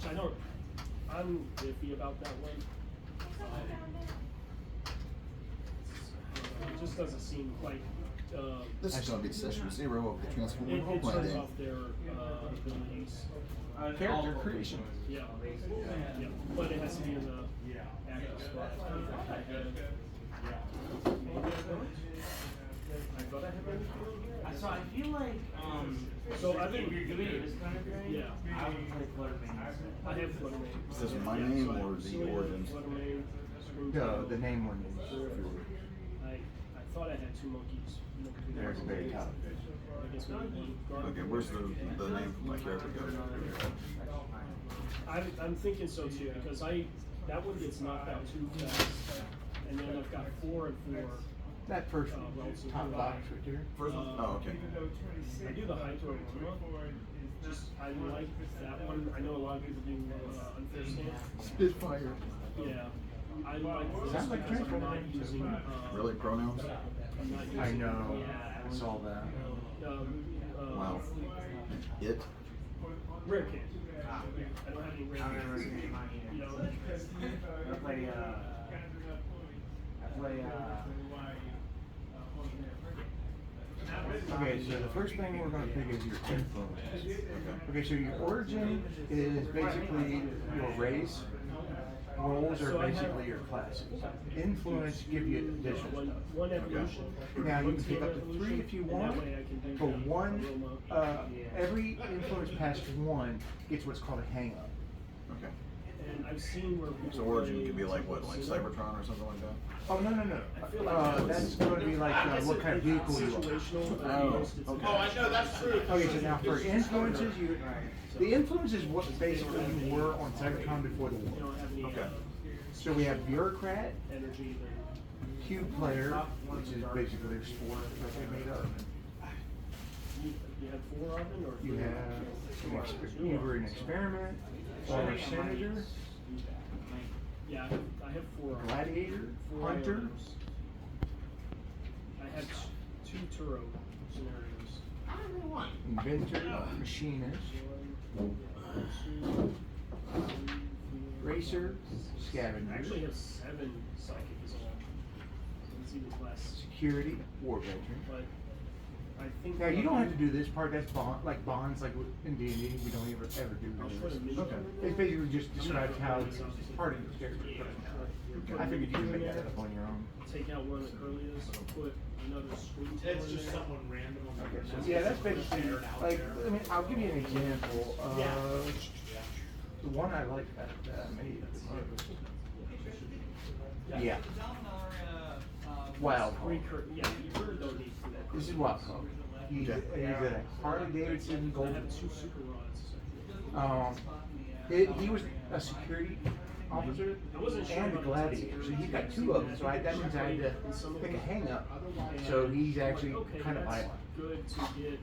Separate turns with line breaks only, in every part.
I don't, I'm iffy about that one. It just doesn't seem like,
This is gonna be session 0 of the Transformer
it
Roleplay
turns
Day.
off their, abilities.
Character creation.
Yeah, yeah, but it has to be in the active spot. I thought I had everything here.
So I feel like,
So I've been,
if you're doing this kind of thing,
yeah.
I would play Fluttermane instead.
I have Fluttermane.
Is this my
Yeah,
name
so I
or
have
the
Cillian,
origins?
Fluttermane,
No,
Screamtail,
the name one is.
I thought I had two monkeys.
There's a very top.
I guess maybe one.
Okay, where's the name for my character go?
I'm thinking so too, because that one gets knocked out too fast, and then I've got 4 and 4.
That first
Relative
top
to-
box right there.
First one? Oh, okay.
I do the Hydro just I like that one. I know a lot of people do Unfair Stance.
Spitfire.
Yeah, I like this
Sounds like
because I'm not
Transformers.
using.
Really, pronouns?
I'm not using.
I know. I saw that.
Wow. It?
Rare kid. I don't have any rare
I don't remember
kids.
seeing mine
You
either.
know,
I play,
Okay, so the first thing we're going to pick is your influence. Okay, so your origin is basically your race. Roles are basically your classes. Influence give you additional stuff.
one evolution.
Now you
one
can pick
team
up to 3
evolution,
if you
and
want,
that way I can do
but
the
one,
aroma.
every influence past 1 gets what's called a hang up.
Okay.
And I've seen where people
So origin
play
could be like what, like
Silver.
Cybertron or something like that?
Oh, no, no, no.
I feel like
That's going to be like what kind of vehicle you are.
situational, but
Oh,
most it's
okay.
Oh, I know, that's true.
Okay, so now for influences, the influence is what basically you were on Cybertron before the
you
war.
don't have any
Okay.
So we have bureaucrat,
energy.
cube player, which is basically their sport that they made up.
You have 4 of them, or
You have either an experiment or a senator,
Yeah, I have 4 of them.
gladiator,
4
hunter.
items. I have 2 Turo scenarios.
I don't know why.
inventor, machinist,
One, two, three, four,
racer,
I actually
scavenger,
have 7 psychic is all. Let's see the class,
security, war veteran.
but I think.
Now you don't have to do this part. That's bond, like bonds, like in D&D. We don't ever do
I'll put a
this.
minion.
Okay. It basically just describes how it's part of your character. I figured you could make that up on your own.
Take out one of the earliest, I'll put another screen.
It's just someone random on
Okay,
the
so
internet.
yeah, that's basically like. I mean, I'll give you an example. The one I like that I made the most. Yeah. Wild Card.
Yeah, you really don't need to do that.
This is Wild Card. He's a Harley Davidson
I
Gold.
have 2 super rods.
He was a security officer
I wasn't sure
and a
about
gladiator, so he's got 2 of them. So that means I had to pick a hang up. So he's actually
Okay,
kind of
that's
violent.
good to get.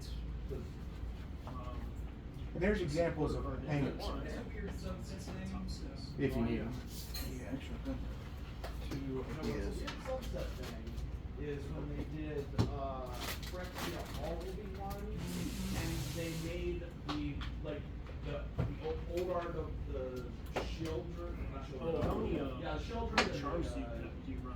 And there's examples of hang ups
Top 6.
if you need them.
Yeah, sure.
Yes. Subset thing is when they did, correctly, all living ones, and they made the old art of the children, not children.
Oh, how many,
Yeah, children. and,
charms do you run?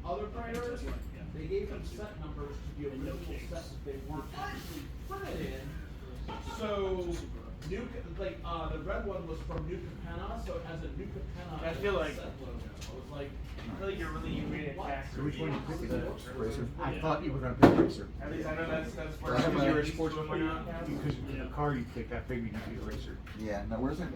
Other players,
Yeah.
they gave them set numbers to the
And no
original
kings.
sets that they weren't actually printed in. So, New, the red one was from New Capenna, so it has a New Capenna.
I feel like-
set logo. It was like,
I feel like you're really attacked.
So which one you picking?
Racer?
I thought you were gonna pick Racer.
At least I know that's where
Right,
Because you're a
right.
sports
player.
Because of the car you picked, I figured you'd be a racer.
Yeah, now where's it?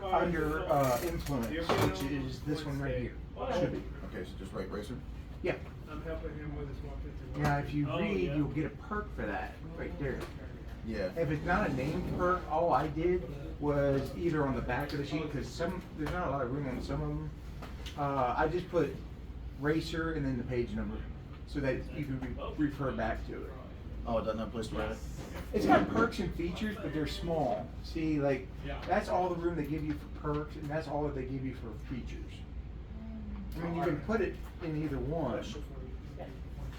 Under influence, which is this one right here. Should be.
Okay, so just write Racer?
Yeah.
I'm helping him with his 151.
Now, if you
Oh,
read,
yeah.
you'll get a perk for that right there.
Yeah.
If it's not a named perk, all I did was either on the back of the sheet, because there's not a lot of room on some of them. I just put racer and then the page number, so that you can refer back to it.
Oh, it doesn't have a place to write it?
It's got perks and features, but they're small. See, like, that's all the room they give you for perks, and that's all that they give you for features. I mean, you can put it in either one,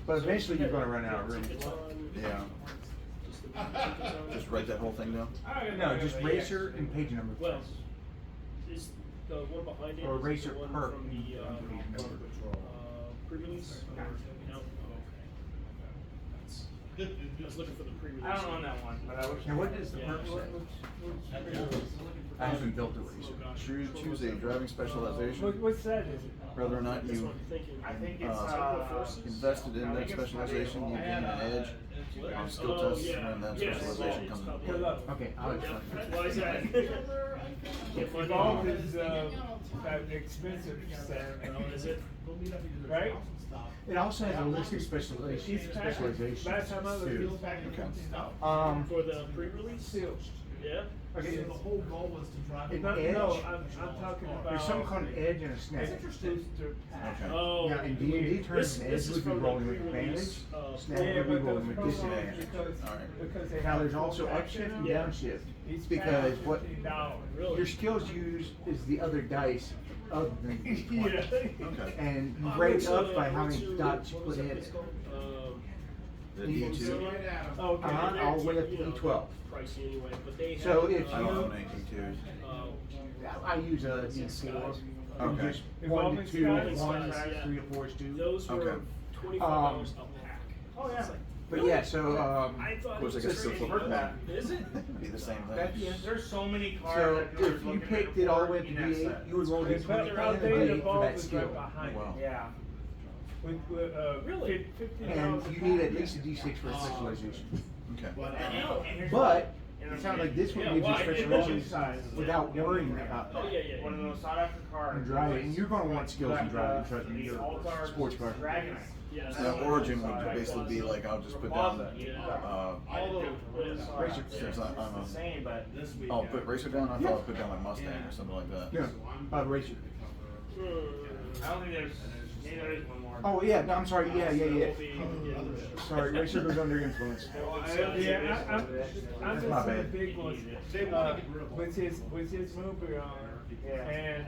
but eventually you're gonna run out of room.
Yeah. Just write that whole thing down?
No, just racer and page number.
Well, is the one behind it?
Or
is
Racer
the one
Perk
from
needs
the,
to be numbered.
pre-release? No? Oh, okay. I was looking for the pre-release.
I don't own that one, but I wish.
Now, what does the
Yeah.
perk say? I haven't built a racer.
Choose a driving specialization.
What's that, is it?
Whether or not
That's
you
what I'm thinking.
I think it's,
invested in
I
that
think it's
specialization, you gain an edge on skill
Oh,
tests
yeah.
when that
Yes.
specialization comes into
Good
play.
luck.
Okay, I'll explain.
Why is that? Can't find
Evolve
it.
is, that expensive stuff,
Oh, is it?
right?
It also has a list of specializations
Last time I looked,
too.
it's packing
Okay.
For the pre-release?
sealed.
Yeah?
Okay,
So the whole goal was to drive.
An
No,
edge?
no, I'm talking about.
There's some kind of edge and a snap.
Booster pack.
Okay.
Oh.
Now, in D&D terms,
This-
an
this
edge
is
would be
from the
rolling with
pre-release,
advantage, snap
Yeah,
would be
but
rolling with
those
disadvantage.
because,
Alright.
because they
Now,
have
there's
full
also
action.
upshift and
Yeah.
downshift,
Each
because
pack
what
$15.
Really?
your skills use is the other dice other than the
Yeah.
D20.
Okay.
And you
Uh,
rate
what's,
up by how
what's
many
your-
dots you
what
put
was
in
that
it.
place called?
The D2.
Okay.
All the way up to
You know,
D12.
Pricey anyway, but they have.
So if
I don't
you-
own any D2s.
I use a D4.
Okay.
Just 1 to 2
Evolving
is 1,
skies, yeah.
3 to 4 is 2.
Those were
Okay.
$25 a pack.
Oh, yeah.
But yeah, so
I thought
Of course, I
it
guess
was
still
crazy.
flip that.
Is it?
It'd be the same
That's-
thing.
There's so many cars.
So
that people are
if you
looking
picked
at
it all the way up
for
to
in that
D8,
set.
you would roll
But
D20
their
and a
outdated
D8 for
evolve
that
is
skill.
right behind
Wow.
it.
Yeah.
With,
Really?
$15.
And you need at least a D6 for a specialization.
Okay.
And here's
But
and
it sounds like this one
Yeah,
gives you
why?
specialization
size
without worrying about
Oh,
that.
yeah, yeah,
one of
yeah.
those sought after cars.
And driving, and you're gonna want skills in driving, trust me,
The
you're a
Altar's
sports car.
Dragonite.
Yeah.
Now, Origin would basically be like, I'll just put down,
All those
Racer, since I'm
the
a,
same, but
oh, put Racer down? I thought I'd put down like Mustang or something like that.
Yeah, racer.
I don't think there's maybe there is one more.
Oh, yeah, no, I'm sorry, yeah.
Yeah.
Sorry, racer goes under influence.
Yeah, I'm
That's
just
my
saying
bad.
big ones, with his movie on,
Yeah.
and,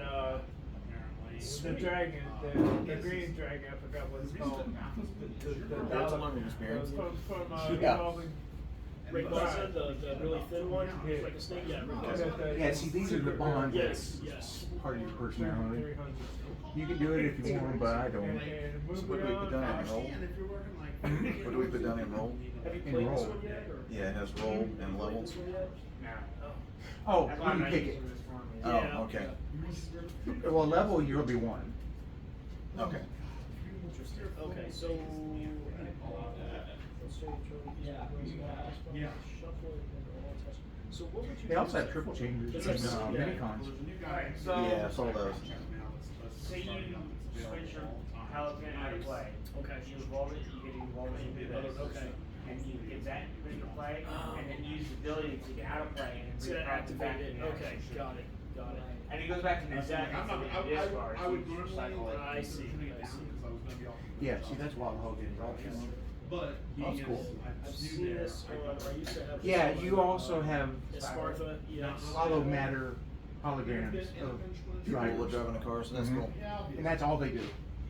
the dragon, the green dragon, I forgot what it's called. The
That's a learning experience.
From,
Yeah.
Evolving.
Rayquaza, the really thin one,
Yeah.
like a snake, yeah, Rayquaza.
Yeah, see, these are the bonds
Yes,
that's
yes.
part of your personality.
300.
You can do it if you want, but I don't.
And
So what do we put down in roll? What do we put down in roll?
Have you
In
played this
roll.
one yet, or?
Yeah, it has roll and level.
No.
Oh,
That's why
when you
I'm
pick
not
it.
using this for me.
Yeah.
Oh, okay.
Well, level, you'll be 1.
Okay.
Okay, so.
Yeah.
So what would you?
They also have triple changes in mini-cons.
Alright, so
Yeah, I saw those.
say you switch your how it's gonna how to play.
Okay.
You evolve it, you can evolve it into this.
Okay.
And you get that into play, and then use the ability to get out of play and
To
then
activate it,
in
okay,
action.
got it.
And it goes back to the exact this bar.
I would
so you
normally.
cycle it.
I see.
Yeah, see, that's Wild Hog is optional.
But
That's
being
cool.
I've
as
seen
new there,
this on, I used to have. this
Yeah,
on,
you also have
Esparta, yes.
hollow matter holograms of
People are
drivers.
driving a car, so that's
Mhm.
cool.
And that's all they do.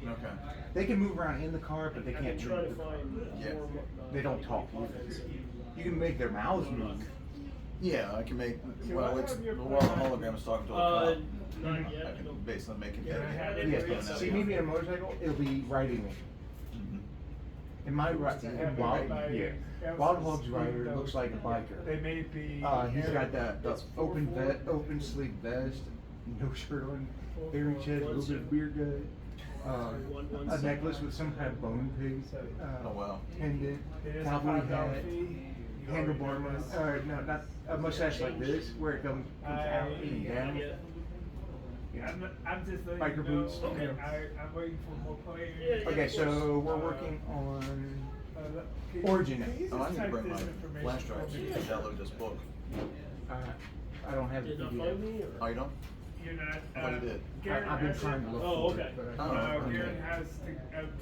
Okay.
They can move around in the car, but they
I've
can't
been trying to
move the car.
find
Yeah.
more.
They don't talk either. You can make their mouths move.
Yeah, I can make,
See,
well,
what
it's,
have your
well, the hologram is talking to a car.
Not
I
yet.
can basically make it.
Yeah, I have it.
Yes, see me being a motorcycle, it'll be riding me.
Mhm.
In my
I have it
Wild,
by
yeah.
Elsa's
Wild Hog's rider
Speed
looks like a biker.
They made the.
He's got the open sleeve vest, no shirt on, hairy chest, a little bit of beer gut, a necklace with some kind of bone pig,
Oh, wow.
pendant,
It is a
cowboy
$5
hat,
fee. You
handlebar,
already know this.
no, not a mustache like this, where it comes out and down.
I'm just letting
Biker
you know,
boots.
Okay.
I'm waiting for more players.
Yeah,
Okay, so we're working on Origin now.
Can you
Oh, I
just
need to
type
bring my
this information
flash
for
drive so
me?
you can download this book.
I don't have the
Did not find
PDF.
me,
Oh,
or?
you don't?
You're not.
I thought you did.
Garen
I've been
has
trying
it.
to look
Oh,
for
okay.
it, but
Oh,
I can't find
Garen
it.
has,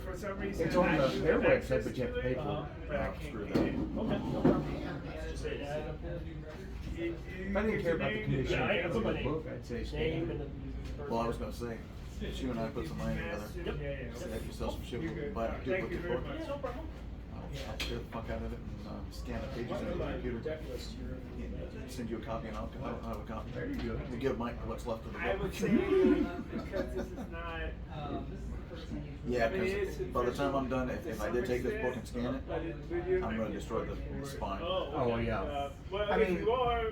for some reason.
It's on
I
the-
do
their
have
website,
access
but you have to
to
pay
it,
for it.
but I
Oh,
can't
screw
get
that.
it.
Okay, no problem. Just say
Yeah,
add up there.
If I didn't care about the condition
Yeah, I
of
put my
the
name.
book, I'd say
Name
standard.
and then.
Well, I was gonna say, you and I put some money together.
Yep.
Yeah, yeah.
See, I can sell some shit
You're
with
good.
buy a
Thank you
duplicate
very
book.
much.
Yeah, no problem.
I'll I'll clear the fuck out of it and scan the pages into the computer. Send you a copy and I'll have a copy.
There you go.
To give Mike what's left of the book.
I would say, because this is not.
Yeah,
I mean,
because
it's-
by the time I'm done, if I did take this book and scan it,
But you're
I'm gonna
making
destroy
it
the
for-
spine.
Oh, yeah.
Well,
I
if
mean,
you are,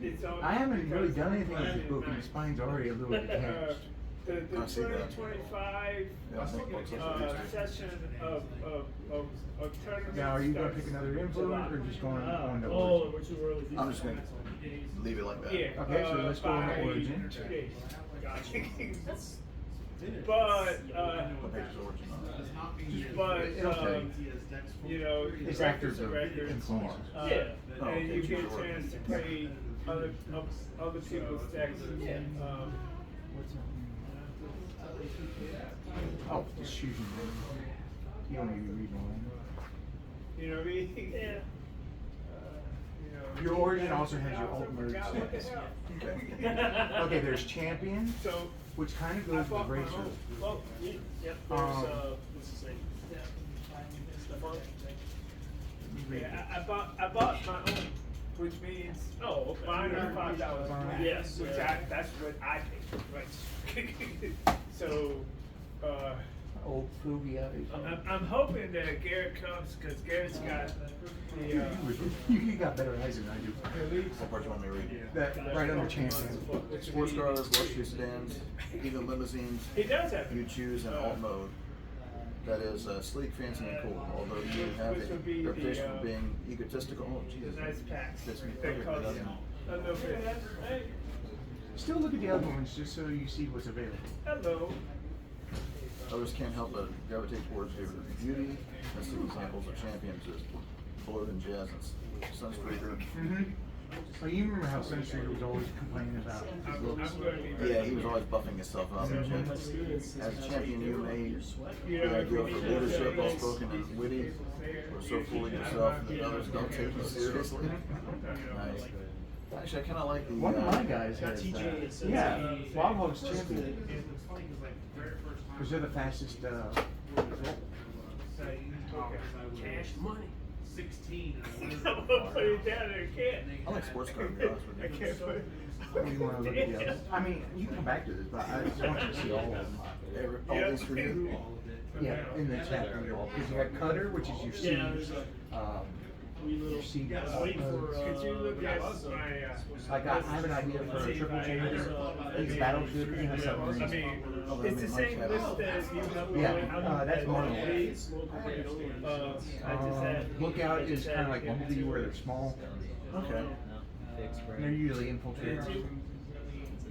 it's on.
I haven't really
because
done anything with
it's
this book, and the
nice.
spine's already a little detached.
The
I see that.
2025
Yeah, I think books are fixed.
session of tournament.
Now, are you gonna
starts
pick another influence, or just going on the
Oh,
origin?
we're too early.
I'm just gonna leave it like that.
Yeah.
Okay, so let's go on the
by
origin.
2 days.
Gotcha.
But,
What page is origin on?
but,
Okay.
you know,
It's
records
after
are
the
records.
influences.
Yeah.
Oh,
And
okay,
you get a
sure.
chance to play other people's decks.
Yeah.
Oh, just choosing. You don't need to read mine.
You know what I mean?
Yeah.
You know,
Your origin also has your alt mode
God, what the
stats.
hell?
Okay.
Okay, there's champion,
So,
which kind of
I
goes with
bought my
racer.
own.
Well, yep, there's,
Um,
what's his name? Stefan?
yeah, I bought my own, which means,
Oh, okay.
mine are $5 more.
Yes,
Which
yeah.
that's what I paid, right? So,
Old Flugia.
I'm hoping that Garrett comes, cause Garrett's got the,
You got better eyes than I do.
What part do you want me to read?
That, right under champion.
Sports cars, luxury sedans, even limousines.
He does have.
You choose an alt mode that is sleek, fancy, and cool. Although you have
Which
a
would be the,
reputation for being egotistical. Oh,
The
Jesus.
nice packs.
Fits me
That
perfectly,
cost
doesn't
a little bit.
Still look at the other ones just so you see what's available.
Hello.
Others can't help but gravitate towards your beauty. Let's see examples of champions is Blue and Jazz and Sunstreaker.
Well, you remember how Sunstreaker was always complaining about his
I'm
looks.
gonna be.
Yeah, he was always buffing himself up.
My students.
As a champion, you may
You
be
know,
ideal
if
for
we need
leadership,
to-
outspoken and witty, or so full of yourself that others don't take you seriously. Nice. Actually, I kind of like the.
One of my guys has
TJ
that.
it says,
Yeah, Wild Hogs champion.
It's funny because like very first time.
Because they're the fastest,
Cash money.
16.
I'm gonna put it down there, I can't.
I like sports cars, to be honest with
I
you.
can't put it.
what do you wanna look at the others? I mean, you can come back to this, but I just want you to see all of them.
All these for you?
Yeah, in the chat, because you got Cutter, which is your
Yeah, there's
seed,
We little.
your seed.
I was waiting for,
Could you look at
Buzz,
my,
Like, I have an idea for a triple chamber, he's battlefield and a
I
submarine.
mean,
Oh,
it's the same list as you have.
Yeah, that's Marvel.
I just had.
Lookout is kinda like Bumblebee where they're small,
Okay.
and they're usually infiltrators.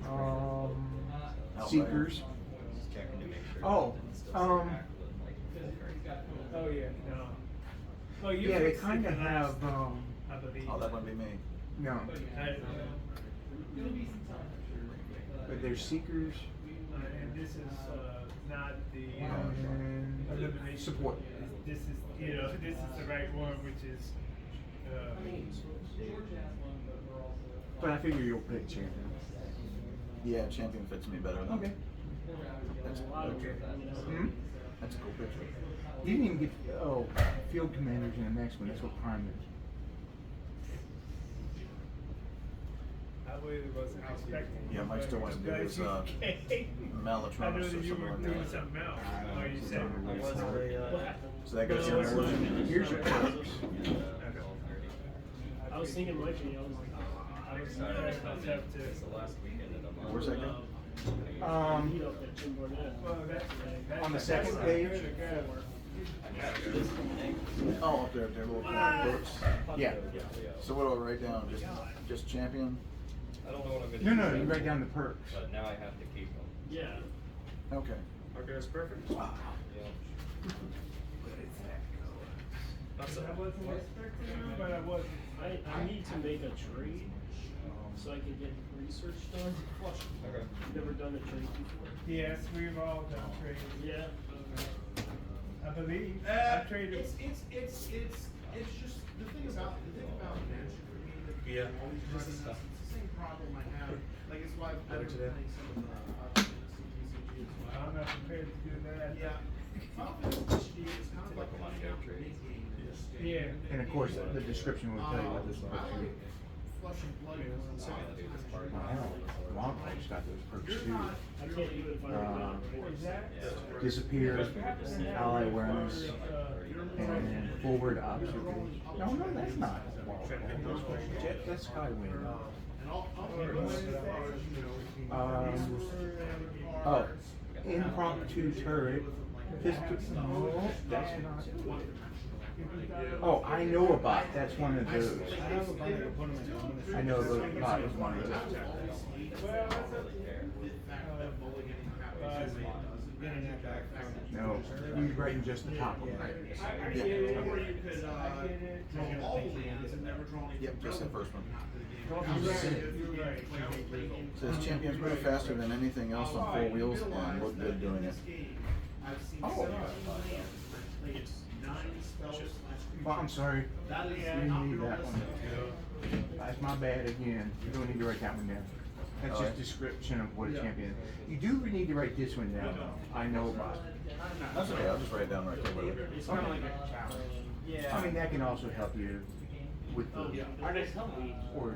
Outlier.
Seekers. Oh,
Oh, yeah, no. Well, you
yeah, they
fixed it
kinda
the last,
have,
I believe.
Oh, that wouldn't be me.
no,
I-
but there's Seekers
And this is, not the,
and
elimination.
support.
This is, you know, this is the right one, which is,
But I figure you'll pick champion.
Yeah, champion fits me better. Than
Okay.
That's a cool picture.
Hmm?
That's a cool picture.
You didn't even get, oh, field commanders in the next one, that's what prime is.
I really wasn't expecting.
Yeah, Mike still wants to do
But
his,
you came. I
Malotronus
knew
or
that you were
something like
doing
that.
something else, or you said.
So that goes to your origin.
Here's your perks.
I was thinking Mikey, I was like, I was
Myself too.
Where's that go?
Meet up at Jim Barnett.
Well, that's.
On the second page?
Oh, up there, their little books.
Yeah.
So what do I write down? Just champion?
I don't know what I'm gonna
No,
use
no, you
them,
write down the perks.
But now I have to keep them.
Yeah.
Okay.
Okay, that's perfect.
Yeah.
I wasn't expecting them, but I wasn't.
I need to make a trade, so I can get research done.
Okay.
Never done a trade before.
Yes, we've all done trades.
Yeah.
I believe. I traded.
It's just the thing about Magic. I mean,
Yeah.
It's the same problem I have. Like it's why I've been playing some of the CTCG as well.
I'm not prepared to do that.
Yeah. Final Fantasy is kind of like a
Pokemon Go trades.
mid game in this game.
Yeah.
And of course, the description will tell you what this is supposed to be.
Flush and blood.
Wow, Longhorn's got those perks too.
I can't even find it now, right?
Is that?
Disappear, ally awareness, and forward observation. No, that's not. Jet, that's Skywind. Oh, impromptu turret. No, that's not. Oh, I know a bot. That's one of those. I know the bot is one of those. No, you're writing just the top one, right?
Yeah.
Or you could, draw all the lands and never draw any.
Yep, just the first one.
You're right.
Says champions move faster than anything else on four wheels and look good doing it.
I've seen
Oh.
17 lands, I played 9 spells /
Well, I'm sorry.
That is
You didn't need that one. That's my bad again. You don't need to write that one down. That's just
Alright.
description of what a champion is. You do need to write this one down though. I know about it.
That's okay, I'll just write it down right there.
It's kind of like a challenge. Yeah.
I mean, that can also help you with the
Artists help me.
or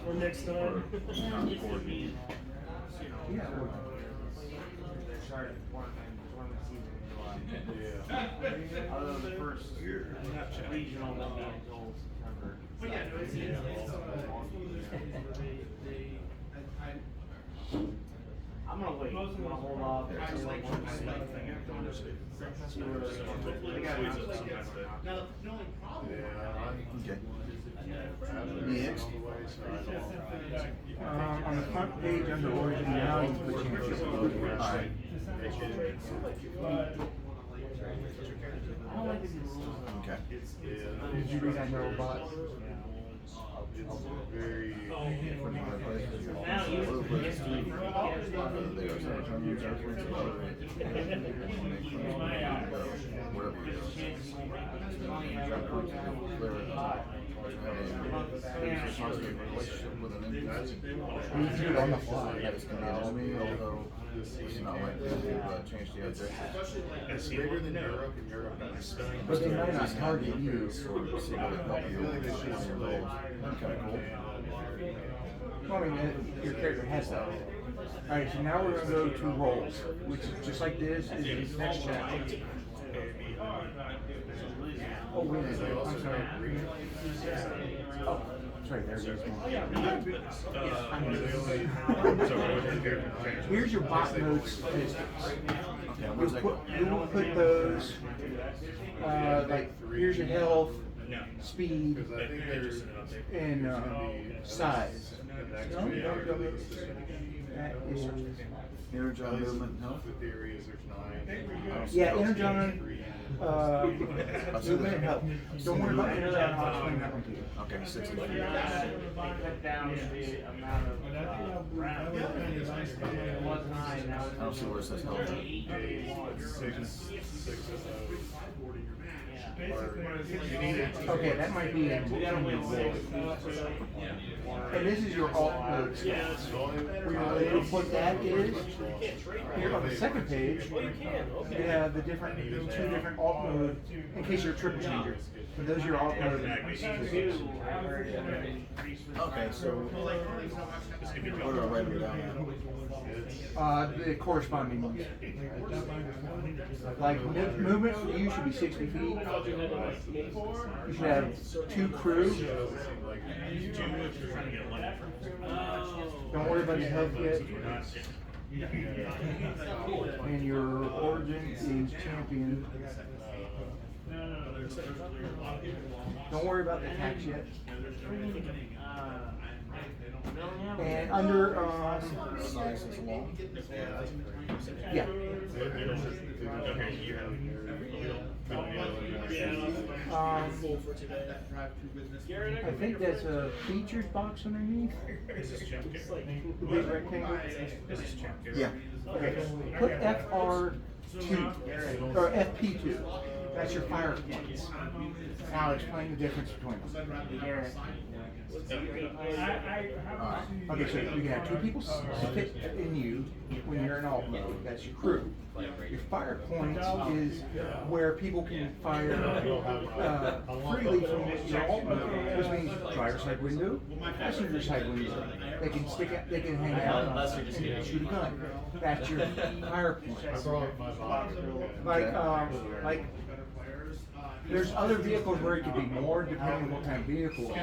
Or next time.
yeah, or
Started tournament season in July. Although the first regional will be until September.
But yeah, no, it's,
I'm gonna wait. I'm gonna hold off.
I like,
They got
now, the only problem.
Okay. Next.
on the front page under origin now you put championship.
Alright.
I don't like the new rules.
Okay.
Did you read I know about?
Now you.
You do it on the fly. That's gonna be me, although it's not like they change the objectives.
It's bigger than Europe, and Europe has.
But they might not target you.
Sort of see how they help you with your goals. Kinda cool.
Well, I mean, your character has that. Alright, so now we're gonna go to rolls, which is just like this, is the next chapter. Oh, wait a minute, I'm sorry. Oh, sorry, there it is. Here's your bot mode statistics.
Okay, where's that go?
You will put those, like, here's your health, speed,
Because I think there's.
and, size.
No,
That is,
Energon movement, no?
The theory is there's 9.
yeah, energon, movement and health. Don't worry about energon, I'll explain that one to you.
Okay, 60.
They cut down the amount of rounds. It was 9, now it's.
I don't see where it says health.
6 of those.
Okay, that might be in between your rolls. And this is your alt mode stuff. Where your little put that is, here on the second page, you have the different, 2 different alt mode, in case you're a triple changer. But those are your alt mode.
Okay, so where do I write them down at?
The corresponding ones. Like movement for you should be 60 feet. You should have 2 crew. Don't worry about your health yet. And your origin is champion. Don't worry about the tax yet. And under,
Size is long.
yeah. I think that's a features box underneath. The big rectangle.
Yeah.
Okay, put FR2, or FP2. That's your fire points. Now explain the difference between them.
Garrett.
Okay, so you can have two people sit in you when you're in alt mode, that's your crew. Your fire points is where people can fire freely from your alt mode, which means driver's side window, passenger side window. They can stick out, they can hang out and shoot a gun. That's your fire point. Like, there's other vehicles where it could be more depending on what kind of vehicle.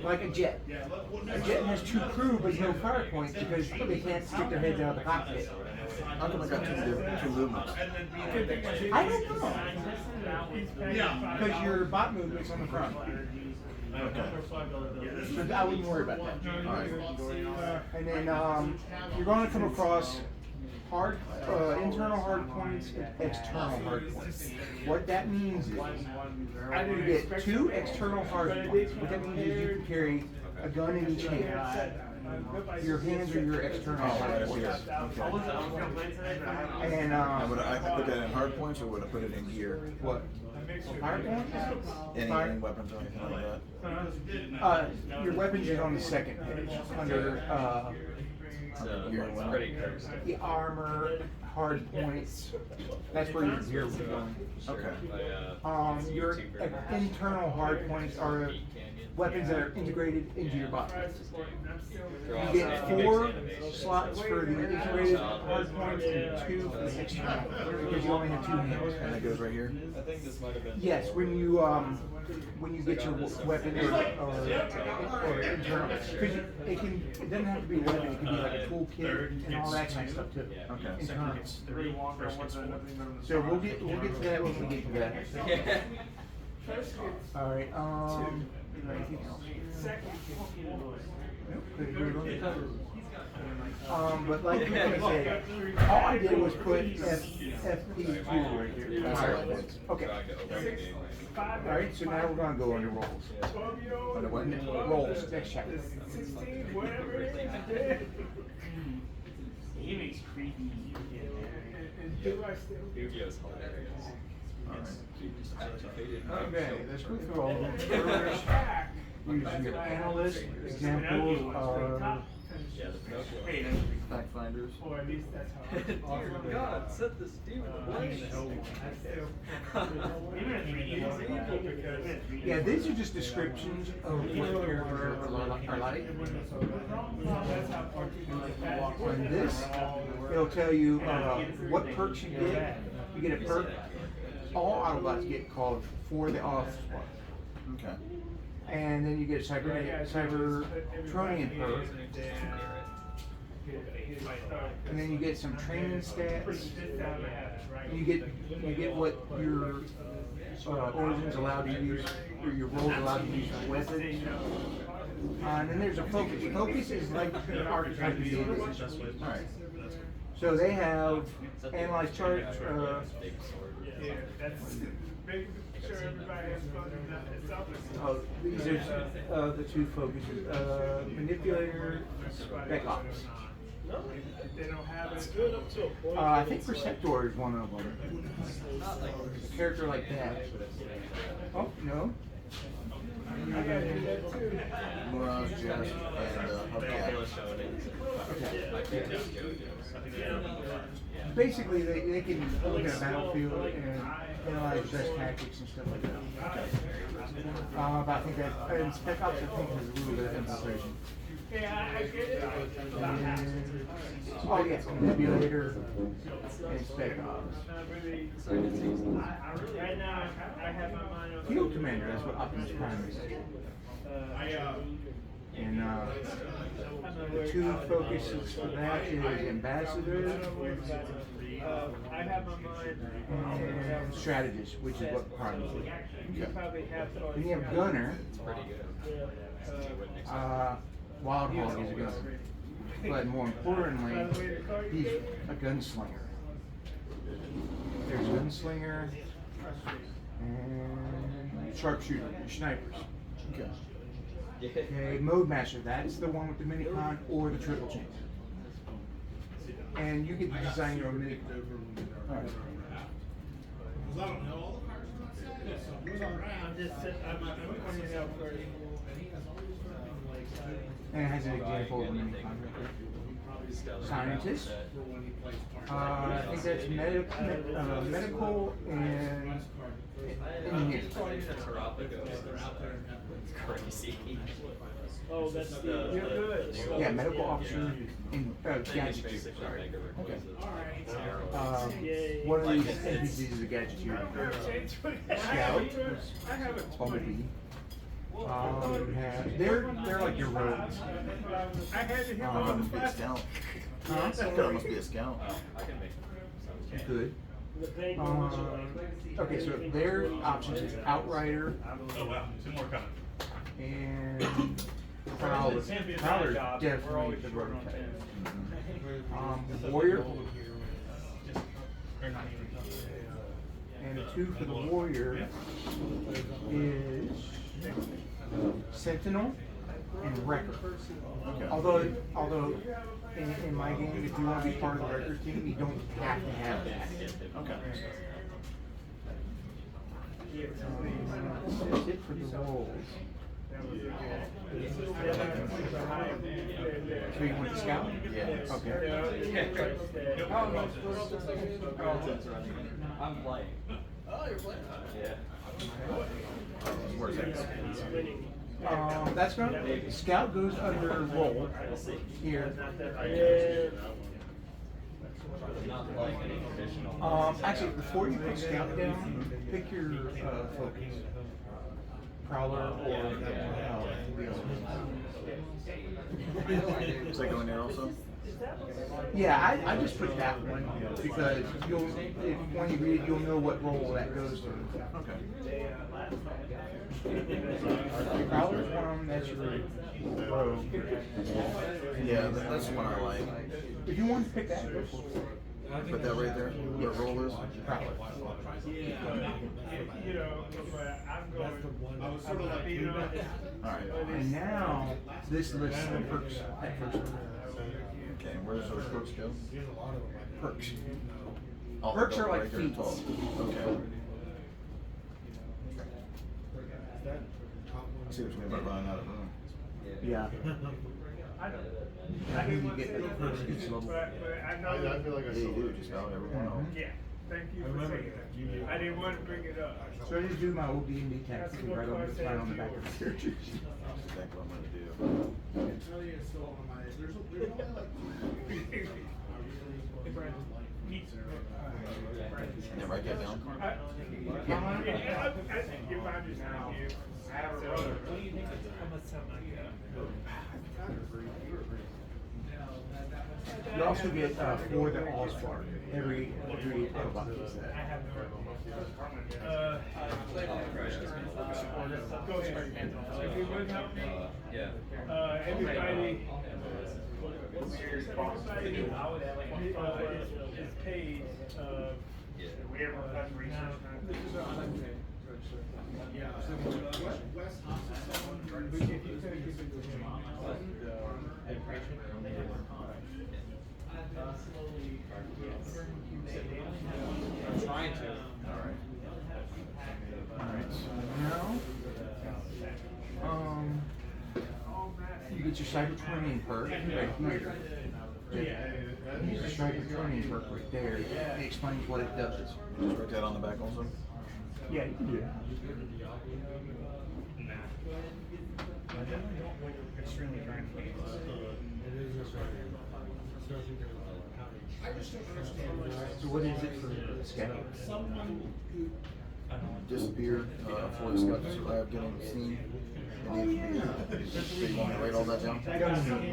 Like a jet. A jet has two crew but no fire points because they can't stick their heads out of the cockpit.
How come I got two movements?
I don't know.
Yeah.
Because your bot movement's on the front.
Okay.
So I wouldn't worry about that.
Alright.
And then you're going to come across internal hard points and external hard points. What that means is you get two external hard points. What that means is you can carry a gun in each hand. Your hands are your external hard points. And
Would I put that in hard points or would I put it in gear?
what? Hard points?
Any weapons or anything like that?
Your weapons is on the second page under
Pretty close.
the armor, hard points. That's where your gear would go.
Okay.
Your internal hard points are weapons that are integrated into your body. You get 4 slots for the integrated hard points and 2 for the external, because you only have 2 hands.
And that goes right here?
I think this might have been.
Yes, when you get your weapon or internal, because it doesn't have to be a weapon, it can be like a toolkit and all that kind of stuff too.
Okay.
Internal. So we'll get to that when we get to that. All right. Anything else? Nope, good, but like you said, all I did was put FP2 right here.
Fire points.
Okay. All right, so now we're gonna go under rolls.
Under what?
Rolls, next chapter.
Yu-Gi-Oh's hilarious.
Alright.
Okay, let's go through all of them. Using your analyst examples are
Yeah, the Pinocchio.
Fact finders.
Or at least that's how.
Dear God, set this demon ablaze.
yeah, these are just descriptions of what characters are like. On this, it'll tell you what perks you get. You get a perk. All Autobots get called for the off spot.
Okay.
And then you get a Cybertronian perk. And then you get some training stats. You get what your origins allowed to use, or your roles allowed to use for weapons. And then there's a focus. Focus is like the archetype of the
Alright.
So they have analyze charts.
Yeah, that's making sure everybody has fun and not it's selfish.
These are the 2 focuses. Manipulator, Spec Ops.
No, if they don't have it, good up to a point.
I think Perceptor is one of them. A character like that. Oh, no.
I gotta do that too.
Mirage, Jazz, and Hubcap.
Basically, they can look at a battlefield and analyze best tactics and stuff like that. But I think that, and Spec Ops, I think, has a little bit of infiltration.
Yeah, I get it. About half.
Oh, yes, Manipulator and Spec Ops.
Right now, I have my mind on.
Field Commander, that's what Optimus Prime is. And the 2 focuses for that is Ambassador
I have my mind.
and Strategist, which is what Prime is.
You probably have.
Then you have Gunner.
Pretty good.
Wild Hog is a gunner. But more importantly, he's a gunslinger. There's Gunslinger and Sharpshooter, snipers.
Okay.
Okay, Mode Master, that's the one with the minicon or the triple chain. And you get to design your own minicon. Alright.
I'm just, I'm pointing it out first.
And it has an example of a mini contractor. Scientist. I think that's medical and engineering.
Crazy.
Oh, that's the.
You're good.
Yeah, medical officer and gadget. Sorry. Okay. One of these NPCs is a gadget. Scout.
I have a
Bumblebee. They're like your rogues.
I had to hit
That
on
must be a scout.
Huh?
That must be a scout.
I can make it.
Good.
The penguin, which
Okay, so their options is Outrider
Oh wow, two more coming.
and Prowler. Prowler definitely the rogue type. Warrior. And a 2 for the warrior is Sentinel and Wrecker.
Okay.
Although in my game, if you want to be part of the Wrecker team, you don't have to have that.
Okay.
That's it for the rolls. So you want the scout?
Yeah.
Okay.
I'm playing. Oh, you're playing? Yeah.
Where's that?
That's going scout goes under roll here.
Not like any traditional.
Actually, before you put scout down, pick your focus. Prowler or
Does that go in there also?
yeah, I just put that one because when you read it, you'll know what role that goes to.
Okay.
Prowler's one, that's your rogue.
Yeah, that's the one I like.
If you want to pick that, go for it.
Put that right there, where roll is?
Prowler.
You know, but I'm going, I'm like, you know,
Alright.
And now, this lists the perks at first.
Okay, where does those perks go?
Perks.
Oh,
Perks
they'll
are
go
like
right there at
feats.
12. Okay. I see what you mean by running out of room.
Yeah. I think you get the perks each level.
but I know.
I feel like I
Yeah, you
saw
do,
it.
just about every one of them.
Yeah, thank you for saying that. I didn't want to bring it up.
So I just do my old D&D tactics right on the back of the characters.
That's exactly what I'm gonna do. And then write that down.
You find it now. What do you think? How much time I got?
You also get for the Allspark. Every robot gets
I
that.
have go ahead. If you would help me,
Yeah.
everybody is paid, we ever done research. But if you could give it to him.
I'm trying to.
Alright.
Alright, so now, you get your cyber training perk right here. Use the cyber training perk right there. It explains what it does.
Just write that on the back also?
Yeah, you can do that. So what is it for the scout?
Disappeared for the scout to survive getting seen. And need to be, so you want me to write all that down?
No, you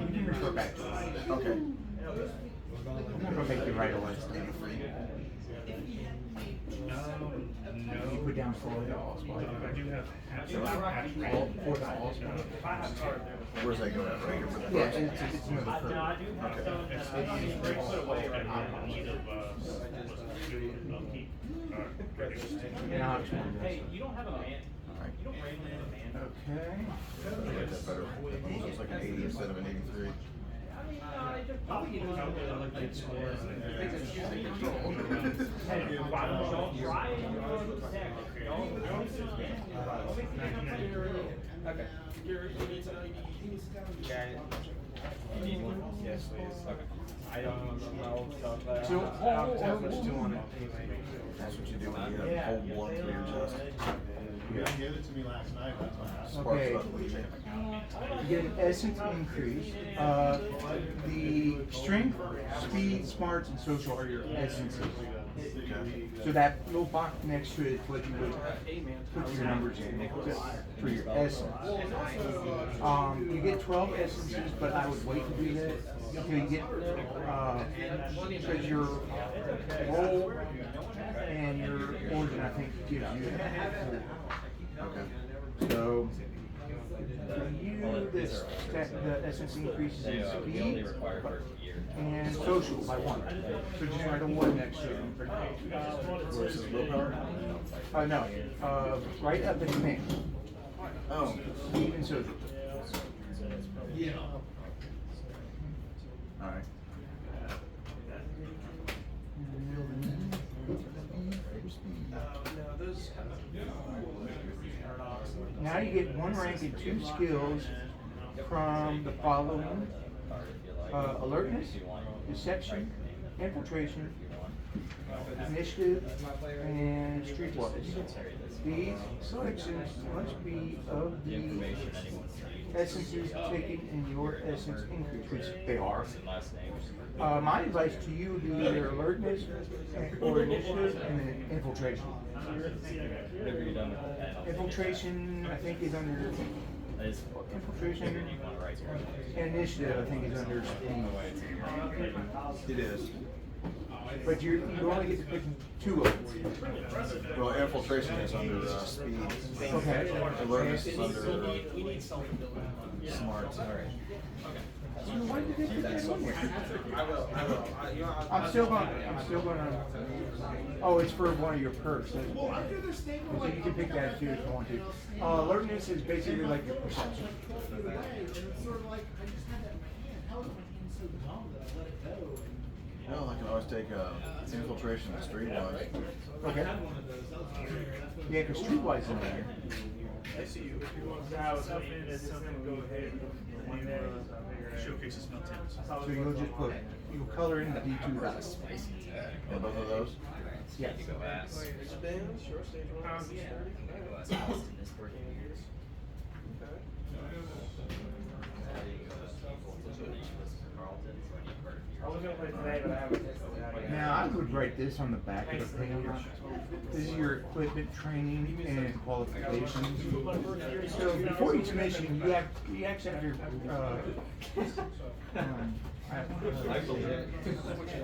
can refer back to it.
Okay.
I'm gonna make you right away. You put down for the Allspark. For the Allspark.
Where's that going at? Right here?
Yeah, it's another perk. Now it's one.
Hey, you don't have a man,
Alright.
you don't randomly have a man.
I
Okay.
like that better. That one looks like an 80 instead of an 83.
I mean, no, it just probably you know. Hey, why don't try it? Don't
Okay.
Gary, he needs to come.
Yeah.
You need one?
Yes, please.
Okay.
I don't know stuff, but
So-
I don't have much to on it anyway.
That's what you do when you have a whole blood to your chest.
You didn't give it to me last night, that's why I asked.
Sparks
Okay.
up when you champ.
You get an essence increase. The strength, speed, smarts, and social are your essences.
Okay.
So that little box next to it is what you would put your numbers in for your essence. You get 12 essences, but I would wait to do that until you get, because your role and your origin, I think, gives you that.
Okay.
So, for you, the essence increases in
They only
speed
require for a year.
and social by 1. So just write a 1 next to it.
Where it says willpower?
No, right up in the name.
Oh.
Speed and social.
Yeah.
Alright.
Now you get 1 rank and 2 skills from the following: alertness, deception, infiltration, initiative, and streetwise. These selections must be of
The
the
information anyone can
essences taken in your essence increase, which they are.
First and last name.
My advice to you would be either alertness or initiative and then infiltration.
Whenever you're done with the pen, I'll take it.
Infiltration, I think, is under
I just
infiltration,
figured you'd want to write your
and initiative, I think, is under speed.
It is.
But you only get to pick 2 of them.
Well, infiltration is under speed.
Okay.
Alertness is under
We need self-ability.
smarts.
Why did they put that in there?
I will.
I'm still gonna, oh, it's for one of your perks. So you can pick that too if you want to. Alertness is basically like your perception.
Well, I can always take infiltration and streetwise.
Okay. Yeah, because streetwise is in there.
I was hoping that something would go ahead one day.
Showcases no temps.
So you'll just put, you'll color in the D2 dots.
Yeah, both of those?
Yes.
I was gonna play today, but I haven't tested it out yet.
Now, I would write this on the back of the page. This is your equipment training and qualifications. So before each mission, you actually have your,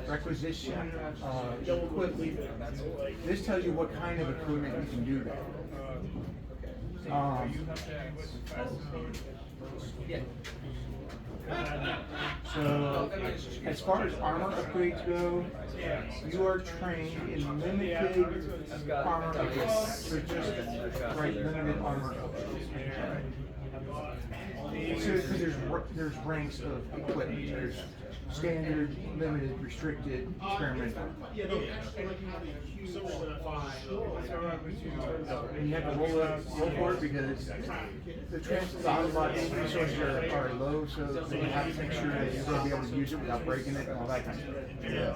requisition, equipment. This tells you what kind of equipment you can do that. So, as far as armor upgrades go, you are trained in limited armor upgrades. So just right, limited armor upgrades. So, because there's ranks of equipment. There's standard, limited, restricted, experimental. And you have to roll for it because the chances of Autobot resources are low, so you have to make sure that you're going to be able to use it without breaking it and all that kind of stuff.
Yeah.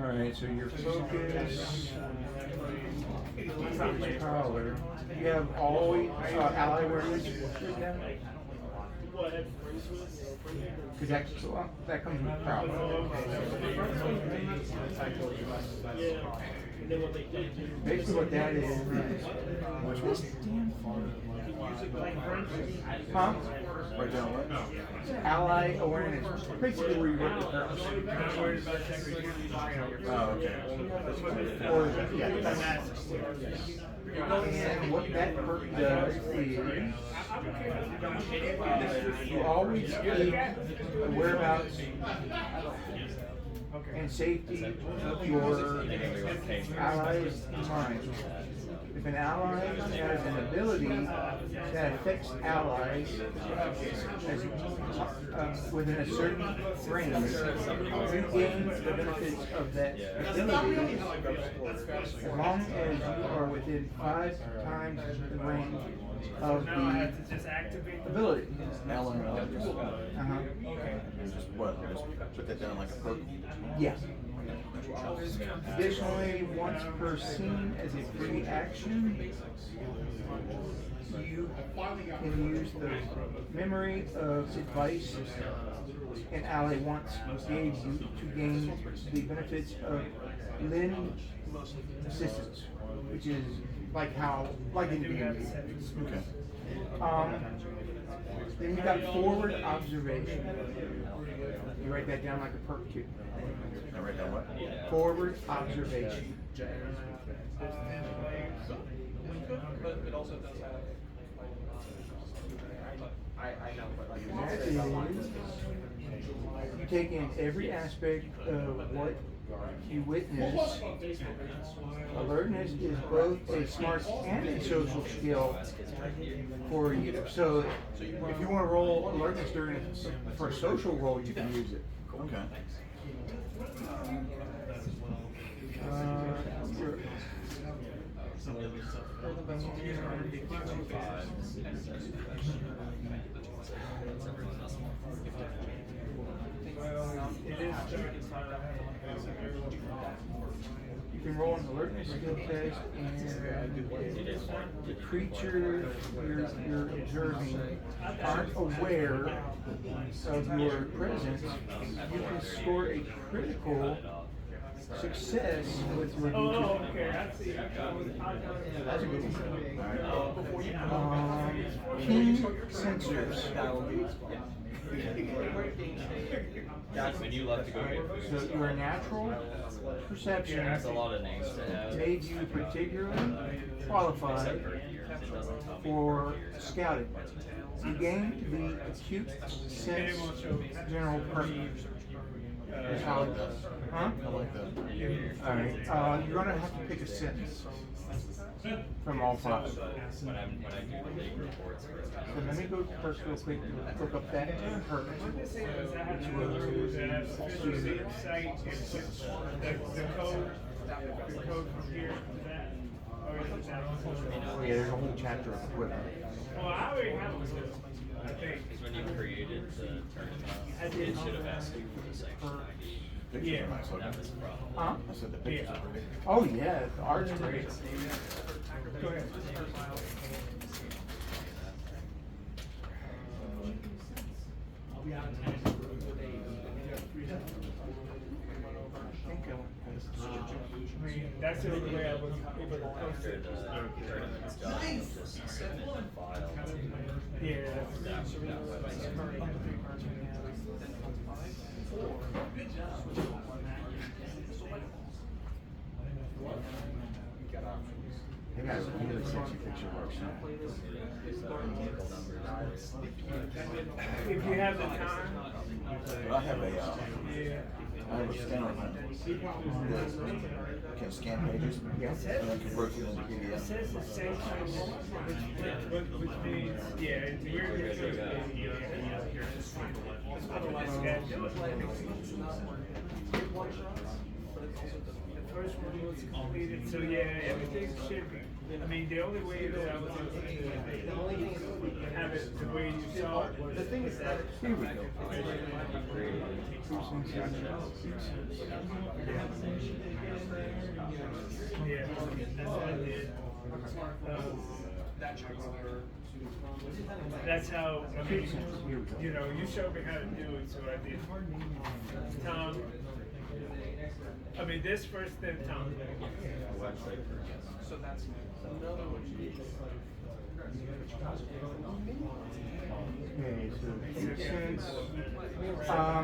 Alright, so your focus, power. You have all ally awareness. Because that comes with power. Basically what that is what's this damn huh?
Right down what?
Ally awareness. Basically where you get the perks.
Oh, okay.
Or, yeah. And what that perk does is you always keep the whereabouts and safety of your allies in mind. If an ally has an ability that affects allies within a certain range, you gain the benefits of that ability as long as you are within 5 times the range of
Now I have
the
to just activate the
ability.
Alan,
Uh-huh.
Okay.
just what, just put that down like a perk?
Yeah. Additionally, once per scene as a free action, you can use the memory of advice an ally once gave you to gain the benefits of Lin assistance, which is like in D&D.
Okay.
Then you got forward observation. You write that down like a perk too.
I write down what?
Forward observation.
But it also does have. I know, but like.
That is, you take in every aspect of what you witness. Alertness is both a smart and a social skill for you. So if you want to roll alertness for a social role, you can use it.
Okay.
Sure. You can roll an alertness skill test, and the creatures you're observing aren't aware of your presence. You can score a critical success with your
Oh, okay, I see.
That's a good one. Keen sensors.
When you love to go get food.
So your natural perception
That's a lot of names to have.
made you particularly qualified
Except for years, it doesn't tell me
for
years.
scouting. You gain the acute sense general purpose. That's how it does. Huh?
I like that.
Alright, you're gonna have to pick a sentence from all five. So
When I do the big reports for a
let me go first real quick, look up that perk.
This is, I have to go through the official site and put the code from here to that. Or is it that also?
Yeah, there's a whole chapter of equipment.
Well, I already have it, I think.
Because when you created the tournament, it should have asked you for the sanction ID.
Pictures
Yeah.
are nice looking.
That was the problem.
Huh?
I said the pictures are pretty.
Oh yeah, the art's great.
Go ahead. I mean, that's the only way I was able to post
After
it.
the tournament's done, just submit the file.
Yeah.
That website.
They got a really sexy picture of our son.
If you have the time,
But I have a,
yeah.
I have a scanner that can scan pages and then convert them into
It
PDF.
says the same thing, which means, yeah, we're the first one was completed, so yeah, everything should be. I mean, the only way that I was able to have it the way you saw it was. The thing is that.
Here we go.
Yeah, that's what I did. That's how, I mean, you know, you showed me how to do it, so I did. Tom, I mean, this first, then Tom.
So that's another one.
Okay, so since,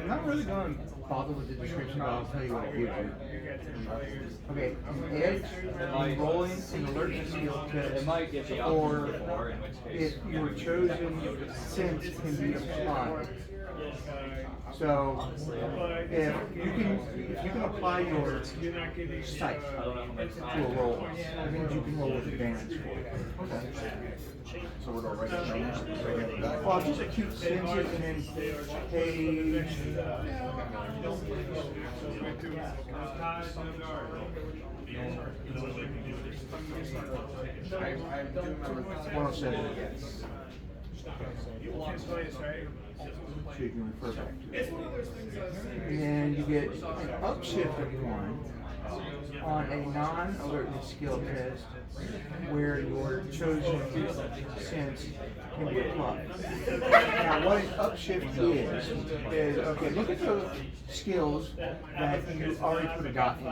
not really gonna bother with the description, but I'll tell you what it gives you. Okay, edge, rolling, and alertness skill
It might get
test,
the
or
option before, in which case.
if your chosen sense can be applied. So, if you can apply your
You're not getting.
sight
I don't know how much
to
time.
a roll, that means you can roll with advantage for it.
Okay. So we're gonna write that down now? Right here in the back?
Well, just acute senses and then page 107 again. So you can refer back to it. And then you get an upshift of 1 on a non-alertness skill test where your chosen sense can be applied. Now what an upshift is okay, look at the skills that you already put a dot in.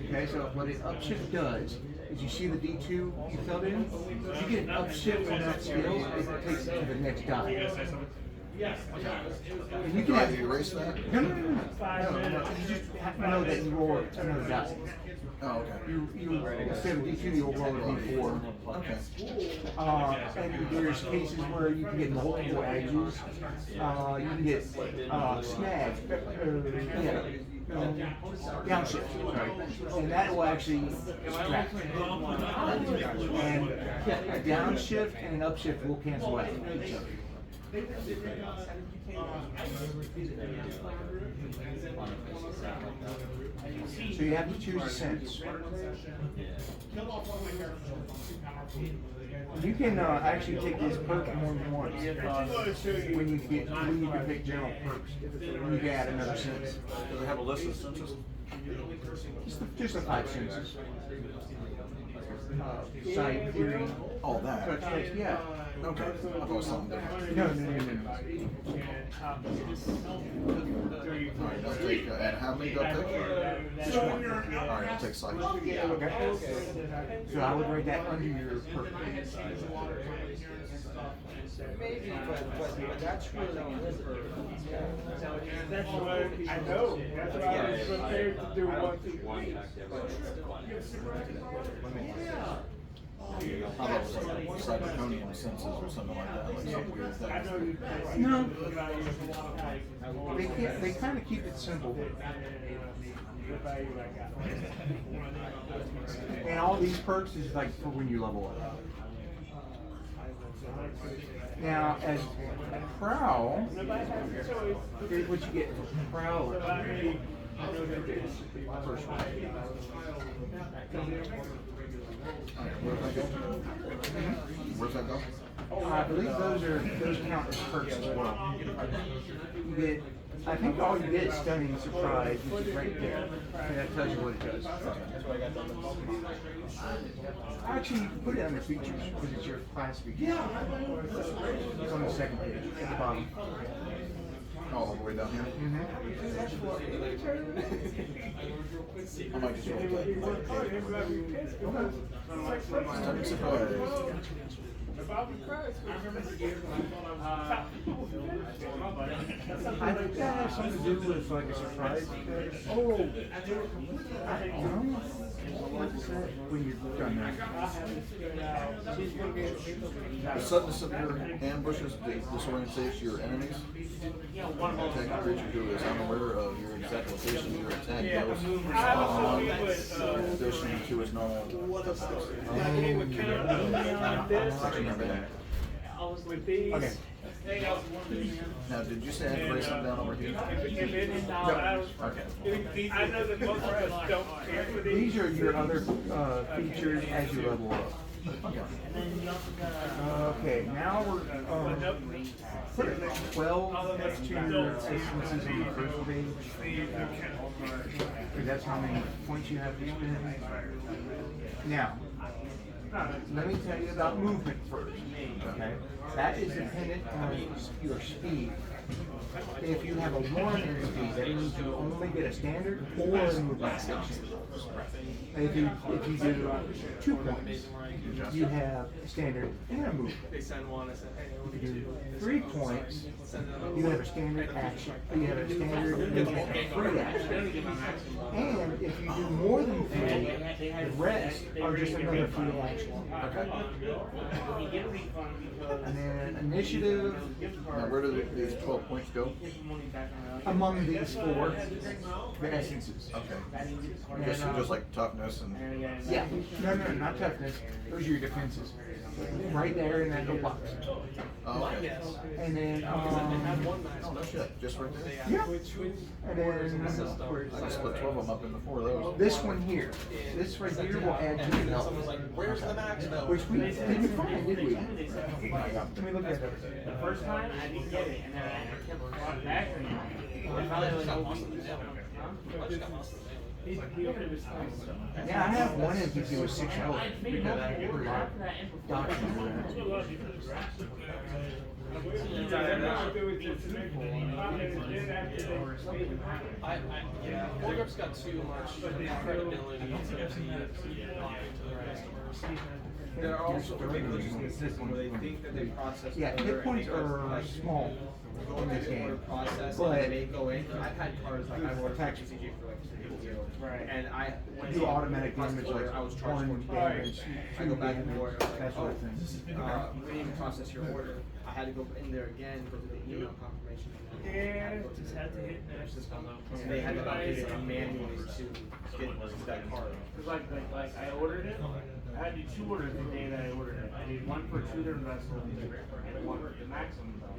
Okay, so what an upshift does is you see the D2 you filled in, if you get an upshift in that skill, it takes it to the next dot. And you can
Do I
have
erase that?
no. You just have to know that you roll another die.
Oh, okay.
You instead of D2, you'll roll a D4.
Okay.
And there's cases where you can get multiple edges. You can get snag, downshift, sorry, and that will actually extract. And a downshift and an upshift will cancel out each other. So you have to choose a sense. You can actually take this perk more than once. When you can pick general perks, you can add another sense.
Do they have a list of senses?
Just the 5 senses. Sight, hearing.
Oh, that.
Touch, taste, yeah.
Okay. I thought it was something different.
No.
Alright, I'll take, and how many do I take? Just one. Alright, I'll take sight.
Okay. So I would write that under your perk.
Maybe, but that's really
That's what I know. That's what I was prepared to do once a week.
I thought it was like cyberconian senses or something like that, like some weird thing.
No. They kind of keep it simple. And all these perks is like for when you level up. Now, as Prowl, here's what you get for Prowler. First one.
Where's that go?
I believe those count as perks as well. You get, I think all you get is stunning surprise, which is right there, and that tells you what it does. Actually, you can put it under features because it's your class feature. It's on the second page at the bottom.
Oh, all the way down here? I might just roll that. Stunning surprise.
I think that has something to do with like a surprise. Oh, I don't know. What's that when you're done that?
The suddenness of your ambushes disorientates your enemies. Attack a creature who is unaware of your exact location, your attack goes in addition to his normal effects. I remember that.
Okay.
Now, did you say I had to write something down over here? Okay.
I know that most of us don't care for
These are your other features as you level up. Okay, now we're put 12 extra essences on the first page. Because that's how many points you have to spend. Now, let me tell you about movement first. Okay, that is dependent on your speed. If you have a 1 in speed, that means you only get a standard or a movement section. If you do 2 points, you have a standard and a movement. If you do 3 points, you have a standard action. You have a standard movement and free action. And if you do more than 3, the rest are just another free action. And then initiative.
Now, where do these 12 points go?
Among these 4, the essences.
Okay. Just like toughness and.
Yeah, no, not toughness. Those are your defenses. right there in that little box.
Oh, okay.
And then,
Oh, no shit, just right there?
yeah. And then,
I can split 12 of them up into 4 of those.
this one here, this right here will add to your health.
Where's the max though?
Which we didn't find, did we? Let me look at it.
The first time I didn't get it, and then I kept brought back and I finally like a week.
Yeah, I have one MPC with 6 health because I ordered my doctor for that.
Yeah, Holgrim's got too much credibility to be lying to the customers.
There are also glitches in the system where they think that they process.
Yeah,
order
hit
and
points
they go
are
like,
small
go
in
into
this
the order
game,
process
but
and they go in. I've had cards like I've ordered tax CG for like 3 years.
Right.
And I went
do
in,
automatic
processed
damage,
the order,
like
I was charged
1
$14.
damage,
I
2
go back and
damage,
forth, like,
that sort of
oh,
thing.
we didn't even process your order. I had to go in there again, go to the email confirmation. And then I had to go to
Just
the
had to hit
their
next.
system. And they had to update it manually to get that card.
Cause like I ordered it, I had to do 2 orders the day that I ordered it. I did one for 2 different vessels and one for the maximum though.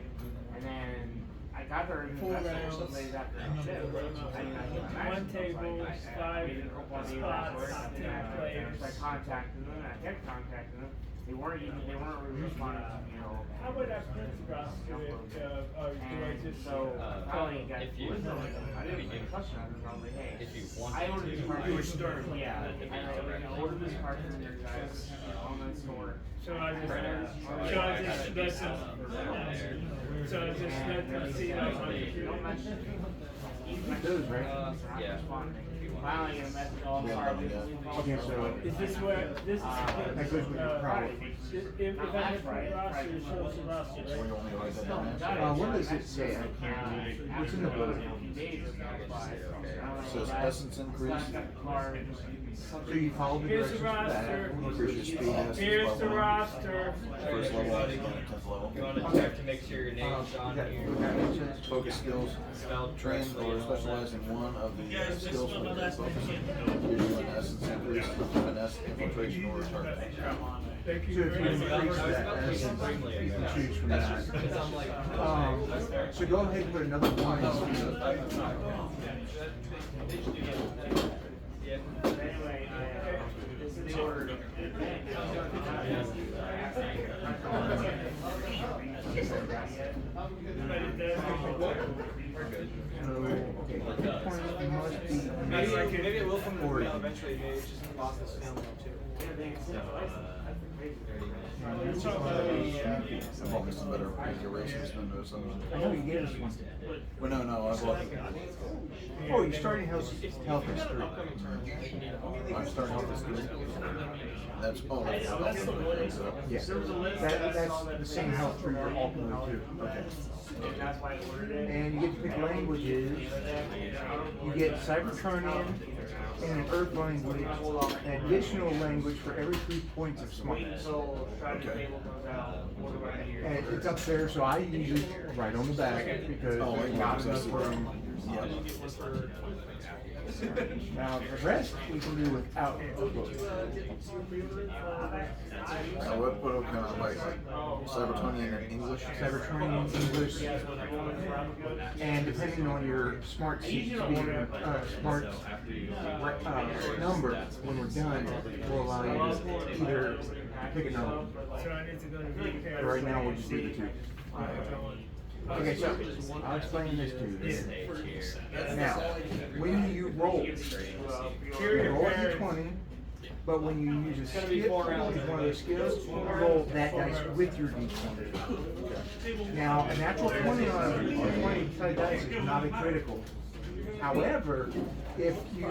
And then I got there in the vessel some days after I shipped. I did not get my maximum.
One table,
So I
5
made it up on the
spots,
order, and then
10 players.
I contacted them, I kept contacting them. They weren't really responding to me at all.
How would I print across to it, or do I
And
just?
so finally got
if you-
I didn't get a question on it. I was like, hey,
If you want
I ordered this card.
to, you were stern.
Yeah, I ordered this card from your guys' online store.
So I just let them, so I just let them see like on the computer.
Don't mention it.
Those, right?
Yeah.
Finally get a message all
Yeah,
card.
yeah.
Okay, so
Is this where, this is,
that goes with your problem.
if I have a roster, it shows the roster,
So you
right?
only write that down.
what does it say? I can't read it. What's in the book?
It says essence increase.
So you follow the
Here's the
directions for that,
roster.
Increase your speed. essence
Here's
by
the
1.
roster.
First level, I think, 10th level.
You wanna check to make sure your name's on
that,
here.
would that make sense?
Focus skills. Train or specialize in one of the skills for the focus. Usually an essence increase, finesse, infiltration, or target.
Thank
So
you
if you
very much.
increase that essence, you can choose from that. So go ahead and put another 1 in speed.
Anyway, this is the order.
So, okay, hit points must be.
Maybe it will come to the
Or-
mail eventually, maybe it's just lost the snail mail too.
I've always done better with erasers than those others.
I know you gave us one.
Well, no, I've lost.
Oh, you're starting health is 3.
I'm starting off this good. That's, oh, that's the one. So,
Yeah, that's the same health for your ultimate too.
okay.
That's why I ordered it.
And you get to pick languages. You get Cybertronian and an Earth language, an additional language for every 3 points of smartness.
So, try to
Okay.
table comes out, order right here.
And it's up there, so I usually write on the back because
Oh,
there's
yeah,
not enough
yeah.
room. Now, the rest we can do without the book.
So what kind of like Cybertonian in English?
Cybertronian, English, and depending on your smart speed, smart number, when we're done, will allow you to either pick a number.
So I need to go to repair.
But right now, we'll just do the 2. Okay, so I'll explain this to you. Now, when you roll, you roll a d20, but when you use a skill, one of those skills, you roll that dice with your d20. Now, a natural 20 on a 20-sided dice is not a critical. However, if you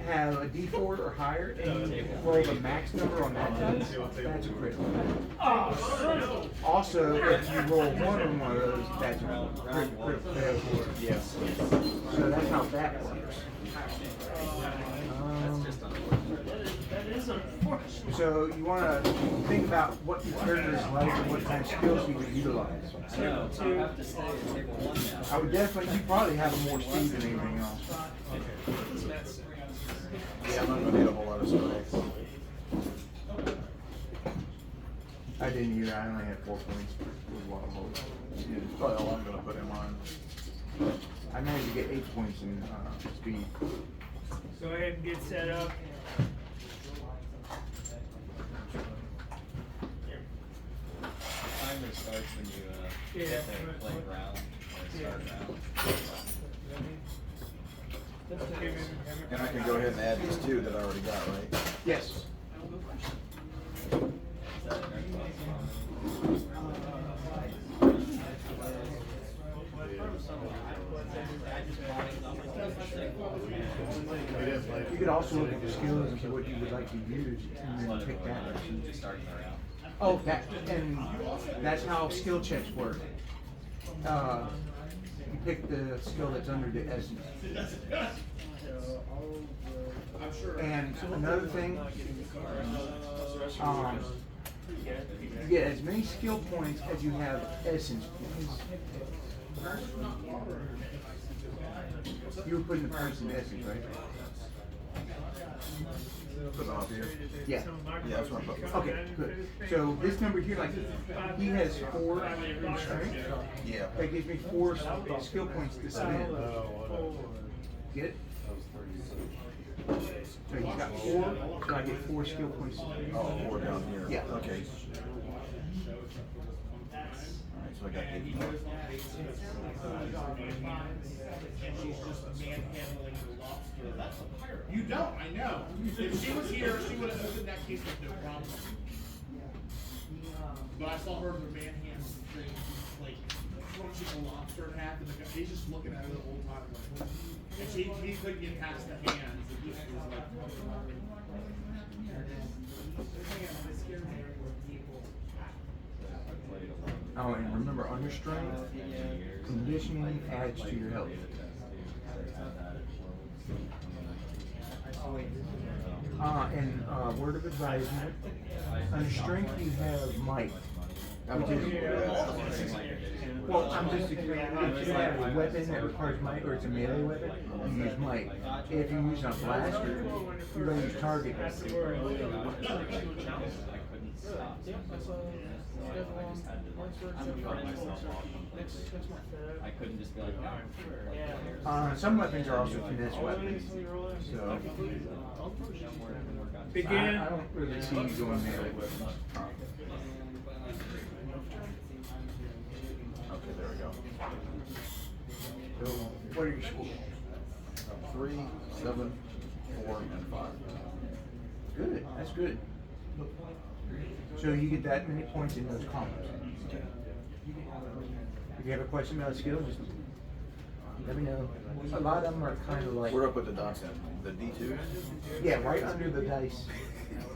have a d4 or higher and you roll the max number on that dice, that's a critical. Also, if you roll 1 on one of those, that's a critical fail. Yes. So that's how that works.
That is unfortunate.
So you want to think about what your character is like and what kind of skills you would utilize. I would definitely, you probably have more speed than anything else.
Yeah, I'm not gonna need a whole lot of stuff.
I didn't either, I only had 4 points with Wild Hope.
Yeah, it's probably all I'm gonna put in mine.
I managed to get 8 points in speed.
Go ahead and get set up.
Timer starts when you,
Yeah.
hit the play round, or start round.
Okay, maybe-
And I can go ahead and add these two that I already got, right?
Yes. You could also look at the skills and see what you would like to use and then pick that.
Just starting the round.
Oh, that, and that's how skill checks work. You pick the skill that's under the essence. And another thing, you get as many skill points as you have essence points. You were putting the points in essence, right?
Put it off here.
Yeah.
Yeah, that's what I'm putting.
Okay, good. So this number here, like, he has 4 in strength.
Yeah.
That gives me 4 skill points to spend. Get it? So he's got 4, so I get 4 skill points.
Oh, 4 down here.
Yeah.
Okay. Alright, so I got 8.
She's just manhandling the lobster. That's a pirate. You don't, I know. If she was here, she would have opened that case with no problem. But I saw her manhandle the thing, like, crunching a lobster in half, and the guy, he's just looking at her the whole time, like, and he couldn't get past the hands. It just was like.
Oh, and remember, under strength, conditioning adds to your health. And word of advisement, under strength you have might. Which is, well, I'm just, if you have a weapon that requires might, or it's a melee weapon, you use might. If you're using a blaster, you're going to use target.
I couldn't stop. I'm cutting myself off completely. I couldn't just be like,
Some weapons are also finesse weapons, so.
Begin.
I don't really see you going melee weapons.
Okay, there we go.
So, what are your scores?
3, 7, 4, and 5.
Good, that's good. So you get that many points in those combos. If you have a question about skills, just let me know. A lot of them are kind of like,
We're up with the dots in. The D2?
yeah, right under the dice.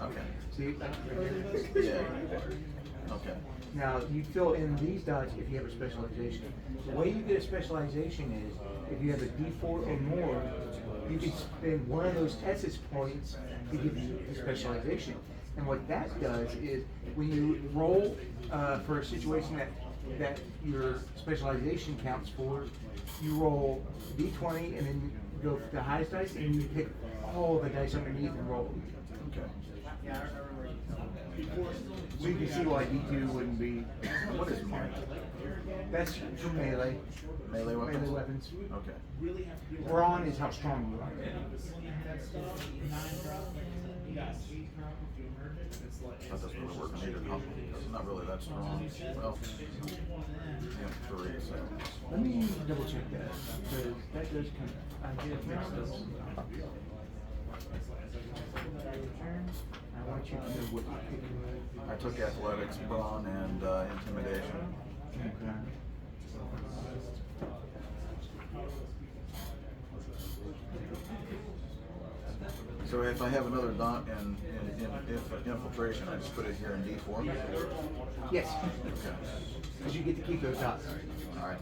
Okay.
See?
Yeah. Okay.
Now, you fill in these dots if you have a specialization. The way you get a specialization is, if you have a D4 or more, you can spend one of those essence points to give you a specialization. And what that does is, when you roll for a situation that your specialization counts for, you roll D20 and then you go for the highest dice and you pick all the dice underneath and roll them.
Okay.
So you can see why D2 wouldn't be.
What is mine?
That's for melee.
Melee weapons?
Melee weapons.
Okay.
Brawn is how strong you are.
That doesn't really work on either company. It's not really that strong. Well, yeah, 3, so.
Let me double check that, because that does come, I get mixed up sometimes. I want you to know what you pick.
I took athletics, brawn, and intimidation.
Okay.
So if I have another dot in infiltration, I just put it here in D4?
Yes,
Okay.
because you get to keep those dots.
Alright.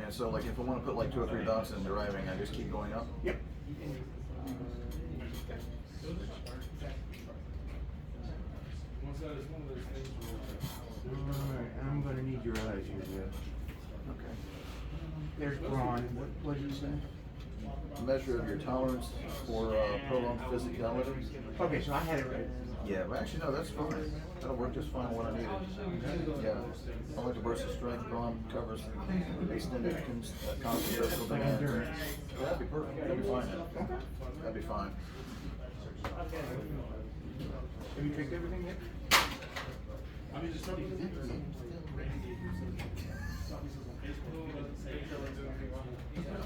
And so like if I want to put like 2 or 3 dots in driving, I just keep going up?
Yep. Alright, I'm gonna need your eyes here, Jeff.
Okay.
There's brawn. What did you say?
measure of your tolerance for prolonged physicality.
Okay, so I had it right.
Yeah, but actually, no, that's fine. That'll work just fine what I needed. Yeah. Only the burst of strength drawn covers extended constant physical demand.
Endurance.
Yeah, that'd be perfect. That'd be fine. That'd be fine.
Have you picked everything yet?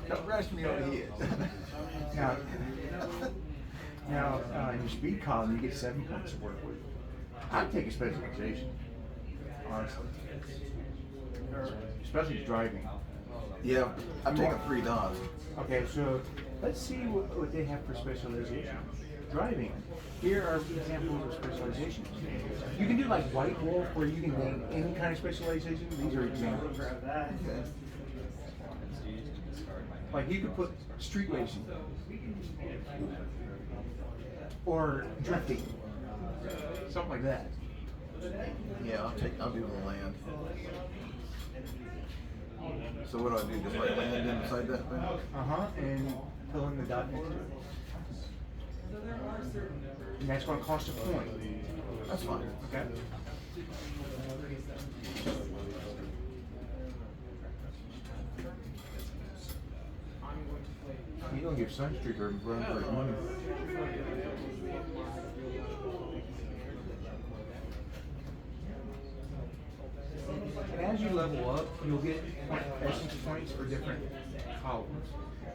Don't rush me over here.
Now, in your speed column, you get 7 points to work with. I'd take a specialization, honestly. Especially driving.
Yeah, I'm taking 3 dots.
Okay, so let's see what they have for specialization. Driving. Here are examples of specialization. You can do like White Wolf, where you can name any kind of specialization. These are examples.
Okay.
Like you could put street racing or drifting, something like that.
Yeah, I'll do the land. So what do I do? Just like land inside that thing?
And fill in the dot next to it. And that's going to cost a point.
That's fine.
Okay. You don't give Sunstreaker and run for his money. And as you level up, you'll get essence points for different columns.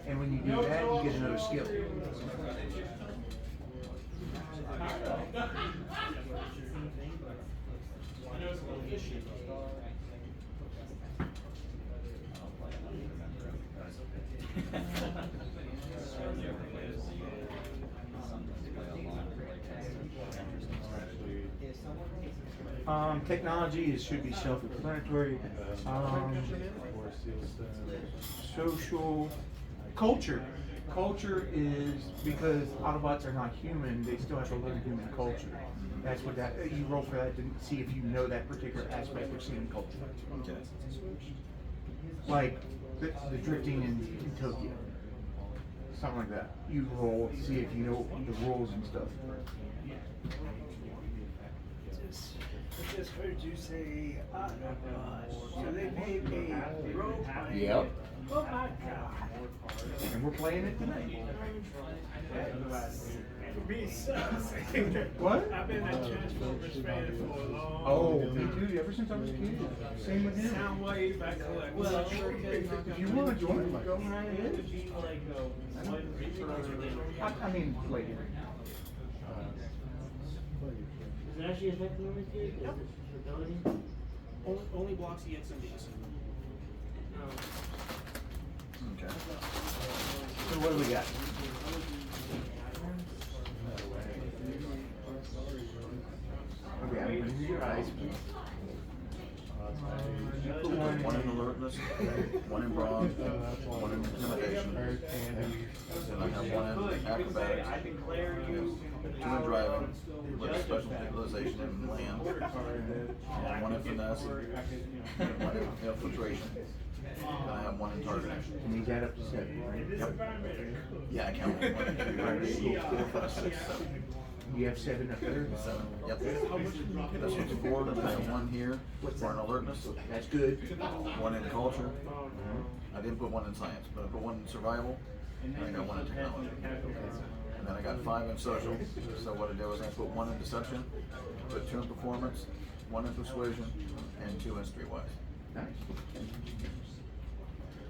And when you do that, you get another skill. Technology should be self-explanatory. Social culture. Culture is because Autobots are not human; they still have to learn human culture. That's what that you roll for that to see if you know that particular aspect of human culture.
Okay.
Like the drifting in Tokyo, something like that. You roll to see if you know the rules and stuff.
I just heard you say Autobots. So they made a robot.
Yep.
Oh my God.
And we're playing it tonight.
For me, sucks.
What?
I've been a Transformers fan for a long
Oh,
time.
me too. Ever since I was a kid. Same with him.
Soundwave, I collect.
Well,
If you want to join, go right ahead. I mean, later.
Does it actually affect the memory kid? Is it ability?
Only blocks the XMDs.
Okay.
So what do we got? Okay, I'm putting in your eyes.
One in alertness, one in brawn, one in intimidation, and I have one in acrobatics,
I declare you.
2 in driving, with a special specialization in land, and 1 in finesse, and 1 in infiltration, and I have 1 in targeting.
And you got up to 7, right?
Yeah, I count 1, 2, 3, 4, 5, 6, 7.
You have 7 up there?
7. Yep. This one's 4, and I have 1 here for an alertness.
That's good.
1 in culture. I didn't put 1 in science, but I put 1 in survival, and I got 1 in technology. And then I got 5 in social. So what I did was I put 1 in deception, put 2 in performance, 1 in persuasion, and 2 in streetwise.
Nice.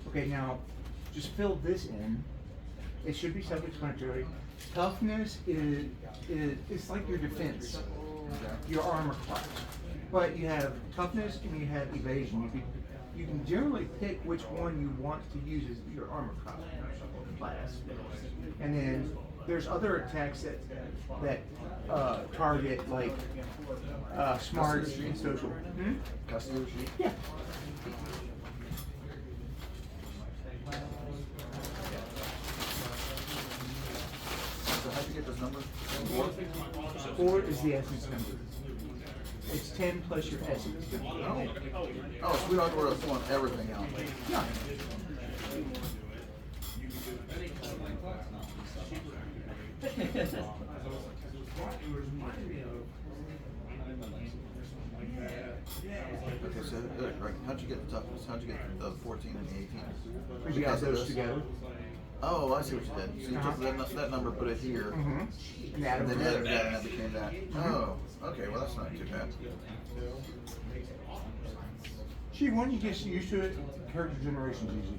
Okay, now just fill this in. It should be self-explanatory. Toughness is it's like your defense, your armor class. But you have toughness and you have evasion. You can generally pick which one you want to use as your armor class. And then there's other attacks that target like smarts and social. Hmm?
Custody sheet?
Yeah.
So how'd you get this number?
4 is the essence number. It's 10 plus your essence.
Oh, so we don't have to worry about throwing everything out.
Yeah.
Okay, so, right, how'd you get the toughness? How'd you get the 14 and the 18?
Because you add
of
those
this?
together.
Oh, I see what you did. So you took that number, put it here,
Mm-hmm.
and then added that, and that became that. Oh, okay, well, that's not too bad.
See, when you get used to it, character generation's easy.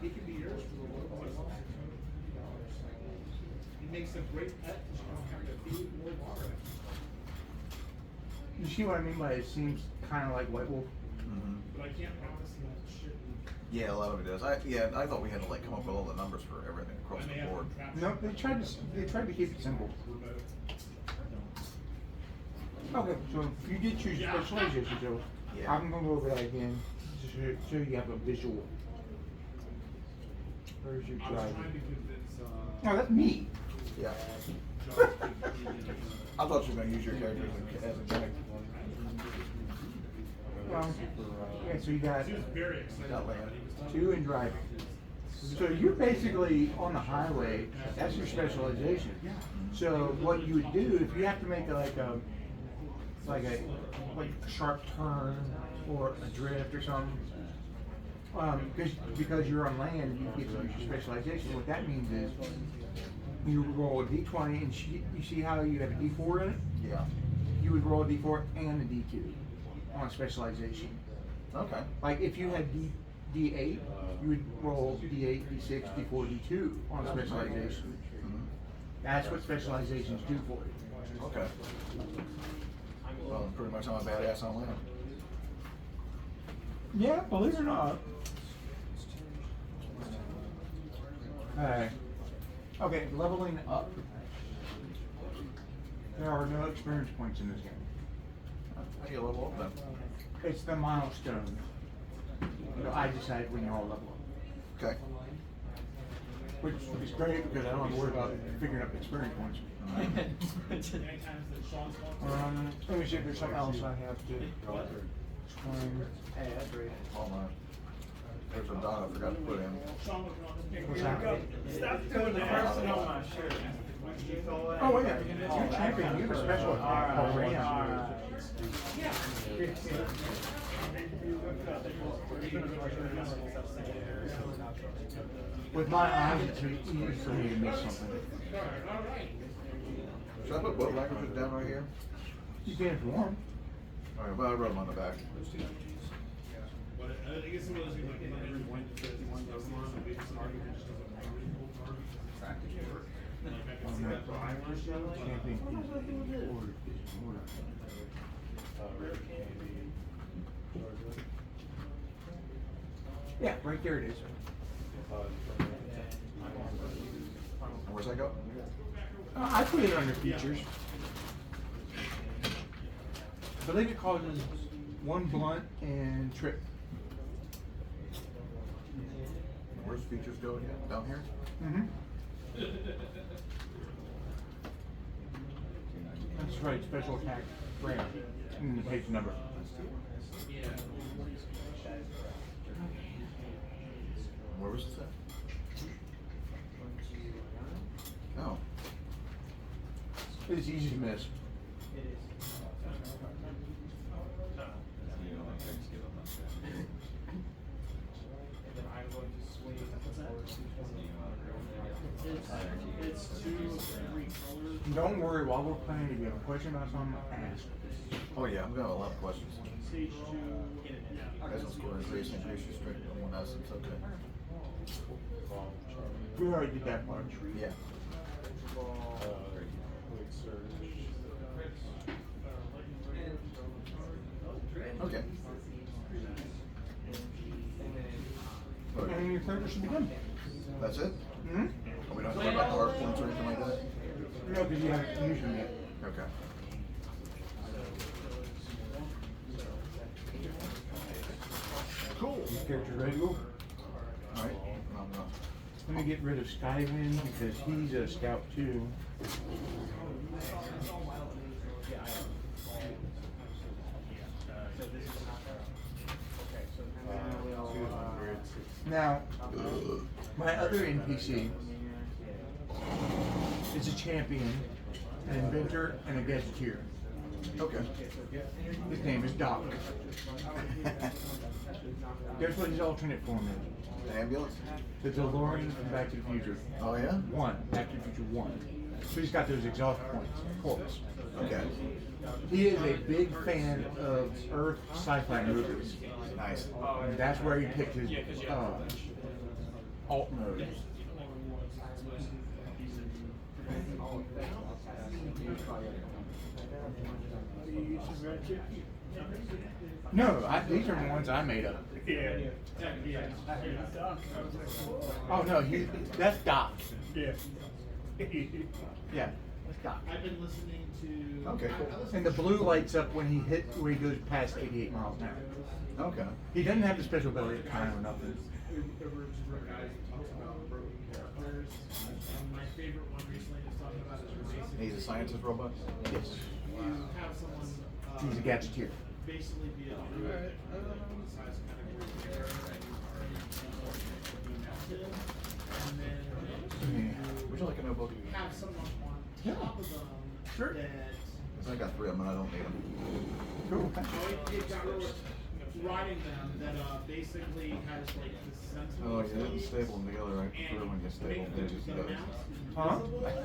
It can be yours for a little while. It makes a great pet, because you don't have to feed more water.
You see what I mean by it seems kind of like White Wolf?
Mm-hmm.
But I can't promise them that shit.
Yeah, a lot of it does. I thought we had to like come up with all the numbers for everything across the board.
No, they tried to keep it simple. Okay, so if you did choose specialization, Joe,
Yeah.
I'm gonna go over that again, just so you have a visual. Where's your
I was trying to
driver?
convince,
Oh, that's me.
Yeah. I thought you were gonna use your character as a gimmick.
Yeah, so you got
She was very excited.
Got land.
2 in driving. So you're basically on the highway, that's your specialization. So what you would do, if you have to make like a sharp turn or a drift or something, because you're on land, you get to use your specialization. What that means is you roll a d20 and you see how you have a d4 in it?
Yeah.
You would roll a d4 and a d2 on specialization.
Okay.
Like if you had D8, you would roll D8, D6, D4, D2 on specialization.
Mhm.
That's what specializations do for you.
Okay. Well, I'm pretty much I'm a badass on land.
Yeah, believe it or not. Okay, leveling up. There are no experience points in this game.
How do you level up then?
It's the milestone. You know, I decide when you all level up.
Okay.
Which is great because I don't have to worry about figuring up experience points. Let me see if there's something else I have to explain.
Hold on. There's a dot I forgot to put in.
What's that?
Stop doing the person on my shirt.
Oh, wait, you're champion, you have a special attack called Ram. With my eyes, it's easy for me to miss something.
Should I put both languages down right here?
You can if you want.
Alright, well, I wrote them on the back.
But I guess some of those people, like, everyone doesn't want to be just an argument, just doesn't want to work. Like, I can see that.
Champion is in order. Yeah, right there it is.
And where's that go?
I put it under features. I believe it causes 1 blunt and trip.
Where's features go again? Down here?
Mm-hmm. That's right, special attack, Ram, and the page number.
Where was this at? Oh.
It's easy to miss.
It's 2 or 3 colors.
Don't worry, while we're playing, if you have a question about something, ask.
Oh yeah, I'm gonna have a lot of questions.
Stage 2.
Peasant score increase your strength by 1 essence, okay.
We already did that part.
Yeah. Okay.
And your character should be done.
That's it?
Mm-hmm.
Oh, we don't have to worry about the art points or anything like that?
No, because you haven't used them yet.
Okay.
Cool. Your character's ready to go.
Alright.
Let me get rid of Skywind because he's a scout too. Now, My other NPC is a champion, an inventor, and a gadgeteer.
Okay.
His name is Doc. Guess what his alternate form is?
Ambulance?
The DeLorean from Back to the Future.
Oh, yeah?
1, Back to the Future 1. So he's got those exhaust points, ports.
Okay.
He is a big fan of Earth sci-fi movies.
Nice.
And that's where he picked his alt mode. No, these are the ones I made up.
Yeah.
Oh no, that's Doc.
Yeah.
Yeah, that's Doc.
I've been listening to.
Okay, cool.
And the blue lights up when he goes past 88 miles an hour.
Okay.
He doesn't have the special ability to time or nothing.
My favorite one recently just talking about is your basic.
He's a scientist robot?
Yes.
You have someone.
He's a gadgeteer.
Basically be a druid, size kind of group there, and you already melted, and then
Would you like a notebook?
have someone on
Yeah.
top of them
Sure.
that.
I got 3 of them and I don't need them.
Cool.
It got riding them that basically has like the sentinel.
Oh, you didn't staple them together. I prefer when you staple
make
digits
the
together.
mounts
Huh?
invisible.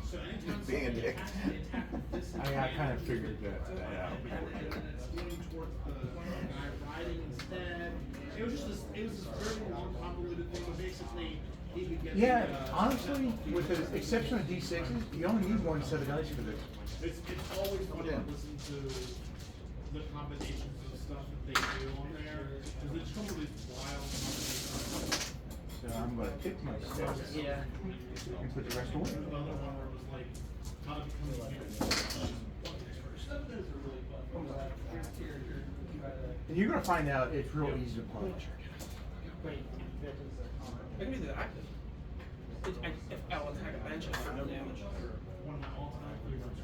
So anytime
Being a
somebody
dick.
has to attack this
I kind of figured that out.
it's leaning towards the guy riding instead. It was just this very long convoluted thing, but basically he would get
Yeah,
the,
honestly, with the exception of D6s, you only need 1 set of dice for this.
it's always fun
Yeah.
to listen to the combinations of stuff that they do on there, because they just come with these wild combinations.
So I'm going to pick my steps
Yeah.
and put the rest away.
Another one where it was like, how to become a hero.
And you're going to find out it's real easy to play.
I can do the active. If I'll attack a bench for no damage.
One of my all-time favorites.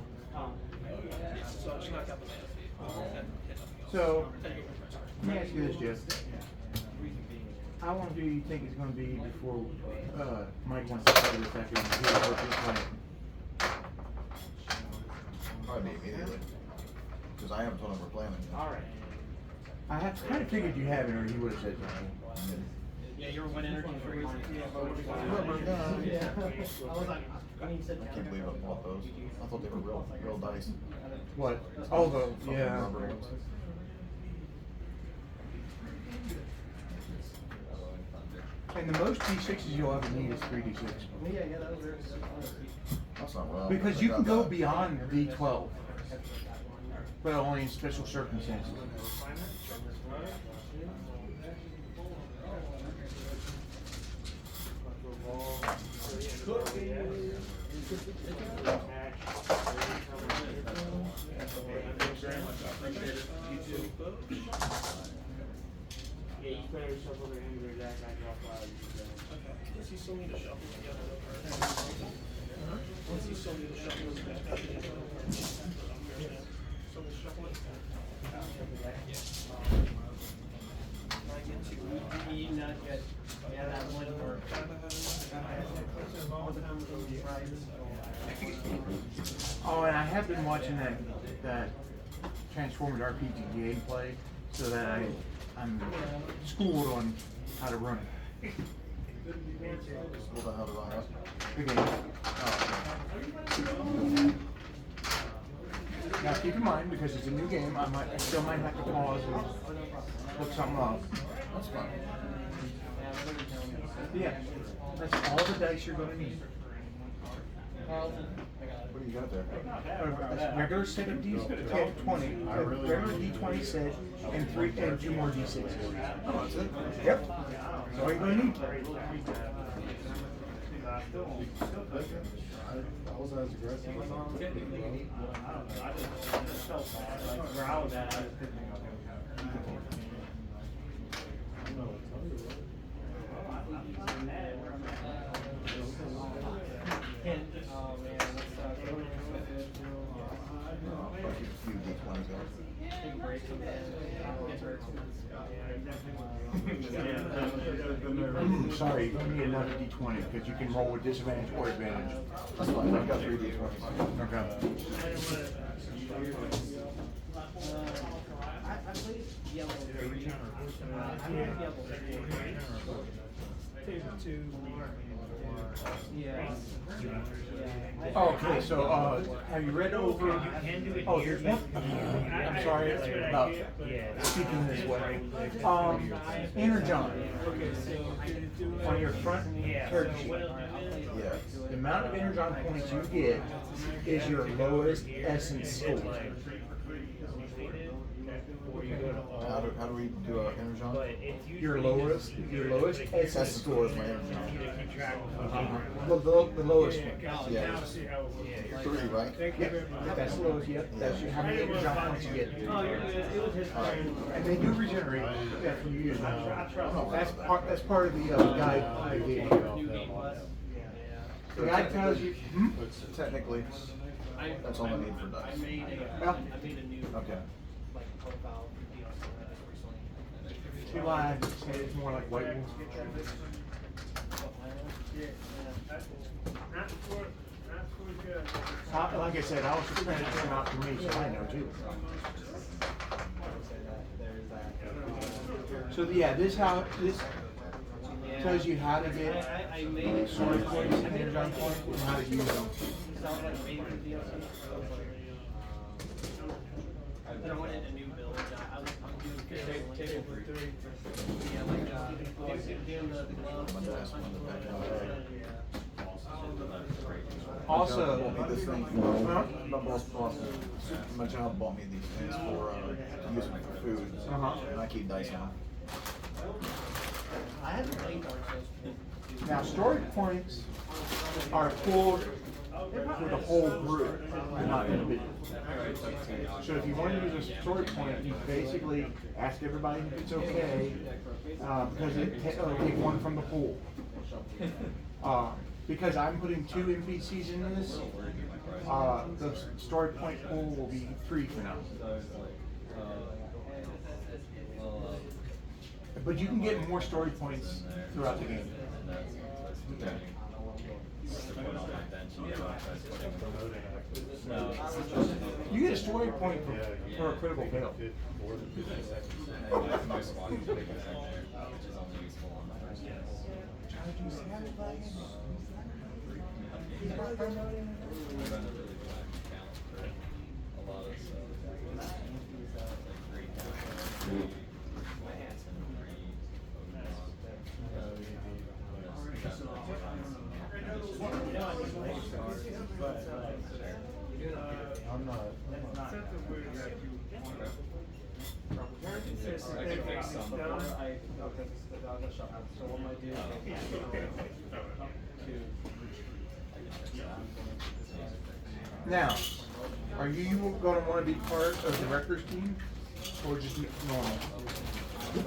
So I'll just knock out the mana. And hit nothing else.
So,
Then you go for my turn.
let me ask you this, Jeff. How long do you think it's going to be before Mike wants to play this after he hears what you're playing?
Probably immediately. Because I haven't told him we're playing it.
Alright.
I have kind of figured you have it, or he would have said something.
Yeah, you're 1 energy for each.
Rubber gun.
Yeah. I was like,
I can't believe I bought those. I thought they were real dice.
What? Oh, the,
Fucking
yeah.
rubber ones.
And the most D6s you'll ever need is 3D6.
That's not well.
Because
I
you
got
can go
that.
beyond D12, but only in special circumstances.
Yeah, you better shuffle the hand or that guy drop out.
Unless you still need to shuffle the other card. Unless you still need to shuffle the other card. So we'll shuffle it. I get to.
Not yet. Yeah, that one more.
Oh, and I have been watching that Transformers RPG gameplay, so that I'm schooled on how to run it.
School to how to run it.
The game. Now keep in mind, because it's a new game, I still might have to pause and look something up.
That's fine.
Yeah, that's all the dice you're gonna need.
What do you got there?
A regular set of D20, a regular D20 set, and 2 more D6s.
Oh, that's it?
Yep. That's all you're gonna need.
I wasn't as aggressive.
I just felt bad. Like, where I was at, I was picking up.
Probably keep a few D20s going.
Sorry, you need another D20, because you can roll with disadvantage or advantage.
That's fine, I've got 3 D20s.
Okay.
I played yellow. Yeah.
Okay, so, have you read over? Oh, there's one. I'm sorry about speaking this way. Energon. On your front character sheet.
Yeah.
The amount of Energon points you get is your lowest essence score.
How do we do a energon?
Your lowest essence
Essence
score.
score is my energon.
The lowest one.
Yeah. 3, right?
Yeah, that's the lowest, yep. That's how many Energon points you get. And they do regenerate after you use them. That's part of the guide I gave you. The guide tells you,
Technically, that's all I need for dice.
well,
Okay.
two lines, it's more like white ones. Like I said, I was just trying to turn out for me, so I know too. So yeah, this tells you how to get story points and Energon points and how to use them.
I wanted a new build. I'm doing
Also,
Bought me this thing for, my job bought me these things for, to use them for food, and I keep dicing them.
I haven't played Dark Souls.
now story points are pulled for the whole group, and not individual. So if you want to use a story point, you basically ask everybody if it's okay, because it'll take one from the pool. Because I'm putting 2 NPCs into this, the story point pool will be free for now. But you can get more story points throughout the game. You get a story point for a critical fail.
I'm not.
Now, are you going to want to be part of the director's team, or just normal?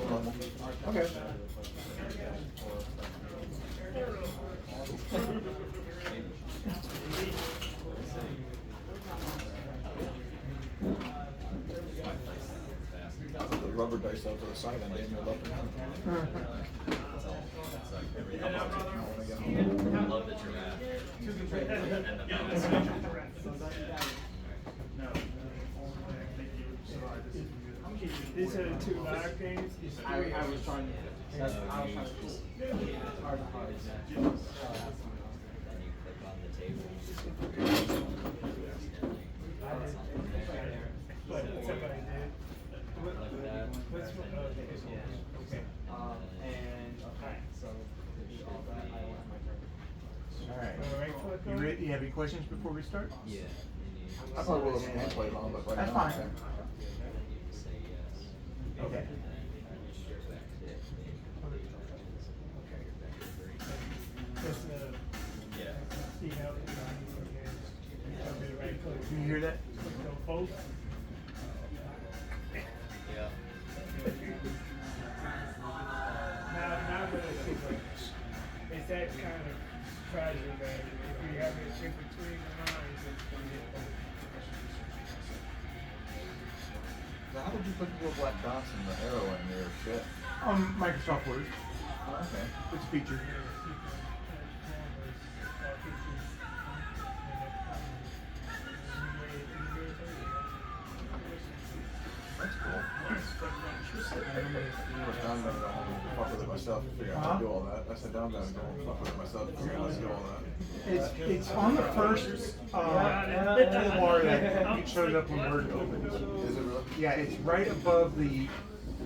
Normal.
Okay.
The rubber dice out to the side and Daniel left it.
These are the 2 live games.
I was trying to. It's hard to hard.
But somebody did.
And okay, so all that I want my turn.
Alright. You have any questions before we start?
Yeah.
I probably will have gameplay on, but right
That's
now.
fine. Okay.
Just, see how it's done.
Can you hear that?
So both.
Yeah.
Now that I think of it, it's that kind of tragedy that if we have it in between the lines, it's gonna get better.
So how did you put the little black dots and the arrow in your shit?
Microsoft Word.
Okay.
It's featured.
That's cool. Of course, now I'm gonna go home and fuck with it myself and figure out how to do all that. I said, now I'm gonna go and fuck with it myself and figure out how to do all that.
It's on the first toolbar that shows up when Word opens.
Is it really?
Yeah, it's right above the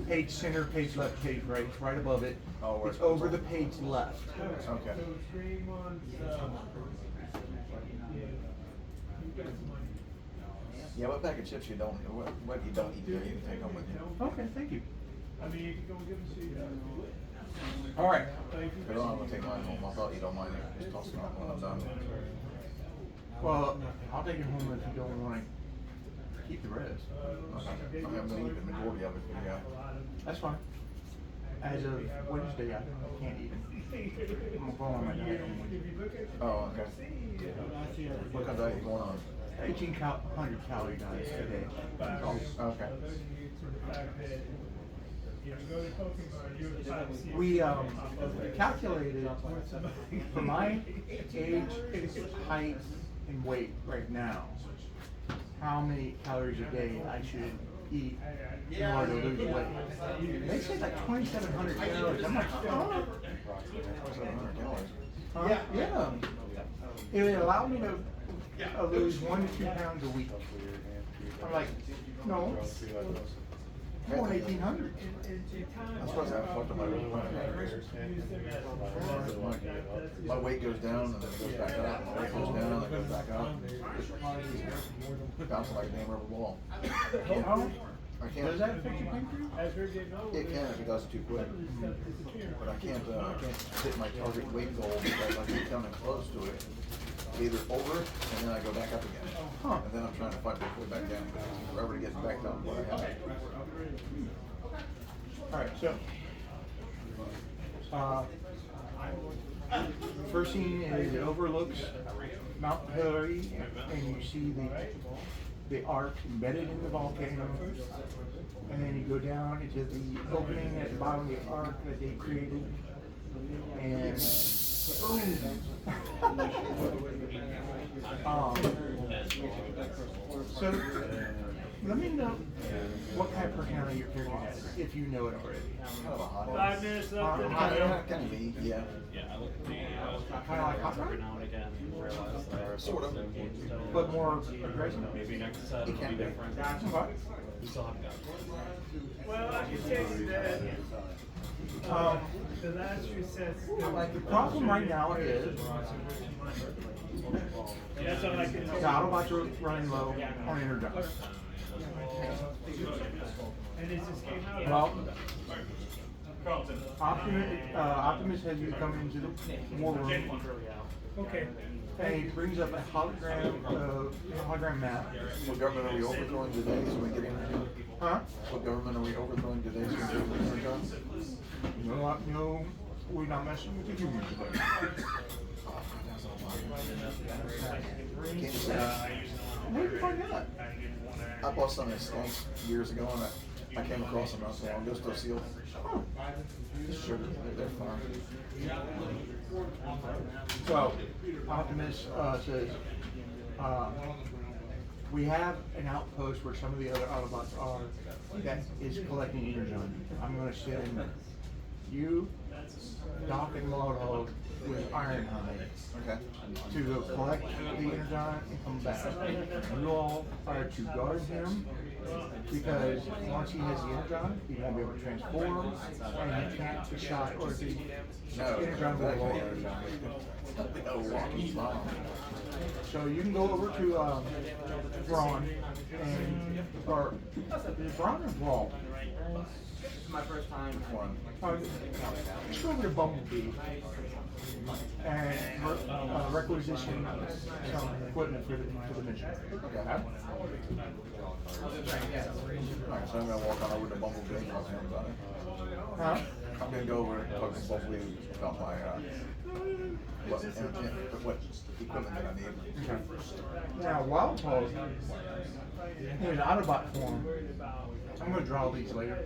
page center, page left, page right. It's right above it.
Oh, where
It's
it's
over the page left.
Okay. Yeah, what bag of chips you don't, what you don't eat there, you can take home with you.
Okay, thank you.
I mean, you can go give them
All right.
Cause I'm gonna take mine home, I thought you don't mind it, just toss it off when I'm done.
Well, I'll take it home if you don't want to keep the rest.
Okay. I'm gonna eat the majority of it, yeah.
That's fine. As of Wednesday, I can't eat them. I'm going on my diet on Wednesday.
Oh, okay. What kind of diet you going on?
1,800 calorie diet today.
Okay.
We calculated for my age, height, and weight right now, how many calories a day I should eat in order to lose weight. They say like 2,700 calories. I'm like, oh.
2,700 calories.
Huh? Yeah. It would allow me to lose 1 to 2 pounds a week. I'm like, no, more than 1,800.
I'm supposed to have fucked up my weight. My weight goes down and then it goes back up, and the weight goes down and then it goes back up. Bouncing like a damn rubber ball.
Oh,
I can't.
does that affect your pancreas?
It can if it does it too quick. But I can't hit my target weight goal because I get down and close to it. Either over it and then I go back up again.
Huh.
And then I'm trying to fight my way back down. Forever to get back down to what I have.
Alright, so, first scene is it overlooks Mount Hillary, and you see the arc embedded in the volcano. And then you go down into the opening at the bottom of the arc that they created. And so let me know what kind of personality your character has, if you know it already.
Kind of a hot
5 minutes left. in the
Hot
video.
air?
Kind of me, yeah.
Kind of like hot rod,
Sort of.
but more aggressive.
Maybe next set
It
will
can
be
be.
different.
Okay.
We still haven't got
Well, I can tell you that the last few sets.
The problem right now is
That's all I can
the
tell
Autobots are running low on energon.
you. And it's just came out.
Well, Optimus has you come into the war room,
Okay.
and he brings up a hologram map.
What government are we overthrowing today so we get energy?
Huh?
What government are we overthrowing today so we get energy?
No, we're not messing with the humans today.
Can't say.
Where did you find that?
I bought some of these skunks years ago and I came across them not so long ago, still sealed.
Oh.
Just sugar, they're fine.
So, Optimus says, we have an outpost where some of the other Autobots are that is collecting energon. I'm going to send you, Doc, and Moto with Ironhide
Okay.
to go collect the energon and come back. You all are to guard him because once he has the energon, he won't be able to transform and he can't be shot or the
No,
energon will
that
blow
can't
up.
be a walking bomb.
So you can go over to Braun and or Braun or Brawl?
This is my first time.
One.
Just go over to Bumblebee and requisition some equipment for the mission.
Okay. Alright, so I'm gonna walk on over to Bumblebee and talk to him about it.
Huh?
I'm gonna go over and talk to Bumblebee about my, what equipment that I need.
Okay. Now, Wild Pulse, in Autobot form, I'm going to draw these later.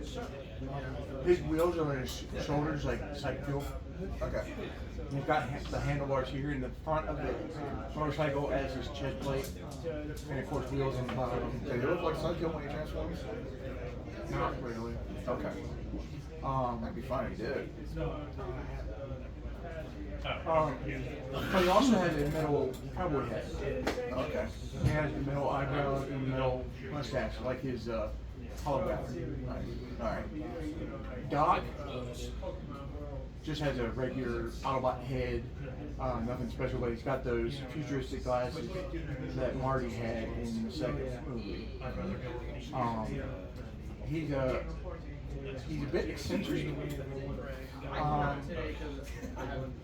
His wheels are on his shoulders like cycle.
Okay.
He's got the handlebars here in the front of the motorcycle as his chest plate, and of course wheels on the bottom.
Did he look like Sidekill when he transforms?
Not really.
Okay. That'd be fine if he did.
But he also has a metal cowboy hat.
Okay.
He has the metal eyebrow and the metal mustache, like his holograph.
Alright.
Doc just has a regular Autobot head, nothing special, but he's got those futuristic glasses that Marty had in the second movie. He's a bit eccentric,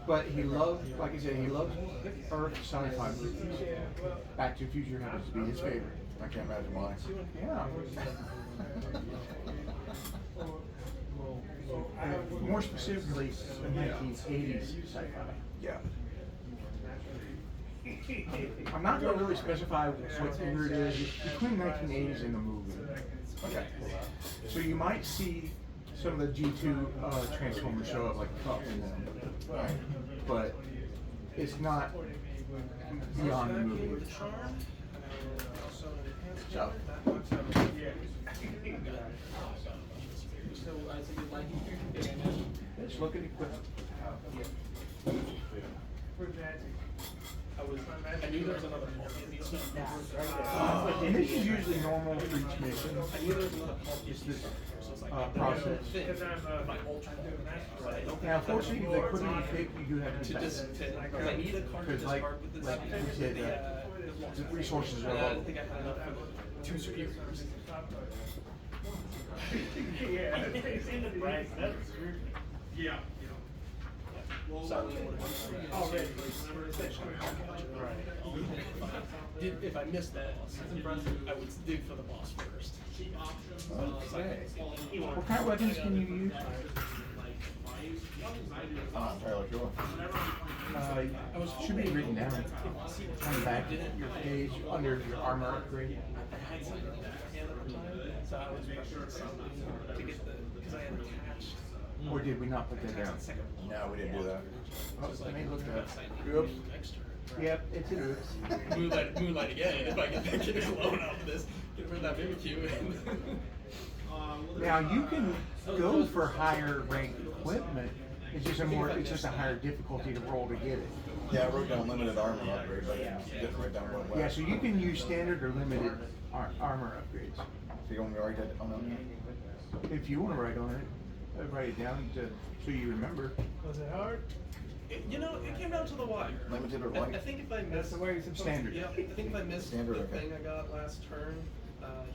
but he loves, like I said, he loves Earth sci-fi movies. Back to the Future happens to be his favorite.
I can't imagine why.
Yeah. More specifically, the 1980s sci-fi.
Yeah.
I'm not going to really specify what year it is. It's between 1980s and the movie.
Okay.
So you might see some of the G2 Transformers show up, like Cup in them.
Alright.
But it's not beyond the movie.
Good job.
Let's look at equipment.
I knew there was another Pulp.
And this is usually normal for each mission.
I knew there was another Pulp.
It's this process.
Because I'm
My ultra Pulp.
Now, unfortunately, the equipment you pick, you do have to
To
test.
because I need a card to
Because like
discard with this.
we said, the resources are
I
low.
didn't think I had enough for 2 superiors.
yeah, it's in the price. That's weird. Yeah.
If I missed that boss, I would dig for the boss first.
What kind of weapons can you use?
I'm not entirely sure.
Should be written down on the back of your page under your armor upgrade.
I had something in that hand at the time, so I was pressuring something to get the, because I had attached.
Or did we not put that down?
No, we didn't do that.
Oh, let me look that.
Oops.
Yep, it's an oops.
Moonlight again, if I get that kid alone out of this, get rid of that BBQ.
Now you can go for higher ranked equipment. It's just a higher difficulty to roll to get it.
Yeah, I wrote down limited armor upgrade, but I didn't write down what
Yeah,
weapon.
so you can use standard or limited armor upgrades.
So you want me to write that on that?
If you want to write on it, write it down so you remember.
Was it hard?
You know, it came down to the wire.
Limited or
I
light?
think if I
That's
missed.
the way it's
Standard.
Yeah, I think if I missed
Standard,
the
okay.
thing I got last turn,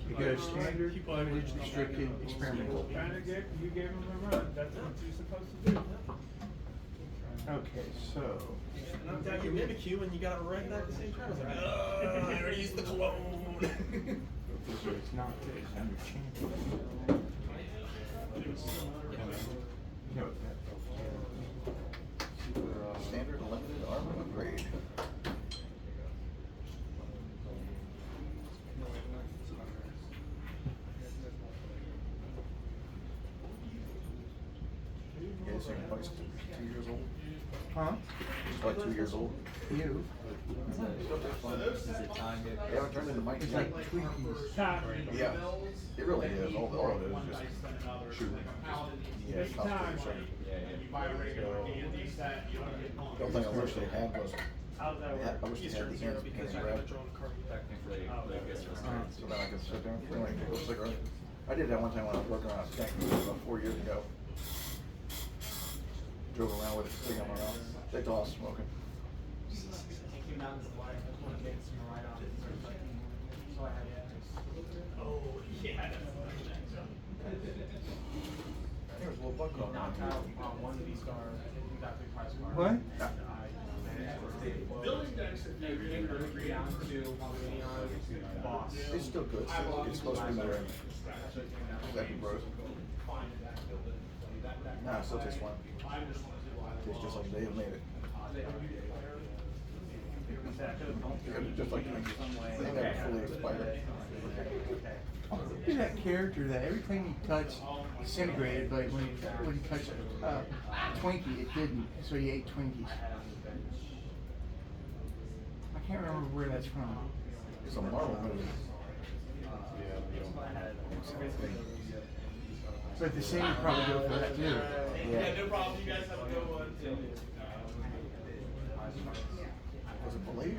You go standard, limited, restricted, experimental.
Trying to get, you gave him a run. That's what you're supposed to do.
Okay, so.
And I've got your Mimikyu and you got it right back at the same time. I was like, I already used the cologne.
So it's not this, I'm your champion. No,
Standard limited armor upgrade. You guys think Buck's 2 years old?
huh?
He's like 2 years old.
You?
They haven't turned into Mike
It's
yet.
like Twinkies.
Time.
Yeah, it really is. All it is just shooting. Yeah, it's not pretty sure. The only thing I wish they had was, I wish they had the ends
Because
and
I
grab.
have drawn a card.
So then I could sit there and feel like a cigarette. I did that one time when I was working on a tank about 4 years ago. Drove around with it, sitting on my own. They thought I was smoking.
Oh, yeah.
There was a little bug crawling around here.
What?
It's still good. It's supposed to be more. That'd be gross. Nah, it still tastes fine. Tastes just like they have made it. Yeah, just like Twinkies. They never fully expired.
Oh, look at that character that every time he touched disintegrated, but when he touched Twinkie, it didn't. So he ate Twinkies. I can't remember where that's from.
It's a Marvel movie.
But the same would probably go for that too.
Yeah, no problem. You guys have a good one.
Was it Blade?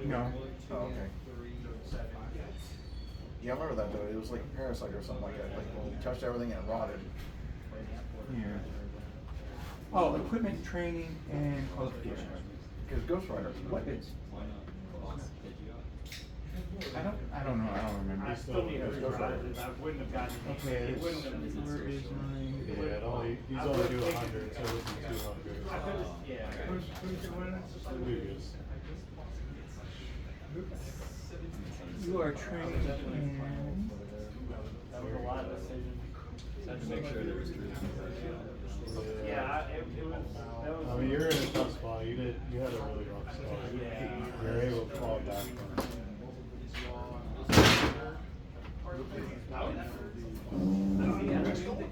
No.
Oh, okay. Yeah, I remember that though. It was like a parasite or something like that. Like when you touched everything and it rotted.
Yeah. Oh, equipment, training, and qualifications.
Because Ghost Rider.
Weapons. I don't know. I don't remember.
I still need to
Ghost Rider.
I wouldn't have gotten it.
Okay,
It
this,
wouldn't have.
where is mine?
Yeah, it only, he's only do 100, so this is 200.
I could've- yeah.
Who's the winner?
Lucas.
You are trained in.
That was a lot of decisions.
Had to make sure there was truth.
Yeah, it was. That was.
I mean, you're in a tough spot. You had a really rough start.
Yeah.
You're able to fall back from it.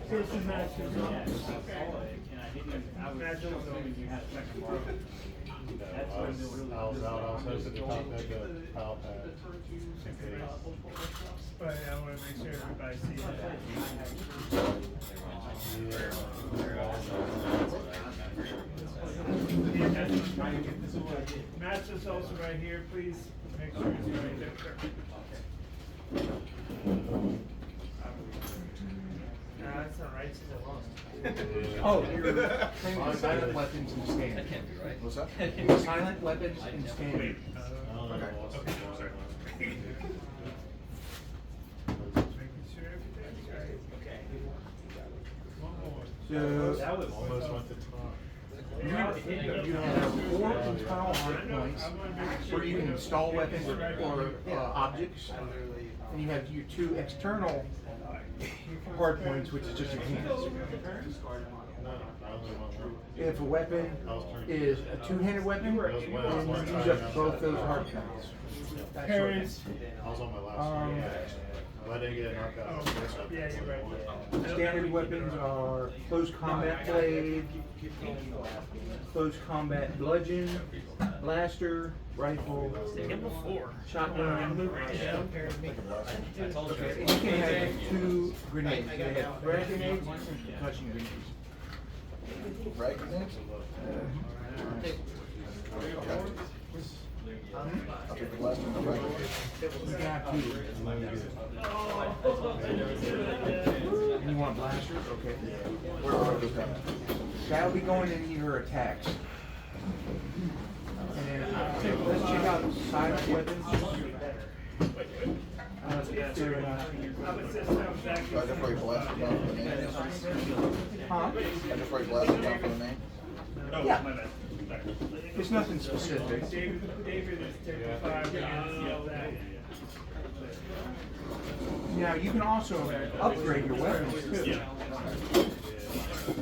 First and match is on.
Imagine if you had a second mark. That's
I
what
was
it really
out. I was hoping to top that good pal pad.
But I wanna make sure everybody sees that. Match is also right here, please make sure it's right there. Nah, that's not right, it's alone.
Oh, you're training in silent weapons and standard.
That can't be right.
What's that?
Silent weapons and standard.
I don't know.
Okay.
Making sure everything's right. Okay. One more.
So
Almost went to top.
you have 4 internal hard points where you can install weapons or objects, and you have your 2 external hard points, which is just your hands.
No, I only want one.
If a weapon is a 2-handed weapon, then you use up both those hard points. That's short.
Parents.
I was on my last
Um,
one. But I didn't get knocked out.
Yeah, you're right.
Standard weapons are close combat blade, close combat bludgeon, blaster, rifle, shotgun. And you can have 2 grenades. They have frag grenades and concussion grenades.
Frag grenades? Okay. I'll take the last one. The frag grenade.
You can have 2. And you want blasters? Okay.
Where are those coming?
That'll be going in your attacks. And then let's check out silent weapons. If they're,
Do I just write blaster down for the name?
huh?
I just write blaster down for the name?
Yeah. It's nothing specific.
David is 55 against that.
Now, you can also upgrade your weapons too.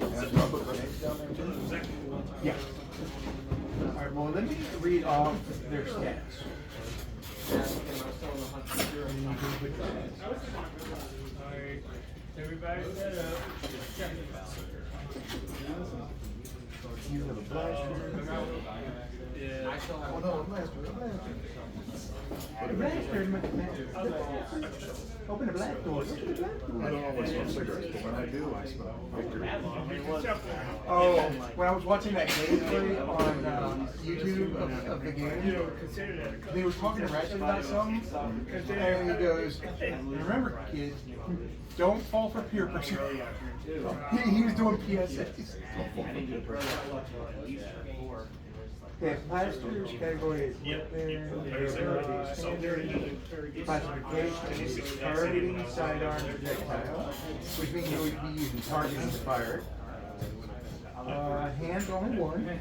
And do I put grenades down there too?
Yeah. Alright, well, let me read off their stats.
Alright, everybody set up.
You have a blaster.
Oh no, a blaster, a blaster.
A blaster, open the black door. Open the black
I don't
door.
always smoke cigarettes, but when I do, I smoke victory.
Oh, when I was watching that gameplay on YouTube of the
You
game,
don't consider that a
they were talking to Ratchet about something, and he goes, "Remember, kids, don't fall for peer pressure." He was doing PSAs. Yeah, blasters, category classification, targeting, sidearm, projectile, which means you would be using targeting to fire it. Hands only 1.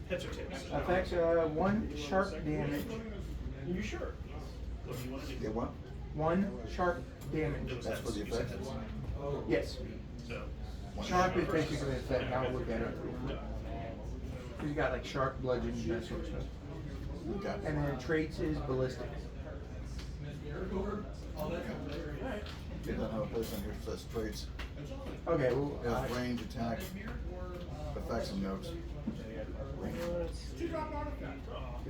Effects 1 sharp damage.
You sure?
Get one?
1 sharp damage.
That's for the effect?
Yes. Sharp is basically the effect. I'll look at it. Because you got like sharp, bludgeon, that sort of stuff.
Okay.
And then traits is ballistic.
Get that whole place in here says traits.
Okay, well,
Yeah, range, attack, effects and notes.
did I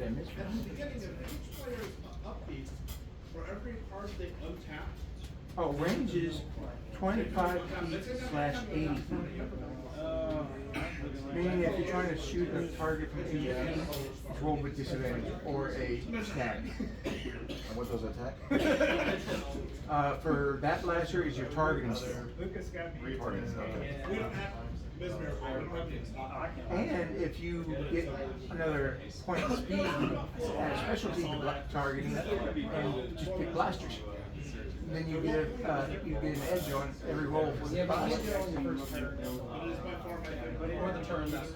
miss
At the beginning of each player's upbeat, for every card they untap,
Oh, range is 25 feet / 80 feet. Meaning if you're trying to shoot a target from 80 feet, roll with disadvantage or a tag.
And what does attack?
For that blaster is your targeting skill.
Lucas got me.
Targeting, okay.
we don't have Mesmer, we don't have any stock.
And if you get another point of speed, add specialty to targeting and just pick blasters. Then you get an edge on every roll with the blaster.
Or the turn that's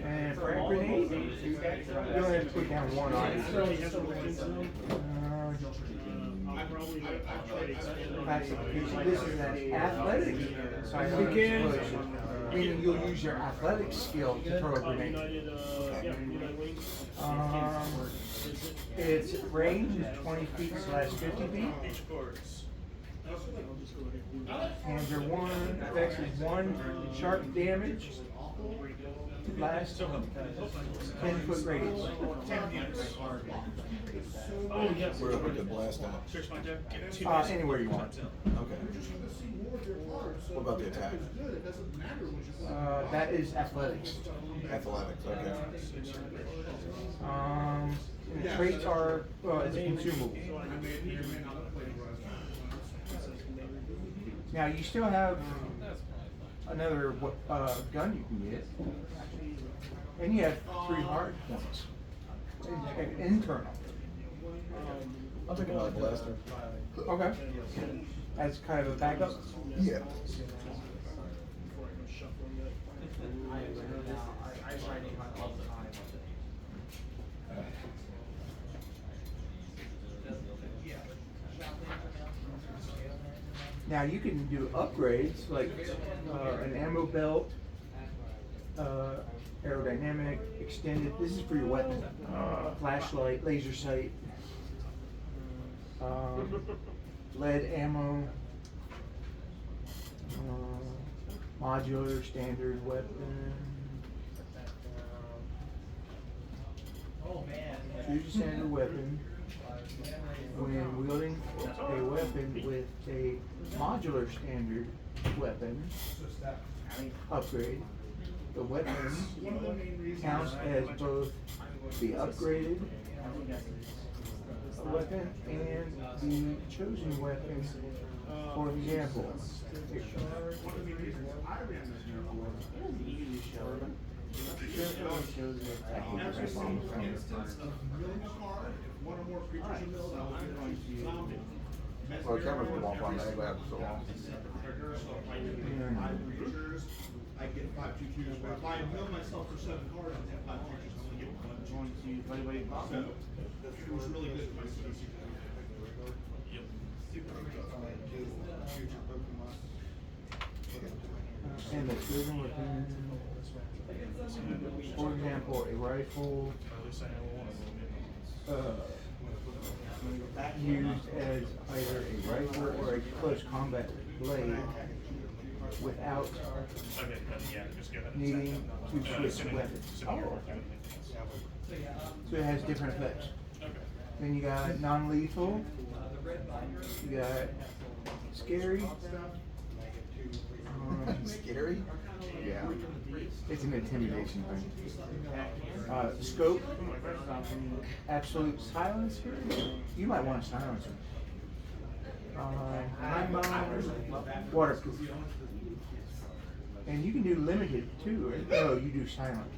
And for a grenade, you only have to put down one on it. Classification. This is an athletic side explosion, meaning you'll use your athletic skill to throw a grenade. Its range is 20 feet / 50 feet. And your one effects is 1 sharp damage. Last 10-foot radius.
Where do we get blast at?
Anywhere you want.
Okay. What about the attack?
That is athletics.
Athletics, okay.
And the traits are, it's a consumable. Now, you still have another gun you can get. And you have 3 hard points. Internal.
I'll take another blaster.
Okay. As kind of a backup?
Yeah.
Now you can do upgrades like an ammo belt, aerodynamic, extended. This is for your weapon. Flashlight, laser sight, lead ammo, modular standard weapon. Choose a standard weapon. When wielding a weapon with a modular standard weapon upgrade, the weapon counts as both the upgraded weapon and the chosen weapon. For example,
One or more creatures in the cell,
Well, cameras will walk on that, but so long.
Five creatures, I get 5 2/2s, but if I mill myself for 7 cards, I have 5 creatures, I'm gonna get 1. So, it was really good for my CC.
and the chosen weapon, for example, a rifle, used as either a rifle or a close combat blade without needing to switch weapons. So it has different effects. Then you got non-lethal, you got scary.
Scary?
Yeah, it's an intimidation thing. Scope, absolute silencer. You might want a silencer. Time bomb, waterproof. And you can do limited too. Oh, you do silent.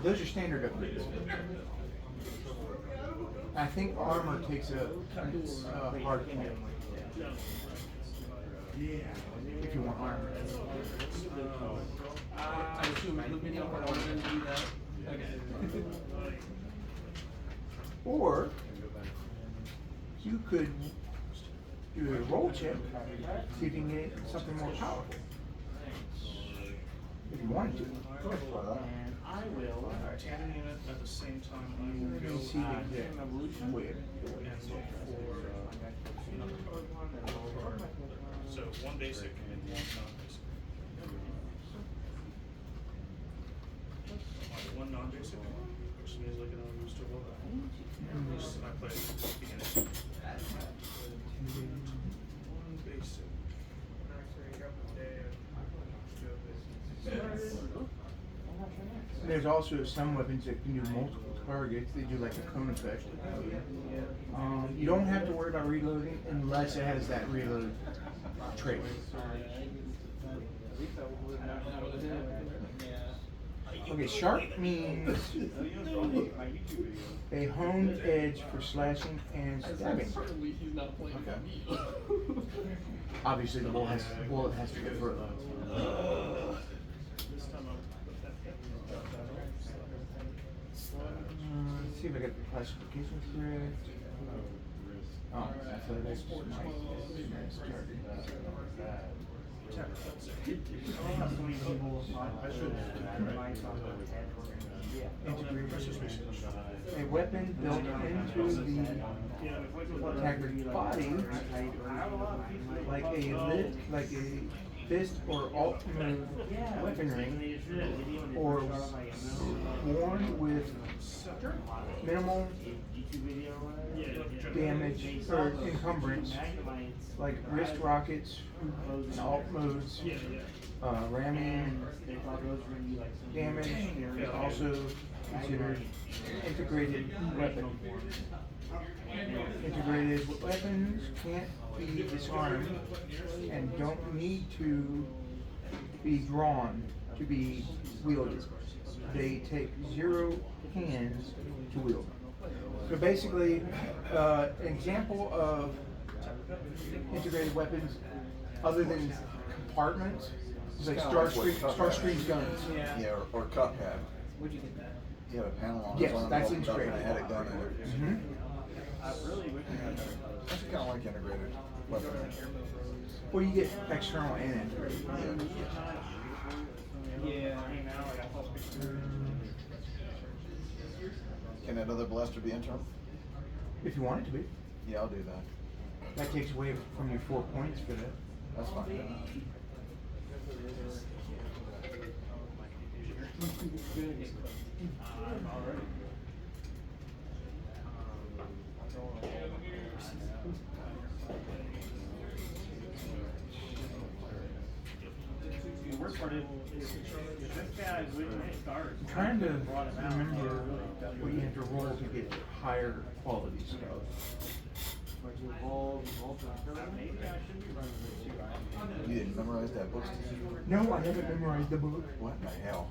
Those are standard upgrades. I think armor takes a hard point. If you want armor.
I assume aluminum or order them to do that. Okay.
Or you could do a roll check, see if you can get something more powerful. if you wanted to.
And I will.
Tanning unit at the same time I will
You
go
see
and
the
Evolution.
web.
look for another code. So one basic and one non-basic. One non-basic, which means like an unused to roll that. Just I play at the beginning. One basic.
There's also some weapons that can do multiple targets. They do like a cone effect. You don't have to worry about reloading unless it has that reload trait. Okay, sharp means a honed edge for slashing and stabbing.
Okay.
Obviously, the bullet has to go further.
This time I'll put that
Let's see if I got the classifications correct. Oh, athletics, nice target. A weapon built into the attacker's body, like a fist or alt move weaponry, or worn with minimal damage or encumbrance, like wrist rockets, and alt moves, ramming damage is also considered integrated weapon. Integrated weapons can't be disarmed and don't need to be drawn to be wielded. They take 0 hands to wield. So basically, an example of integrated weapons other than compartments is like Starscream's guns.
Yeah, or cut pad.
What'd you think that?
You have a panel on
Yes,
it.
that's
And
integrated.
I had it done in it. That's kind of like integrated weapon.
Well, you get external and integrated.
Yeah. Can that other blaster be internal?
If you want it to be.
Yeah, I'll do that.
That takes away from your 4 points for that.
That's fine.
The worst part is this guy is winning his stars.
I'm trying to remember what you have to roll to get higher quality stuff.
Maybe I should be running this too.
You didn't memorize that book?
No, I haven't memorized the book.
What the hell?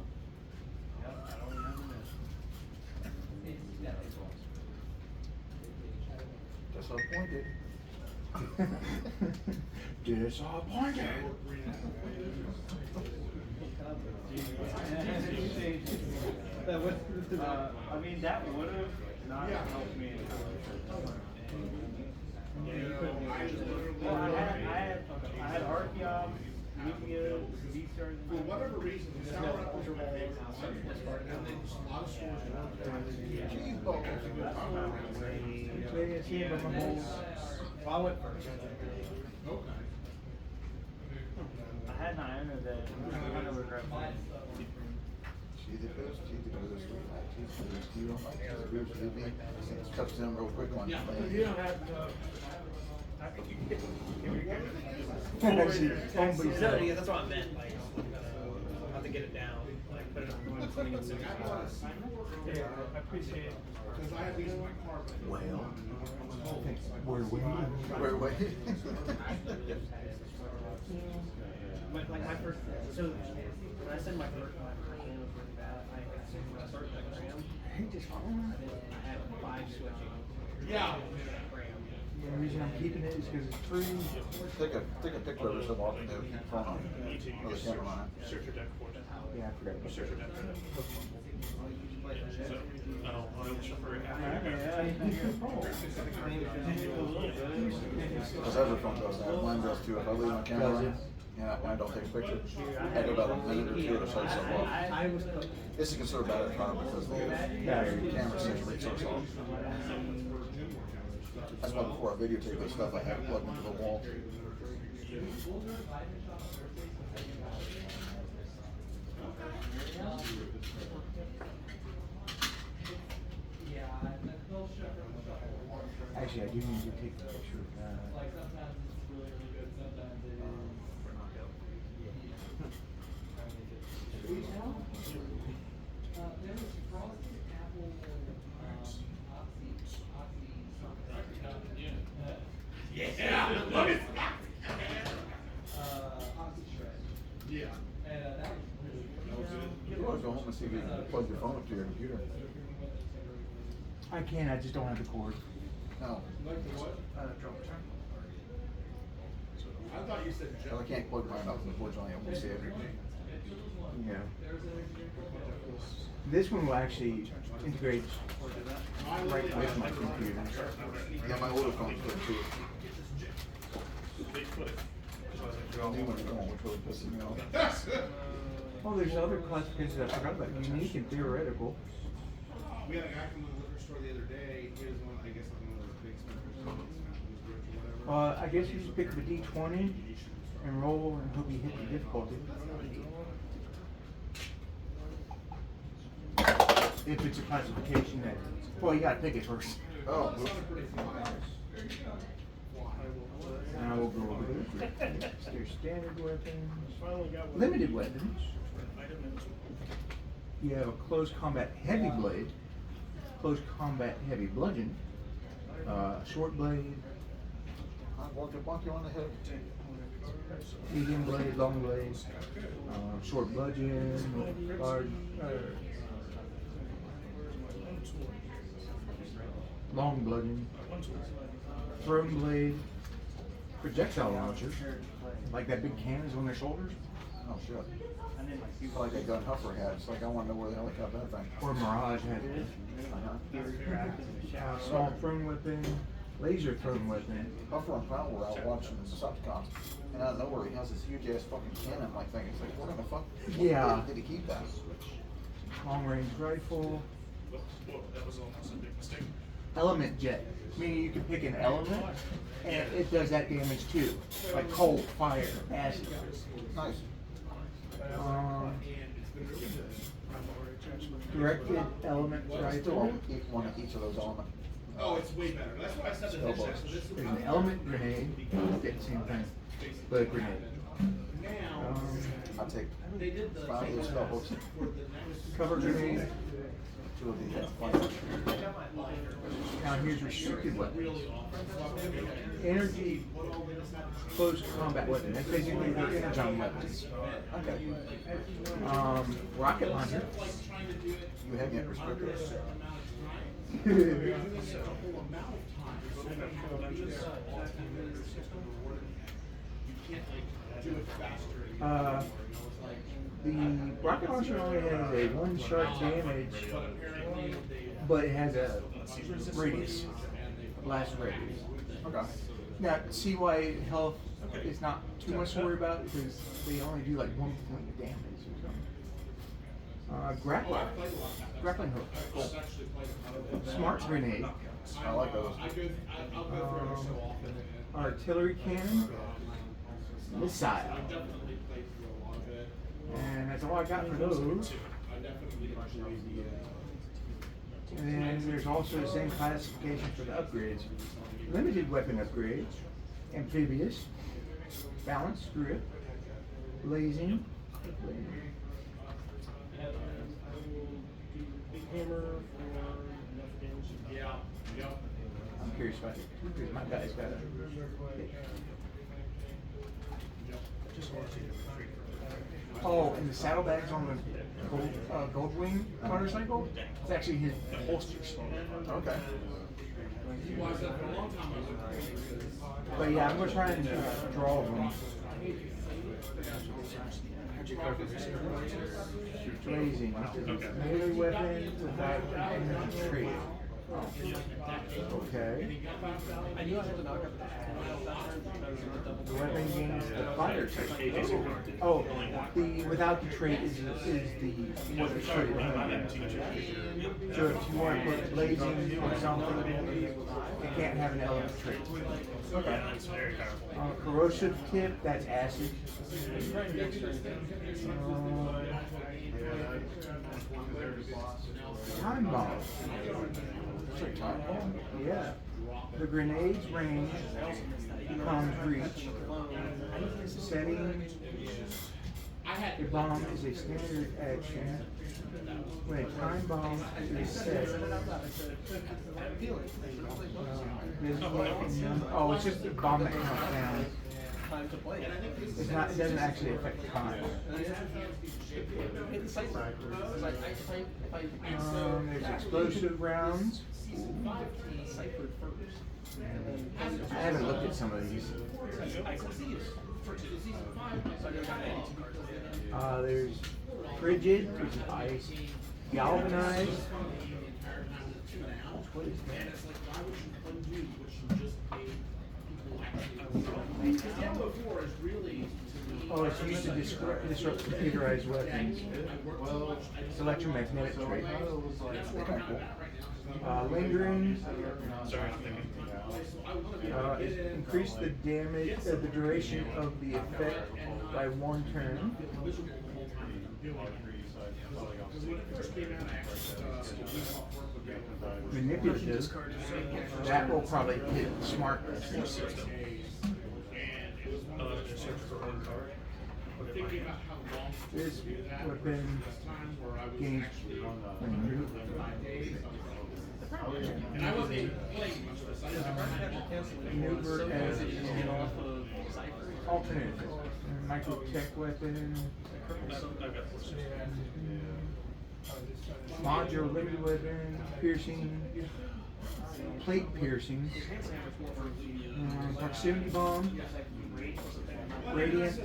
Disappointed.
Disappointed.
I mean, that would have not helped me. Well, I had Archeon, Lugia, V-Stars.
For whatever reason, the sour apples are all over the southern part, and then a lot of stores don't. Cheese balls.
I went first.
Okay.
I had an Iona that I kind of regret mine.
Cheesy goes, you don't like it. Cuts them real quick on you.
You don't have to. I think you can get.
Actually, somebody's-
Yeah, that's what I meant, like, how to get it down, like, put it on one thing and
Yeah, I appreciate it.
Because I have these in my car.
Well.
We're winning.
We're waiting.
Like my first, so when I said my first hand was really bad, I started that gram.
I hate this phone.
I had 5 switching.
Yeah.
The reason I'm keeping it is because it's free.
Take a picture of yourself off the phone on
Me too.
or the camera on it.
Search your deck for it.
Yeah, I forgot.
You search your deck for it. So, I'll shuffle it.
Because every phone does that. Mine does too. If I leave my camera on, and I don't take a picture, after about a minute or two, it'll shut itself off.
I was.
This is considered battery power because the camera situation so off. That's why before I videotape this stuff, I have it plugged into the wall.
Actually, I do need to take a picture of that.
Like sometimes it's really, really good, sometimes it is. There was frosted apple, oxy shred.
Yeah.
And that was really good.
You can always go home and see if you can plug your phone up to your computer.
I can, I just don't have the cord.
No,
Like the what? I thought you said
well, I can't plug mine up, unfortunately, I won't see it.
Yeah. This one will actually integrate right with my computer.
Yeah, my older phone's good too. The new one's going, which really pisses me off.
Oh, there's other classifications I forgot about, unique and theoretical.
We had a guy come to the liquor store the other day, he was one, I guess, like one of those big smokers, or whatever.
I guess you just pick up a D20 and roll and hope you hit the difficulty. If it's a classification that, well, you gotta pick it first.
Oh, oops.
And I will go over this. There's standard weapons,
Finally got one.
limited weapons. You have a close combat heavy blade, close combat heavy bludgeon, short blade,
I'm going to bonk you on the head.
medium blade, long blade, short bludgeon, large, long bludgeon, thrown blade, projectile launcher, like that big cannons on their shoulders,
Oh, shit. It's like a gun huffer had, it's like I wanna know where the hell they got that thing.
or Mirage had it. Small thrown weapon, laser thrown weapon.
Huffer and Powell were out watching the Decepticons, and out of nowhere he has this huge ass fucking cannon. I'm like thinking, it's like, what in the fuck?
Yeah.
Where did he keep that?
Long range rifle. Element jet, meaning you can pick an element and it does that damage too, like cold, fire, acid.
Nice.
Directed element
Throw
rifle.
one of each of those elements.
Oh, it's way better, that's why I said the
Spell
headset,
books.
so this is.
There's an element grenade, same thing, but a grenade.
Now,
I take
they did the.
5 of those spell books,
For the next.
Cover grenade.
2 of these fire.
Now here's restricted weapons.
Really awesome.
Energy close combat weapon. That's basically the energon weapons.
Okay.
Rocket launcher.
You have yet restricted.
The rocket launcher only has a 1 shot damage, but it has a radius, blast radius.
Okay.
Now, see why health is not too much to worry about, because they only do like 1 point of damage or something. Grappling hook. Cool. Smart grenade.
I like those.
Artillery cannon. Missile. And that's all I got for those. And then there's also the same classification for the upgrades. Limited weapon upgrades, amphibious, balance, grip, blazing,
Hammer for enough damage.
Yeah.
I'm curious about it, because my guy's got a. Oh, and the saddlebags on the Goldwing motorcycle, it's actually his holsters.
Okay.
But yeah, I'm gonna try and draw one. Blazing, melee weapon without any trade. Okay.
I knew I had to knock up the
The weapon gains the fire trait. Oh, the without the trait is the what the trait is. So if you want to put blazing or something, it can't have an element trait.
Okay. That's very powerful.
Corrosive tip, that's acid. Time bomb. Yeah. The grenade's range becomes reach. Setting. A bomb is a standard action. When a time bomb is set. Oh, it's just a bomb that counts down. It's not. It doesn't actually affect time. There's explosive rounds. I haven't looked at some of these. There's frigid, which is ice. Galvanized. What is that? Oh, it's used to disrupt computerized weapons. It's electromagnetic trait. Lingering. Increase the damage, the duration of the effect by 1 turn. Manipulative. That will probably hit smartness. This weapon gains maneuver as an alternative. Microtech weapon. Modular limited weapon. Piercing. Plate piercing. Proximity bomb. Radiant,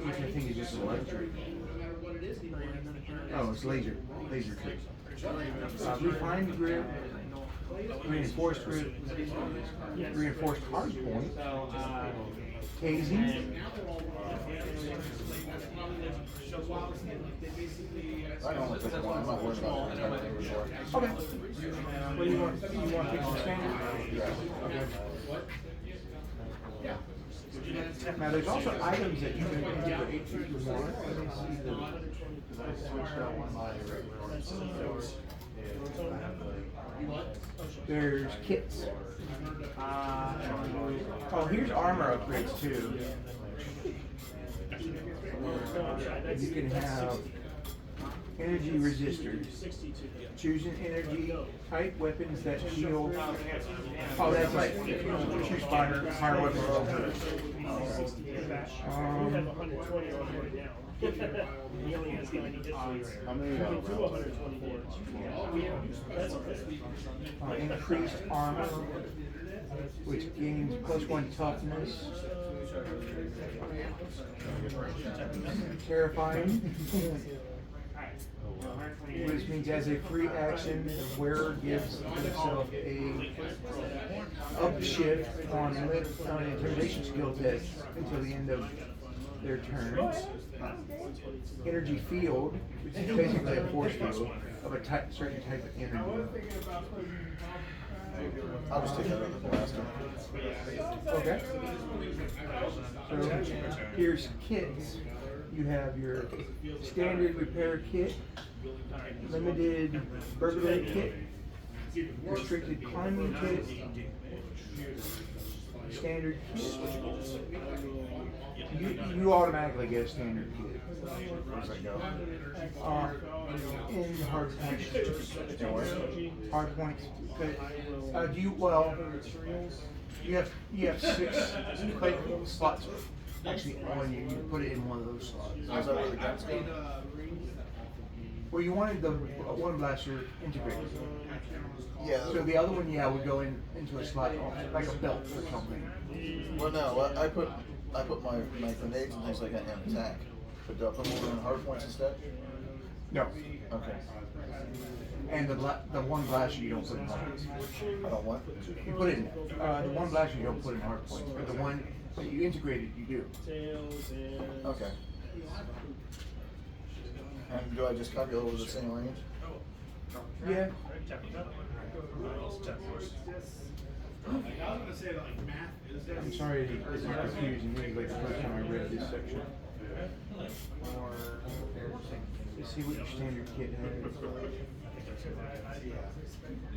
which I think is just electric. Oh, it's laser trait. Refined grip, reinforced grip, reinforced hard point, tasing.
I don't like this one. I'm not worried about it.
Okay. What do you want? You want fixed standard? Okay. Now there's also items that you can integrate if you want. Let me see the.
I switched out one of my regular ones.
There's kits. Oh, here's armor upgrades too. You can have energy resistors. Choose an energy type weapons that heal. Oh, that's like if you choose fire weapons.
We have 120 on right now. He only has 90 hit points.
How many,
We can do 124. That's okay.
Increased armor, which gains +1 toughness. Terrifying. Which means as a free action, the wearer gives himself a upshift on an intimidation skill test until the end of their turn. Energy field, which is basically a force field of a certain type of energy.
I'll just take that out of the blaster.
Okay. So here's kits. You have your standard repair kit, limited burglary kit, restricted climbing kit, standard kit. You automatically get a standard kit.
Where's that go?
In hard points. Hard points. You have 6 click slots. Actually, when you put it in one of those slots.
Is that where the guns go?
Well, you wanted the one blaster integrated.
Yeah.
So the other one, would go into a slot like a belt or something.
Well, no, I put my grenades and things like that in attack. But do I put them in hard points instead?
No.
Okay.
And the one blaster you don't put in hard.
I don't want.
You put it in, the one blaster you don't put in hard points, but the one that you integrated, you do.
Tails and.
Okay. And do I just copy over the same range?
Yeah.
I was gonna say that like math is.
I'm sorry, it's not confusing me like the first time I read this section. Let's see what your standard kit has.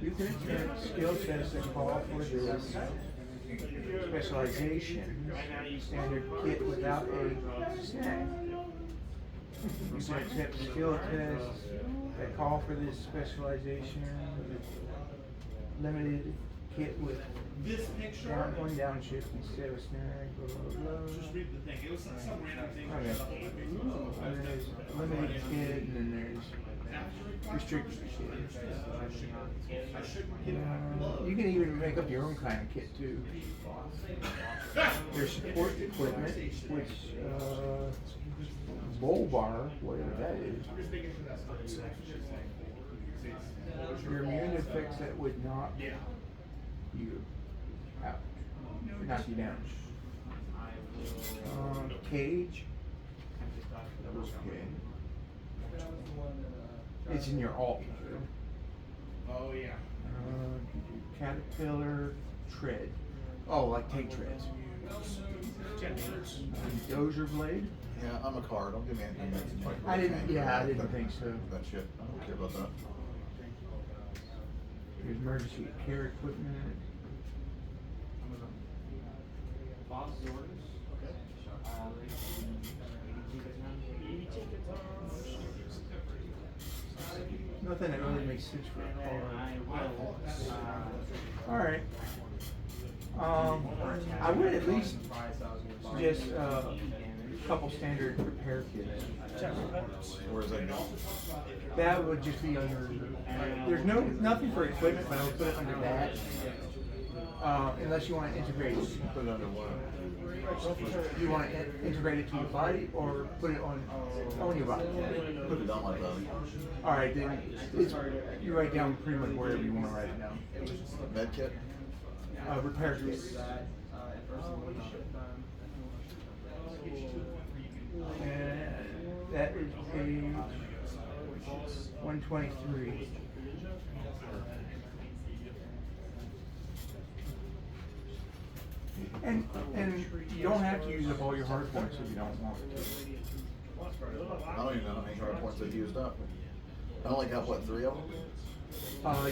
You can attempt skill tests that call for this specialization. Standard kit without a snack. You can accept skill tests that call for this specialization. Limited kit with
This picture.
one downshift instead of snack. Blah, blah, blah.
Just read the thing. It was some random thing.
Okay. And then there's limited kit, and then there's restricted kit. You can even make up your own kind of kit too. There's support equipment, which bull bar, whatever that is. You're immune to effects that would knock you out, knock you down. Cage. Okay. It's in your alt.
Oh yeah.
Caterpillar tread. Oh, like tank treads. Dozer blade.
Yeah, I'm a car. Don't give me anything that's like.
I didn't think so.
That shit. I don't care about that.
There's emergency care equipment.
Boss orders. Okay.
Nothing that really makes sense for a car. Alright. I would at least suggest a couple standard repair kits.
Where is that going?
That would just be under, there's nothing for equipment, but I would put it under that. Unless you want to integrate it.
Put it under what?
You want to integrate it to your body or put it on your body?
Put it on my belly.
Alright, then you write down pretty much wherever you want to write it down.
Med kit?
Repair kit. And that is page 123. And you don't have to use up all your hard points if you don't want to.
I don't even know how many hard points they've used up. I only got what, 3 of them?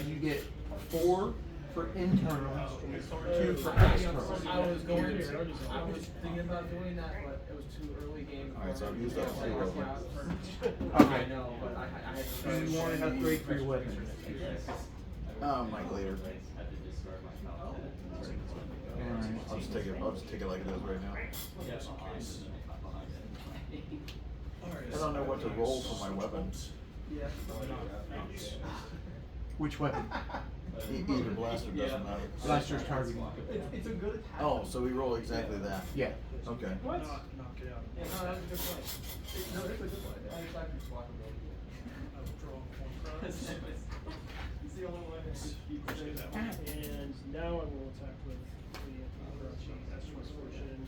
You get 4 for internal, 2 for external.
I was thinking about doing that, but it was too early game.
Alright, so I've used up 2 of them.
Okay.
I know, but I had to.
Do you want an upgrade for your weapon?
Mike later. I'll just take it like it is right now. I don't know what to roll for my weapons.
Which weapon?
Either blaster doesn't matter.
Blaster's targeting.
It's a good attack.
Oh, so we roll exactly that.
Yeah.
Okay.
What? Yeah, no, that's a good point. No, that's a good point. I just like to swap them over. It's the only one that keeps it.
And now I will attack with the Orochi. That's West Fortune.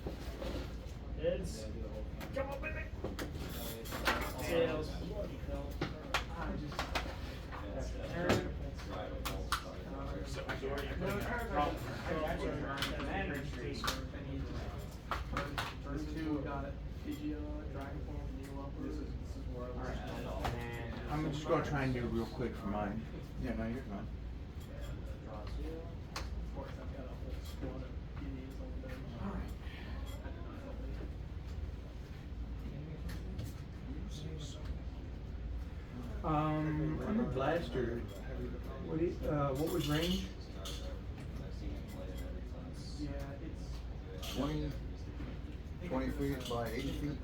Heads. Come on, baby! Tails.
First 2 got it. Digio, Dragon Form, This is where I was.
I'm just going to try and do it real quick for mine.
Yeah, no, you're fine.
Of course, I've got a whole squad of guineas over there.
On the blaster, what was range?
Yeah, it's.
20 feet by 80 feet.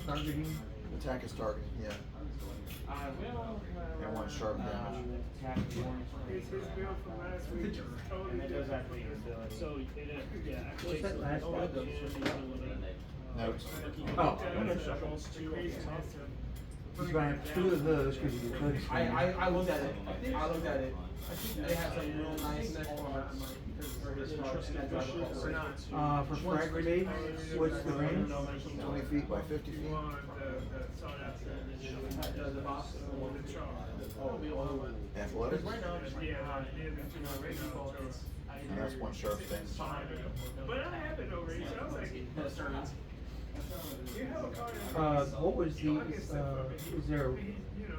Targeting.
Attack is targeting, yeah.
I will.
And one sharp damage.
Attack one.
His bill from last week is totally
And it does
different.
activate your ability.
So it, yeah,
What's that last
oh,
one?
Notes.
Oh.
He's
He's gonna have 2 of those because he could.
I looked at it. I looked at it. They had some real nice format for his car, and that driver
Or not.
For frag grenades, what's the range?
20 feet by 50 feet.
One, the sought after,
the box.
the char.
Athletics.
Yeah, yeah, the two
And that's one sharp thing.
But I have it already, so I was like, you have a car.
What was the, is there,
You know,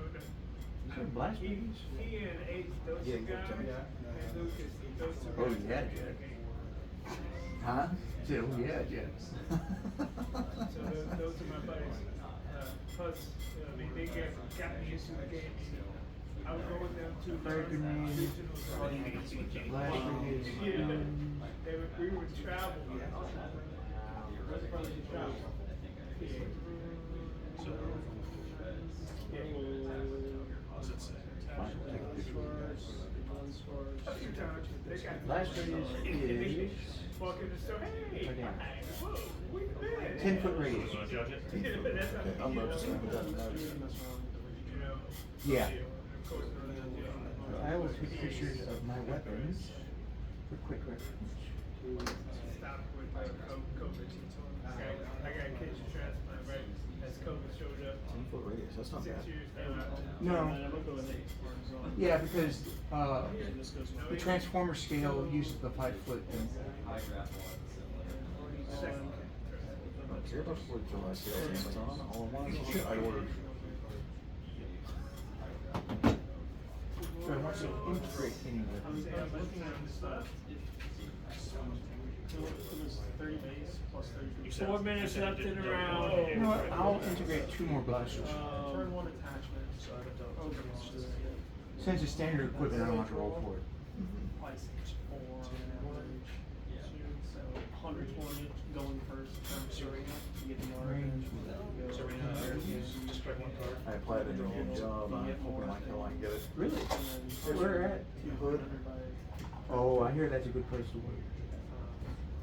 is there blast radius?
he and Ace, those
Yeah,
two
good
guys,
time.
and Lucas, those two
Oh,
guys.
yeah, Huh?
Still, yeah, Jeff.
So those are my buddies. Plus, I mean, they got me into the game. I was going down to
Frag grenade,
regionals.
blast radius,
Yeah, we would travel.
Where's the brother you travel?
A few times, they got.
Blast radius is
Walk in the store, hey,
Okay.
whoa, where you been?
10-foot radius.
Yeah, that's how
Okay, I'm
you know.
noticing with that note.
You know.
Yeah.
Of course,
I will take pictures of my weapons for quick reference.
Stop with COVID. I got a case of transplant, right? As COVID showed up.
10-foot radius. That's not
6
bad.
years down.
No. Yeah, because, the transformer scale uses the 5-foot thing.
Gearbox would kill my sales Amazon all at once. I ordered.
So I want to integrate any
I'm
weapon.
looking at this stuff. 30 days plus 30.
4 minutes left in the round.
You know what, I'll integrate 2 more blasters.
Turn one attachment, so I don't.
Since it's standard equipment, I don't have to roll for it.
License for 120 going first. Serena, get the
Range.
just try one card.
I applied to a new job. I'm hoping like hell I can get it.
Really? Where at?
Hood.
Oh, I hear that's a good place to work.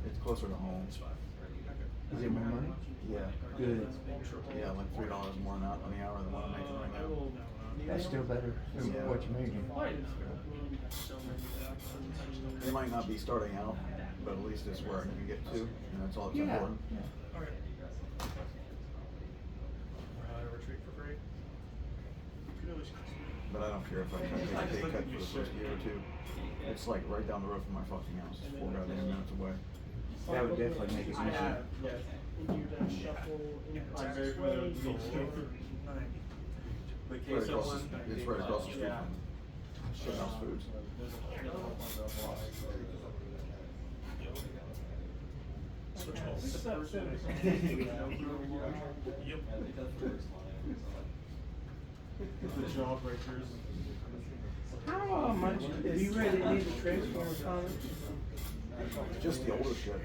It's closer to home.
Is it more money?
Yeah.
Good.
Yeah, like $3 more an hour on the hour than what I'm making right now.
That's still better than
Yeah.
what you're making.
It might not be starting out, but at least it's where I can get to, and that's all that's
Yeah.
important.
Retreat for free. Could always.
But I don't care if I can take a pay cut for the first year or two. It's like right down the road from my fucking house, 4 goddamn minutes away.
That would definitely make it
I
easier.
have, yes.
You then shuffle in
I'm very familiar with the
the
The
Right
queso
across
one.
the, it's right across the street
Yeah.
from Shithouse Foods.
The jawbreakers.
How much, have you read any of the Transformers comics?
Just the older shit.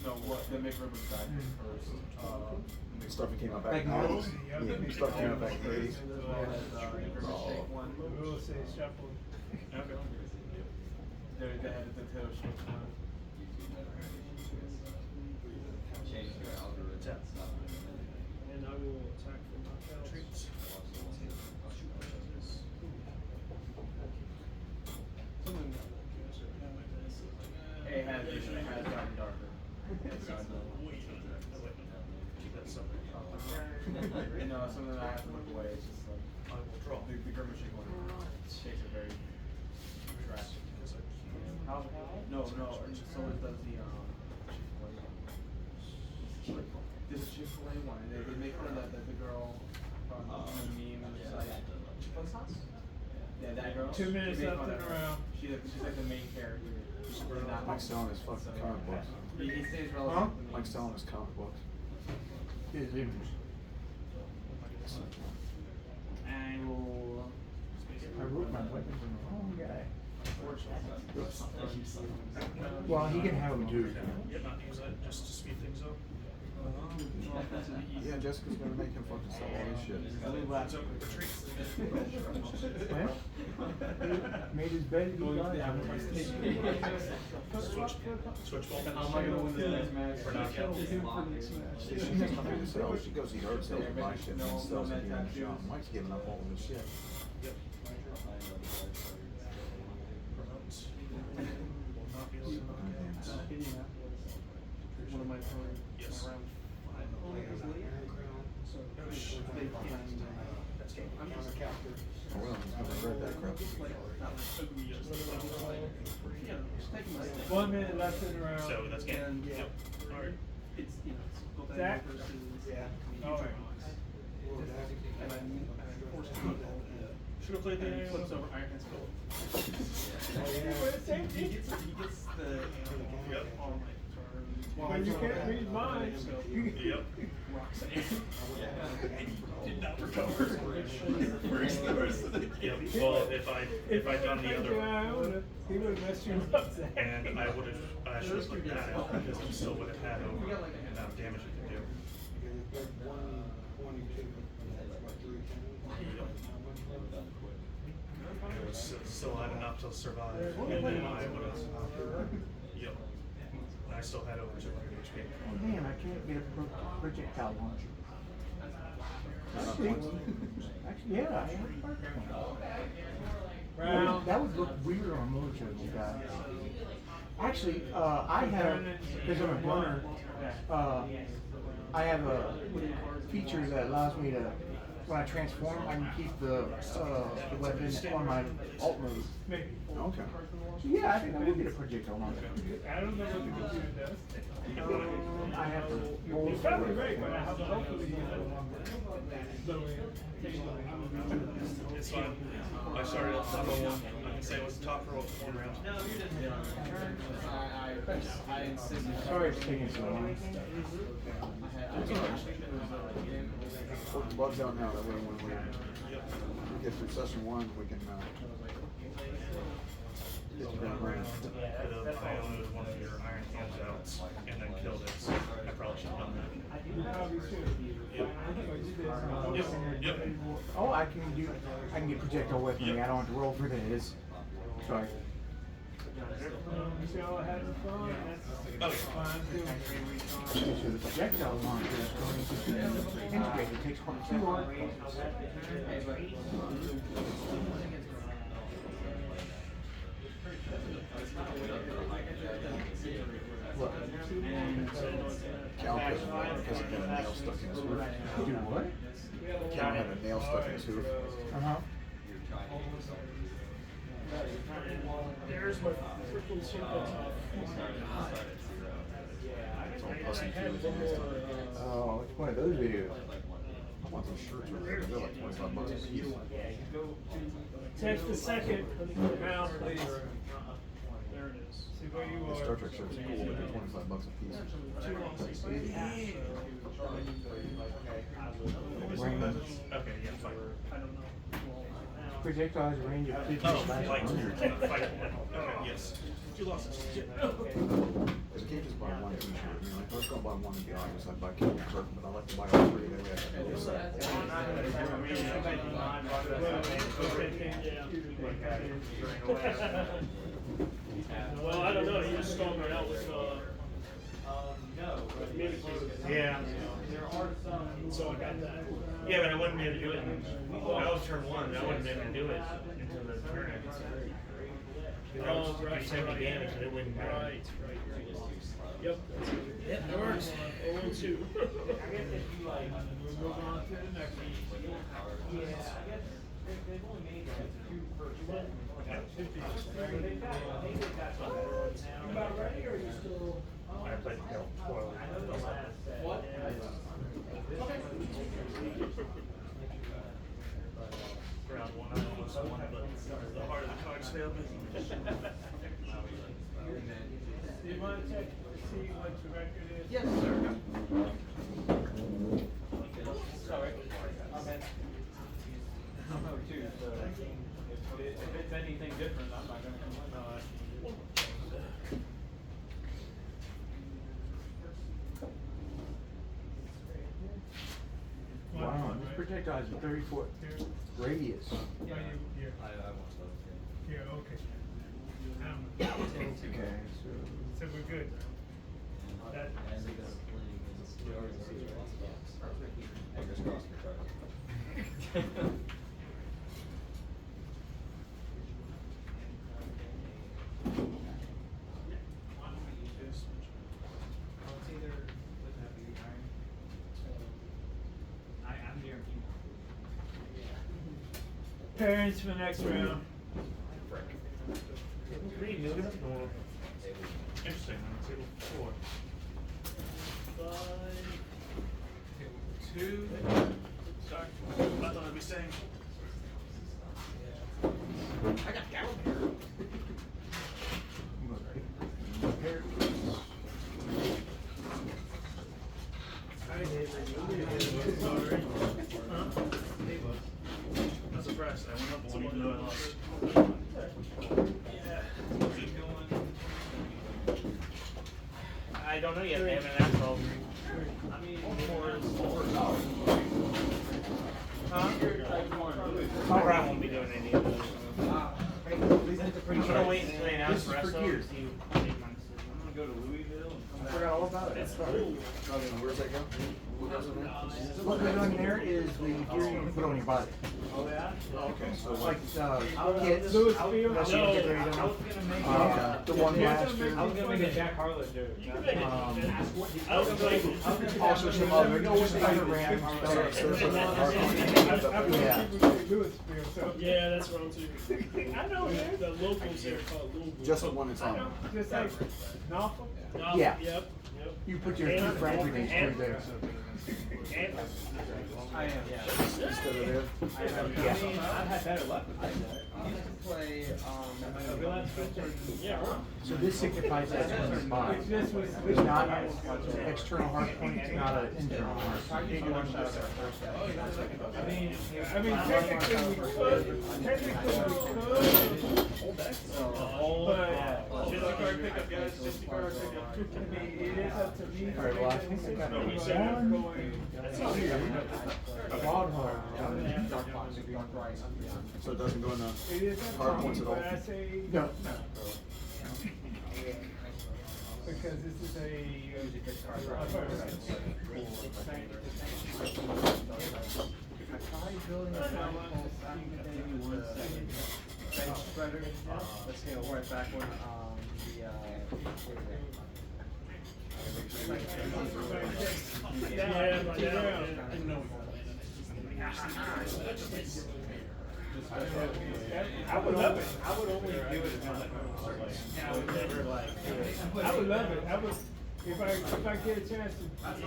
No, what, they make rubber back first.
Stuff that came out back
Like
in the
models?
80s. Yeah, stuff came out back in the 80s.
We will say shuffle.
They had the Taylor Swift one.
And I will attack for knockout. Treats.
It has gotten darker.
Keep that separate.
No, something that I have to look away. It's just like
I will draw.
the grimace one shakes it very trash. How? No, so it does the this Chick-fil-A one. They make fun of the girl from the meme site. Chick-fil-A sauce? Yeah, that girl.
2 minutes
They make
left
fun
in
of
the
her.
round.
She's like the main character. in that
Mike's
one.
selling his fucking
So,
comic books.
He stays
Huh?
relevant. to me.
Mike's selling his comic books.
Is it?
I will.
I wrote my weapons on the wrong guy. Well, he can have them too.
Not use that just to speed things up.
Yeah, Jessica's gonna make him fucking sell all this shit.
Well, he made his bed, he got it.
How am I gonna win this next match? For knockout?
See, she has nothing to sell. She goes eat hard sales and buy shit and then sells it here in the shop. Mike's giving up all of his shit.
One of my
Yes.
around
I'm just a captor.
Oh well, he's gonna regret that crap.
1 minute left in the round.
So that's game.
And, yeah.
Yep.
Alright.
It's, you know, it's
Zach?
versus.
Yeah. Alright.
And I'm forced to go
Should have played the
and he flips over Iron Man's goal. He gets the
Yep.
on my turn.
Well, you can't read mine.
Yep.
Rocks in. And he did not recover. First the rest of the game.
Yep. Well, if I'd done the other,
he would have messed you up, Zach.
and I would have, I should have put that out because he still would have had over the amount of damage it could do. It was still had enough to survive, and then I would have, yep. And I still had over 200 HP.
Oh, damn, I can't get a projectile launcher. Actually, yeah, I have a projectile.
Round.
That would look weird on a motorcycle guy. Actually, I have, because I'm a gunner, I have a feature that allows me to, when I transform, I can keep the weapon on my alt mode.
Maybe.
Okay.
So yeah, I think I would get a projectile launcher.
I don't know what the computer does.
I have to.
It's probably great, but I have to hopefully,
It's fine. I started at level 1. I can say it was the top for 1 round.
No, you didn't. I insisted.
Sorry it's taking so long.
Put the bugs out now, that way when we get through session 1, we can, get to that round.
I unloaded one of your iron hands out and then killed it. So I probably should have done that.
You probably should.
Yep.
Oh, I can get projectile weaponry. I don't have to roll for this. Sorry.
You see all I had in fun? That's fine too.
So the projectile launcher is going to be integrated. It takes 2 hard points. What?
Cal had a nail stuck in his hoof.
Do what?
Cal had a nail stuck in his hoof.
Uh-huh.
There's my freaking super tough.
It's all pussy feelings in this time.
Oh, it's one of those videos.
I want those shirts right there. They're like $25 a piece.
Text the second round, please. There it is.
See where you
The
are.
Star Trek shirts are cool, but they're $25 a piece.
Okay, yeah, fine.
I don't know.
Projectile has a range of 50
Oh,
slash
fight.
100.
Fight. Okay, yes. 2 losses.
Because you can't just buy one t-shirt. You know, if I was gonna buy one to be honest, I'd buy Captain Kirk, but I like to buy all 3. That way I can do a set.
Well, I don't know, you just stalled me out with,
Yeah.
so I got that.
Yeah, but I wouldn't be able to do it. That was turn 1. I wouldn't be able to do it until the turn.
Oh, right,
You sent me damage, and it wouldn't matter.
Right. Yep. Yeah, that works. 0-2.
We'll move on to the next one.
You about ready, or are you still?
I played Hell 12.
What?
Round 1, I almost won, but the heart of the cards failed me.
Do you want to check to see what the record is?
Yes, sir. Sorry. I don't know too, so if it's anything different, I'm not gonna complain.
projectile has a 30-foot radius.
Are you here? Here, okay.
Okay,
So we're good. That, parents for the next round.
Interesting, on table 4. Table 2. Sorry, I thought I'd be saying. I got Gallagher. I'm surprised. I went up to one though I lost.
I don't know yet. They haven't announced all. I mean, Brian won't be doing any of those. I'm gonna wait until they announce the rest of them to see what they want to see. I'm gonna go to Louisville and come
I
back.
forgot all about it.
Where's that go? What goes in there?
What we're doing there is the gear you can put on your body.
Oh yeah?
Okay, so
Like
what?
kits.
Louisville?
That's
No,
what you get
I was gonna make
the one blaster.
I was gonna make a Jack Harlow joke.
You can make it.
I was gonna make it.
Also some other spider rams. Yeah.
Yeah, that's wrong too. I know, man. The locals here call it Louisville.
Just the one that's on.
Just like Norfolk.
Yeah.
Yep, yep.
You put your two frag grenades through there.
I am, yeah.
Instead of there.
Yeah.
I've had better luck with that. I used to play,
Yeah, right.
So this signifies that's when it's mine. It's not an external hard point, it's not an internal hard point.
I mean, technically we could, but
Just a card pickup, guys. Just a card pickup.
I mean, it is up to me.
All right, well, I think I got one. Longhorn.
So it doesn't go in the
It is up
hard
to
points
me,
at all?
but I say.
No.
Because this is a.
bench spreader. Let's go right back when
Yeah, but yeah.
I would love it. I would only do it if I would never like do it. I would love it. I would if I get a chance to run the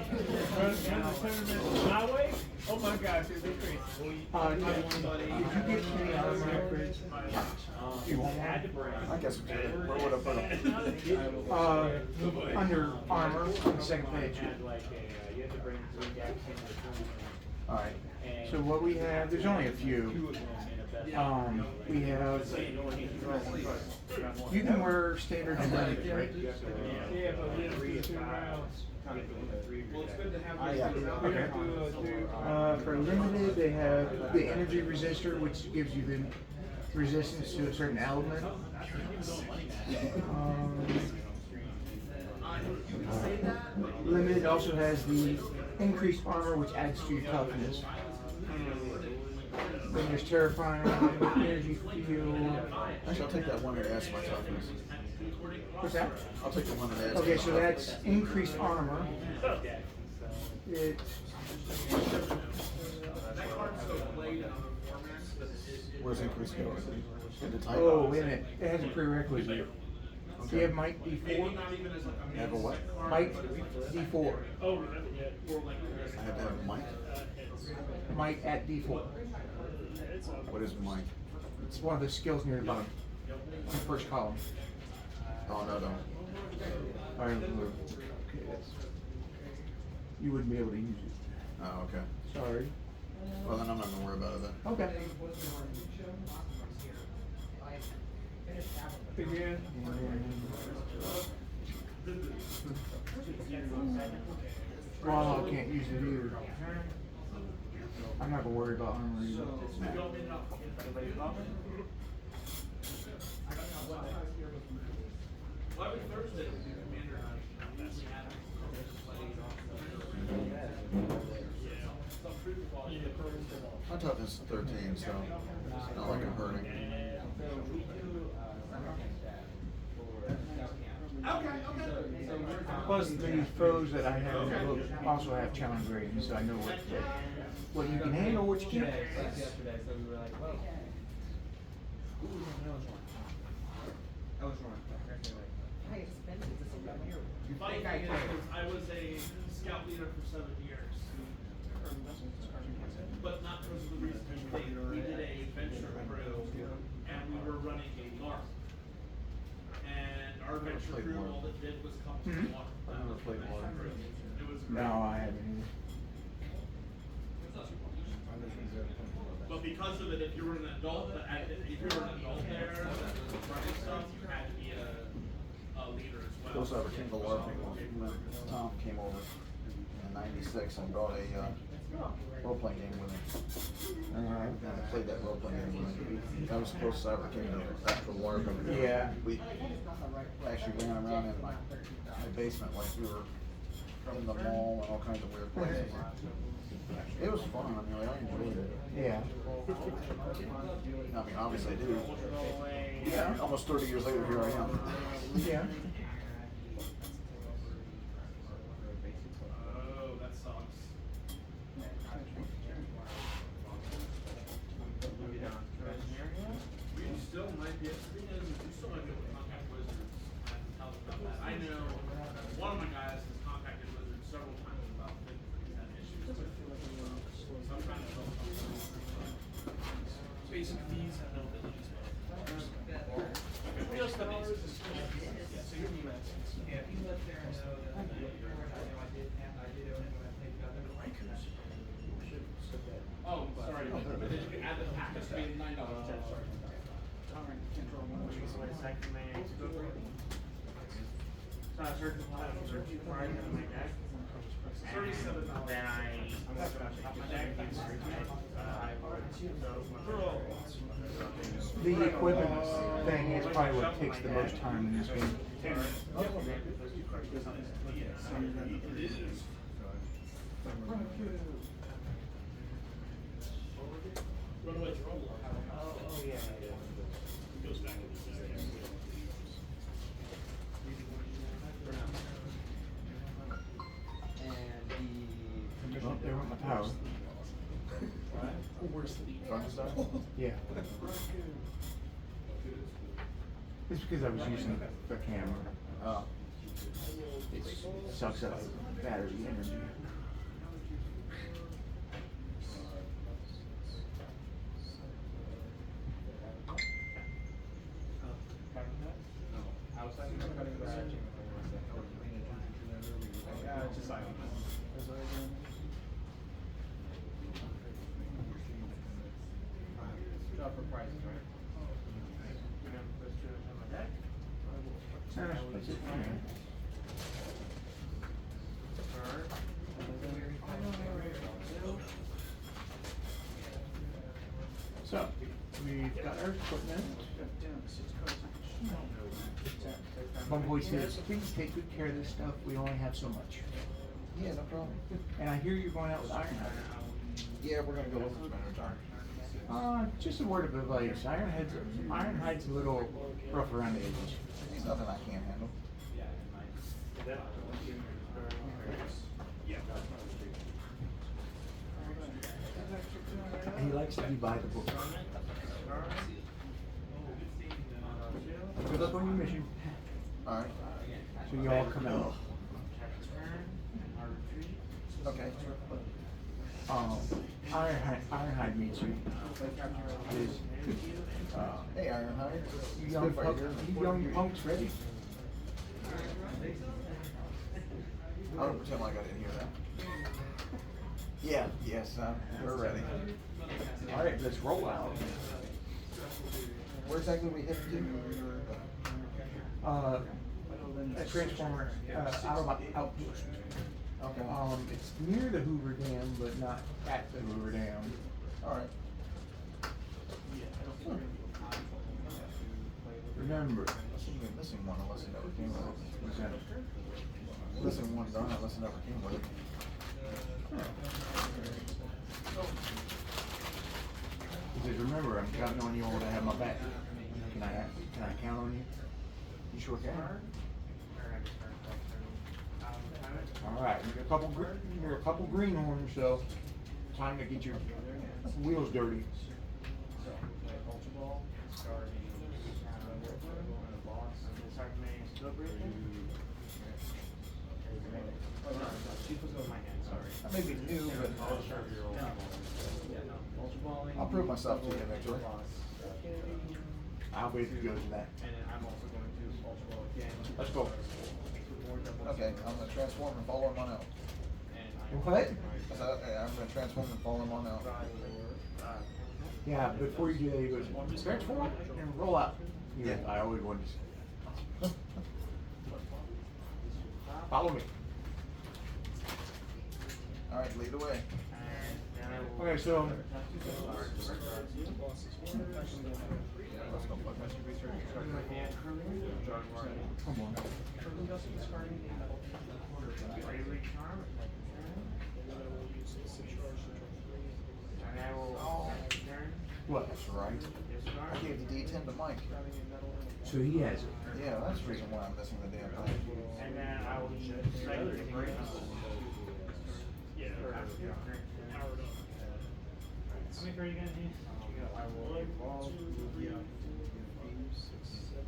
tournament my way. Oh my gosh, it'd be crazy.
Did you get any armor upgrades? You want one?
I guess where would I put them?
Under armor on the second page. Alright, so what we have, there's only a few. We have, you can wear standard and limited, right?
Yeah, but we have to do 2 rounds.
Well, it's good to have these
We have to do.
For limited, they have the energy resistor, which gives you the resistance to a certain element. Limited also has the increased armor, which adds to your toughness. Then there's terrifying, energy field.
Actually, I'll take that one that adds my toughness.
What's that?
I'll take the one that adds.
Okay,
my
so
toughness.
that's increased armor. It,
Where's increased go? In the type?
oh, wait a minute, it has a prerequisite. Do you have Mike D4?
Have a what?
Mike D4.
Oh, we haven't yet.
I have to have a mic?
Mike at D4.
What is mic?
It's one of the skills near the bottom, on the first column.
Oh, no, don't.
All right, okay, that's, you wouldn't be able to use it.
Oh, okay.
Sorry.
Well, then I'm not gonna worry about it then.
Okay.
Again.
Well, I can't use it either. I'm not gonna worry about armor. either.
Everybody love it?
Well, every Thursday we do Commander Night.
My toughness is 13, so it's not like I'm hurting.
Plus, the foes that I have in the book also have challenge ratings, so I know what you can handle, what you can't.
Yesterday, so we were like, well. I was wrong.
Funny thing is, I was a scout leader for 7 years. But not because of the reason you think. We did a venture crew, and we were running a LARP. And our venture
played
crew,
LARP.
all it did was come to the LARP.
I've never played LARP.
It was
No,
great.
I haven't.
But because of it, if you were an adult, if you were an adult there, that was running stuff, you had to be a leader as well.
Those ever came to LARPing when Tom came over in '96 and brought a role-playing game with him. And I played that role-playing game with him. That was the closest I ever came to actual LARPing.
Yeah.
We actually ran around in my basement like we were in the mall and all kinds of weird places. It was fun. I mean, I enjoyed it.
Yeah.
I mean, obviously I do. Yeah. Almost 30 years later, here I am.
Yeah.
Oh, that sucks. You still might be, you still might be able to contact Wizards and tell them about that. I know one of my guys has contacted Wizards several times about things that he's had issues with. Sometimes they'll
Basic fees and no fees. Just the basics. Yeah, so your new accents.
Yeah, if you let Sarah know that, I did own it when I picked up.
Oh, sorry, but then you can add the pack, it's $9, sorry.
So I searched Friday on my deck. $37. Then I'm gonna top my deck.
The equipment thing is probably what takes the most time in this game.
Runaway Trouble.
Oh, yeah.
Goes back to the
Oh, there went my power.
Where's the
Fun stuff?
Yeah. It's because I was using the camera.
Oh.
It sucks up battery energy.
Just silent. Drop for prices, right?
That's it. So, we've got our equipment. Bumblebee says, please take good care of this stuff, we only have so much.
Yeah, no problem.
And I hear you're going out with Ironhide.
Yeah, we're gonna go with the Spanish.
Just a word of advice, Ironhide's a little rough around the edges.
It's nothing I can't handle.
He likes to be by the book. Good luck on your mission.
Alright.
So you all come out.
Okay.
Ironhide meets you.
Hey, Ironhide.
You young punks ready?
I'm gonna pretend like I didn't hear that. Yeah, yes, we're ready.
All right, let's roll out.
Where exactly are we headed to?
A transformer, Autobot outpost.
Okay.
It's near the Hoover Dam, but not at the Hoover Dam.
Alright.
Remember,
I seem to be missing one unless it never came with it.
what's that?
Missing one darn unless it never came with it.
Because remember, I'm counting on you all to have my back. Can I count on you? You sure can. All right, you're a couple greenhorns, so time to get your wheels dirty.
I may be new, but I'll prove myself to you eventually.
I'll wait to go to that.
And then I'm also going to ultra ball again.
Let's go.
Okay, I'm gonna transform and follow him on out.
What?
So, I'm gonna transform and follow him on out.
Yeah, before you do that, he goes, transform and roll out.
Yeah.
I always wanted to say. Follow me.
Alright, lead the way.
Okay, so.
Let's go plug my
Come on. What?
That's right. I gave the D10 to Mike.
So he has it.
Yeah, that's the reason why I'm missing the damn thing.
And then I will just say the break.
Yeah. Powered up.
How many are you gonna need? I will evolve.
1, 2, 3, 4, 5, 6, 7,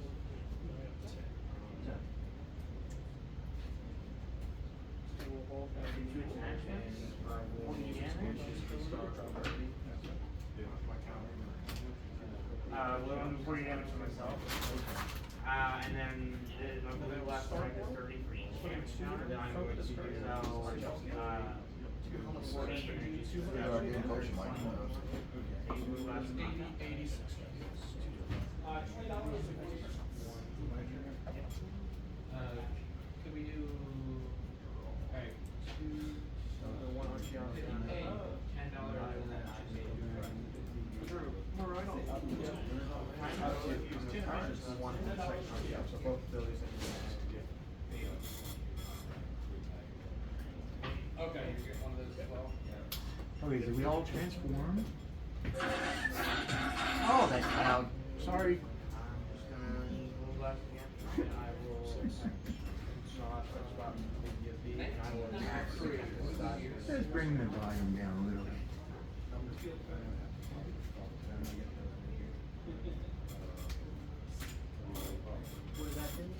8, 10.
Well, I'm 40 damage to myself. And then the last strike is 30 for each damage counter. Then I'm going to do 40 energy.
You're already in coach, Mike.
Could we do, alright, the one Ocean, $10 and then I made Okay, you're getting one of those as well?
Okay, did we all transform? Oh, that cloud. Sorry.
I'm just gonna move left again. And I will. Not touch button. And I will attack 3.
Let's bring the volume down a little.
What is that thing?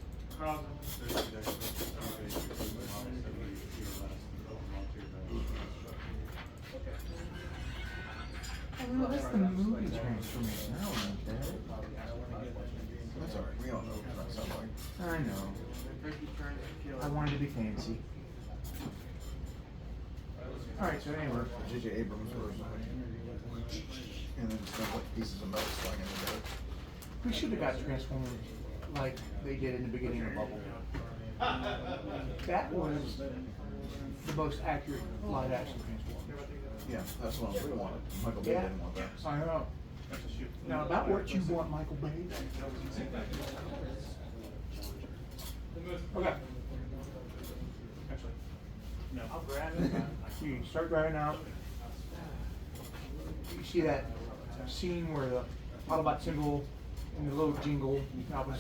Oh, that's the movie transformation. I don't want that.
That's alright, we all know what that sounds like.
I know. I wanted to be fancy. Alright, so anyway.
J.J. Abrams version. And then just like pieces of metal slinging together.
We should have got Transformers like they did in the beginning of Bubble. That was the most accurate live action Transformers.
Yeah, that's what we wanted. Michael Bay
Yeah,
didn't want that.
I know. Now about what you want, Michael Bay. Okay.
I'll grab it.
You start driving out. You see that scene where the Autobot symbol and the little jingle, Autobot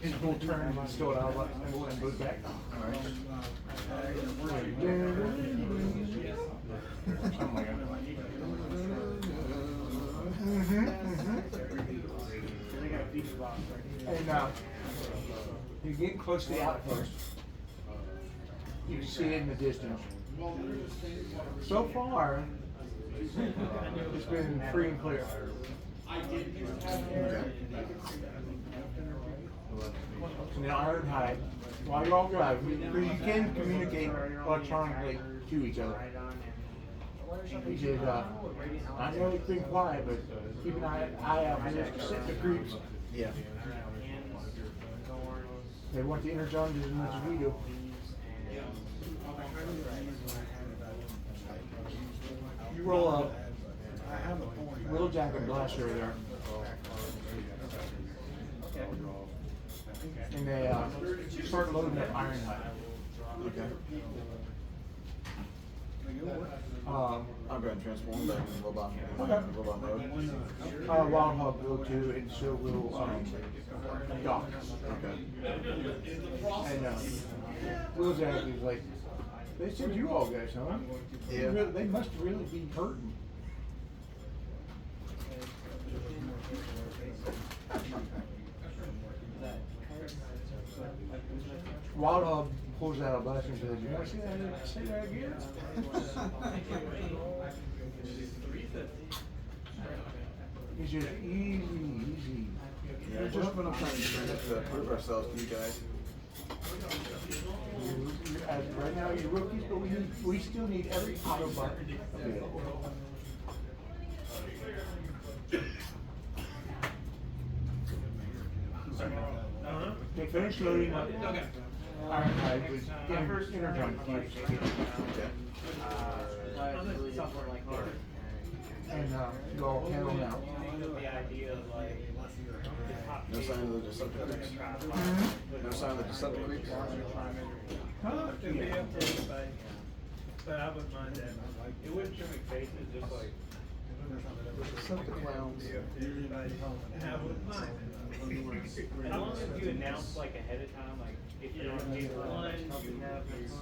symbol turns and still an Autobot symbol and goes back.
Alright.
Oh my god. And you're getting close to the outpost. You see it in the distance. So far, it's been free and clear.
Okay.
And the Ironhide, while you're all driving, you can communicate electronically to each other. He said, I know it's been quiet, but keep an eye out for this to set the creeps.
Yeah.
They want the Energon as much as we do. roll up. Little Jack and Blaster are there. And they start loading their iron hut.
Okay.
Um,
I'll go ahead and transform back into robot.
Okay.
Robot mode.
Wild Hog will too, and so will Doc.
Okay.
And Little Jack is like, they sent you all guys home.
Yeah.
They must really be hurting. Wild Hog pulls out a blaster and says, "You want to say that again?" It's just easy.
Yeah, we're hoping I'm trying to prove ourselves to you guys.
As right now, you're rookies, but we still need every auto button available. They finished loading up Ironhide with Interdrum cubes. And you all handle now.
No sign of the Decepticons. No sign of the Decepticons.
Huh?
It'd be up to everybody. But I wouldn't mind that.
It wouldn't show me faces, just like.
Decepticons.
And I wouldn't mind it.
As long as you announce like ahead of time, like if you're on game one,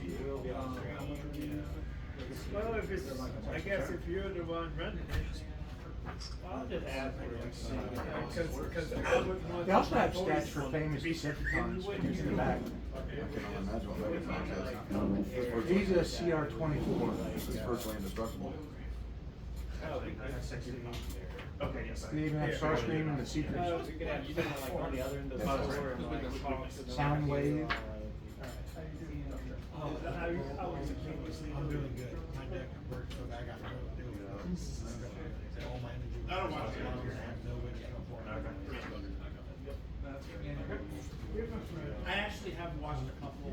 you will be on screen.
Well, if it's, I guess if you're the one running it,
I'll just ask for it.
because I wouldn't want.
They also have stats for famous Decepticons in the back.
I can only imagine what Megatron says.
He's a CR-24.
It's virtually indestructible.
Okay, yes, I.
They even have Starscream and the Secrets.
You could have, you could have like on the other end of the
That's
floor and like
Soundwave.
I'm doing good. My deck works, so I got to go do it. All my energy.
I don't want to. I actually have watched a couple.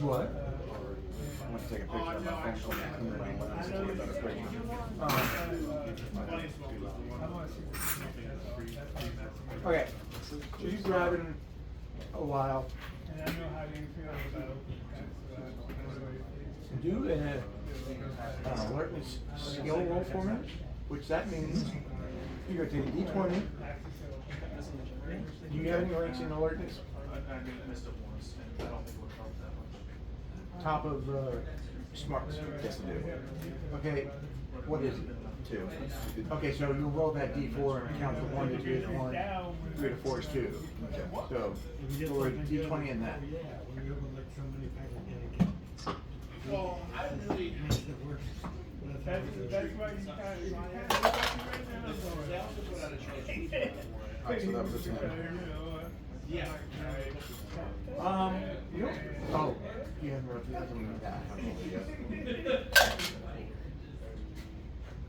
What?
I'm going to take a picture of my phone so I can clean my lens to get a better picture.
Okay, so you're grabbing a while.
And I know how you feel about
Do an alertness skill roll for me, which that means you're going to take a d20. Do you have any ranks in alertness?
I missed it once, and I don't think it would help that much.
Top of smarts.
Yes, I do.
Okay, what is it?
2.
Okay, so you roll that d4 and count to 1 to 2 is 1, 3 to 4 is 2.
Okay.
So roll a d20 in that.
Well, I really.
that's why you kind of
They also put out a charge.
Alright, so that was a 10.
Yeah.
You don't, oh, you haven't rolled that.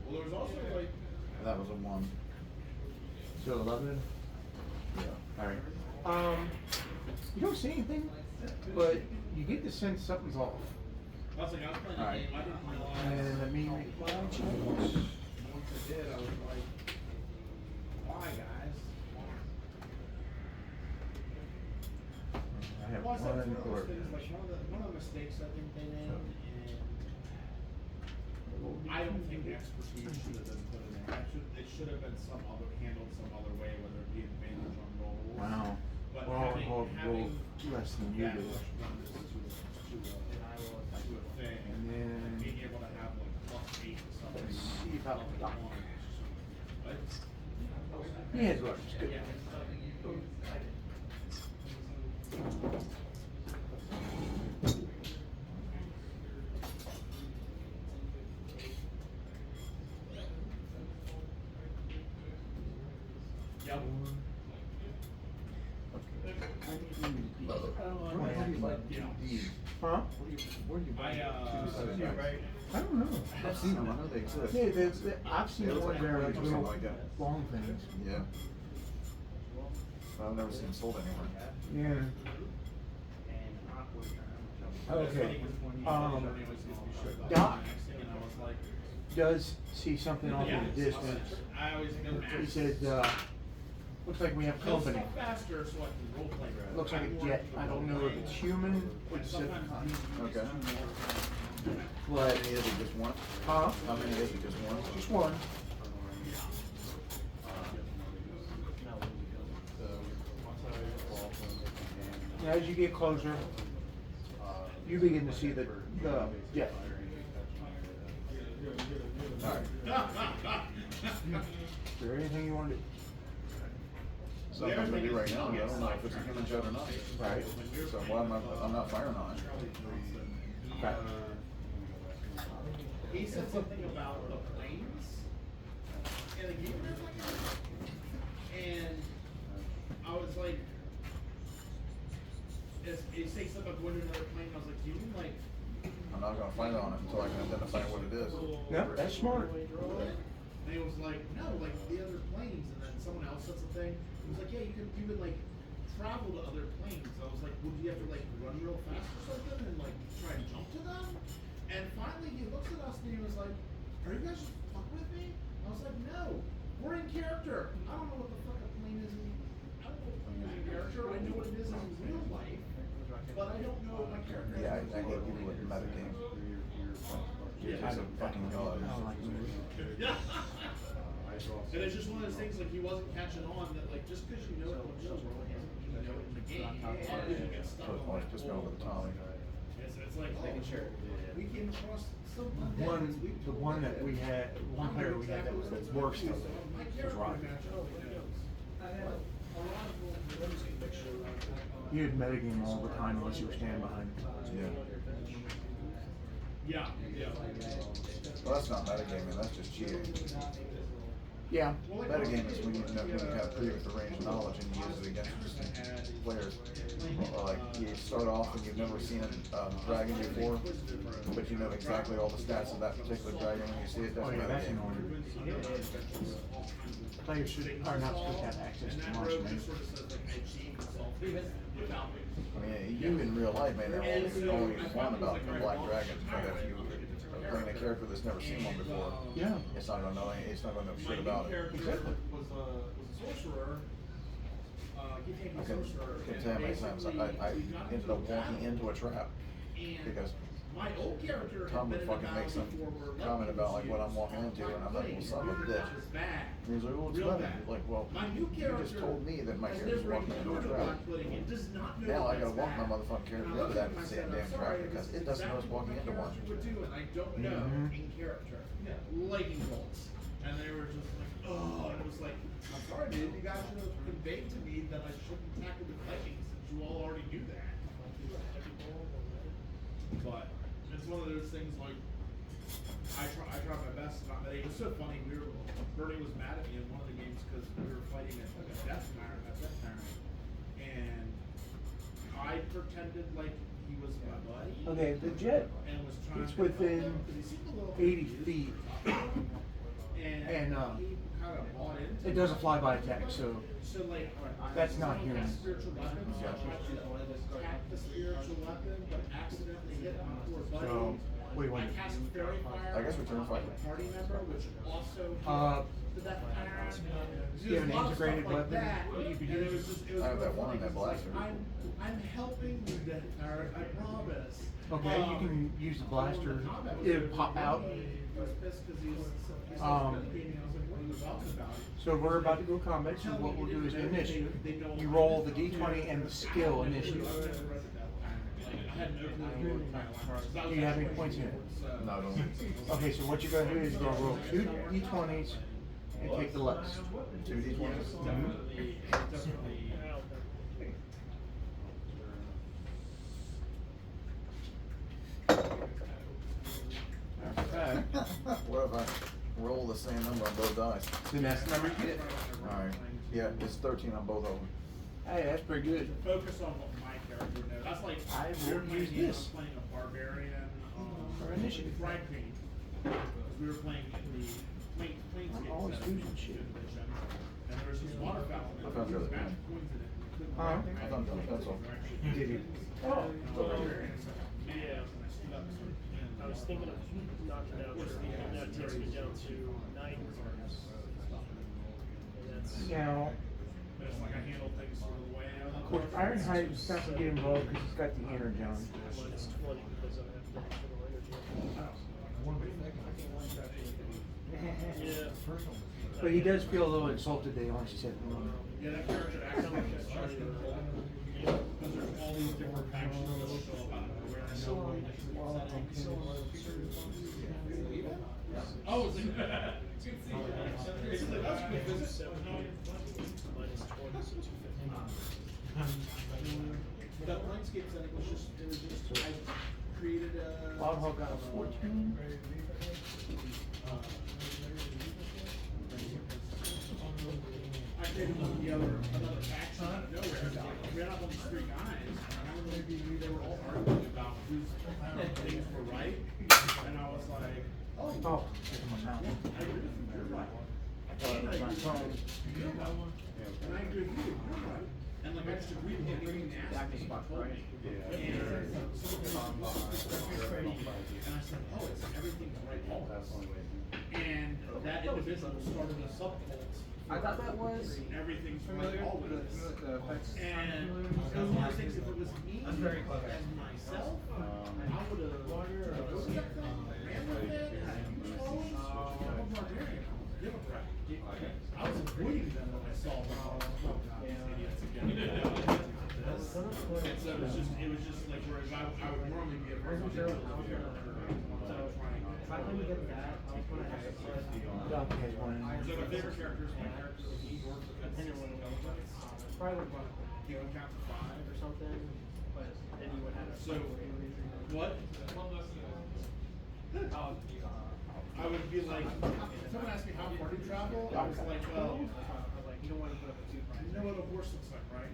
Well, there was also like.
That was a 1.
So 11?
Yeah.
Alright. You don't see anything, but you get the sense something's off.
I was like, I was playing the
Alright.
game. I didn't realize.
And I mean,
Once I did, I was like, why, guys?
I have
Plus, that's one of
one
those
or.
things, like, one of the mistakes I think they made, and I don't think expertise should have been put in there. It should have been handled some other way, whether it be advantage on rolls.
Wow.
But
Well,
having
rolled less than you
that
did.
much numbers to a thing,
And then-
being able to have like +8 to something.
Let's see about the doc.
What?
He has what? It's good.
Yep.
Huh? I don't know.
I've seen them, I know they exist.
Yeah, I've seen
They
the
look
ones
like
that are like
something
little
like that.
long things.
Yeah. But I've never seen them sold anywhere.
Yeah. Okay. Doc
And I was like,
does see something off in the distance.
I always go
He said, looks like we have
go
company.
stuff faster so I can role play.
Looks like a jet. I don't know if it's human or Decepticon.
Okay.
But,
How many is it, just one?
huh?
How many is it, just one?
Just one. And as you get closer, you begin to see the jet.
Alright.
Is there anything you want to do?
Something I'm gonna do right now, I don't know if it's a human jet or not.
Right.
So why am I'm not firing on it?
Okay.
He said something about the planes in the game, and I was like, he said something about going to another plane. I was like, do you mean like?
I'm not gonna fire on it until I can identify what it is.
No, that's smart.
And he was like, no, like the other planes. And then someone else said something. He was like, yeah, you would like travel to other planes. I was like, would you have to like run real fast or something and like try and jump to them? And finally he looks at us and he was like, are you guys just fucking with me? I was like, no, we're in character. I don't know what the fuck a plane is I don't know what a plane is in character. I know what it is in real life, but I don't know what my character is.
Yeah, I get people with metagame. He's a fucking god.
Yeah. And it's just one of those things, like, he wasn't catching on that, like, just because you know it in the real world doesn't mean you know it in the game. A lot of people get stuck on that.
Just go with Tommy.
It's like, we came across some
The one that we had, one player we had that was the worst of it was Roger. He would metagame all the time unless you were standing behind him.
Yeah.
Yeah.
Well, that's not metagaming, that's just cheating.
Yeah.
Metagame is when you have previous range knowledge and you use it against players. Like you start off and you've never seen a dragon before, but you know exactly all the stats of that particular dragon when you see it. That's
Oh yeah, that's
metagame.
annoying. Players are not supposed to have access to monster names.
I mean, you in real life may know only one about the black dragon, but if you bring a character that's never seen one before,
Yeah.
it's not gonna know shit about it.
Exactly. Was a sorcerer. He came
I
a
can
sorcerer.
tell you how many times I ended up walking into a trap because
my old character
Tom would
had been in
fucking
the
make some
battle before where
comment about like what I'm walking into, and I'm like, well, son of a bitch. And he's like, oh, it's better. Like, well, you just told me that my character's walking into a trap. Now I gotta walk my motherfucking character into that damn trap because it doesn't know it's walking into one.
And I don't know in character. Lightning bolts. And they were just like, oh, and it was like, I'm sorry, dude, you guys should have conveyed to me that I shouldn't tackle with lightning since you all already knew that. But it's one of those things like I try my best not that. It was so funny. Bernie was mad at me in one of the games because we were fighting a death tyrant, and I pretended like he was my buddy.
Okay, the jet,
And was trying
it's
to
within
help him, 'cause he seemed a little
80 feet.
and
And,
he kind of bought into
It does a flyby attack, so
So like,
that's not
someone
human.
has spiritual weapons, so I tried to attack the spiritual weapon, but accidentally hit my poor buddy.
So, what do you want
I
to do?
cast fairy fire.
I guess we turn
on
fight.
a party member, which also hit the death tyrant.
Do you have an integrated weapon?
I have that one in that blaster.
I'm helping the death tyrant, I promise.
Okay, you can use the blaster, it'll pop out.
I was pissed 'cause he's I was like, what are you talking about?
So we're about to go combat, so what we'll do is initiative. You roll the d20 and the skill initiative.
I had no clue what the
Do you have any points in it?
No, I don't.
Okay, so what you're gonna do is you're gonna roll 2 d20s and take the less.
2 d20s.
Okay.
What if I roll the same number on both dice?
Then that's the number you get.
Alright, yeah, it's 13 on both of them.
Hey, that's pretty good.
Focus on what my character knows. That's like
I will
we were
use
playing-
this.
I was playing a barbarian
For initiative.
Frag Queen. Because we were playing in the Planescape
I'm always
set,
losing shit.
edition, and there was this waterfowl in it.
I found the other
Magic
one.
coins in it. We couldn't
Huh?
I thought that was pencil.
Did he?
Oh, yeah. I was thinking of knocking out, and that takes me down to 9 cards. And that's.
Now,
But it's like I handle things sort of the way I
of course, Ironhide's not gonna get involved because he's got the energon.
Minus 20 because I have the internal energy. Yeah.
But he does feel a little insulted that he wants to set one.
Yeah, that character acts like a charge control. Because there's all these different factions that will show up out of nowhere. And no one oh, it's like, it's like, that's a good visit.
Minus 20, so 250.
That Runescape setting was just, I created a.
Wild Hog got a 14.
I created another faction out of nowhere. We ran up on these 3 guys, and maybe they were all arguing about whose things were right. And I was like,
Oh, it's on my mouth.
I agree with you, you're right. And I agree with you, you're right. And I agree with you, you're right. And like I just agreed with everything they asked me, told me. And I said, oh, it's everything's right always. And that individual started a subcult.
I thought that was
Everything's
familiar
right always.
with the effects.
And it was one of those things, if it was me
That's very clever.
as myself, I would have looked at them, ran with it, had a huge following. I'm a barbarian, I'm a Democrat. I was avoiding them when I saw them. Oh, God, these idiots again. And so it was just like, whereas I would normally be a very much a
If I couldn't get that, I was gonna have to play.
Doc has one.
So my favorite character is my character, he works with
Depending on what it was.
Probably would want
he can count to 5
or something, but then you would have to.
So, what? I would be like, if someone asked me how far to travel, I was like, well,
You don't want to put up a 2 price.
you know what a horse looks like, right?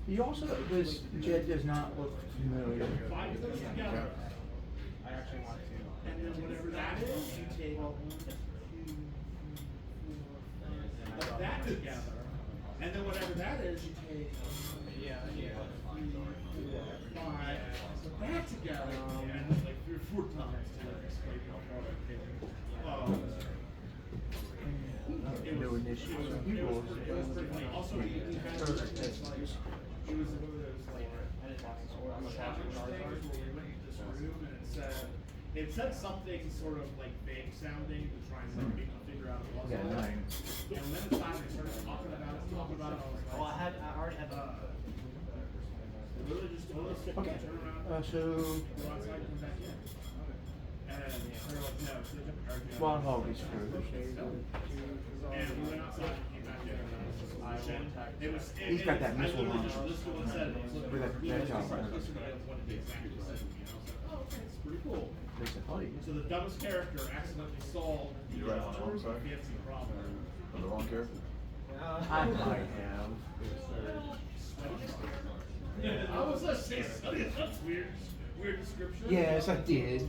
He also, this Jed does not look familiar.
5 of those together,
I actually want to.
and then whatever that is, you take like that together, and then whatever that is, you take
Yeah.
5 that together, and like 3 or 4 times to explain how far I came. It
No
was,
initiative.
it was,
He
it was,
rolls.
it was pretty funny. Also, he had like, it was one of those like,
I didn't talk to someone. I'm a
challenge things where we went into this room and it said something sort of like vague sounding to try and like make you figure out what it was.
Yeah, 9.
And when it's time, they started talking about it, I was like,
Well, I already had the.
really just totally sick.
Okay.
Turn around,
So,
go outside, come back in. And they're like, no, so they kept arguing.
Wild Hog is screwed.
And we went outside and came back in and it was.
He's got that missile
I literally
launcher.
just listened to what it said. It was like,
With that
we
projectile
just started
launcher.
listening to what it exactly said to me. And I was like, oh, okay, it's pretty cool.
There's a fight.
So the dumbest character accidentally solved the
You write on the wrong side?
fancy problem.
On the wrong character?
I might have.
I was gonna say something, that's weird, weird description.
Yes, I did.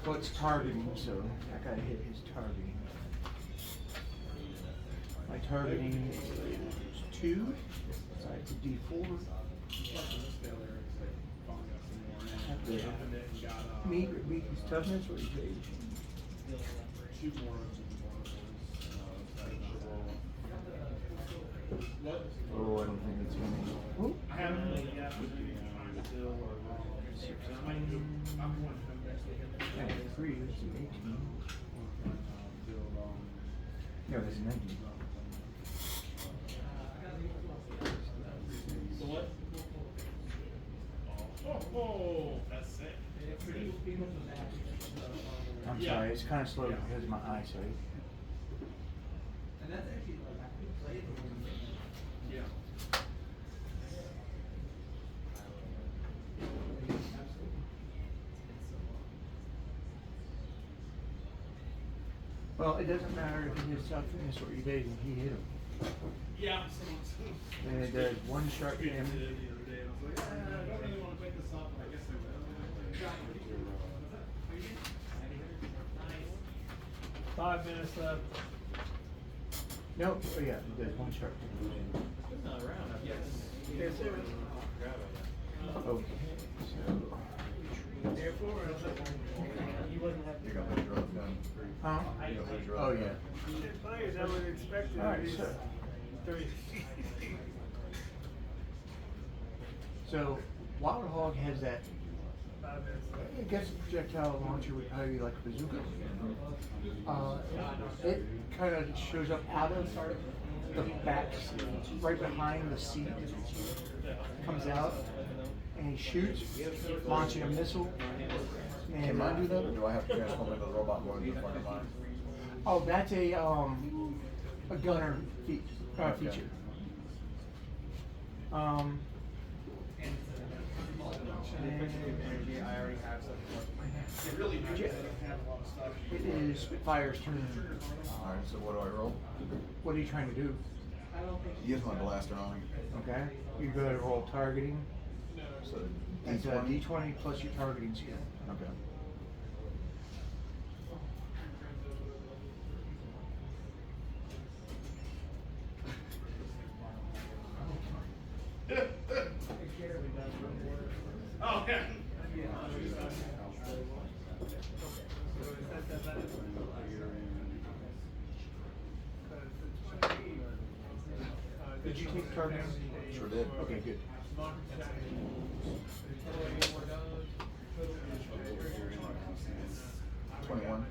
Well, it's targeting, so I gotta hit his targeting. My targeting is 2, so it's a D4. Not good. Meat, beat his toughness or his age.
2 more. What?
Oh, I don't think it's gonna. Oh.
I haven't really yet, but I'm still, I might do, I'm going to next week.
Yeah, 3 is an 18. No, that's a 19.
So what? Oh, that's sick.
I'm
Yeah.
sorry, it's kind of slow because of my eyesight.
And that's actually like I could play it.
Yeah.
Well, it doesn't matter if he hits toughness or evasion, he hit him.
Yeah.
And it does 1 sharp
The other
damage.
day, I was like, I don't really want to pick this up, but I guess I will.
5 minutes left.
No, oh yeah, there's one shark.
It's not around. Yes.
Yes, sir.
Okay, so.
Therefore, he wasn't happy.
You're gonna put your own gun.
Huh?
You're gonna put your
Oh,
own
yeah.
gun.
Shit, players, I would expect it.
All right,
at least
so-
3.
So, Wild Hog has that,
5 minutes.
I guess a projectile launcher would probably be like a bazooka. It kind of shows up out of the back, right behind the seat, comes out, and he shoots, launching a missile.
Can
And,
mine do that, or do I have to transform into the robot mode in front of mine?
Oh, that's a gunner feature.
Energy, I already have something.
Really do.
Yeah. It is Spitfire's turn.
Alright, so what do I roll?
What are you trying to do?
Use my blaster on him.
Okay, you go to roll targeting.
So,
It's a
D20.
D20 plus your targeting skill.
Okay.
Oh, yeah.
Did you take targeting?
Sure did.
Okay, good.
21.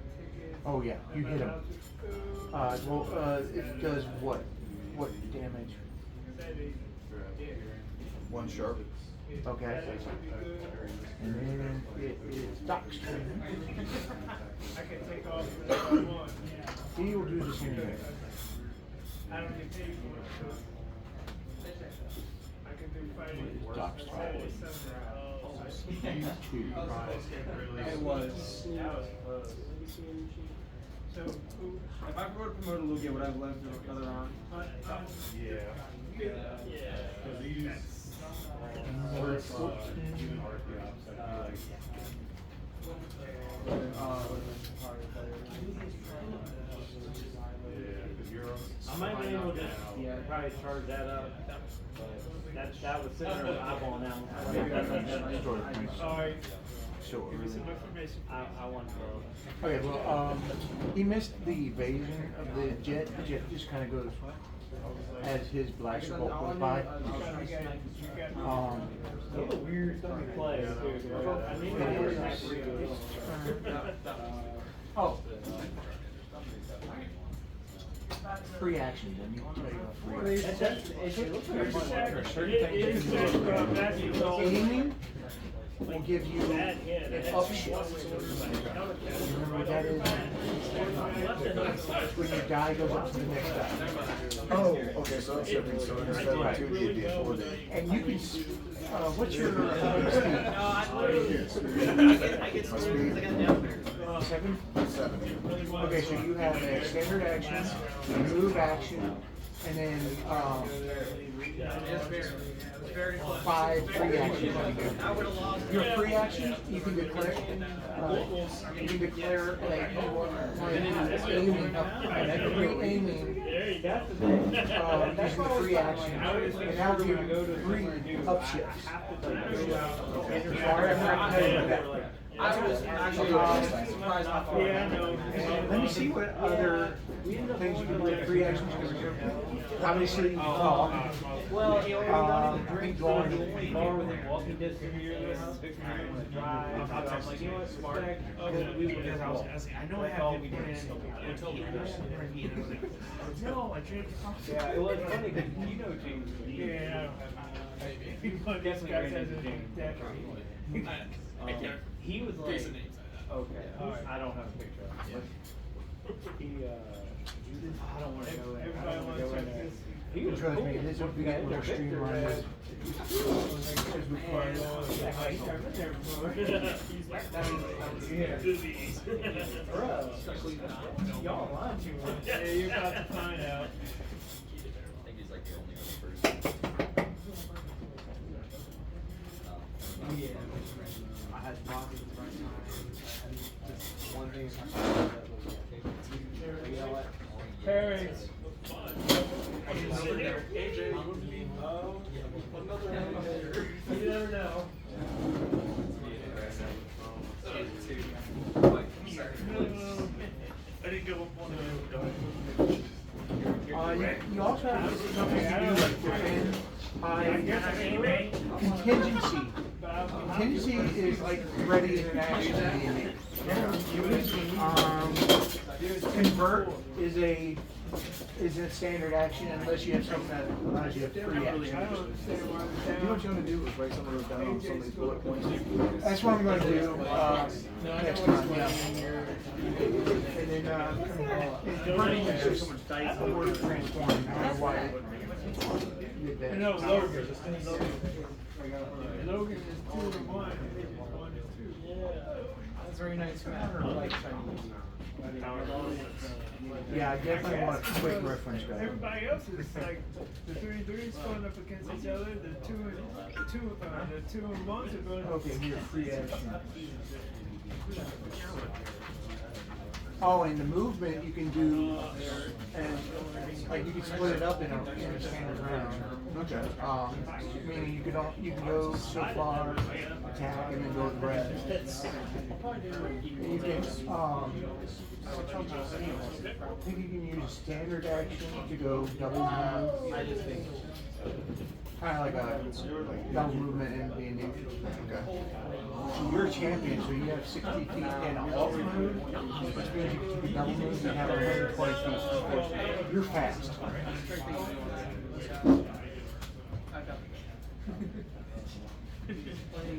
Oh yeah, you hit him. It does what? What damage?
1 sharp.
Okay. And then it is Doc's turn.
I can take off whenever I want.
He will do the same thing.
I don't get paid for it, so I can do fighting.
Doc's turn.
Saturday, Sunday.
You two.
It was.
So, who?
If I were to promote a Lugia, would I have left another round?
Yeah.
Yeah.
Cause these,
I might be able to, probably charge that up, but that was sitting there eyeballing that.
Sorry.
So
Give me some information.
I want to.
okay, well, he missed the evasion of the jet. The jet just kind of goes as his blaster bolt goes by.
Those are weird stuff to play, too. I need to
It
work
is.
back through.
Oh. Free action, then you free action.
It looks like a bunch of
Certain
It
things
is
you can do.
just, Matthew,
Aiming will give you
bad hit.
an upshift. Remember what that is? When your die goes up to the next die.
Oh, okay, so it's shifting, so instead of
I
2D,
did
it'd be a
really well
4D.
And you can, what's your
I get screwed because I got down there.
speed? 7?
7.
Okay, so you have a standard action, a move action, and then,
Very close.
5 free actions.
I would have lost.
Your free action, you can declare, like, aiming, aiming,
There you go.
using the free action, and that'll give you 3 upshifts. Sorry, I'm not telling you that.
I was actually surprised how far.
Yeah, I know.
Let me see what other things you can do with free actions. Obviously,
Well, he already got him a drink, so
drawing.
the only bar within walking distance here is Victor to drive. So I'm like, you know what, smart. Because we would just
I know I have
all
it
we
in
did.
until the no, I drank the coffee.
Yeah, it was funny because you know James.
Yeah.
Definitely
Guys
ran
has
into
a
James.
deck.
He was like, okay,
Alright.
I don't have a picture of him. He, I don't want to go in. I
Everybody
don't want
wants
to go
to
in
check
there.
this.
He was
Trust
cool.
me, this would be
Yeah,
more
Victor
streamlined.
read- Bro, y'all lying too much.
Yeah, you're about to find out.
I think he's like the only other person.
I had pockets at the right time. Just one thing. You know what?
Parents. You never know.
I didn't give up on
You also have something to do like defend, hide, contingency. Contingency is like ready in an action D&D. Convert is a standard action unless you have something that allows you to free action.
You know what you want to do is write some of those down on some of these bullet points.
That's what I'm going to do next time. Yeah. And then converting is just a word transform. I don't know why I did that.
No, Logan. Logan is 2 to 1. 1 to 2. Yeah.
That's very nice, man. I like Chinese.
Yeah, I definitely want a quick reference guide.
Everybody else is like the 3 and 3s going up against each other. The 2 and 1s are going.
Okay, here, free action. Oh, and the movement you can do, and like you can split it up in a standard round.
Okay.
Meaning you can go so far, attack, and then go to the rest. You can, I think you can use standard action to go double move. Kind of like a double movement in D&D.
Okay.
So you're a champion, so you have 60 feet and a alt move, which means you can double move and have 120 feet. You're fast.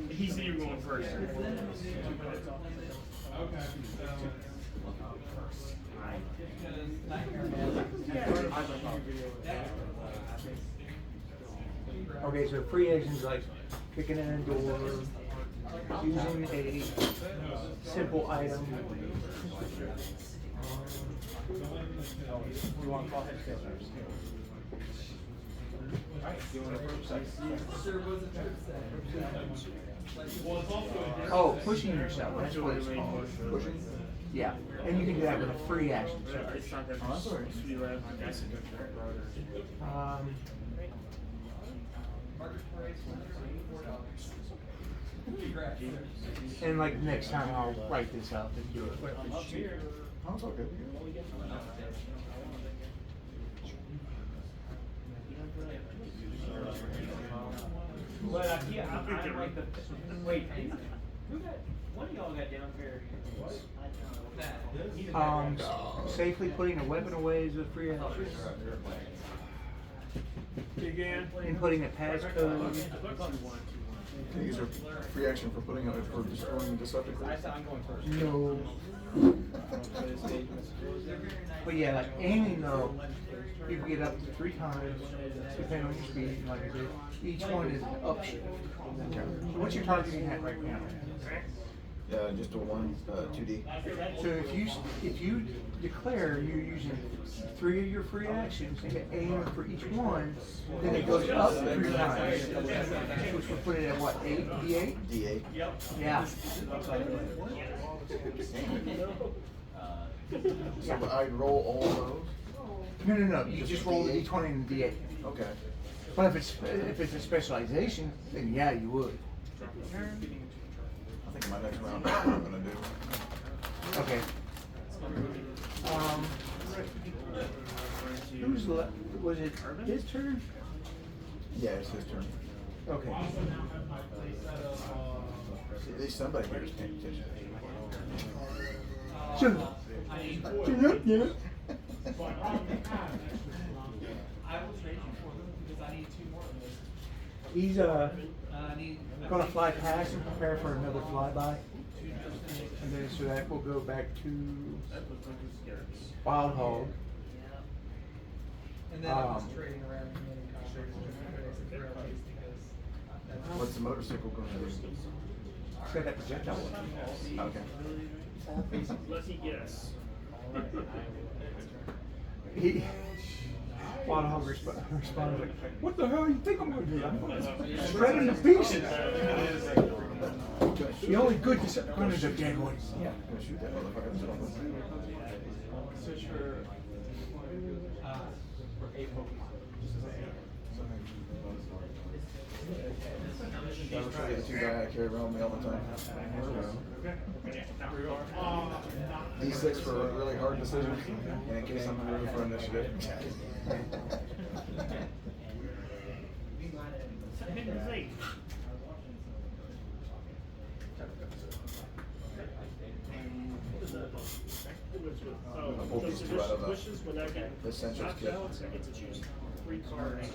He said you were going first.
Okay, so free actions like kicking in a door, using a simple item. You want to call it? Oh, pushing yourself, that's what it's called.
Pushing?
Yeah, and you can do that with a free action.
It's not that much.
And like next time I'll write this up and do it.
Oh, it's all good.
But yeah, I'm like the wait. Who got? One of y'all got down here.
Safely putting a weapon away is a free action.
Again.
And putting a passcode.
Can you use a free action for putting out for destroying Decepticons?
No. But yeah, like aiming though, you can get up to 3 times, depending on your speed. Like I said, each one is an upshift. So what's your targeting at right now?
Yeah, just a 2D.
So if you declare you're using 3 of your free actions and get aim for each one, then it goes up 3 times, which would put it at what, 8 D8?
D8.
Yeah.
So but I roll all those?
No. You just roll the D20 and the D8.
Okay.
But if it's a specialization, then yeah, you would.
I think my next round that's what I'm gonna do.
Okay. Who's left? Was it his turn?
Yeah, it's his turn.
Okay.
See, at least somebody here is paying attention.
So, yeah.
I will trade you for them because I need 2 more of those.
He's
I need.
gonna fly past and prepare for another flyby. And then so that will go back to Wild Hog.
And then I was trading around community contracts with railways because that's.
What's the motorcycle gonna do?
Say that projectile one.
Okay.
Let me guess.
He Wild Hog responded like, "What the hell you think I'm gonna do? I'm gonna shred him to pieces." The only good Decepticons are dead ones. Yeah.
Gonna shoot that motherfucker.
Search for a Pokemon.
That was really the two guys I carry around with me all the time. D6 for really hard decisions, and in case I'm in the room for initiative.
Oh,
I pulled these two out of the
wishes, when I get
Essentials
knocked
kit.
out, I get to choose 3 cards.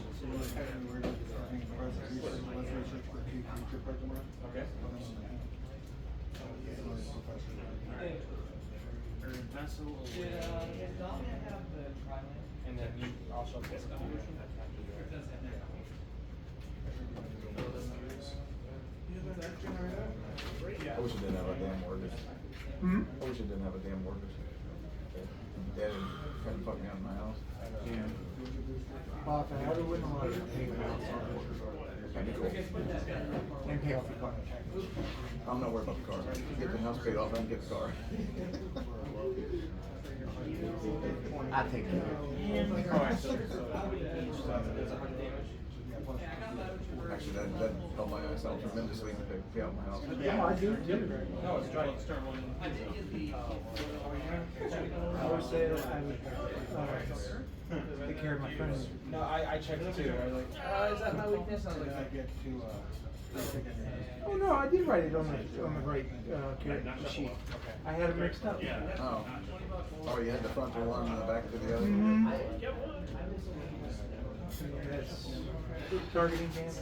Okay. Did Dominic have the Tri-Land? And then you also get the
I wish I didn't have a damn mortgage.
Hmm?
I wish I didn't have a damn mortgage. Dad kind of fucked me out of my house.
Yeah. Well, if I had a win, I would have paid the house
That'd be cool.
and pay off the car.
I'm not worried about the car. Get the house paid off, I can get the car.
I take it.
Actually, that helped my ass out tremendously to pay out my house.
Yeah, I do too.
No, it's Johnny Stern one.
I always say that I would take care of my friends.
No, I checked it too. I was like, is that my weakness? I was like, I get to,
Oh no, I did write it on the right character sheet. I had it mixed up.
Oh. Oh, you had the front to one and the back to the other?
Mhm. That's targeting damage.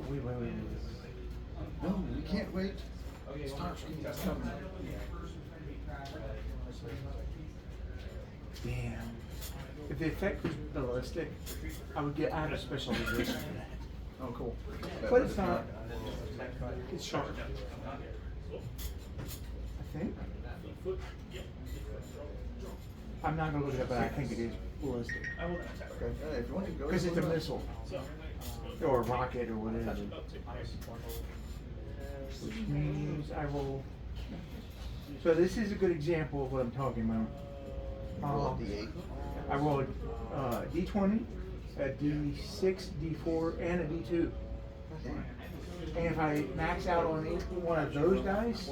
Wait.
No, we can't wait. Starscream is coming.
Damn. If the effect was ballistic, I would get out of special resist for that.
Oh, cool.
But it's not. It's sharp. I think. I'm not gonna look at it, but I think it is ballistic.
Okay, hey, if you want to go.
Because it's a missile. Or a rocket or whatever. Which means I will. So this is a good example of what I'm talking about.
Roll a D8.
I rolled D20, a D6, D4, and a D2. And if I max out on one of those dice,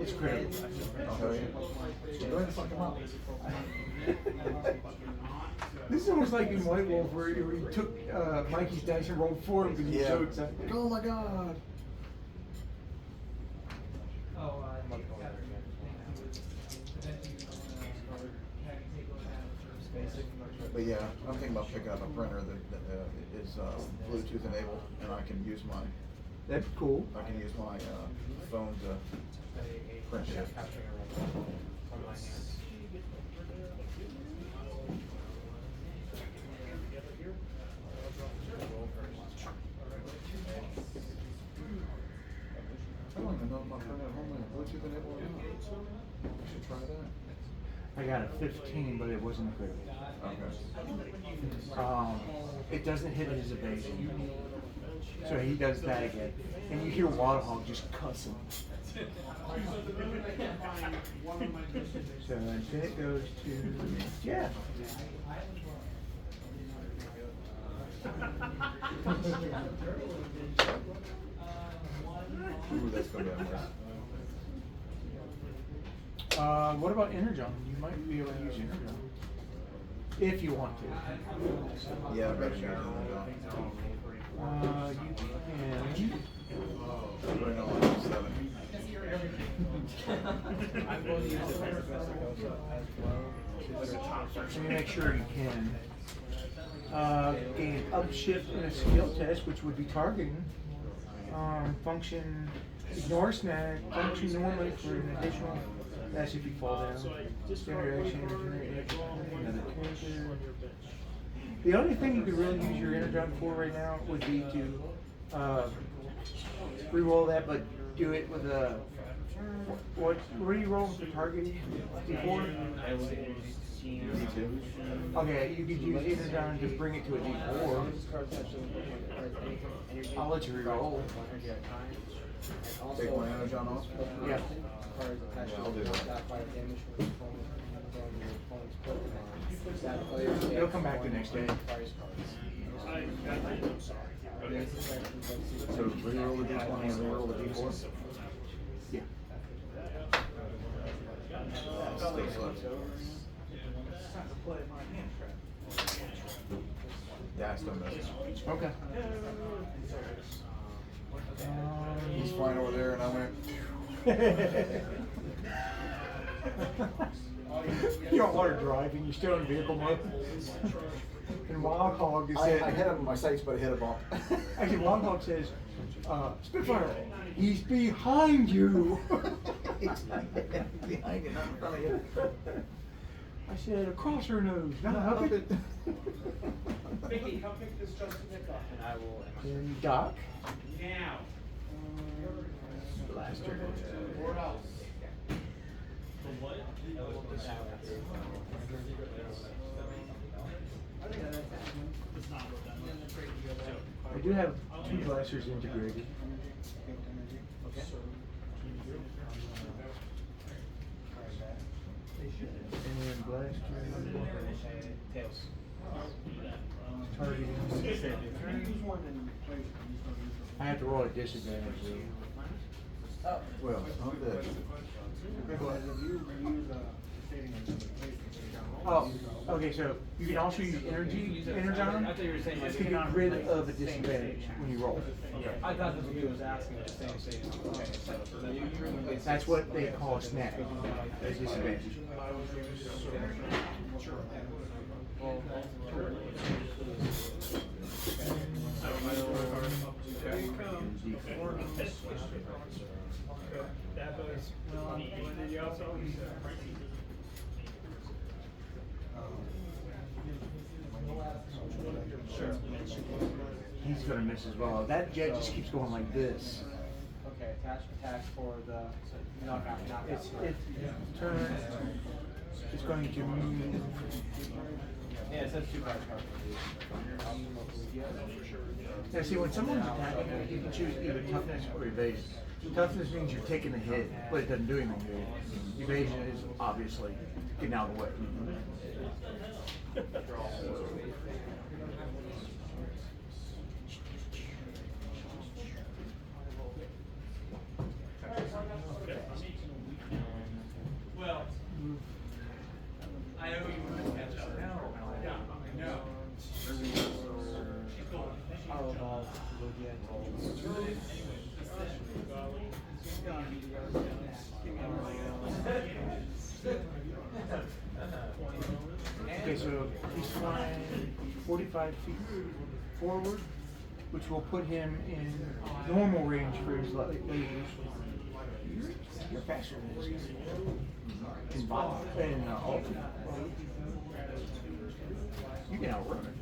it's critical.
I'll tell you. So go ahead and fuck him up.
This is almost like in White Wolf where you took Mikey's dice and rolled 4 because you were so excited.
Oh my god. But yeah, I'm thinking about picking up a printer that is Bluetooth enabled, and I can use my
That's cool.
phone to print shit. I don't even know if my printer at home is Bluetooth enabled or not. I should try that.
I got a 15, but it wasn't critical.
Okay.
It doesn't hit his evasion. So he does that again. And you hear Waterhog just cussing. So then it goes to Jeff.
Ooh, that's gonna be a mess.
What about Energon? You might be able to use Energon. If you want to.
Yeah, I better use it.
You can.
Right now, I'm 7.
I'm going to use it as best it goes as well.
Let me make sure you can. Gain upshift in a skill test, which would be targeting. Function, ignore snag, function normally for an additional, that's if you fall down. Interaction, another character. The only thing you could really use your Energon for right now would be to re-roll that, but do it with a, what are you rolling for targeting? D4?
D2.
Okay, you could use Energon to bring it to a D4. I'll let you re-roll.
Take one energon off?
Yeah.
Yeah, I'll do that.
It'll come back the next day.
I'm sorry.
So reroll the D20 and reroll the D4?
Yeah.
Still sucks. Yeah, I still miss.
Okay.
He's flying over there and I went.
You don't want to drive and you're still in vehicle mode. And Wild Hog is
I hit him in my sights, but I hit a bump.
actually Wild Hog says, Spitfire, he's behind you.
Behind you, not in front of you.
I said, across her nose, not up it.
Vicky, come pick this Justin Nick up. And I will.
And Doc.
Now.
Blaster.
Where else?
I do have 2 blasters integrated. And blaster. Targeting. I have to roll a disadvantage though.
Well, I'm dead.
Oh, okay, so you can also use energon
I thought you were saying like
to get rid of a disadvantage when you roll.
I thought that's what he was asking, the same thing. Okay, so you
That's what they call a snap, a disadvantage.
That was, when did you also?
Sure. He's gonna miss as well. That jet just keeps going like this.
Okay, attach for the knockout.
It's turn. It's going to move.
Yeah, it says 2 cards.
Now see, when someone's attacking, you can choose either toughness or evasion. Toughness means you're taking the hit, but it doesn't do anything to you. Evasion is obviously getting out of the way.
Well, I owe you one catch up. Yeah, I know.
Okay, so he's flying 45 feet forward, which will put him in normal range for his lasers. You're faster than this guy. In bot and ultimate. You can outrun it.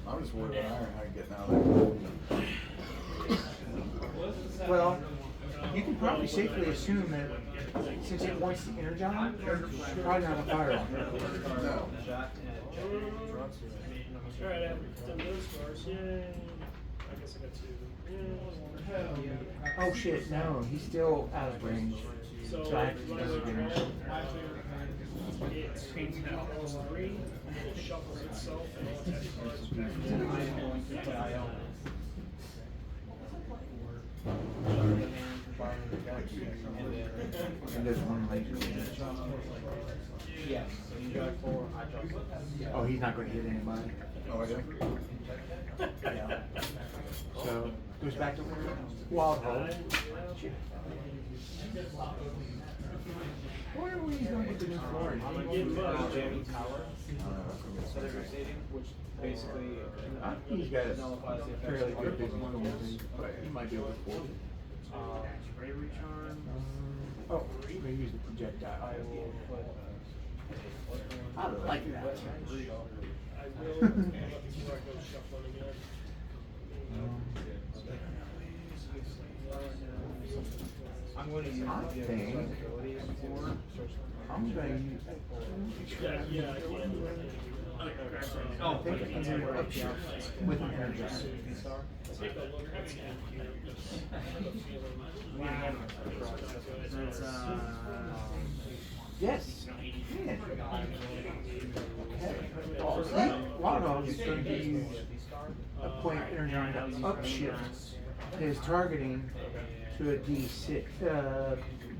I'm just worried about Ironhide getting out of there.
Well, you can probably safely assume that since it wants the energon, you're probably not a fire on it.
No.
Alright, I have done those scores. Yay. I guess I got 2. Yeah.
Oh shit, no, he's still out of range. So I have to do disadvantage.
It rolls 3, and then it shuffles itself, and all attack cards back to
And there's one laser.
Yes, so you got 4, I draw 6.
Oh, he's not going to hit anybody.
Oh, I did?
Yeah. So goes back to Wild Hog. Where were you going to get the new flooring?
Jamming tower. So they're rotating, which basically
He's got a
nullifies the effects
fairly
of
good business
article
going, but he might be able to afford it.
Spray recharge.
Oh, we use the projectile.
I will put.
I like that.
I will before I go shuffling again.
I'm going to use
I
the
think
abilities for.
I'm going to use.
Yeah, I can.
I think it can do it up here with an energizer.
Take a look at it.
That's
Yes. Yeah. Okay. Lotto is going to use a point energon to upshift his targeting to a D6,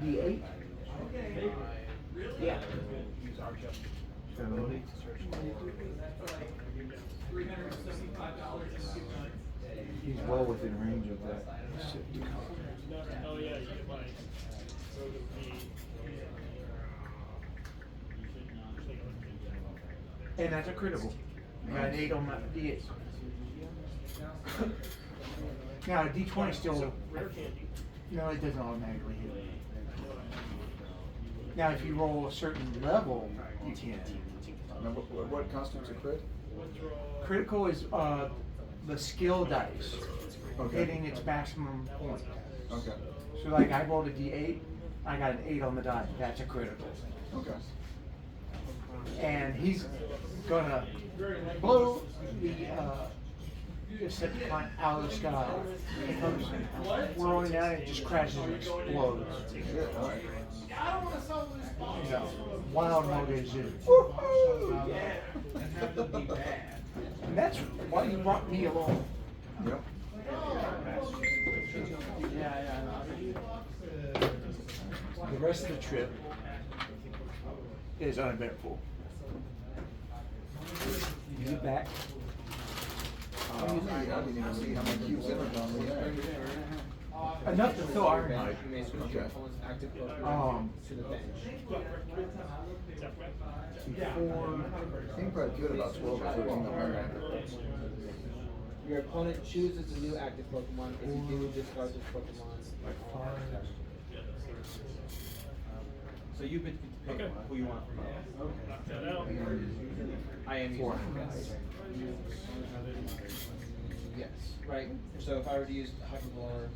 D8. Yeah. So, he's well within range of that.
Oh yeah, you get like
And that's a critical. Got an 8 on my D8. Now, a D20 still,
rare candy.
no, it doesn't automatically hit. Now, if you roll a certain level, you can.
Now, what constitutes a crit?
Critical is the skill dice
Okay.
hitting its maximum point.
Okay.
So, like, I rolled a D8, I got an 8 on the die. That's a critical.
Okay.
And he's gonna blow the Decepticon out of the sky. It comes rolling down and it just crashes and explodes.
Shit, alright.
You know, wild mode is in. And that's why you brought me along.
Yep.
The rest of the trip is uneventful. You get back.
I didn't even see how many cubes energon we had.
Enough to fill Iron Knight.
Okay.
Before.
I think probably good about 12 or 13 of them.
Your opponent chooses a new active Pokemon. If you do, discard this Pokemon. So you pick who you want from us.
Knock that out.
I am using Yes, right. So if I were to use Hyperblower,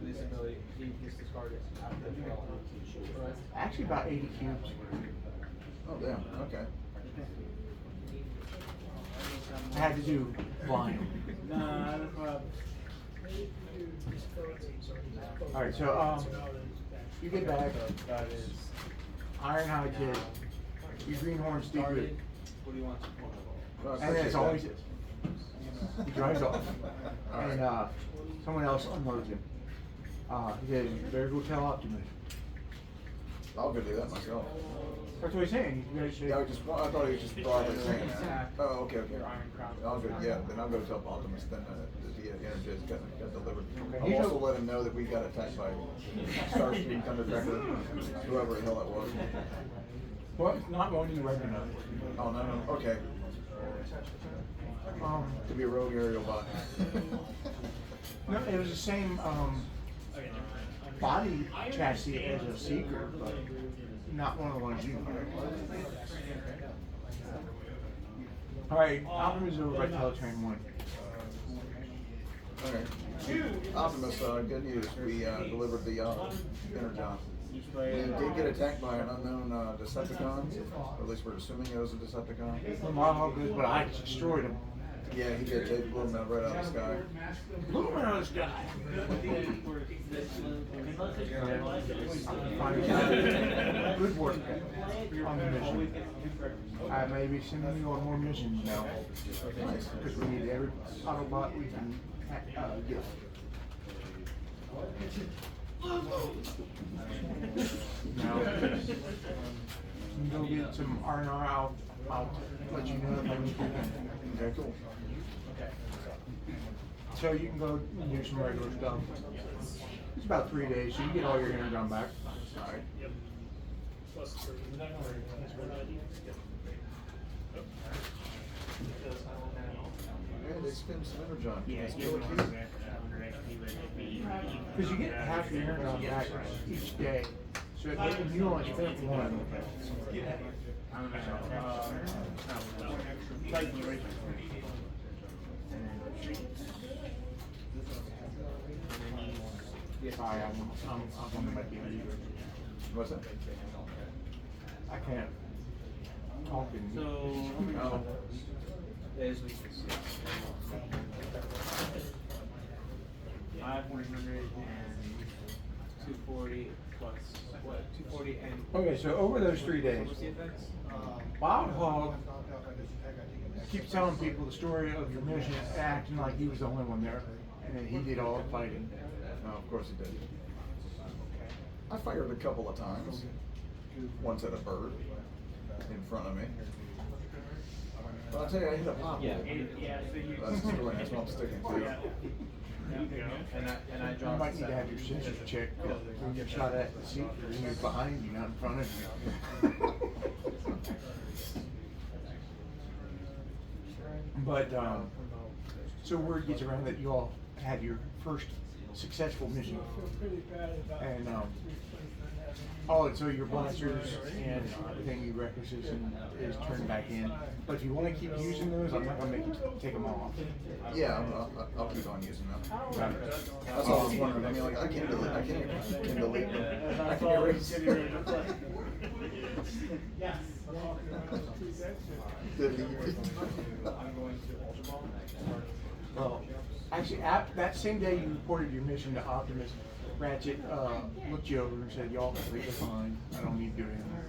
this ability, he just discard it after the development. Correct?
Actually, about 80 cubes.
Oh, damn. Okay.
I had to do blind. Alright, so, you get back. Ironhide Kid. Your greenhorns do good.
What do you want?
Well, I
And then
appreciate
it's
that.
always it. He drives off. And someone else unloads him. He says, you better go tell Optimus.
I'll go do that myself.
That's what he's saying. You guys should.
Yeah, I thought he was just broadly saying that. Oh, okay, okay. I'll go, yeah, then I'll go tell Optimus then the Energiz got delivered.
Okay.
I'll also let him know that we got attacked by Starscream, Thundercracker, whoever the hell that was.
Well, it's not one you recognize.
Oh, no, no, okay. Could be a rogue aerial bot.
No, it was the same body chassis as a Seeker, but not one of the ones you know. Alright, Optimus is over by Teletrain 1.
Okay. Optimus, good news, we delivered the Energon. He did get attacked by an unknown Decepticon, or at least we're assuming it was a Decepticon.
Well, good, but I destroyed him.
Yeah, he did. They blew him right out of the sky.
Blew him out of the sky. Good work on the mission. I may be sending you on more missions now.
Nice.
Because we need every Autobot we can get. Now, you go get some R&R, I'll let you know if I need to.
Okay, cool.
So you can go and do some regular stuff. It's about 3 days, so you get all your energon back.
Alright.
Yep. Plus for that's 190. Yep.
Yeah, they spend some Energon.
Yeah,
Let's
give
go
him
with
one
you.
Because you get half your energon back each day. So if you only spent one.
Like the original.
Sorry, I'm on my TV.
What's that?
I can't. talking.
So,
Oh.
days we can see. 500 and 240 plus what? 240 and.
Okay, so over those 3 days,
What's the effects?
Wild Hog keeps telling people the story of your mission, acting like he was the only one there, and then he did all the fighting.
No, of course he did. I fired a couple of times. Once at a bird in front of me. But I'll tell you, I hit a pop.
Yeah, so you.
That's the story. That's what I'm sticking to.
And I
You
dropped.
might need to have your sensors checked, when you're shot at the seat, you're behind you, not in front of you. But, so word gets around that you all had your first successful mission. And, and so your blasters and everything you requisition is turned back in. But if you want to keep using those, I'm not going to make you take them off.
Yeah, I'll keep on using them.
Okay.
That's all I was wondering. I mean, like, I can't delete them. I can erase. Delete.
Well, actually, that same day you reported your mission to Optimus, Ratchet looked you over and said, "Y'all completely fine. I don't need to do anything."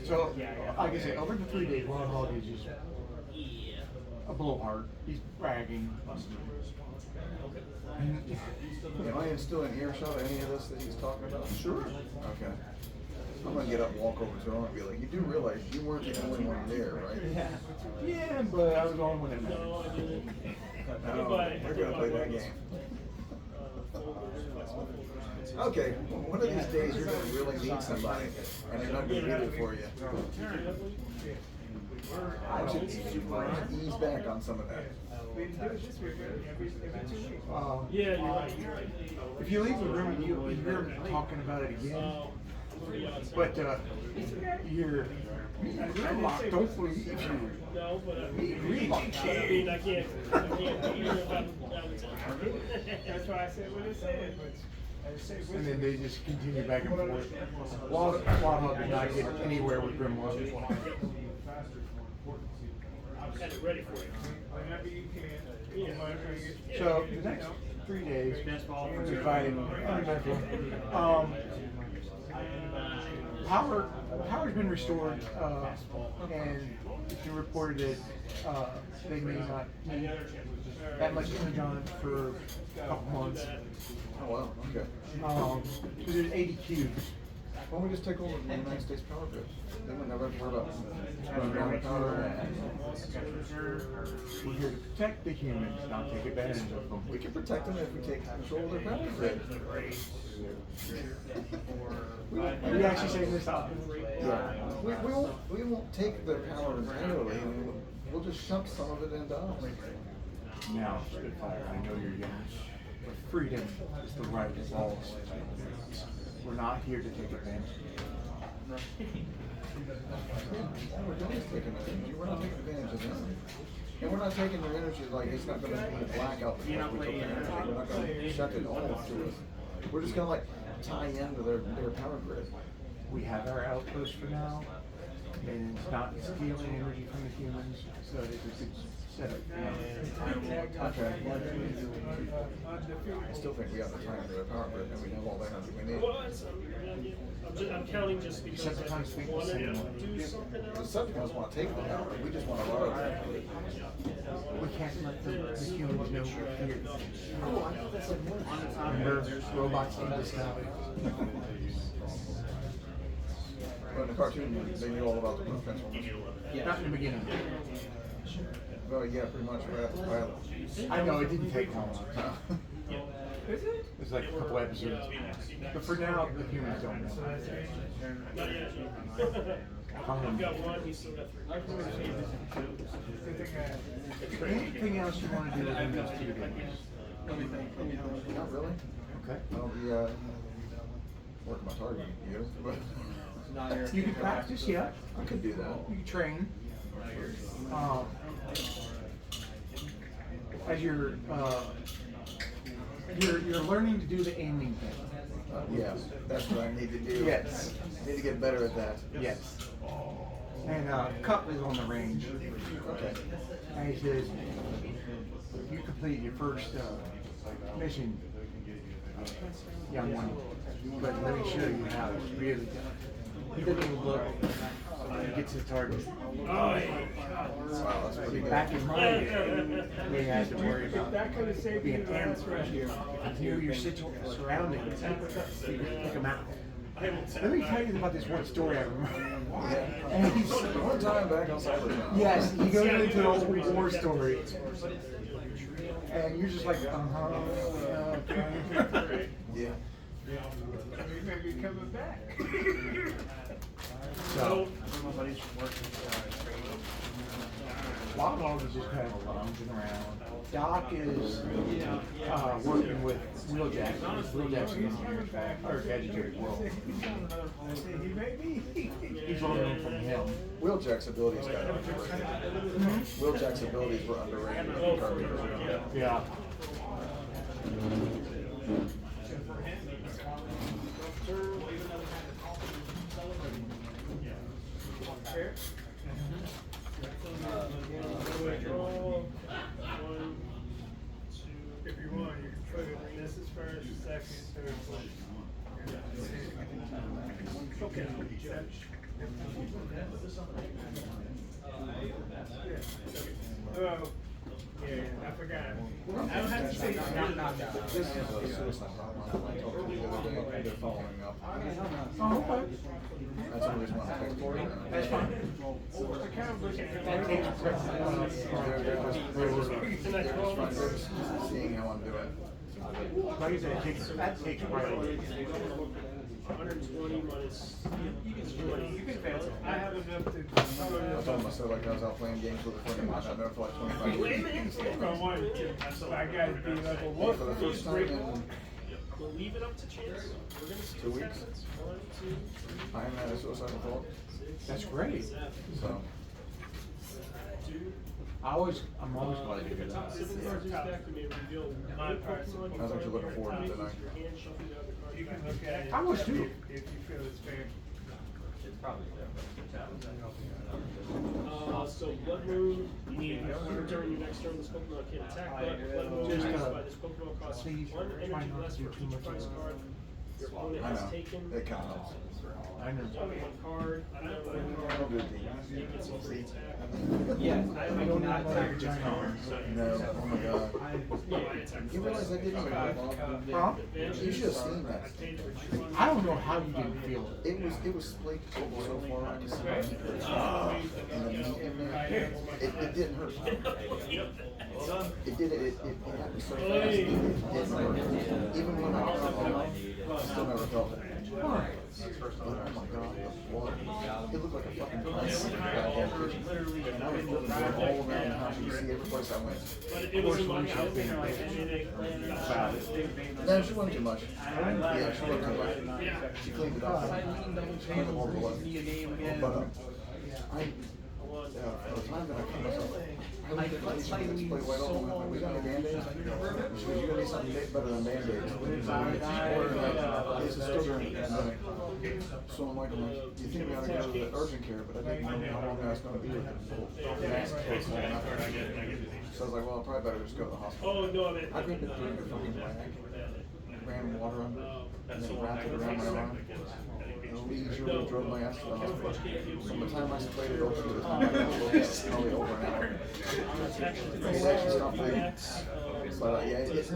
So, like I said, over the 3 days, Wild Hog is just a blowhard. He's bragging.
Am I still in earshot of any of this that he's talking about?
Sure.
Okay. I'm gonna get up and walk over to him and be like, you do realize you weren't the only one there, right?
Yeah, but I was the only one that mattered.
No, I didn't.
No, we're gonna play that game. Okay, one of these days you're gonna really need somebody, and they're not gonna be there for you. I should ease back on some of that.
Yeah, you're right.
If you leave the room, you hear them talking about it again. But you're locked. Don't believe you.
No, but I
Relock.
mean, I can't be here about the
That's why I said what it said, but I said.
And then they just continue back and forth. Wild Hog did not get anywhere with Grimoire.
I'm kind of ready for it.
Whenever you can.
So the next 3 days, we're dividing. Power's been restored, and it's been reported that they may not need that much energy on it for a couple months.
Oh wow, okay.
Because there's 80 cubes.
Why don't we just take over the United States power grid? Then we'll never heard about running down the power.
We're here to protect the humans, not take advantage of them.
We can protect them if we take control of their power grid.
We actually say this often.
Yeah, we won't take their power entirely. We'll just shunt some of it into us.
Now, Spitfire, I know you're young, but freedom is the right of all. We're not here to take advantage.
All we're doing is taking their energy. We're not taking advantage of them. And we're not taking their energy like it's not going to be a blackout because we took their energy. We're not going to shut it all to us. We're just going to like tie into their power grid.
We have our outpost for now, and it's not stealing energy from the humans, so it's a good setup.
Contract. I still think we have the time for the power grid and we have all the energy we need.
Well, I'm counting just because
Decepticons think
I
the
want to
same
do
way.
something
The
else.
Decepticons want to take the power, we just want to borrow it.
We can't let the humans know we're here.
Oh, I thought that said more.
Remember, robots need to stop.
Well, in the cartoon, they knew all about the Blue Transformers.
Not in the beginning.
Well, yeah, pretty much.
I know, it didn't take long.
Is it?
It's like a couple episodes. But for now, the humans don't know.
Not yet. I've got one, he's still got three.
Anything else you want to do within those 2 days?
Not really.
Okay.
I'll be working my target gear, but
You can practice, yeah.
I could do that.
You can train. As you're learning to do the aiming thing.
Yeah, that's what I need to do.
Yes.
I need to get better at that.
Yes. And Cup is on the range.
Okay.
And he says, you completed your first mission, young one. But let me show you how it's really done. He doesn't even look when he gets his target.
Wow, that's pretty good.
Back in my day, we had to worry about
That could have saved
being
you the last
ambushed.
round.
If you knew your surroundings, you could pick them out. Let me tell you about this one story I remember.
Yeah.
And he's,
One time back on Cyber.
yes, he goes into an old war story. And you're just like, okay.
Yeah.
You may be coming back.
So,
My buddies from work.
Watlog is just kind of lounging around. Doc is working with Wheeljack. Wheeljack's an engineer back, or educated world.
He may be.
He's learning from him.
Wheeljack's abilities got underrated. Wheeljack's abilities were underrated in Carpenter.
Yeah.
If you want, you can put it, this is first, second, third, fourth. Okay. Oh, yeah, I forgot. I don't have to say not.
This is a suicide hotline. I talked to the other day, and they're following up.
Oh, okay.
That's the reason why I texted you.
That's fine. That takes
They're just seeing how I'm doing.
like I said, that takes priority.
120 minus. You can fail.
I have enough to.
I told myself like I was out playing games with a friend of mine. I've known for like 25 years.
If I wanted to, so I gotta be level one.
For the first time in
We'll leave it up to chance. We're gonna see
2
what
weeks.
happens. 1, 2, 3,
I haven't had a suicidal thought,
That's great.
so.
2.
I'm always glad to hear that.
Civil cards is deck to me reveal my Pokemon.
I was actually looking forward to tonight.
Your hand shuffle the other cards
You can
back.
look at it.
I was too.
If you feel it's fair.
So Blood Moon, you need during your next turn, this Pokemon can attack, but Blood Moon is
Just,
used by this Pokemon costs
please
1
try
energy
not
less
to do
for
too
each
much
price
of
card your opponent
I
has
know,
taken.
it kind of helps.
I know.
One card, I know
Don't do it,
you
Dean.
get some free attack.
Yes, I don't not attack giant arms.
No, oh my god. You realize I didn't even
Huh?
You should have seen that.
I don't know how you didn't feel it.
It was splayed over so far I could see my feet. And the meat in there, it didn't hurt. It did it happened so fast, it didn't hurt. Even when I got off, I still never felt it. Oh my god, the blood. It looked like a fucking place. And I was moving blood all around the house. You could see every place I went.
But it was in my house.
About it.
No, she wasn't too much. Yeah, she wasn't too much. She cleaned it up. Cleaned it all the way. But for the time that I came myself, I looked at these things play white all the way. We got any Band-Aids? She goes, you're gonna need something better than Band-Aids. It's still during the pandemic. So I'm like, do you think we ought to go to the urgent care? But I didn't know how long I was gonna be with the mask case long enough. So I was like, well, I probably better just go to the hospital.
Oh, no, I mean.
I grabbed the fucking bag, ran water on it, and then wrapped it around my arm. And leisurely drove my ass to the hospital. From the time I sprayed it over to the time I got to look at it, probably over an hour. It actually stopped bleeding. But yeah, it needed,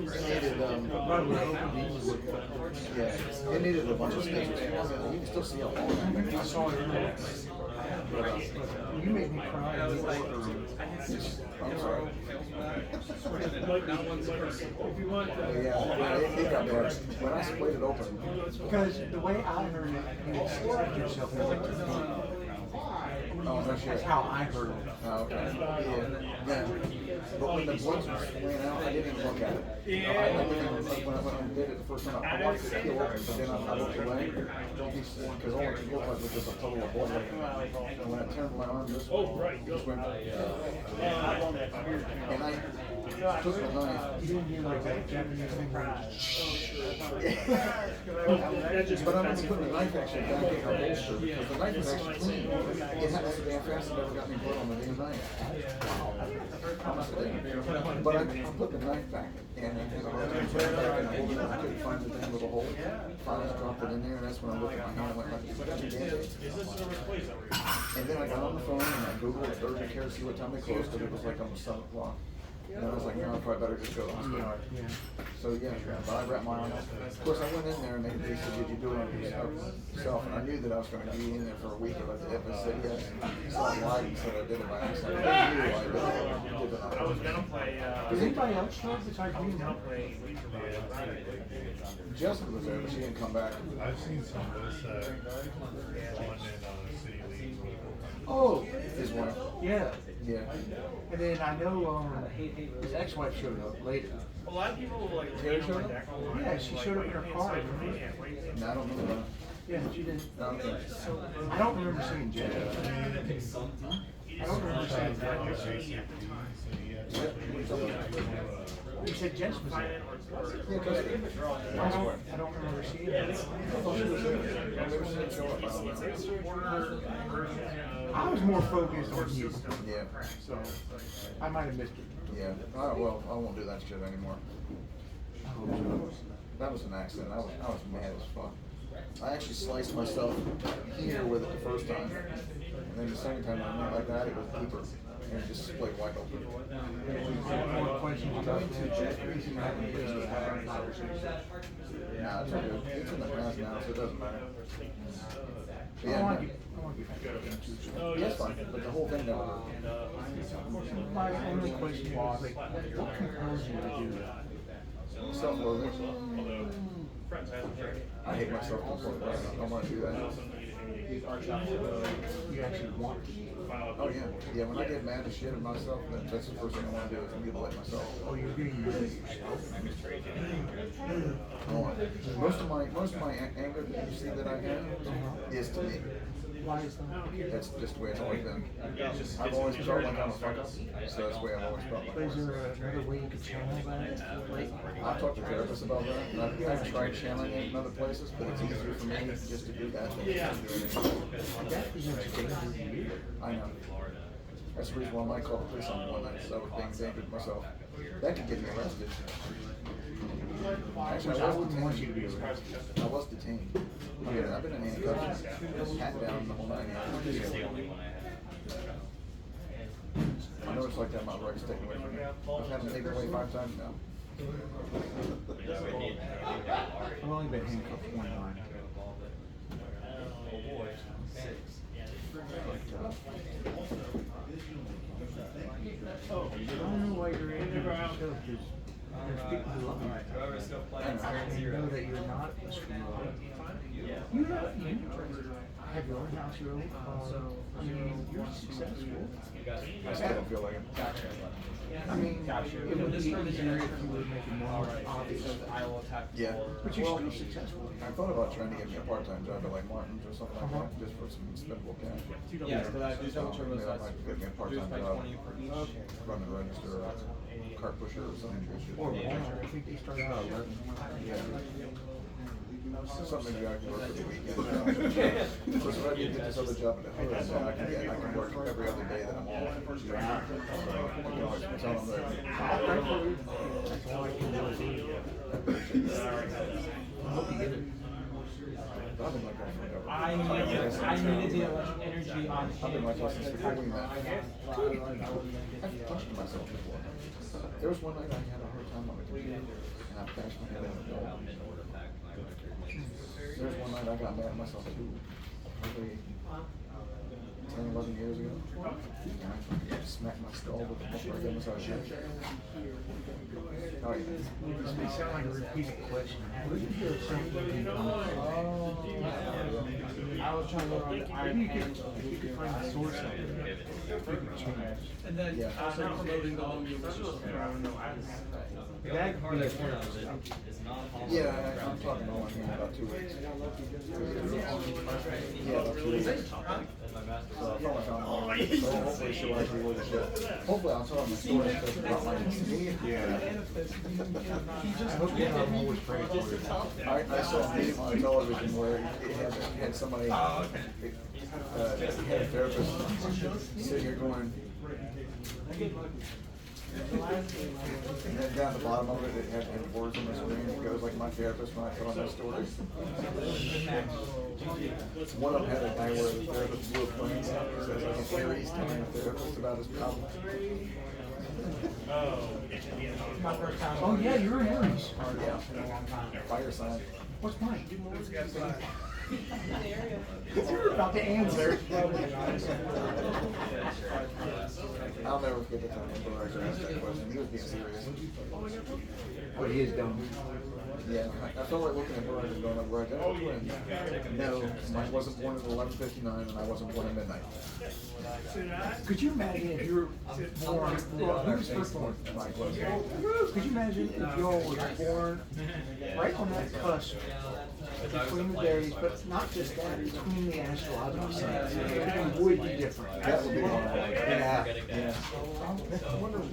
yeah, it needed a bunch of stitches. You can still see how long I saw it.
You made me cry.
I'm sorry.
If you want
But
to.
yeah, it got bad. When I sprayed it open,
Because the way I heard it, you would stick yourself in the
oh, no shit.
That's how I heard it.
Oh, okay. Yeah. But when the blood was ran out, I didn't even look at it. When I did it the first time, I watched it peel open, but then I looked away. Because all it looked like was just a puddle of blood. And when I turned my arm this way,
Oh, right.
just went, and took the knife.
You didn't do like that Japanese thing where
That just
But I'm
depends
gonna put the knife actually back in our holster because the knife is
That's
actually
why I
clean.
say-
It happened so damn fast, it never got me blood on the damn knife. Honestly, but I put the knife back and I had a hard time putting it back in the holster. I couldn't find the thing with a hole. Finally dropped it in there and that's when I looked at my hand and went like, "Is that a Band-Aid?" And then I got on the phone and I Googled urgent care to see what time they closed, because it was like almost 7 o'clock. And I was like, no, I probably better just go to the hospital. So yeah, but I wrapped my arm. Of course, I went in there and they said, did you do it on yourself? And I knew that I was going to be in there for a week if I said yes. So I lied and said I did it by accident. I knew I did it.
I was gonna play,
Does anybody else know besides
I
me?
was gonna play
Jessica was there, but she didn't come back.
I've seen some of this, one in, City League.
Oh, his wife.
Yeah.
Yeah.
And then I know his ex-wife showed up later.
A lot of people like.
Terry showed up?
Yeah, she showed up in her car.
No, I don't remember that.
Yeah, she did.
No, okay.
I don't remember seeing Jen. I don't remember seeing Jen. You said Jen was there.
Yeah, because
I don't remember seeing her.
I thought she was there. I've never seen her show up. I don't know.
I was more focused on you.
Yeah.
So I might have missed it.
Yeah. Well, I won't do that shit anymore. That was an accident. I was mad as fuck. I actually sliced myself here with it the first time, and then the second time I went like that, it was deeper, and it just split wide open.
More questions about it.
Nah, it's okay. It's in the past now, so it doesn't matter. But
I
yeah,
want
no.
to get
That's fine, but the whole thing never.
my only question was like, what compels you to do that?
Self-loathing. I hate myself completely. I don't want to do that.
You actually want to.
Oh yeah, yeah. When I get mad as shit at myself, then that's the first thing I want to do is mutilate myself.
Oh, you're getting mad at yourself.
Most of my anger that you see that I have is to me.
Why is that?
That's just the way it's always been. I've always felt like I'm a fuck up, so that's the way I've always felt.
But is there another way you could channel that?
I've talked to therapists about that, and I've tried channeling it in other places, but it's easier for me just to do that than to do anything.
That presents a danger to you.
I know. That's the reason why I called the police on me one night, because I was being dangerous myself. That could get me arrested. Actually, I wouldn't want you to be arrested. I was detained. I mean, I've been in handcuffs, pat down the whole 9 yards. I know it's like that, my rights taken away from me. I've had them taken away 5 times now.
I've only been handcuffed one time. I don't know why you're in there. There's people who love you. And know that you're not a screw-up. You have your own house, your own car. I mean, you're successful.
I still don't feel like it.
I mean, it would be easier if you were making more obvious.
Yeah.
But you're still successful.
I thought about trying to get me a part-time job at like Martin's or something like that, just for some spendable cash.
Yes, but I do double
So,
turbos,
maybe I
that's
might get me a part-time
reduced by
job,
20 for each.
run the register, or cart pusher or something.
Or Walmart, I think they start out at 11.
Yeah. Something maybe I can work for the weekend. Of course, if I do get this other job at the hood, then I can work every other day that I'm off. So, you know, I can tell them that.
That's all I can do is eat. I hope you get it.
I've been like that forever.
I needed the electric energy on
I've been like that since before we met. I've punched myself before. There was one night I had a hard time on the computer, and I bashed my head on the wall. There was one night I got mad at myself too, probably 10, 11 years ago. And I smacked my skull with the bumper again as I was shooting. Oh yeah.
This may sound like a repeated question. Where did your self-esteem come from?
I was trying to look on
Maybe you could find the source of it.
And then
Yeah.
also promoting the home use.
That would be a
Yeah, I'm talking all in about 2 weeks. Yeah, about 2 weeks. So I thought I found one. So hopefully she'll actually really shit. Hopefully I'll tell her my story because about my knee.
Yeah. I hope you have always praying for you.
I saw a meme on television where it had somebody, had a therapist sitting here going, and then down the bottom of it, it had words on the screen. It goes like my therapist when I put on my stories. One of them had a guy where the therapist blew a plane. It says I can hear he's telling the therapist about his problem.
Oh, yeah, you're in Aries.
Yeah. Fire sign.
What's mine? You're about to answer.
I'll never forget the time when Barack asked that question. He was being serious.
What he is dumb.
Yeah, I felt like looking at Barack and going, like, Barack, I twins. No, Mike wasn't born at 11:59 and I wasn't born at midnight.
Could you imagine if you were born, well, who was first born?
Mike was.
Could you imagine if y'all was born right on that cusp between the days, but not just that, between the astrological signs? It would be different.
That would be one.
Yeah.
Yeah. I wonder, we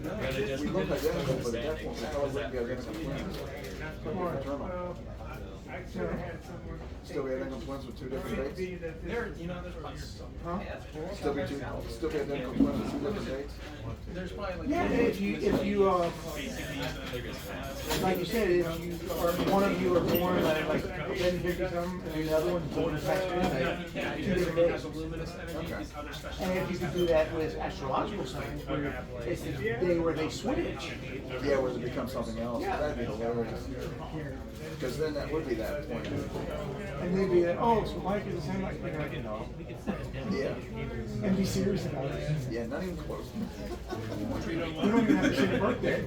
look identical, but at that point, we probably wouldn't be identical twins. Fraternal. Still be identical twins with 2 different dates?
Huh?
Still be identical twins with 2 different dates?
There's probably like.
Yeah, if you, like you said, if you, or one of you are born at like 10:50 and the other one's born at 2 different days.
Okay.
And if you could do that with astrological signs, where it's the day where they switch.
Yeah, where it becomes something else. That'd be hilarious. Because then that would be that point.
And they'd be like, oh, so Mike is the same like, no.
Yeah.
And be serious about it.
Yeah, not even close.
You don't even have to say a birthday.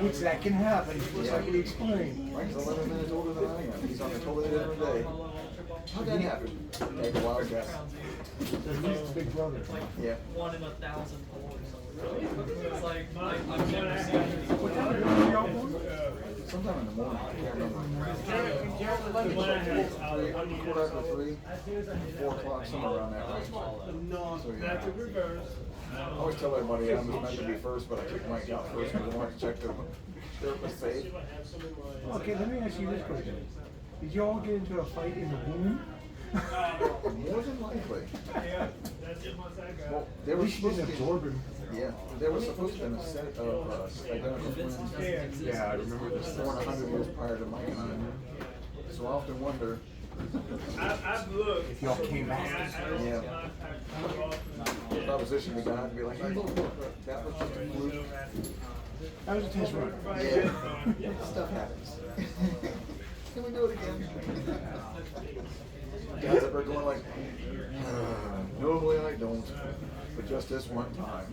Which that can happen, just like we explained.
Mike's 11 minutes older than I am. He's on a totally different day. How'd that happen? Take a wild guess.
So he's the big brother.
Yeah.
1 in 1,000 It's like I've never seen anything.
What time are y'all born?
Sometime in the morning. I can't remember. Quarter after 3, 4 o'clock, somewhere around that range. So, yeah.
That's a reverse.
I always tell everybody I was meant to be first, but I took Mike out first because I wanted to check the therapist page.
Okay, let me ask you this question. Did you all get into a fight in the womb?
More than likely.
Yeah, that's the ones I got.
Well, they
At
were
least you
supposed
didn't
to be.
absorb him.
Yeah, there was supposed to be a set of identical twins
Yeah, I remember this.
born 100 years prior to Mike and I. So I often wonder.
I've looked.
If y'all came back.
Yeah. The proposition we got to be like, hey, look, that was just a fluke.
That was a test run.
Yeah. Stuff happens. Can we do it again? Guys up there going like, normally I don't, but just this one time.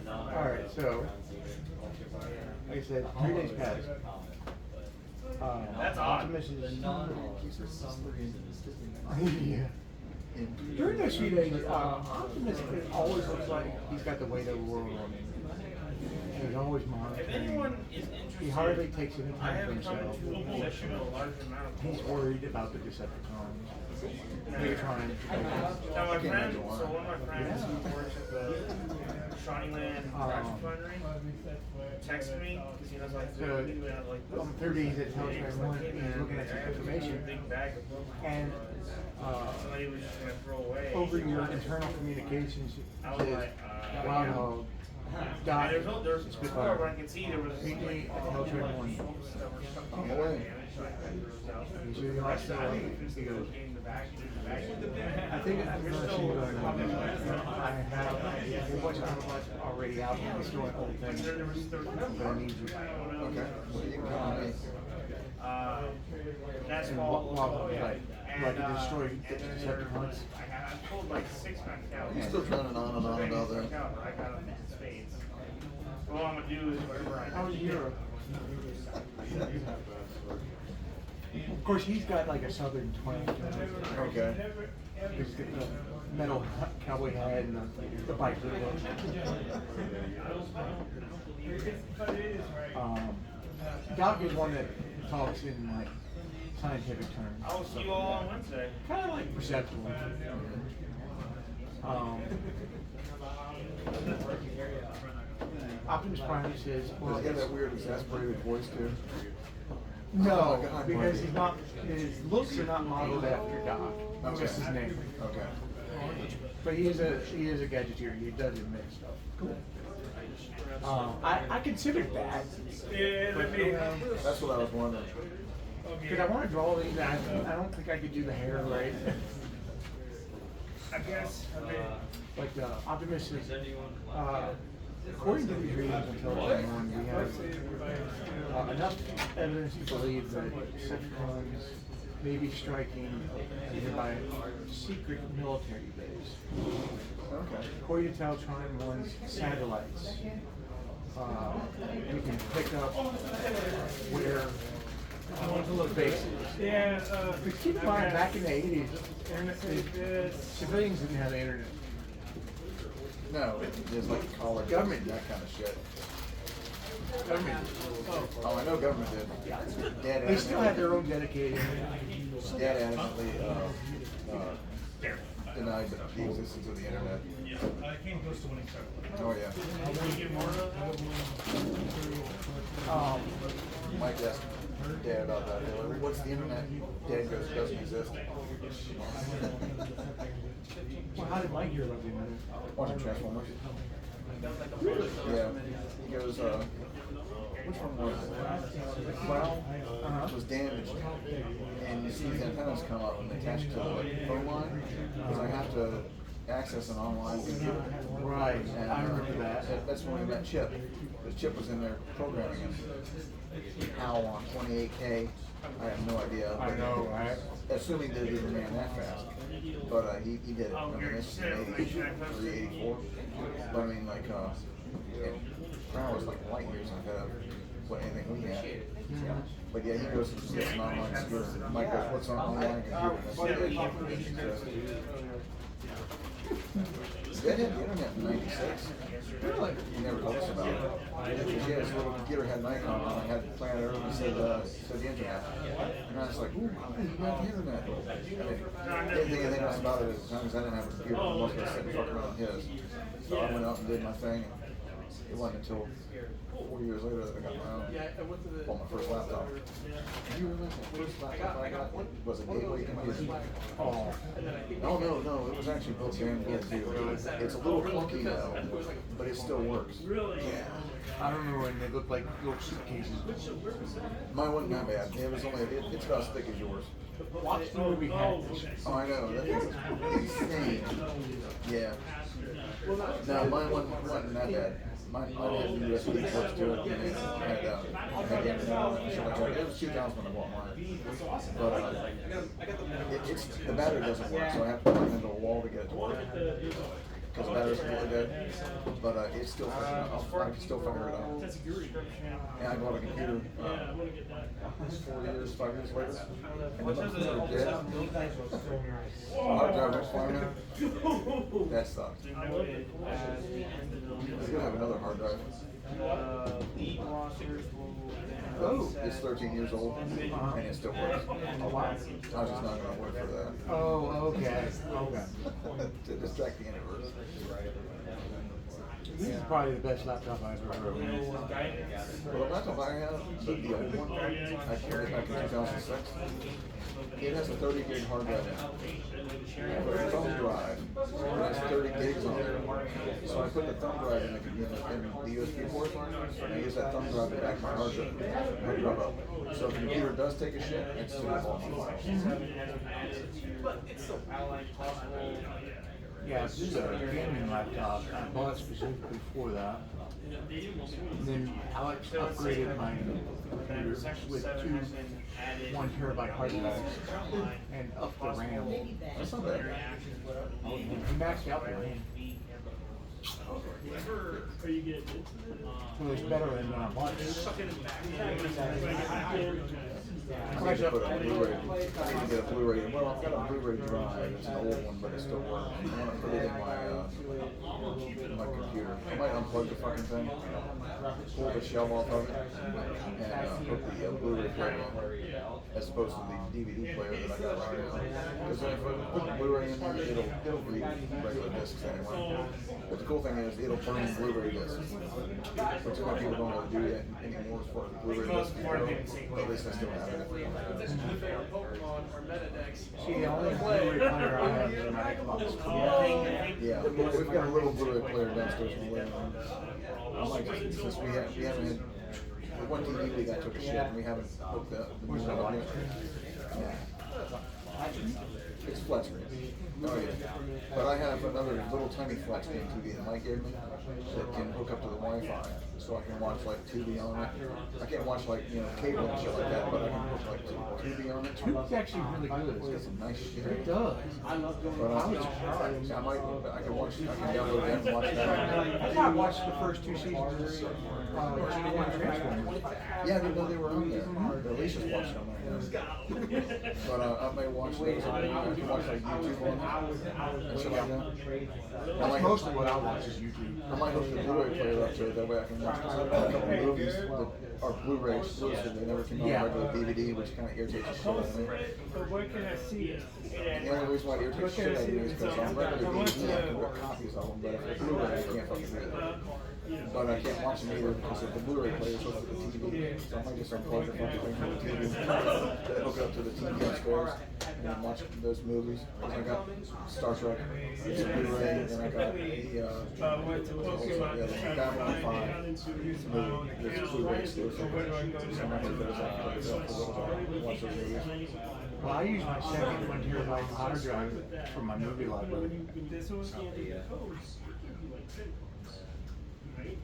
Alright, so, like I said, 3 days passed.
That's odd.
Optimus is.
Yeah.
Yeah. During those 3 days, Optimus, it always looks like he's got the weight of the world on him. And he's always
If anyone
monitoring.
is interested,
He hardly takes any
I
time for
have come
himself.
into a possession of a large amount of
He's
gold.
worried about the Decepticons. They're trying to.
Now my
I can't
friend,
imagine why.
so one of my friends who works at the Shawneeland Trash Refinery texted me because he knows like
So,
we have like
on 30 days at Teletrain 1, he's looking at some information.
big bag of gold.
And,
somebody was just gonna throw away.
over your internal communications,
I was like,
Groundhog
and
dot
there's before where I could see there was
weekly at Teletrain 1.
On the way.
He's really like that. He goes, I think I've never seen you going, I have a whole bunch of autobots already out there destroying old things, but I need you.
Okay. Well, you can count on me.
That's
And
all.
like to destroy Decepticons.
I pulled like 6 back out.
He's still trending on and on about that.
I got them in spades. All I'm gonna do is whatever I.
How was Europe? course, he's got like a southern twang to him.
Okay.
He's got the metal cowboy hat and the biker look. Doc is one that talks in like scientific terms.
I will see you all on Wednesday.
Kind of like perceptual. Optimus Prime says,
Does he have that weird exasperated voice too?
no,
Oh, God,
because
buddy.
he's not, his looks are not modeled after Doc. That's
Okay.
just his name.
Okay.
But he is a gadgeteer. He does admit stuff. Cool. I considered that.
Yeah, let me.
That's what I was wondering.
Because I want to draw these. I don't think I could do the hair right.
I guess. I mean,
Like Optimus is, according to these readings until on, we have enough evidence to believe that Decepticons may be striking a nearby secret military base.
Okay.
According to Teltron One's satellites, we can pick up where the base is.
yeah.
But keep in mind, back in the 80s, civilians didn't have the internet.
No, it's like college, government, that kind of shit.
Government.
Oh, I know government did. Dad
They still had their
adamantly-
own dedicated.
Dad adamantly denied the existence of the internet.
Yeah, King goes to winning started.
Oh yeah. Mike asked Dad about that. They're like, what's the internet? Dad goes, doesn't exist.
Well, how did Mike hear about the internet?
Watching Transformers. Yeah. He goes, which one was it? Well, it was damaged. And you see these antennas come up and they attach to the phone line. Because I have to access an online computer.
Right,
And
I remember that.
That's when we met Chip. Because Chip was in there programming him. How on 28K? I have no idea.
I know, right?
Assuming that he didn't ran that fast. But he did it. I mean, this is in 83, 84. But I mean, like, Crown was like light years ahead of what anything we had. But yeah, he goes to get an online computer. Mike goes, what's on online computer? And that's the Dad had the internet in '96. Really? He never told us about it. Yeah, his little computer had an icon on it. I had Planet Earth and said the internet. And I was like, ooh, you got the internet. I didn't think anything else about it at the time because I didn't have a computer. Most of us sitting fucking around his. So I went out and did my thing. It wasn't until 4 years later that I got my own. Well, my first laptop. Do you remember the first laptop I got? Was a Gateway computer. Oh. No, it was actually built damn good too. It's a little clunky though, but it still works.
Really?
Yeah.
I remember when they looked like little suitcases.
Mine wasn't that bad. It was only, it's about as thick as yours.
Watch the movie Hackers.
Oh, I know. That thing's insane. Yeah. No, mine wasn't that bad. Mine had USB ports to it, and it had internet on it and shit like that. It was 2000 when I bought mine. But it's the battery doesn't work, so I have to plug it into a wall to get it to work. Because the battery's really dead. But it's still fucking out. I can still figure it out.
That's a good description.
Yeah, I bought a computer.
Yeah, I want to get that.
4 years, 5 years later. And the computer dead. Hard drive was flying out. That sucks.
I love it.
He's gonna have another hard drive.
Lead rosters will.
Oh, it's 13 years old and it still works.
Oh, wow.
I was just not gonna work for that.
Oh, okay.
To distract the universe.
This is probably the best laptop I've ever owned.
Well, the laptop I have, the old one, I carried it back in 2006. It has a 30 gig hard drive in it. But a thumb drive, it has 30 gigs on there. So I put the thumb drive in the USB port, and I use that thumb drive to back my hard drive up. So if the computer does take a shit, it's still all my files.
But it's still possible.
Yeah, this is a gaming laptop. I bought it specifically for that. And then Alex upgraded my computer with two 1 terabyte hard drives and upped the RAM.
That's not bad.
He maxed out the RAM.
Are you getting into it?
So it's better than mine.
I need to put a Blu-ray, I need to get a Blu-ray, well, I've got a Blu-ray drive, it's an old one, but it still works. I wanna put it in my computer. I might unplug the fucking thing, pull the shell off of it, and hook the Blu-ray player in, as opposed to the DVD player that I got right now. Because if I put the Blu-ray in there, it'll read regular discs anyway. But the cool thing is, it'll burn Blu-ray discs. Which a lot of people don't really do that anymore as far as Blu-ray discs go, but at least I still have it.
See, the only Blu-ray player I have is my Xbox.
Yeah, we've got a little Blu-ray player downstairs in the living room. I might just, since we haven't had, the one TV we got took a shit and we haven't hooked up the new one yet. Yeah. It's flat screen. Oh yeah. But I have another little tiny flat screen TV that Mike gave me that can hook up to the Wi-Fi, so I can watch like TV on it. I can't watch like, you know, cable and shit like that, but I can hook like TV on it.
Tube's actually really good.
It's got some nice shit.
It does.
But I can watch, I can download that and watch that.
I thought I watched the first 2 seasons of Transformers.
Yeah, I didn't know they were on there. Alicia's watching them right now. But I may watch those. I can watch like YouTube on and shit like that.
That's mostly what I watch is YouTube.
I might hook the Blu-ray player up to it, that way I can watch a couple movies that are Blu-ray exclusive. They never came out on regular DVD, which kind of irritates the shit out of me.
But where can I see it?
The only reason why it irritates the shit out of me is because on regular DVD I can rip copies of them, but if it's Blu-ray I can't fucking read them. But I can't watch them either because of the Blu-ray player is hooked up to the TV. So I might just unplug the fucking thing from the TV, hook it up to the TV upstairs, and then watch those movies. Because I got Star Trek, it's a Blu-ray, and I got the Babylon 5 movie, it's Blu-ray exclusive. So I might hook those up for a little while, watch those movies.
Well, I use my second 1 terabyte hard drive for my movie library.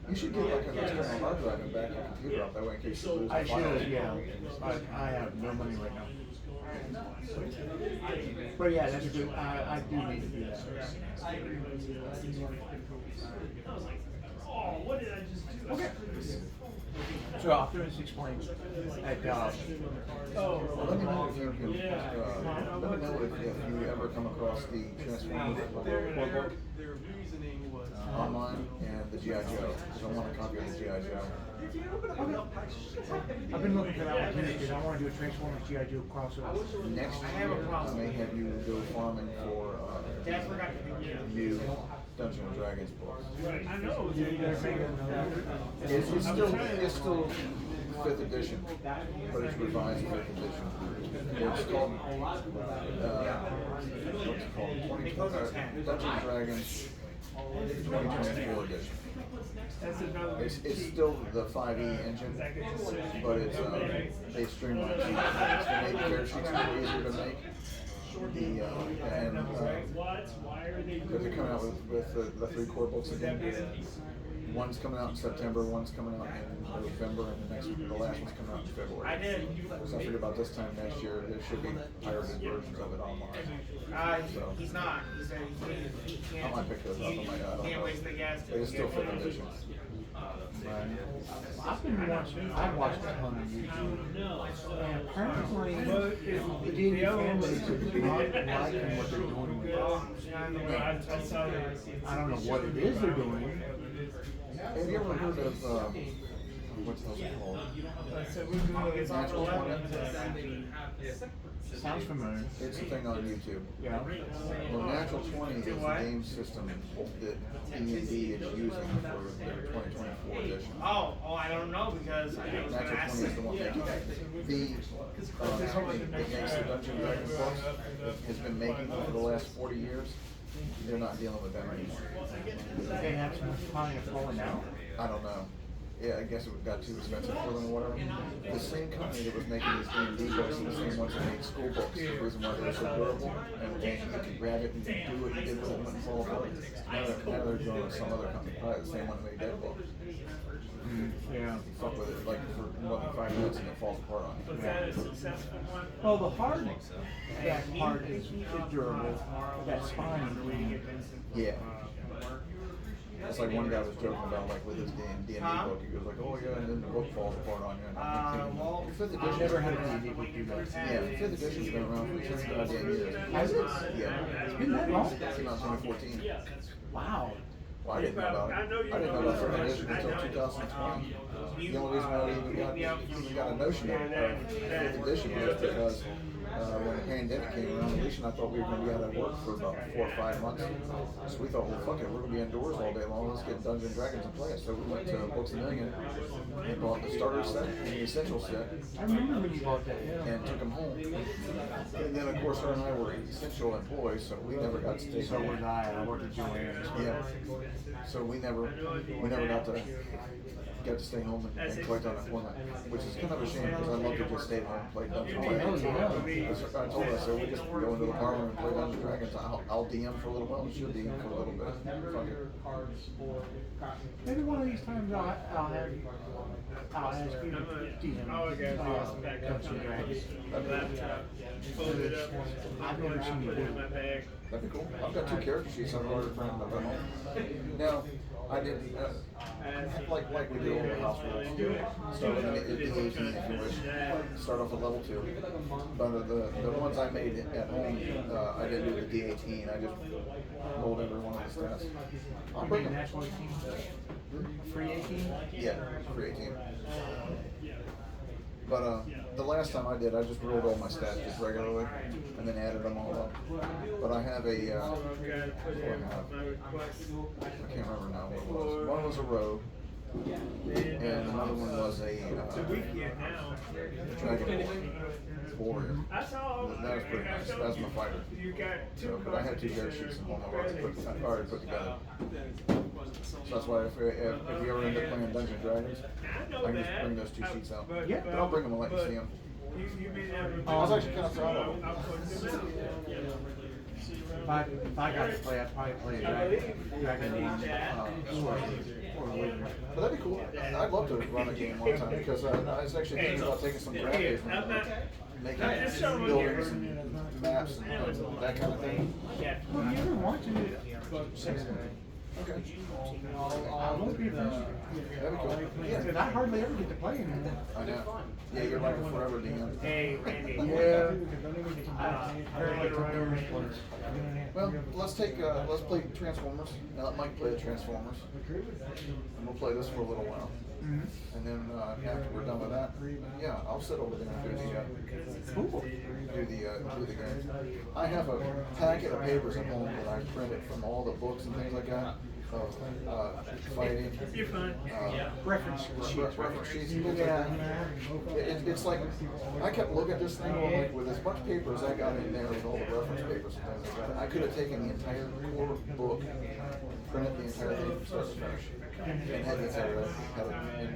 You should get like an external hard drive and back your computer up, that way in case you lose the
I
file.
should, yeah, but I have no money right now. But yeah, that's good. I do need to do that.
Oh, what did I just do?
Okay. So Optimus explains that,
Well, let me know if you can, let me know if you ever come across the Transformers core book
Their reasoning was.
online and the G.I. Joe, because I want a copy of the G.I. Joe.
I've been looking for that one too, because I want to do a Transformers G.I. Joe crossover.
Next year, I may have you go farming for new Dungeons and Dragons books.
I know.
It's still 5th edition, but it's revised 5th edition. It's called, what's it called? Dungeons and Dragons 2024 edition. It's still the 5e engine, but it's they streamlined it. They made tear sheets more easier to make. Because they're coming out with the 3 core books again. One's coming out in September, one's coming out in November, and the last one's coming out in February. So I figured about this time next year, there should be pirated versions of it online. So
He's not. He said he can't.
I might pick those up. I
Can't waste the gas.
It is still 5th edition.
I've watched a ton of YouTube. And apparently, the D&D fan base is not liking what they're doing with it. I don't know what it is they're doing.
Have you ever heard of, what's it called? Natural 20?
Sounds familiar.
It's a thing on YouTube.
Yeah.
Well, Natural 20 is the game system that D&D is using for their 2024 edition.
Oh, I don't know because I was gonna
Natural
ask
20 is the one making it. The company that makes the Dungeons and Dragons books has been making them for the last 40 years. They're not dealing with them anymore.
They have some kind of falling out.
I don't know. Yeah, I guess it got too expensive for them or whatever. The same company that was making these D&D books are the same ones that made school books. The reason why they're so durable and you can grab it and do what you did with it and fall apart. Now they're doing some other company, probably the same one that made that book.
Yeah.
You fuck with it like for more than 5 minutes and it falls apart on you.
Well, the hard that part is durable. That spine.
Yeah. It's like one guy was joking about like with his D&D book. He goes like, oh yeah, and then the book falls apart on you. And I'm thinking,
well,
fifth
I've
edition.
never had a D&D book do that.
Yeah, fifth edition's been around since the goddamn years.
Has it?
Yeah.
It's been that long?
It came out in 2014.
Wow.
Well, I didn't know about it. I didn't know about third edition until 2020. The only reason I even got a notion of fifth edition was because when the pandemic came around, Alicia and I thought we were going to be out of work for about 4 or 5 months. So we thought, well, fuck it, we're going to be indoors all day long. Let's get Dungeons and Dragons and play it. So we went to Books A Million and bought the starter set and the essential set.
I remember when you bought that, yeah.
And took them home. And then, of course, her and I were essential employees, so we never got to stay
So
home.
was I worked at Joanne's.
Yeah. So we never got to stay home and collect unemployment, which is kind of a shame because I'd love to just stay at home and play Dungeons and Dragons. I told her, so we just go into the parlor and play Dungeons and Dragons. I'll DM for a little while, and she'll DM for a little bit. Fuck it.
Maybe one of these times I'll ask you to DM.
Oh, I got some backup
Dungeons and Dragons.
Fold it up.
I've never seen you
Put it
do
in my
it.
bag.
That'd be cool. I've got 2 character sheets I've already printed up at home. Now, I didn't, like we do on the house rules. Start with the 18 if you wish. Start off at level 2. But the ones I made at home, I didn't do the D18. I just rolled every one of the stats. I'll bring them.
National 18? Free 18?
Yeah, free 18. But the last time I did, I just rolled all my stats just regularly, and then added them all up. But I have a, I can't remember now what it was. One was a rogue, and another one was a dragon warrior. That was pretty nice. That was my fighter. So, but I had 2 character sheets at home I've already put together. So that's why if you ever end up playing Dungeons and Dragons, I can just bring those 2 sheets out.
Yeah.
But I'll bring them and let you see them. I was actually kind of proud of them.
If I got to play, I'd probably play a Dragon Sword.
But that'd be cool. I'd love to run a game one time because I was actually thinking about taking some graphics and making buildings and maps and that kind of thing.
Well, you ever want to do it?
Okay.
I won't be there.
That'd be cool.
Yeah, because I hardly ever get to play anymore.
I know. Yeah, you're like a forever DM.
Hey, Randy.
Yeah.
Well, let's play Transformers. Now let Mike play the Transformers. And we'll play this for a little while. And then after we're done with that, yeah, I'll sit over there and do the game. I have a packet of papers at home that I printed from all the books and things like that of fighting.
You're fine.
Reference sheets.
Reference sheets and things like that. It's like I kept looking at this thing going like with as much paper as I got in there with all the reference papers and things like that. I could have taken the entire core book, printed the entire thing from start to finish, and had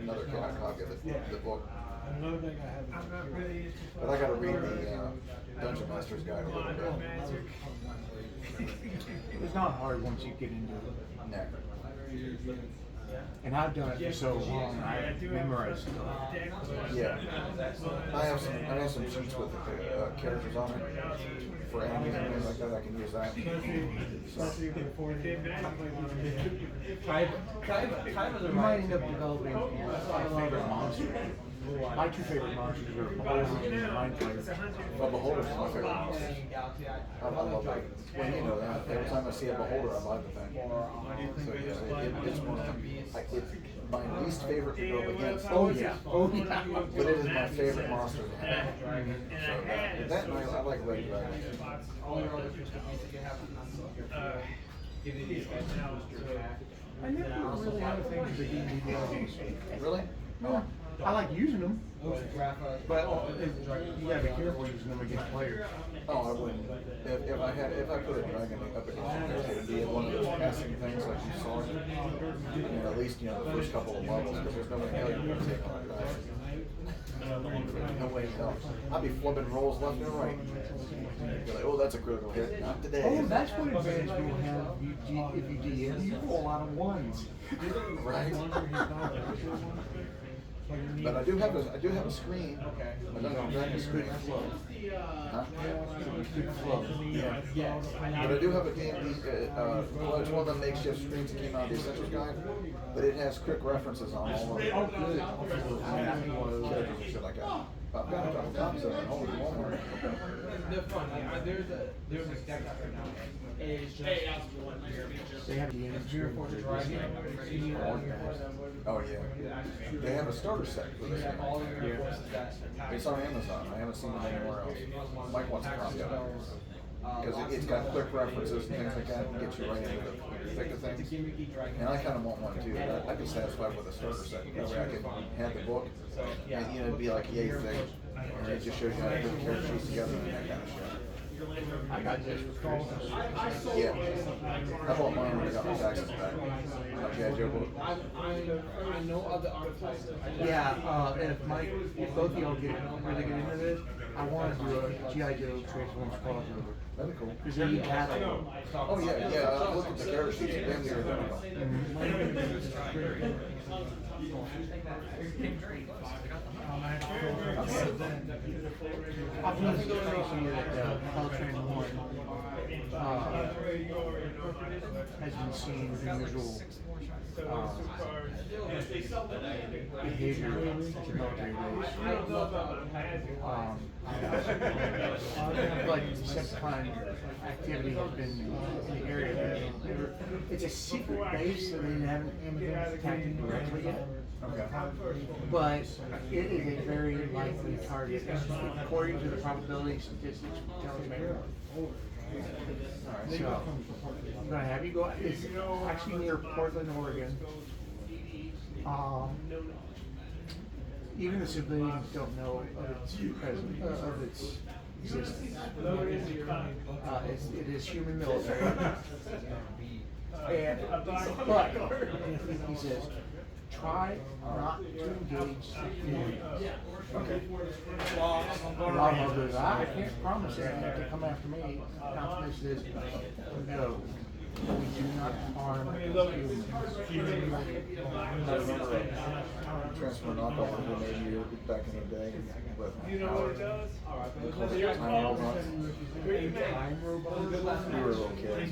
another copy of the book. But I got to read the Dungeon Master's Guide a little bit.
It's not hard once you get into it.
No.
And I've done it for so long, I memorized stuff.
Yeah. I have some sheets with characters on it for enemies and things like that. I can use that.
You might end up developing my favorite monster. My 2 favorite monsters are Beholder and Mind Flayer.
Well, Beholder's my favorite monster. I love it. Well, you know that. Every time I see a Beholder, I buy the thing. So yeah, it's one of them. It's my least favorite to go up against.
Oh yeah. Oh yeah.
But it is my favorite monster to have. So that and I like Red Dragon.
I never really had a thing for D&D dragons.
Really?
No. I like using them, but you gotta be careful using them against players.
Oh, I wouldn't. If I put a dragon up against a character, it'd be one of those passing things like you saw. I mean, at least the first couple of levels, because there's no way in hell you're gonna take on a dragon. No way in hell. I'd be flipping rolls left and right. You're like, oh, that's a critical hit. Not today.
Oh, that's what advantage you'll have if you DM. You roll a lot of ones.
Right. But I do have a screen. A Dungeons and Dragons screen. Huh?
Yeah.
But I do have a D&D, well, it's one of the makeshift screens that came out of the Essentials Guide, but it has quick references on all of it.
Oh, good.
One of those characters and shit like that. I've got a couple copies of it at home at Walmart.
They're fun. There's a deck out there now. It's just
They have the
Gear Force Dragon.
Oh, yeah. They have a starter set for this
Have all
game.
your forces that attack.
It's on Amazon. I haven't seen it anywhere else. Mike wants a copy of it. Because it's got quick references and things like that, and gets you right into the thick of things. And I kind of want one too, but I'd be satisfied with a starter set. That way I can have the book, and you know, it'd be like yay thick, and it just shows you how to put character sheets together and that kind of shit.
I got this for Christmas.
Yeah. I bought mine when I got my taxes back. Like G.I. Joe book.
I know other artists.
Yeah, if both of y'all really get into this, I want to do a G.I. Joe Transformers crossover.
That'd be cool.
Because they had a
Oh yeah. I looked at the character sheets and damn near identical.
I've been thinking that Caltrain 1 has been seen with visual behavior as a military base. Like Decepticon activity has been in the area. It's a secret base, so they haven't attacked it directly yet.
Okay.
But it is a very likely target, according to the probability statistics telling me. Alright, so I'm gonna have you go. It's actually near Portland, Oregon. Even the civilians don't know of its presence, of its existence. It is human military. And, but he says, try not to engage the enemy.
Okay.
I can't promise that if they come after me. Confidence is no. We do not harm humans.
I remember a transfer knockoff that we made here back in the day with Howard. We called it Time Robots. We were little kids.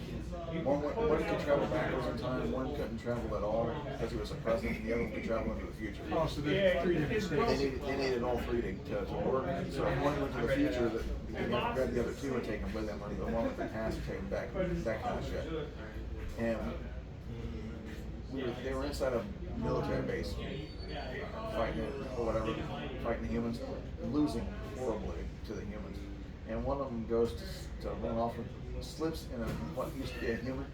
One could travel backwards in time, one couldn't travel at all because he was a present, and the other one could travel into the future.
Oh, so there's three different states.
They needed all three to work. So if one went to the future, that they had to grab the other two and take them with them, or the one with the past and take them back, that kind of shit. And they were inside a military base, fighting it, or whatever, fighting the humans, losing horribly to the humans. And one of them goes to run off and slips in what used to be a human.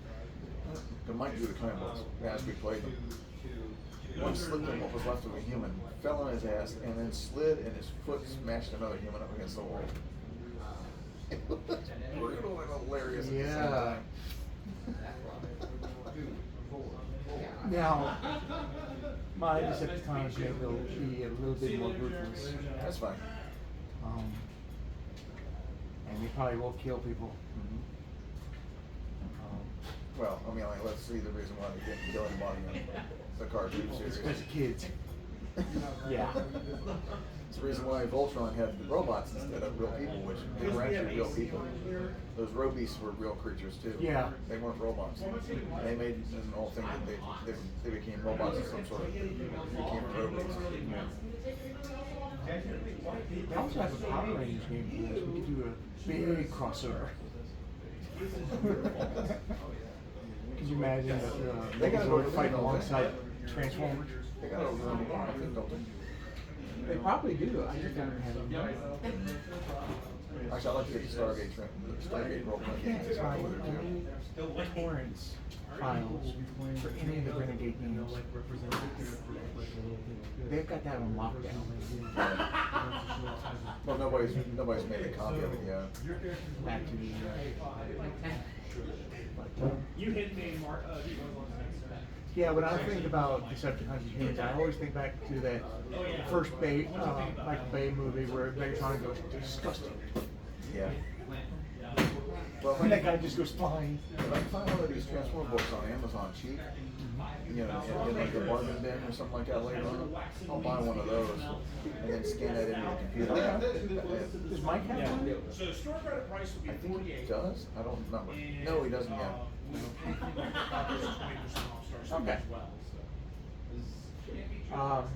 It might be the comic books as we played them. One slipped in what was left of a human, fell on his ass, and then slid, and his foot smashed another human up against the wall. It was brutal and hilarious at the same time.
Now, my Decepticons may be a little bit more ruthless.
That's fine.
And they probably will kill people.
Well, I mean, like, let's see the reason why they didn't kill anybody in the cartoon series.
Because of kids. Yeah.
It's the reason why Voltron had robots instead of real people, which they were actually real people. Those robeasts were real creatures too.
Yeah.
They weren't robots. They made an whole thing that they became robots of some sort of, became robots.
They also have a Power Rangers game for this. We could do a big crossover. Could you imagine that
They got
Megazord
it
fighting
over
alongside Transformers?
They got over on I think, don't they?
They probably do. I just haven't had them.
Actually, I'd like to get the Stargate role-playing game.
Can't find any torrents files for any of the Renegade games. They've got that on lockdown.
Well, nobody's made a copy of it yet.
Back to the
You hit me, Mark.
yeah, when I think about Decepticons and humans, I always think back to that first Michael Bay movie where Megatron goes disgusting.
Yeah. Well,
And that guy just goes flying.
if I can find one of these transformer books on Amazon cheap, you know, in like a bargain bin or something like that later on, I'll buy one of those and then scan that into the computer.
Does Mike have one?
So store credit price would be
I think he
48.
does. I don't remember. No, he doesn't yet.
Okay.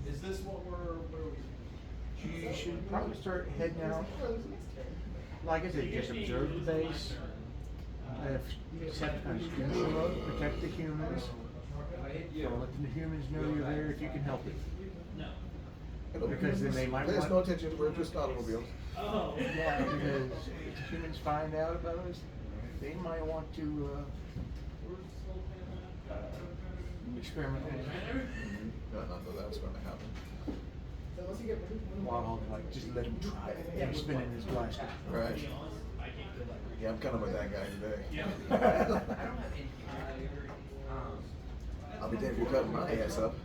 Is this what where we?
You should probably start heading out. Like I said, just observe the base. If Decepticons do show up, protect the humans. Don't let the humans know you're there if you can help it. Because then they might
There's
want-
no attention. We're just automobiles.
Yeah, because if the humans find out about us, they might want to, experiment with us.
Not that that's going to happen.
Wild, like, just let him try it. And he's spinning his blaster.
Right. Yeah, I'm kind of with that guy today. I'll be damned if you're cutting my ass up.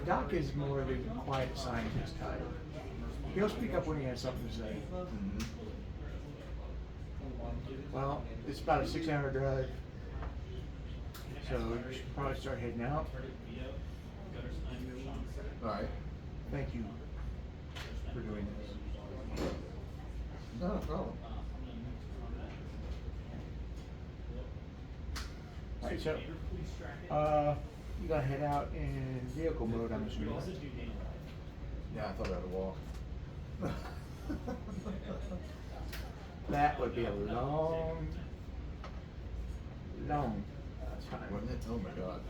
Doc is more of a quiet scientist type. He'll speak up when he has something to say.
Mhm.
Well, it's about a 6-hour drive. So you should probably start heading out.
All right.
Thank you for doing this.
Not a problem.
Alright, so, you gotta head out in vehicle mode, I'm assuming.
Yeah, I thought I had to walk.
That would be a long time.
Wouldn't it? Oh my God.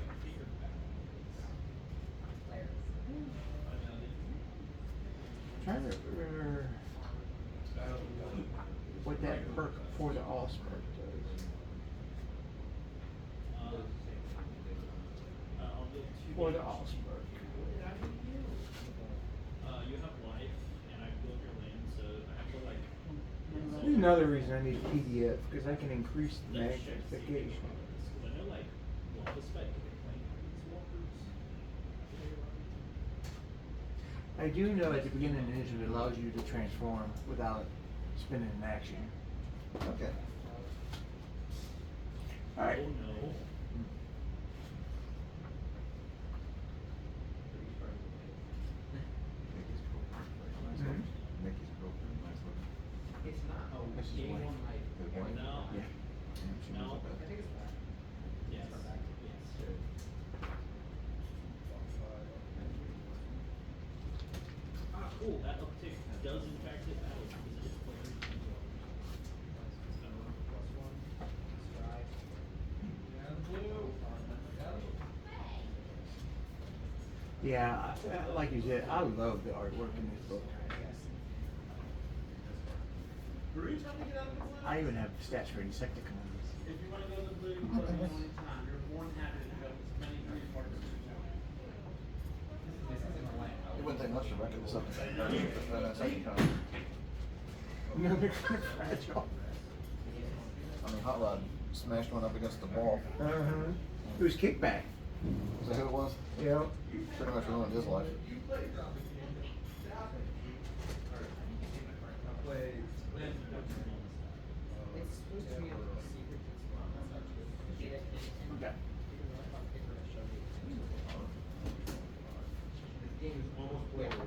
Trying to remember what that perk for the Allspark does. For the Allspark.
You have life, and I build your land, so I have to like.
There's another reason I need a PDF, because I can increase the magnification.
I know, like, well, the spec,
I do know at the beginning of the initiative it allows you to transform without spending an action.
Okay.
Alright.
Oh no.
Mhm.
Mickey's girlfriend, nice looking.
It's not. Oh,
This is
game
white.
one night.
Good white.
No.
Yeah.
Damn, she
No.
knows about that.
Yes. Yes. Ah, cool. That uptick does in fact hit battles because it is player.
Yeah, like you said, I love the artwork in this book. I even have stats for Insecticons.
If you wanna go to the blue, you go to the only time, you're more than happy to go as many free parts as you want. This isn't a land.
It wouldn't take much to reckon this up. Second time.
No, they're kind of fragile.
I mean, Hot Rod smashed one up against the wall.
Uh-huh. It was kickback.
Is that who it was?
Yeah.
Pretty much ruined his life.
It's supposed to be a secret.
Okay.
The game is almost playable.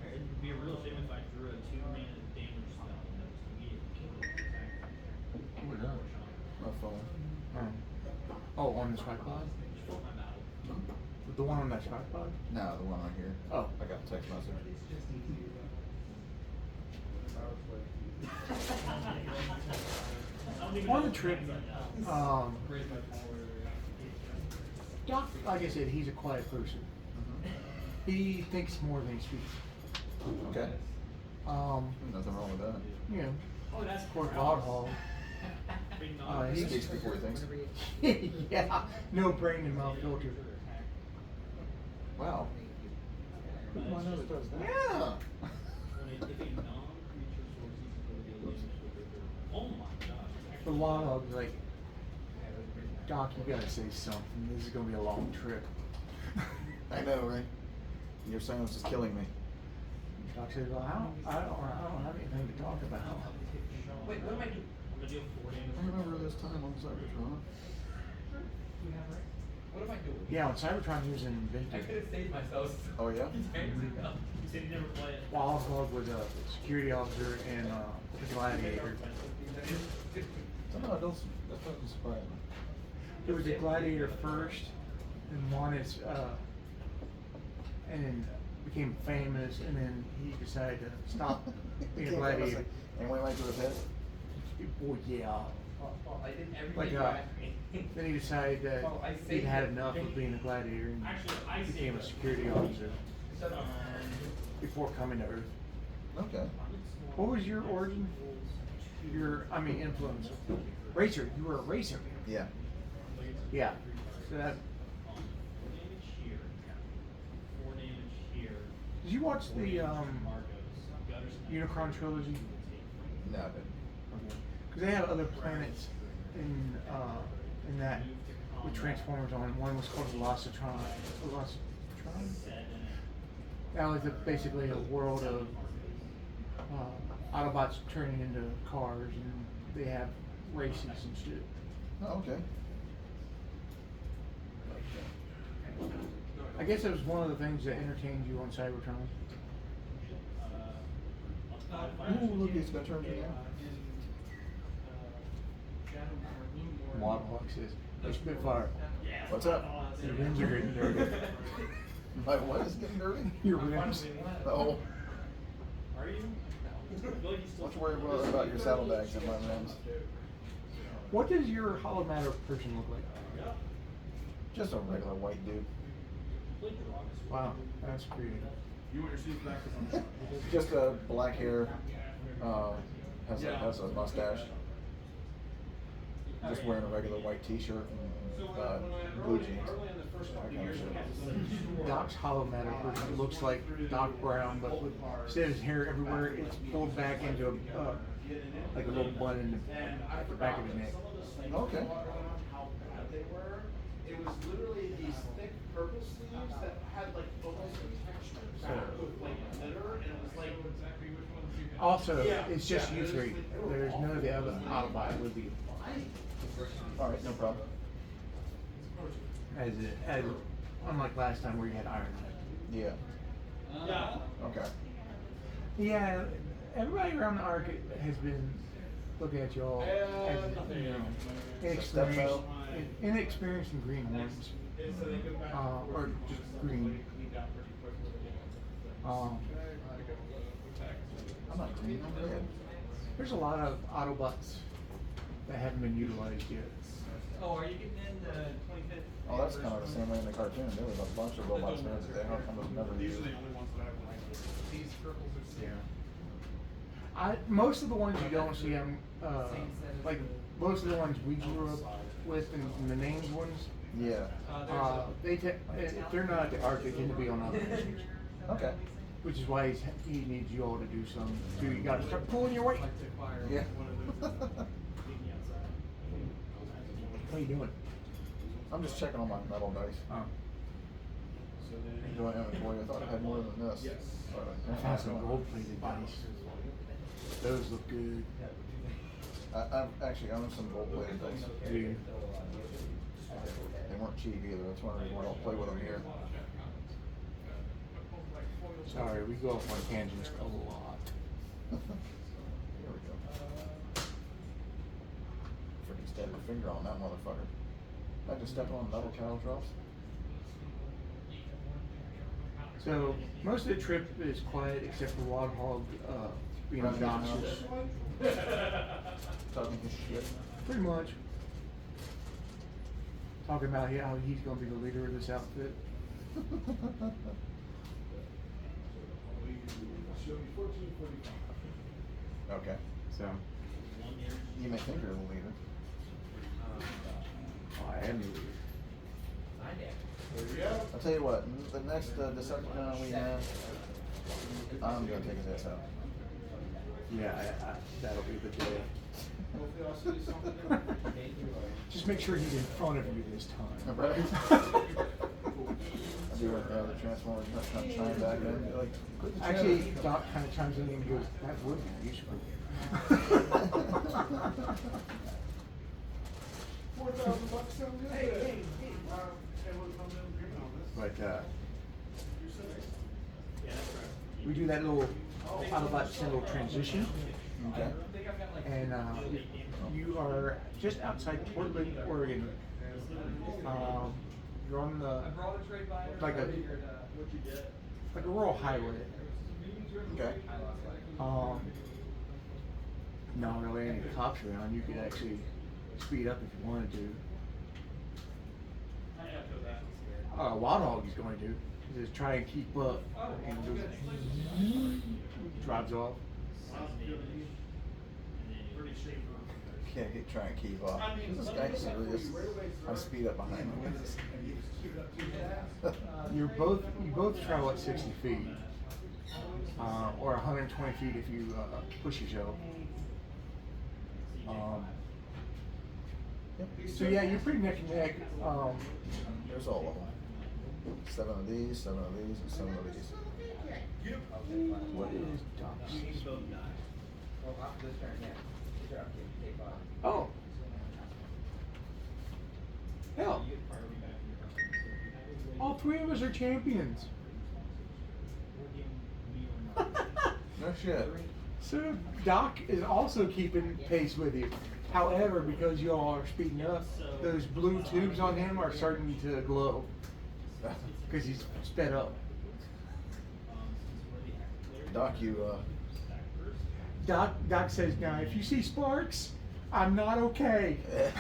It'd be a real shame if I drew a 2-mana damage spell and that was immediate kill attack.
Oh, no. My phone.
Oh, on this tripod?
My battle.
The one on that tripod?
No, the one right here.
Oh.
I got a text message.
On the trip, Doc, like I said, he's a quiet person. He thinks more than he speaks.
Okay. Nothing wrong with that.
You know,
Oh, that's
for Bob Hall.
He
He's
speaks before he thinks.
yeah, no brain in mouth filter.
Wow. Who do I know that does that?
Yeah.
Oh my gosh.
The Log's like, Doc, you gotta say something. This is gonna be a long trip.
I know, right? Your silence is killing me.
Doc says, well, I don't have anything to talk about.
Wait, what am I doing? I'm gonna do 4 damage.
I remember this time on Cybertron.
What am I doing?
Yeah, when Cybertron was in
I could
Vintage,
have saved myself.
Oh, yeah?
Years ago.
You said you never play it.
Wild Hog was a security officer and a gladiator.
Somehow that doesn't surprise me.
It was a gladiator first, and wanted, and then became famous, and then he decided to stop being a gladiator.
And went right to his head?
Well, yeah.
I did everything
Like,
you asked me.
Then he decided that
Well, I
he'd
saved
had
it.
enough of being a gladiator and
Actually, I
became a
saved it.
security officer
Shut up.
before coming to Earth.
Okay.
What was your origin? Influence? Racer. You were a racer.
Yeah.
Yeah. So that.
4 damage here. 4 damage here.
Did you watch
4
the
damage from Marcos. Gutters and
Unicron trilogy?
No, I didn't.
Because they have other planets in that with Transformers on it. One was called Velocitron. That was basically a world of Autobots turning into cars, and they have races and shit.
Oh, okay.
I guess it was one of the things that entertained you on Cybertron.
Ooh, look, it's gonna turn me now.
Model says, "Hey, Spitfire,
What's up?
your rims are getting dirty."
My what is getting dirty?
Your rims.
Oh.
Are you?
Don't you worry about your saddlebags and my rims.
What does your hollow matter person look like?
Just a regular white dude.
Wow, that's creative.
Just black hair. Has a mustache. Just wearing a regular white T-shirt and blue jeans. That kind of shit.
Doc's hollow matter person looks like Doc Brown, but with, instead of his hair everywhere, it's pulled back into a like a little bun in at the back of his neck.
Okay.
How bad they were. It was literally these thick purple sleeves that had like almost a texture back with like glitter, and it was like
Also, it's just you three. There's none of the other Autobots with you.
All right, no problem.
As unlike last time where you had Iron Man.
Yeah. Okay.
Yeah, everybody around the arc has been looking at y'all as inexperienced in greenhorns, or just green.
I'm not green. I'm red.
There's a lot of Autobots that haven't been utilized yet.
Oh, are you getting in the 25th?
Oh, that's kind of the same way in the cartoon. There was a bunch of robots there that they almost never used.
These purples are
Yeah. Most of the ones you don't see them, like most of the ones we grew up with, and the named ones,
Yeah.
if they're not at the arc, they tend to be on other missions.
Okay.
Which is why he needs you all to do some. So you got to start pulling your weight.
Yeah.
What are you doing?
I'm just checking on my metal dice.
Oh.
Do I have boy? I thought I had more than this.
I found some gold-plated dice. Those look good.
I've actually owned some gold-plated dice.
Dude.
They weren't cheap either. That's one reason why I don't play with them here.
Sorry, we go off on tangents a lot.
Here we go. Freaking stabbed my finger on that motherfucker. I just stepped on metal cattle drops.
So most of the trip is quiet except for Wild Hog being
Running around.
obnoxious.
Talking his shit.
Pretty much. Talking about how he's going to be the leader of this outfit.
Okay.
So.
You may think you're the leader.
I am the leader.
I'll tell you what, the next Decepticon we have, I'm gonna take his ass out.
Yeah, that'll be the day.
Hopefully I'll see something different.
Just make sure he's in front of you this time.
Right. I do like the Transformers not trying to chime back in. You're like, quit the
Actually,
chatter.
Doc kind of chimes in and goes, that would be useful.
4,000 bucks sound good?
Hey, everyone comes in agreement on this.
But, we do that little autobot little transition.
Okay.
And you are just outside Portland, Oregon. You're on the like a rural highway.
Okay.
Not really any cops around. You could actually speed up if you wanted to. Wild Hog is going to. Just try and keep up. And drives off.
Can't try and keep up. This guy serious. I speed up behind him.
You both travel at 60 feet, or 120 feet if you push yourself. So yeah, you're pretty neck and neck.
There's all of them. 7 of these, 7 of these, and 7 of these.
What is Doc's?
Well, after this turn, yeah. Take 5.
Oh. Hell. All 3 of us are champions.
No shit.
So Doc is also keeping pace with you. However, because you all are speeding up, those blue tubes on him are starting to glow. Because he's sped up.
Doc,
Doc says, now if you see sparks, I'm not okay.
If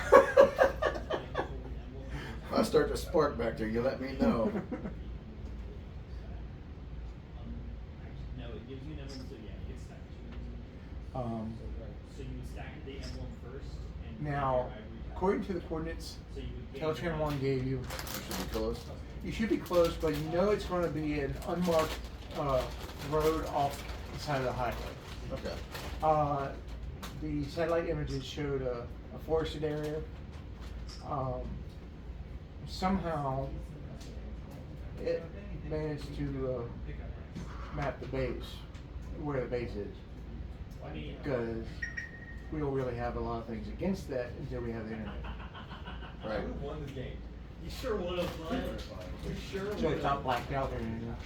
I start to spark back there, you let me know.
No, it gives you an emblem, so yeah, it gets stacked. So you would stack the emblem first, and
Now, according to the coordinates Teletran 1 gave you,
You should be close.
you should be close, but you know it's going to be an unmarked road off the side of the highway.
Okay.
The satellite images showed a forested area. Somehow, it managed to map the base, where the base is. Because we don't really have a lot of things against that until we have the internet.
Right.
Who won this game? You sure would have, bud. You sure would
So
have.
it's not blacked out there anymore.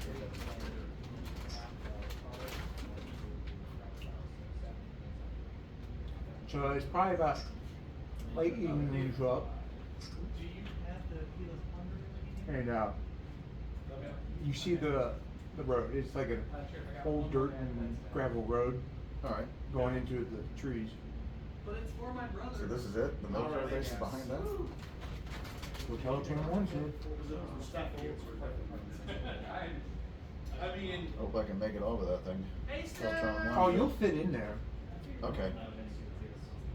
So it's probably about late evening when you show up. And you see the road. It's like an old dirt and gravel road
Alright.
going into the trees.
But it's for my brother.
So this is it? The military base is behind that?
We'll tell Teletran 1 said.
I mean,
Hope I can make it over that thing.
Hey,
Teletran 1.
Oh, you'll fit in there.
Okay.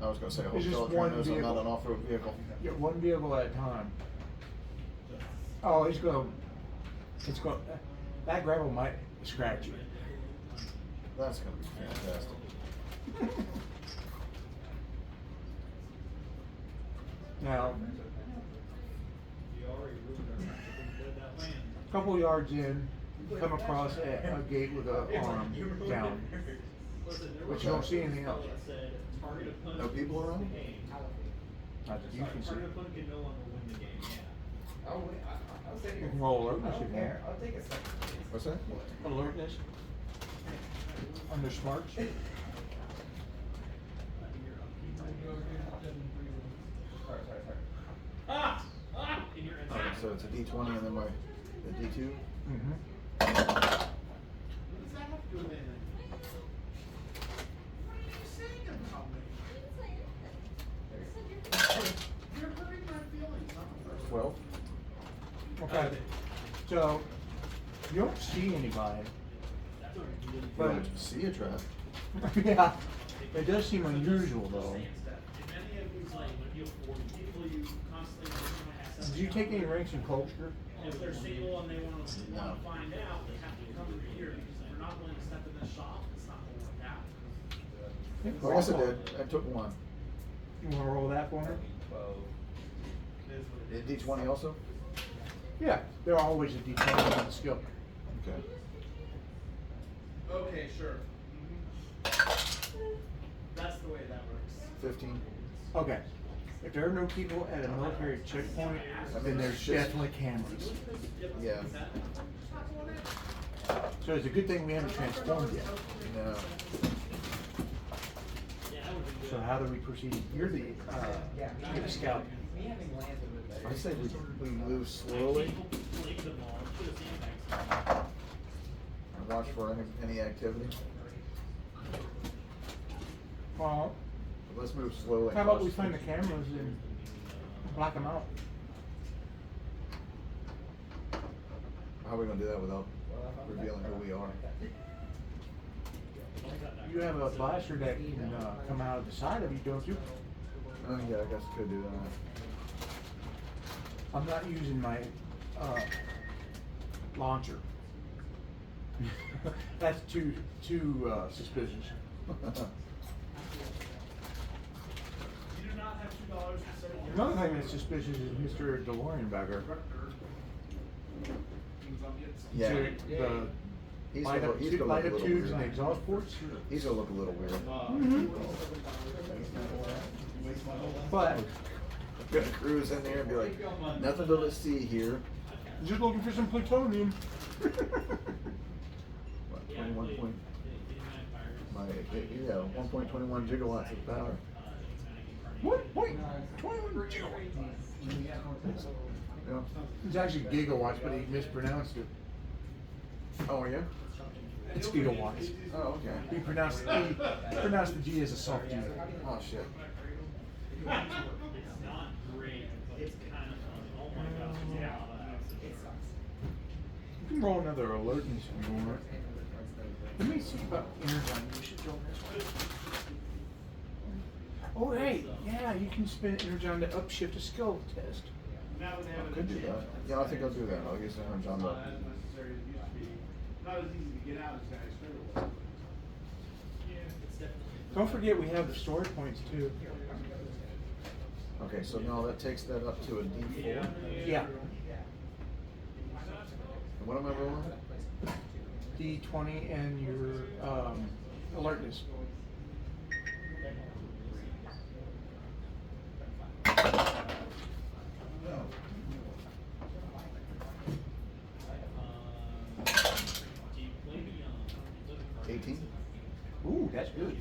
I was gonna say, I hope
It's just
Teletran
one
is not
vehicle.
an off-road vehicle.
Yeah, one vehicle at a time. Oh, it's going. That gravel might scratch you.
That's gonna be fantastic.
Now,
You already ruined our match. You could've that land.
a couple yards in, you come across a gate with an arm down,
Listen, there
but
was
you don't
a
see anything else.
that said, target opponent
No people
wins
around?
the game.
Not that you can see.
Target opponent can no longer win the game, yeah.
Oh, wait, I'll take
You
it.
can roll alertness
I
if
don't
you
care.
want.
I'll take a second.
What's that?
Alertness. Under smarts.
Sorry.
Ah! Ah! In your
Alright, so it's a D20 and then the D2?
Mm-hmm.
what does that have to do with anything? What are you saying about me? You're hurting my feelings. I'm a person.
12?
Okay. So, you don't see anybody.
You
But,
don't see a trap.
yeah, it does seem unusual though. Did you take any ranks in culture?
If they're single and they wanna
No.
find out, they have to come over here, because if they're not willing to step in this shop, it's not gonna work out.
Well, I guess I did. I took one.
You wanna roll that for me?
D20 also?
Yeah, they're always a D20 on the skill.
Okay.
Okay, sure. That's the way that works.
15.
Okay. If there are no people at a military checkpoint, then there's definitely cameras.
Yeah.
So it's a good thing we haven't transformed yet.
No.
So how do we proceed? You're the scout.
I say we move slowly. And watch for any activity.
Well,
Let's move slowly.
how about we find the cameras and block them out?
How are we gonna do that without revealing who we are?
You have a blaster that can come out of the side of you, don't you?
Oh yeah, I guess I could do that.
I'm not using my launcher. That's too suspicious.
You do not have $2 to set your.
Another thing that's suspicious is Mr. DeLorean back there.
Yeah.
So the
He's
light
gonna
up,
look- he's gonna
light
look a
up
little
tubes and
weird.
exhaust ports.
He's gonna look a little weird.
But
Gonna cruise in there and be like, nothing to see here.
just looking for some plutonium.
What, 21 point, my, yeah, 1.21 gigawatts of power.
1.21 gigawatts.
Yeah.
It's actually gigawatts, but he mispronounced it.
Oh, yeah?
It's gigawatts.
Oh, okay.
He pronounced the G as a soft G.
Oh, shit.
It's not great. It's kind of fun. Oh my gosh. Yeah.
You can roll another alertness if you want. Let me see about energon. You should go this way. Oh, hey, yeah, you can spend energon to upshift a skill test.
Now that they have
I could do that. Yeah, I think I'll do that. I'll get some John
Not
up.
as necessary as it used to be. Not as easy to get out as guys struggle.
Don't forget we have the story points too.
Okay, so now that takes that up to a D4.
Yeah.
And what am I rolling?
D20 and your alertness. Ooh, that's good.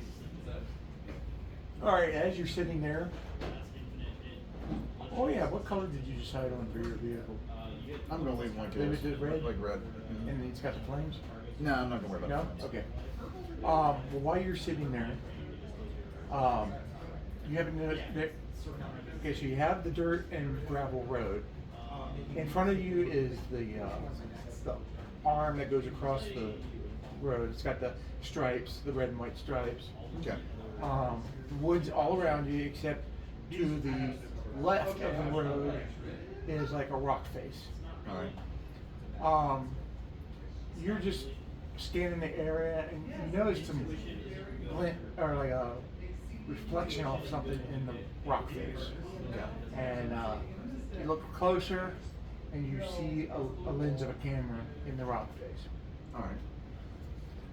All right, as you're sitting there. Oh yeah, what color did you decide on for your vehicle?
I'm gonna leave like
Leave it to red?
Like red.
And it's got the flames?
No, I'm not gonna worry
No?
about that.
Okay. Well, while you're sitting there, you haven't noticed that, okay, so you have the dirt and gravel road. In front of you is the arm that goes across the road. It's got the stripes, the red and white stripes.
Okay.
Woods all around you except to the left of the road is like a rock face.
Alright.
You're just scanning the area and you notice some glint or like a reflection off something in the rock face.
Yeah.
And you look closer and you see a lens of a camera in the rock face.
Alright.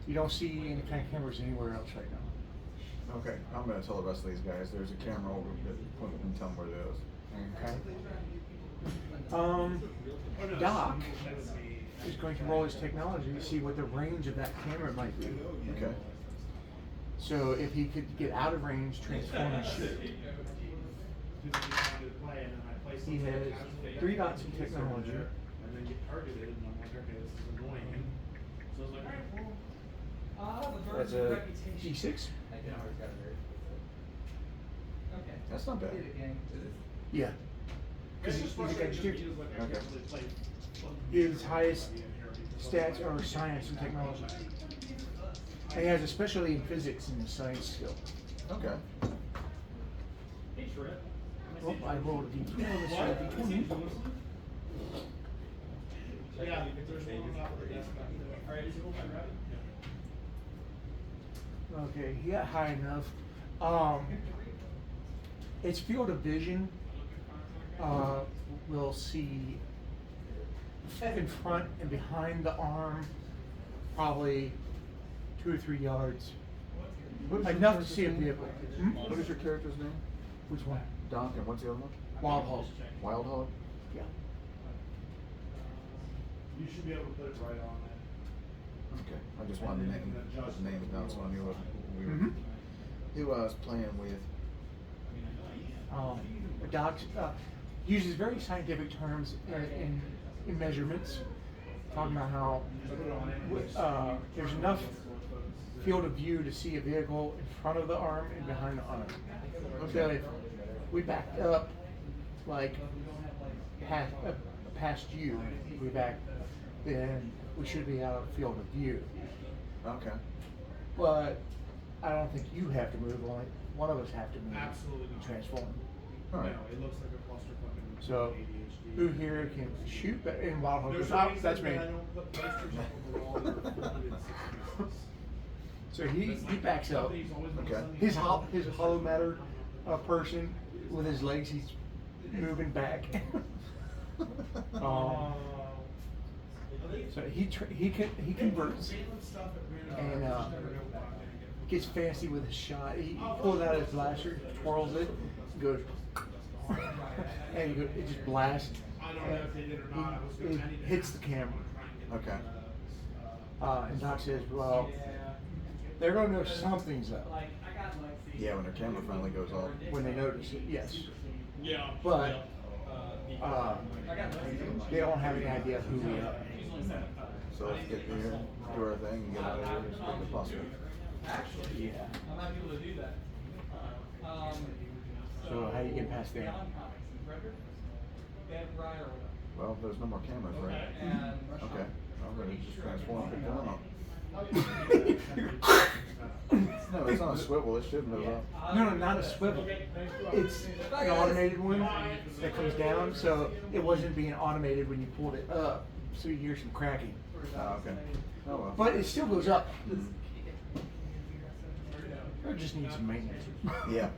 You don't see any kind of cameras anywhere else right now.
Okay, I'm gonna tell the rest of these guys there's a camera over there. Point and tell them where it is.
Okay. Doc is going to roll his technology to see what the range of that camera might be.
Okay.
So if he could get out of range, transform and shoot. He has 3 dots in technology.
And then get targeted, and I'm like, okay, this is annoying. So I was like, alright, well.
That's a D6.
Okay.
That's not bad.
Yeah. Because
It's
he's
just
a
frustrating
guy.
because like, I
Okay.
can't really play.
His highest stats are science and technology. And he has a specialty in physics and science skill.
Okay.
Hey, Trip.
Well, I rolled a D20. Let's roll a D20.
Yeah, there's one off the desk back there.
Alright, is it open, right?
Okay, he got high enough. its field of vision, will see in front and behind the arm, probably 2 or 3 yards.
What is your
Enough to
character's
see a
name?
vehicle.
What is your character's name?
Which one?
Doc, and what's the other one?
Wild Hog.
Wild Hog?
Yeah.
You should be able to put it right on that.
Okay, I just wanted to name, put the names down so I knew what we were,
Mhm.
who I was playing with.
The docs uses very scientific terms in measurements, talking about how there's enough field of view to see a vehicle in front of the arm and behind the arm. So if we backed up, like past you, we back, then we should be out of field of view.
Okay.
But I don't think you have to move, only one of us have to move.
Absolutely
and
not.
transform.
Alright.
No, it looks like a clusterfuck.
So,
ADHD.
who here can shoot, but in Wild Hog
There's
goes,
a
oh,
reason
that's me.
that I don't put posters up on the wall that are folded in 6 pieces.
So he backs up.
Somebody's always been
Okay.
sending
His
me
hollow matter person with his legs, he's moving back. So he converts and gets fancy with his shot. He pulls out his blaster, twirls it, goes, and it just blasts.
I don't know if they did or not. I was gonna-
It
I need to
hits
ask.
the camera.
Okay.
And Doc says, well, they're gonna know something's up
Yeah, when their camera finally goes off.
when they notice it, yes.
Yeah.
But they don't have any idea who we are.
So let's get here, do our thing, and get out of here as quick as possible.
Yeah.
I might be able to do that.
So how you get past them?
Ben Ryan or whatever.
Well, there's no more cameras, right?
And
Okay, I'm ready to just transform and pick one up. No, it's on a swivel, it should move up.
No, not a swivel. It's an automated one that comes down, so it wasn't being automated when you pulled it up, so you hear some cracking.
Okay. Oh well.
But it still goes up. It just needs some maintenance.
Yeah.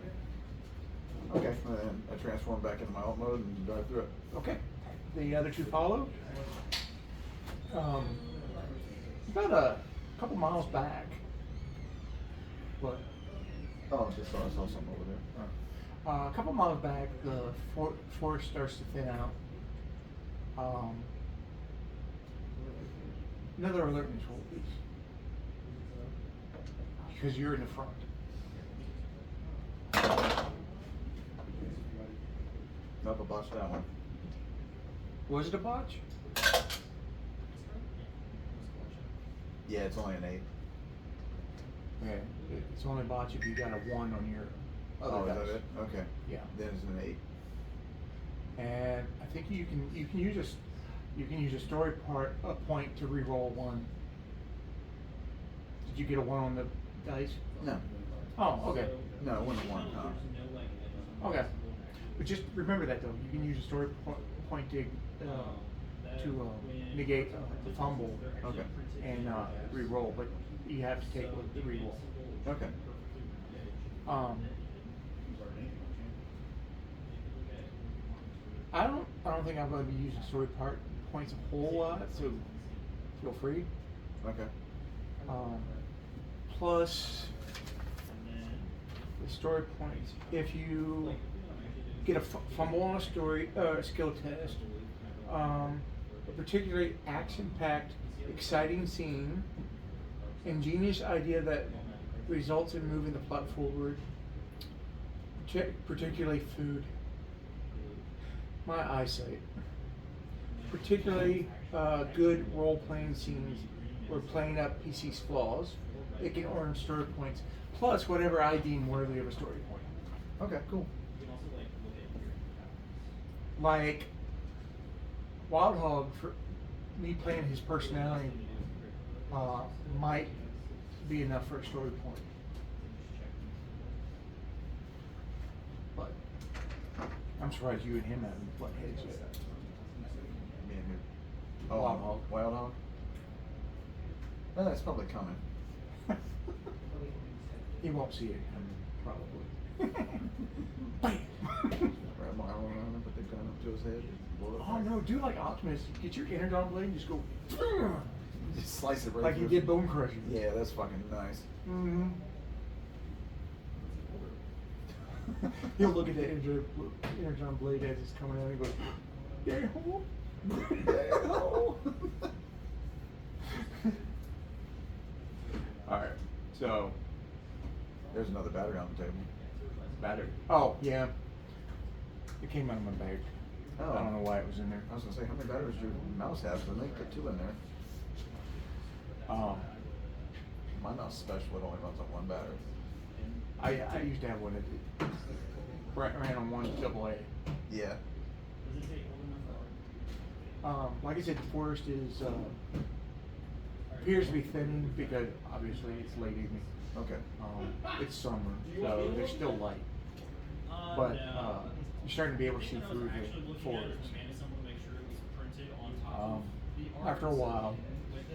Okay, well then I transform back into my alt mode and drive through it.
Okay. The other two follow. About a couple miles back. What?
Oh, I saw something over there.
A couple miles back, the forest starts to thin out. Another alertness roll, please. Because you're in the front.
Nope, I botched that one.
Was it a botch?
Yeah, it's only an 8.
Okay. It's only a botch if you got a 1 on your
Oh,
other
is
dice.
that it? Okay.
Yeah.
Then it's an 8.
And I think you can use a story point to re-roll 1. Did you get a 1 on the dice?
No.
Oh, okay.
No, it wasn't 1,
Okay. But just remember that though. You can use a story point to negate the fumble.
Okay.
And re-roll, but you have to take the re-roll.
Okay.
I don't think I'm going to be using story points a whole lot, so feel free.
Okay.
Plus the story points. If you get a fumble on a skill test, a particularly action-packed, exciting scene, ingenious idea that results in moving the plot forward, particularly food. My eyesight. Particularly good role-playing scenes or playing up PC's flaws. It can earn story points, plus whatever I deem worthy of a story point.
Okay, cool.
Like Wild Hog, for me playing his personality, might be enough for a story point. But I'm surprised you and him haven't butted heads yet.
Me and who? Oh,
Wild Hog.
Wild Hog? No, that's probably coming.
He won't see it coming, probably. Bam!
Wrap my arm around him, put the gun up to his head. Blow it
Oh
up.
no, do like Optimus. Get your energon blade and just go.
Just slice it right
Like
through.
you did Bone Crusher.
Yeah, that's fucking nice.
Mm-hmm. He'll look at the energon blade as it's coming out and goes, "Yay-ho! Yay-ho!" Alright, so,
There's another battery on the table.
battery. Oh, yeah. It came out of my bag.
Oh.
I don't know why it was in there.
I was gonna say, how many batteries do your mouse have? But they put 2 in there. My mouse special, it only runs on 1 battery.
I used to have one that ran on one AA.
Yeah.
Like I said, the forest is appears to be thinning because obviously it's late evening.
Okay.
It's summer, so there's still light, but you're starting to be able to see through the forest. After a while,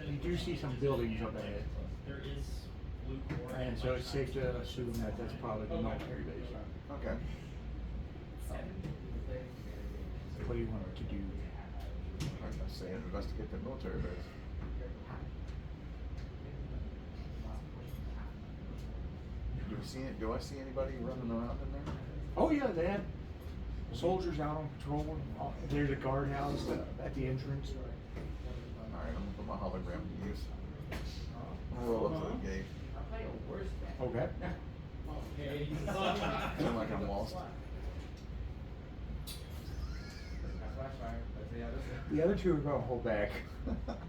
you do see some buildings up ahead, and so it's safe to assume that that's probably the military base.
Okay.
What do you want to do?
I was gonna say, investigate the military base. Do I see anybody running around in there?
Oh yeah, they have soldiers out on patrol. There's a guardhouse at the entrance.
Alright, I'm gonna put my hologram to use. I'm gonna roll up to the gate.
Okay.
Seem like I'm lost.
The other two are going to hold back.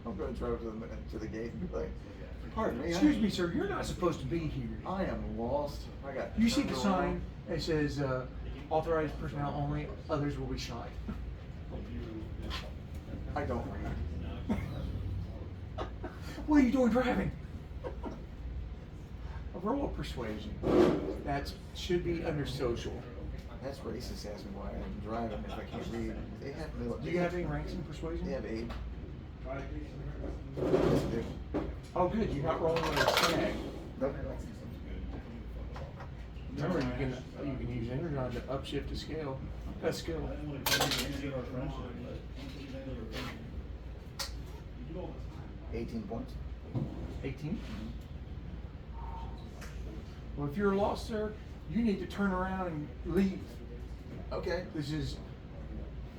I'm gonna drive to the gate and be like, pardon me.
Excuse me, sir. You're not supposed to be here.
I am lost. I got.
You see the
turned
sign
around.
that says authorized personnel only, others will be shot.
I don't read.
What are you doing driving? A roll of persuasion. That should be under social.
That's racist. Asking why I'm driving if I can't read. They have military.
Do you have any ranks in persuasion?
They have 8.
Oh, good. You're not rolling with a snag.
Nope.
Remember, you can use energon to upshift a skill. A skill.
18 points.
18. Well, if you're lost, sir, you need to turn around and leave.
Okay.
This is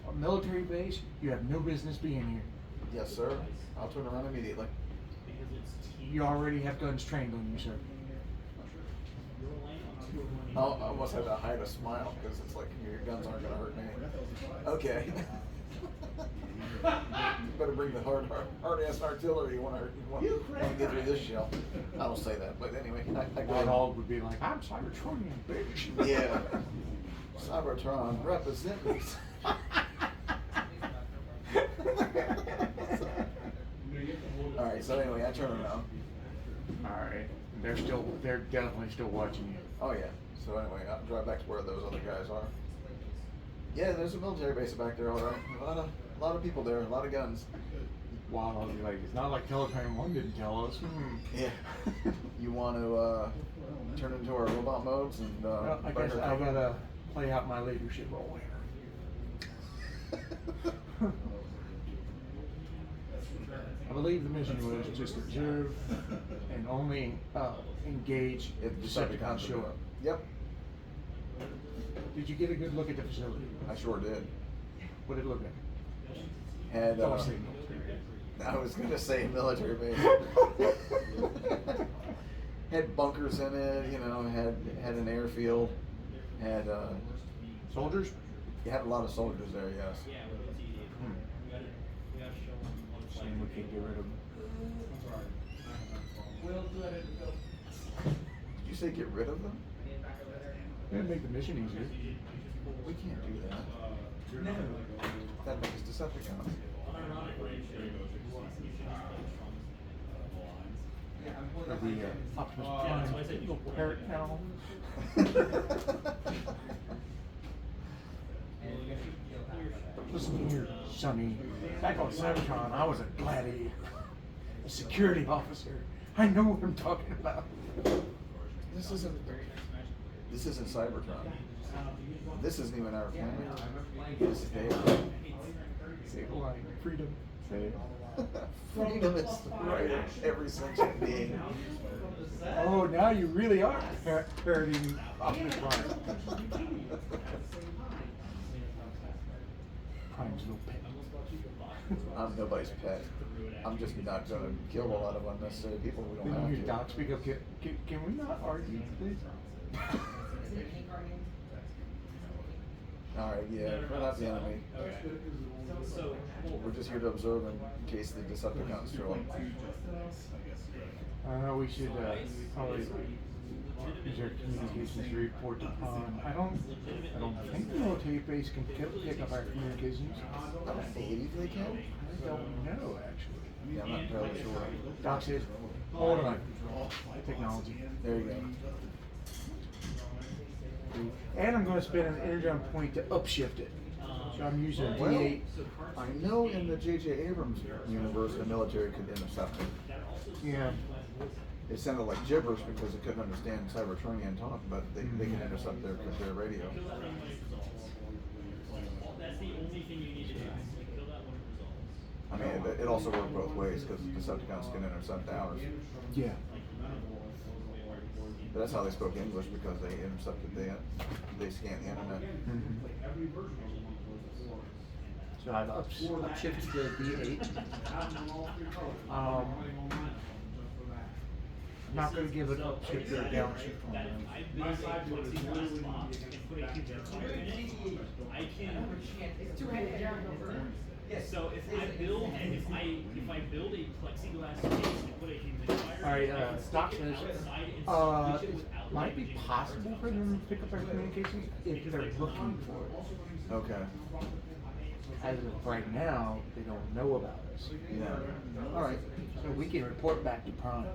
a military base. You have no business being here.
Yes, sir. I'll turn around immediately.
You already have guns trained on you, sir.
I almost had to hide a smile because it's like your guns aren't gonna hurt me. Okay. You better bring the hard ass artillery. You want to get through this shell. I don't say that, but anyway, I go.
Warthog would be like, I'm Cybertronian, bitch.
Yeah. Cybertron, represent me. Alright, so anyway, I turn around.
Alright. They're definitely still watching you.
Oh yeah. So anyway, I'll drive back to where those other guys are. Yeah, there's a military base back there, alright. A lot of people there, a lot of guns.
Wow, I'll be like, it's not like Telegram 1 didn't tell us.
Yeah. You want to turn into our robot modes and
Well, I guess I gotta play out my leadership role here. I believe the mission was just observe and only engage
If
if Decepticons show up.
Yep,
Did you get a good look at the facility?
I sure did.
What did it look like?
Had
Don't say military.
I was gonna say military base. Had bunkers in it, you know, had an airfield, had
Soldiers?
you had a lot of soldiers there, yes.
Shame we can't get rid of them.
Did you say get rid of them?
It'd make the mission easier.
We can't do that. No. That makes us Decepticons.
Or the Optimus Prime little parrot now. Listen here, Sonny. Back on Cybertron, I was a gladiator, a security officer. I know what I'm talking about.
This isn't. This isn't Cybertron. This isn't even our planet. This is theirs.
Say it like freedom. Say it.
Freedom is right in every sentient being.
Oh, now you really are parodying Optimus Prime. Prime's little pet.
I'm nobody's pet. I'm just not gonna kill a lot of unnecessary people we don't
When you
have
hear
to.
Doc speak up, can we not argue, please?
Alright, yeah, we're not the enemy.
So,
We're just here to observe in case the Decepticons show up.
We should probably use our communications to report to Pond. I don't think the military base can pick up our communications.
I believe they can.
I don't know, actually.
Yeah, I'm not entirely sure.
Doc says, hold on. Technology.
There you go.
And I'm going to spend an energon point to upshift it. So I'm using a
Well,
D8.
I know in the J.J. Abrams universe, the military could intercept it.
Yeah.
It sounded like gibberish because it couldn't understand Cybertronian talk, but they can intercept their radio.
that's the only thing you need to do. Kill that one, it resolves.
I mean, it also worked both ways because the Decepticons can intercept ours.
Yeah.
But that's how they spoke English, because they intercepted they scanned the internet.
So I've upshifted the D8. I'm not going to give it upshift or downshift on them.
I built a plexiglass box and put a humidifier in it. I can. So if I build a plexiglass case and put a humidifier.
Alright, Doc says, might be possible for them to pick up our communications if they're looking for it.
Okay.
As of right now, they don't know about us.
Yeah. All right.
So we can report back to Prime.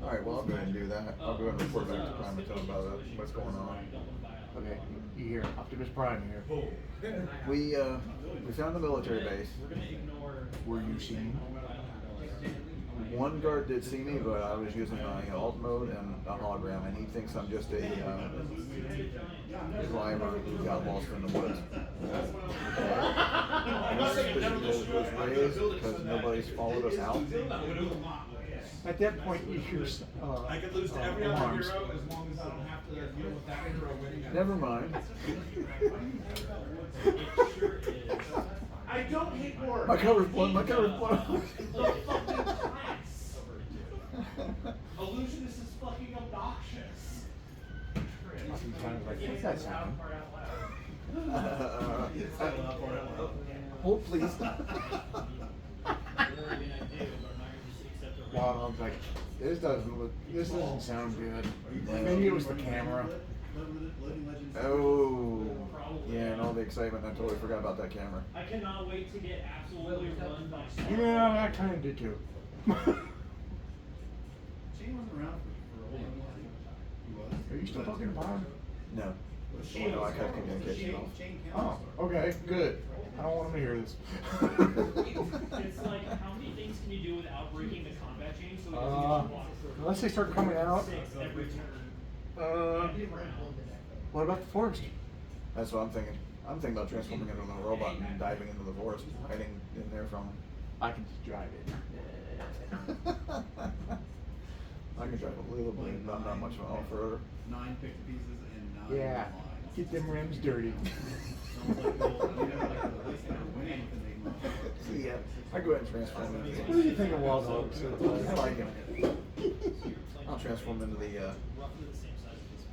All right. Well, I'll go ahead and do that. I'll go ahead and report back to Prime and tell them about what's going on.
Okay, you hear Optimus Prime here.
We found the military base.
Were you seen?
One guard did see me, but I was using my alt mode and a hologram, and he thinks I'm just a climber who got lost in the woods. Was raised because nobody's followed us out.
At that point, you hear
I could lose to every other
alarms.
hero as long as I don't have to deal with that hero winning.
Never mind.
I don't hate work.
My cover's blown. My cover's blown.
The fucking class. Illusionist is fucking obnoxious.
Oftentimes, like, what's that sound?
Hold, please.
Wow, I was like, this doesn't sound good. Maybe it was the camera.
Oh, yeah, and all the excitement. I totally forgot about that camera.
I cannot wait to get absolutely run by Star
Yeah, I kind of did too.
Shane wasn't around for a while.
Are you still talking to Prime?
No. No, I cut communication off.
Oh, okay, good. I don't want him to hear this.
It's like, how many things can you do without breaking the combat chain so it doesn't get you blocked for
Unless they start coming out.
6 every turn?
What about the forest?
That's what I'm thinking. I'm thinking about transforming into a robot and diving into the forest, hiding in there from him.
I can just drive it.
I can drive a little bit, but I'm not much of an off-roader.
9 picked pieces and 9
Yeah,
lines.
get them rims dirty.
Sounds like at least they're winning with Enigma.
Yeah, I go ahead and transform into
What do you think of Wild Hogs?
I like him. I'll transform into the
Roughly the same size as this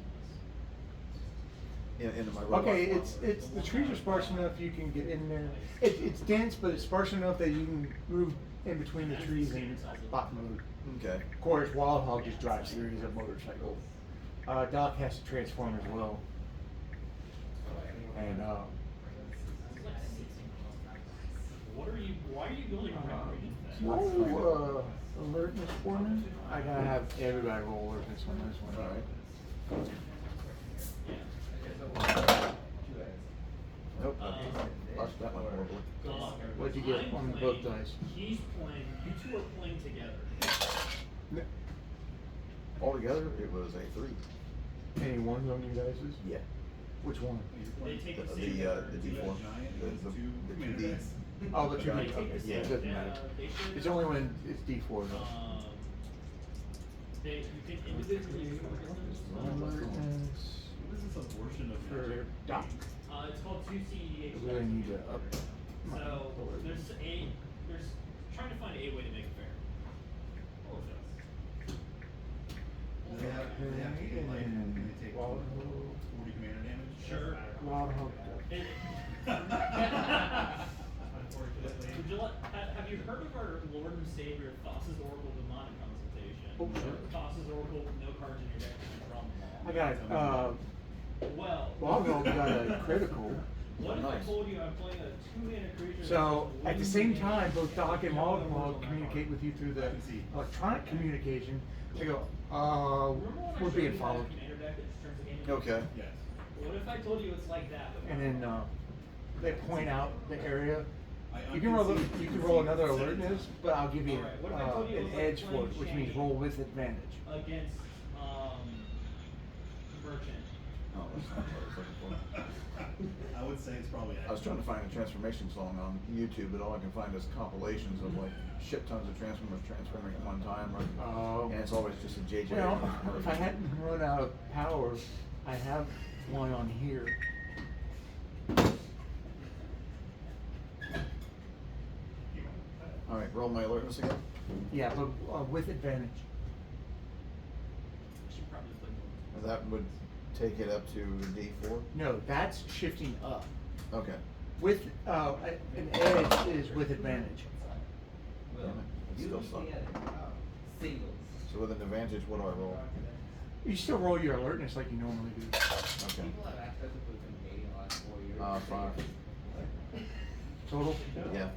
one.
into my robot.
Okay, it's the trees are sparse enough you can get in there. It's dense, but it's sparse enough that you can move in between the trees in spot mode.
Okay.
Of course, Wild Hog just drives through. He's a motorcycle. Doc has to transform as well. And
Why are you building a recreation thing?
roll alertness for me. I gotta have everybody roll alertness on this one.
Alright. Nope. I lost that one horribly.
What'd you get on both dice?
He's playing, you two are playing together.
Altogether, it was a 3.
Any ones on you guys's?
Yeah.
Which one?
They take
The
the
D4, the 2D.
Oh, the two
Giant.
D, okay,
Yeah.
it doesn't matter. It's only when it's D4 though.
You can individually.
For Doc.
It's called 2CEH.
We really need to up.
So there's trying to find a way to make it fair. All of those. Sure.
Wild Hog.
It- Would you have you heard of our Lord and Savior Thassa's Oracle Demonic Consultation?
Oh, sure.
Thassa's Oracle, no cards in your deck to draw them all.
I got
Well.
Wild Hog got a critical.
What if I
Nice.
told you I'm playing a 2-mana creature?
So
that
at the
has
same
one
time,
mana
both Doc and Wild Hog communicate with you through the electronic communication. They go, we're being followed.
Commander deck that just turns the game into-
Okay.
What if I told you it's like that? But
And then they point out the area. You can roll another alertness, but I'll give you
Alright, what if I told you it
an
was like
edge for
playing
it, which means
Shandy
roll with advantage.
against Merchant.
Oh, that's not what I was looking for.
I would say it's probably.
I was trying to find a transformation song on YouTube, but all I can find is compilations of like shit tons of Transformers transforming at one time,
Oh.
and it's always just a JJ.
Well, if I hadn't run out of power, I have one on here.
All right, roll my alertness again.
Yeah, but with advantage.
Should probably play more.
That would take it up to D4.
No, that's shifting up.
Okay.
With an edge is with advantage.
Damn it, it still sucks.
Singles.
So with an advantage, what do I roll?
You still roll your alertness like you normally do.
Okay.
People have access to what's been paid in the last 4 years.
5.
Total?
Yeah.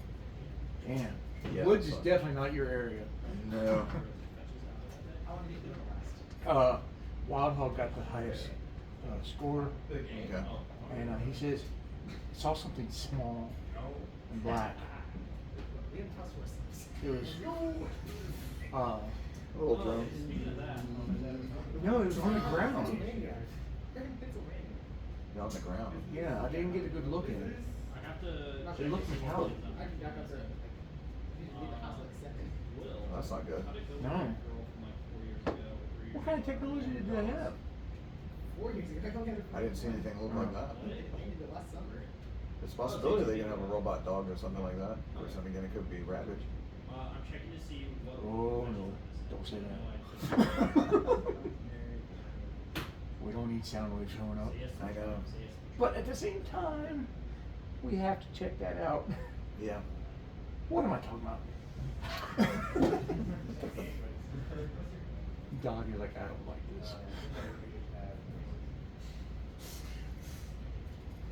Damn.
Yeah,
Woods is
but-
definitely not your area.
No.
How long did you do it last?
Wild Hog got the highest score,
Okay.
and he says saw something small and black.
We haven't touched ourselves.
It was
A little drone.
Speaking of that,
no, it was on the ground.
They're in Pennsylvania.
You're on the ground.
Yeah, I didn't get a good look at it.
I have to.
It looked metallic.
I can back up there. You need to leave the house like 7.
Will.
That's not good.
How'd it go
No.
with that girl from like 4 years ago, 3 years
What kind of technology did they have?
4 years ago.
I didn't see anything look like that.
They did it last summer.
It's a possibility they can have a robot dog or something like that. Or something, again, it could be Ravage.
I'm checking to see what.
Oh no, don't say that. We don't need sound waves showing up.
I know.
But at the same time, we have to check that out.
Yeah.
What am I talking about? Dog, you're like, I don't like this.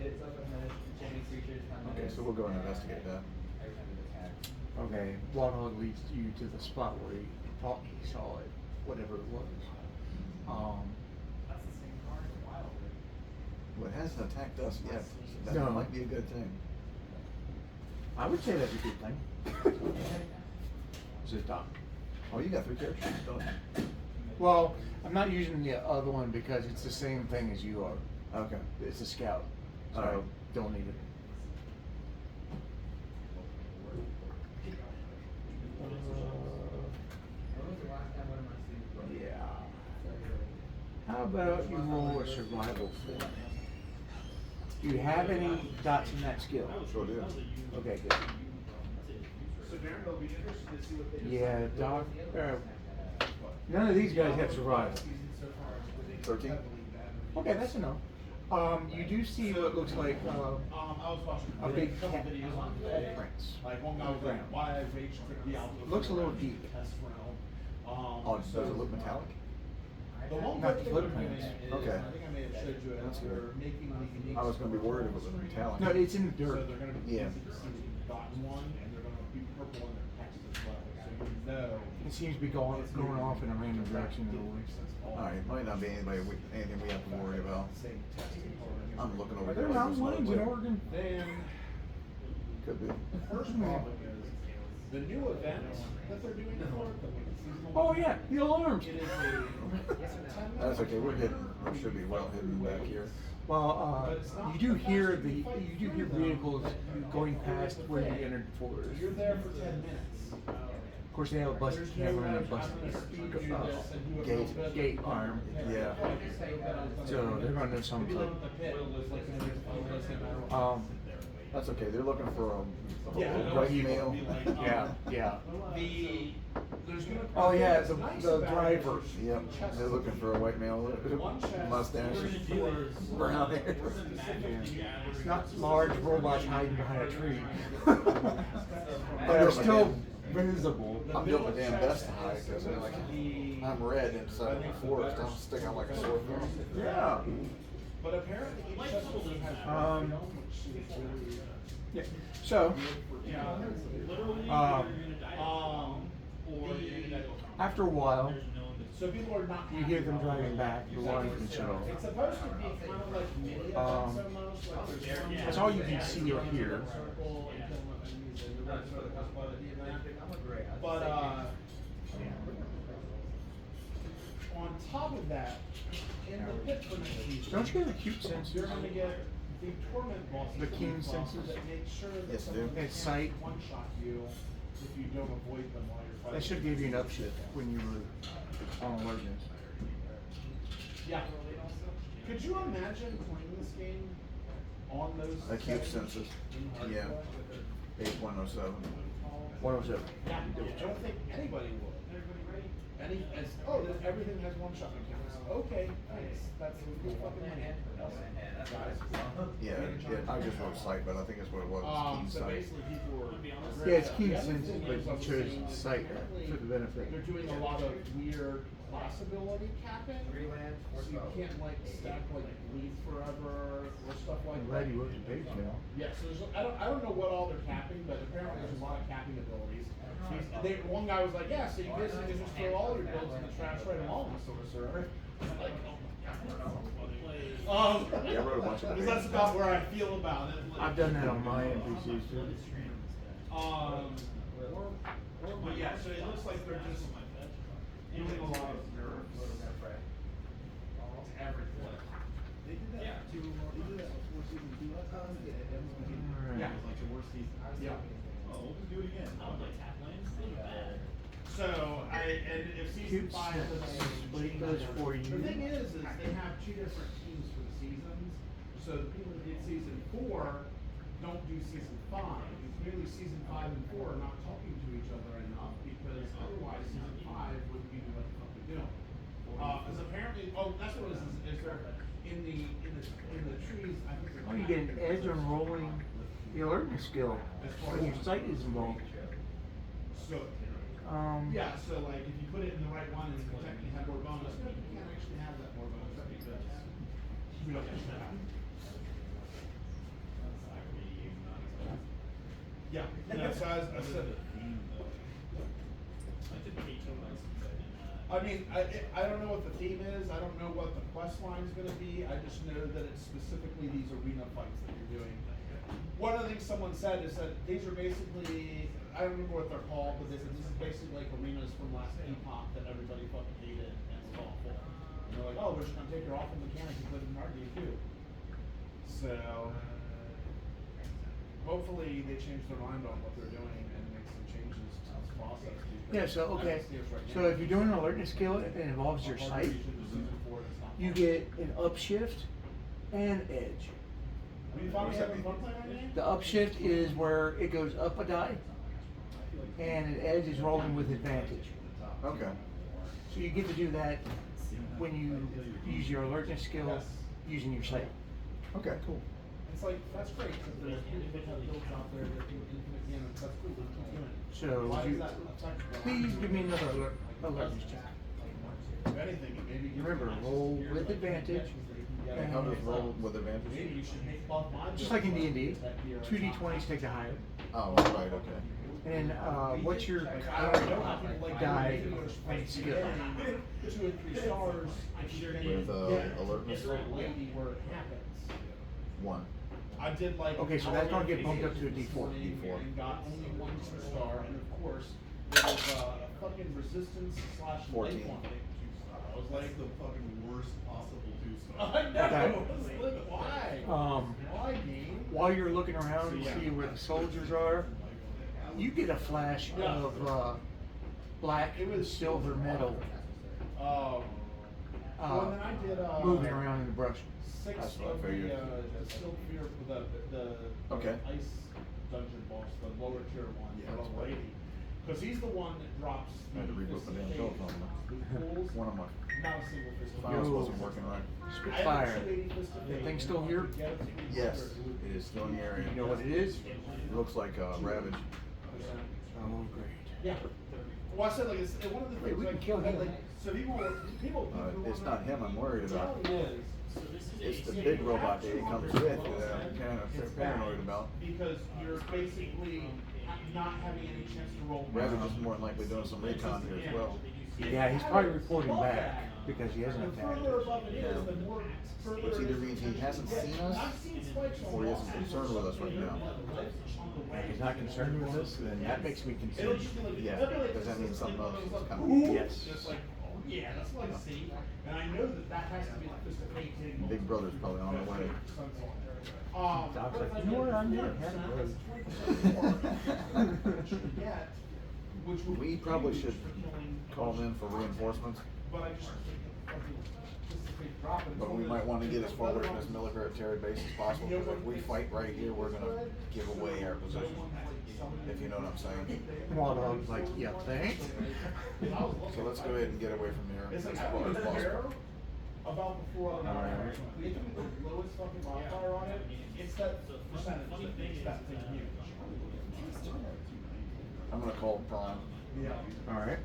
It's up ahead. Jamming creatures.
Okay, so we'll go and investigate that.
Every time it attacks.
Okay, Wild Hog leads you to the spot where he thought he saw it, whatever it was.
That's the same card as Wild.
Well, it hasn't attacked us yet. So that
No.
might be a good thing.
I would say that's a good thing. Is it Doc?
Oh, you got 3 characters, don't you?
Well, I'm not using the other one because it's the same thing as you are.
Okay.
It's a scout, so
Alright.
don't need it.
When was the last time one of my sleeves broke?
Yeah. How about you roll a survival for me? Do you have any dots in that skill?
Sure do.
Okay, good.
So Darren, they'll be interested to see what they decide.
Yeah, Doc, none of these guys have survival.
13?
Okay, that's enough. You do see what looks like,
I was watching
a big
couple
cat
videos on today.
prints.
Like one guy was like, why I rage quit the album.
Looks a little deep.
Test round.
Oh, does it look metallic?
The one
Not
good
the
thing about
footprints.
it is,
Okay.
I think I may have showed you it,
That's good.
they're making the unique.
I was gonna be worried if it was metallic.
No, it's in the
So
dirt.
they're gonna be
Yeah.
easy to see that you've gotten one, and they're gonna be purple in their text as well, so you know.
It seems to be going off in a random direction always.
Alright, might not be anything we have to worry about.
Same text and color.
I'm looking over
Are
there.
there
like
mountain
this
lions in
little-
Oregon?
Then,
Could be.
the first problem is,
the new event that they're doing for it, the seasonal.
Oh yeah, the alarms.
It is a
That's okay, we're hidden, we should be well hidden back here.
Well, you do hear vehicles going past where you entered the forest.
You're there for 10 minutes.
Of course, they have a bus camera and a bus gate arm.
Yeah.
So they're gonna know something.
That's okay, they're looking for a
Yeah,
white male.
Yeah, yeah.
There's gonna
Oh yeah,
what's nice
the
about
driver.
Yep, they're looking for a white male, mustache, brown hair.
Not large robots hiding behind a tree. But they're still visible.
I'm doing my damn best to hide because I'm red inside the forest. I'm sticking out like a sore thumb.
Yeah.
But apparently each episode has
Yeah. So, after a while,
so people are not.
you hear them driving back. The alarm can shut off.
It's supposed to be kind of like mini events almost, like there's one
That's all you can see or hear.
circle and kill them enemies and the rest of the but on top of that, in the pit for next season,
Don't you have a cute sense?
you're gonna get the torment bosses.
The keen
bosses
senses?
that make sure that
Yes,
someone
dude.
It's sight.
can't one-shot you if you don't avoid them while you're fighting.
That should give you an upshift when you were on alertness.
Yeah. Could you imagine playing this game on those?
Acute
settings?
senses, yeah. 8.07.
107.
Yeah, I don't think anybody would. Everything has one shot mechanics. Okay, thanks. That's a good fucking money. Guys.
Yeah, I just wrote sight, but I think that's what it was, keen
So
sight.
basically people were.
Yeah, it's keen senses, but you chose sight for the benefit.
They're doing a lot of weird class ability capping. So you can't like stack like bleed forever or stuff like
I'm
that.
glad you wrote the page now.
Yeah, so there's, I don't know what all they're capping, but apparently there's a lot of capping abilities. One guy was like, yeah, so you basically just throw all your builds in the trash right along with sorcerer. Like,
Yeah, I wrote a bunch of
because that's about where I feel about it. Like,
I've done that on my NPCs too.
But yeah, so it looks like they're just doing a lot of nerfs to everything.
They did that before season 2 last time.
Yeah.
It was like the worst season.
Yeah.
Oh, we'll just do it again.
I would like tap lanes, those are bad.
So and if season
Cute
5
sense.
doesn't
Split those for you.
The thing is they have 2 different teams for the seasons. So the people that did season 4 don't do season 5. Clearly season 5 and 4 are not talking to each other enough because otherwise season 5 wouldn't be what the fuck they're doing. Because apparently, that's what it is there in the trees. I think
Oh, you get an edge on rolling the alertness skill when your sight is involved.
So yeah, so like if you put it in the right one and technically have more bonus, but you can't actually have that more bonus because we don't have that. Yeah, no, so I said, I mean, I don't know what the theme is, I don't know what the quest line is gonna be, I just know that it's specifically these arena fights that you're doing. One of the things someone said is that these are basically, I don't remember what they're called, but they said this is basically like arenas from last epoch that everybody fucking hated and was awful. And they're like, oh, we're just gonna take your awful mechanics and put it in our game too. So, hopefully they change their mind on what they're doing and make some changes to this process.
Yeah, so, okay. So if you're doing an alertness skill and it involves your sight, you get an upshift and edge.
Have you finally having fun playing that game?
The upshift is where it goes up a die, and an edge is rolling with advantage.
Okay.
So you get to do that when you use your alertness skill using your sight.
Okay, cool.
It's like, that's great, because there's people have builds out there that do infinite damage, that's cool, keep doing it.
So
Why
you-
does that affect?
Please give me another alertness check.
If anything, maybe.
Remember, roll with advantage.
And how does roll with advantage?
Maybe you should make buff mine.
Just like in D&D, 2d20s take the higher.
Oh, right, okay.
And what's your
I don't know how people like
die
and
skill?
2 and 3 stars, if you
With, alertness?
Is there a lady where it happens?
1.
I did like.
Okay, so that's gonna get bumped up to a D4.
D4.
And got only 1 2-star, and of course, there was a fucking resistance /
14.
life on it 2-star. I was like,
the fucking worst possible 2-star.
I know.
Okay.
I was like, why? Why, game?
While you're looking around and see where the soldiers are, you get a flash of black and silver metal
Well, then I did
moving around in the brush.
6
That's what I
of
figured.
the Silphier for the
Okay.
ice dungeon boss, the lower tier one,
Yeah,
the
that's
level 80. Because he's the one that drops
I had to
the
reboot my damn
fist of
telephone.
fate loopholes,
One of my
not a single fist of
files
fate.
wasn't working right.
Spitfire. That thing still here?
Yes, it is still in the area.
You know what it is?
It looks like Ravage.
Oh, great.
Yeah. Well, I said like it's one of the
Wait,
things
we can
like,
kill him.
like so people
It's not him I'm worried about.
It is.
It's the big robot that he comes with that I'm kind of paranoid about.
Because you're basically not having any chance to roll.
Ravage is more than likely doing some recon here as well.
Yeah, he's probably reporting back because he hasn't
The
attacked
further
us.
above it is, the more further.
Which either means he hasn't seen us,
I've seen spikes on
or he isn't
walls.
concerned with us right now.
If he's not concerned with us, then that makes me
It'll
concerned.
just be like,
Yeah,
it'll be like
does that mean
this,
something
like,
else is
like,
coming?
ooh,
Yes.
Just like, oh yeah, that's what I see. And I know that has to be the fist of fate hitting.
Big Brother's probably on the way.
Doc's like, you know what, I'm gonna have a road.
We probably should call them in for reinforcements,
But I just
but we might want to get as far away from this military base as possible, because if we fight right here, we're gonna give away our position, if you know what I'm saying.
Waterhog's like, yeah, thanks.
So let's go ahead and get away from here as
It's like,
far
I
as
don't
possible.
care about the 4 we can put the lowest fucking modifier on it, it's that percentage that makes that thing huge.
I'm gonna call Prime,
Alright.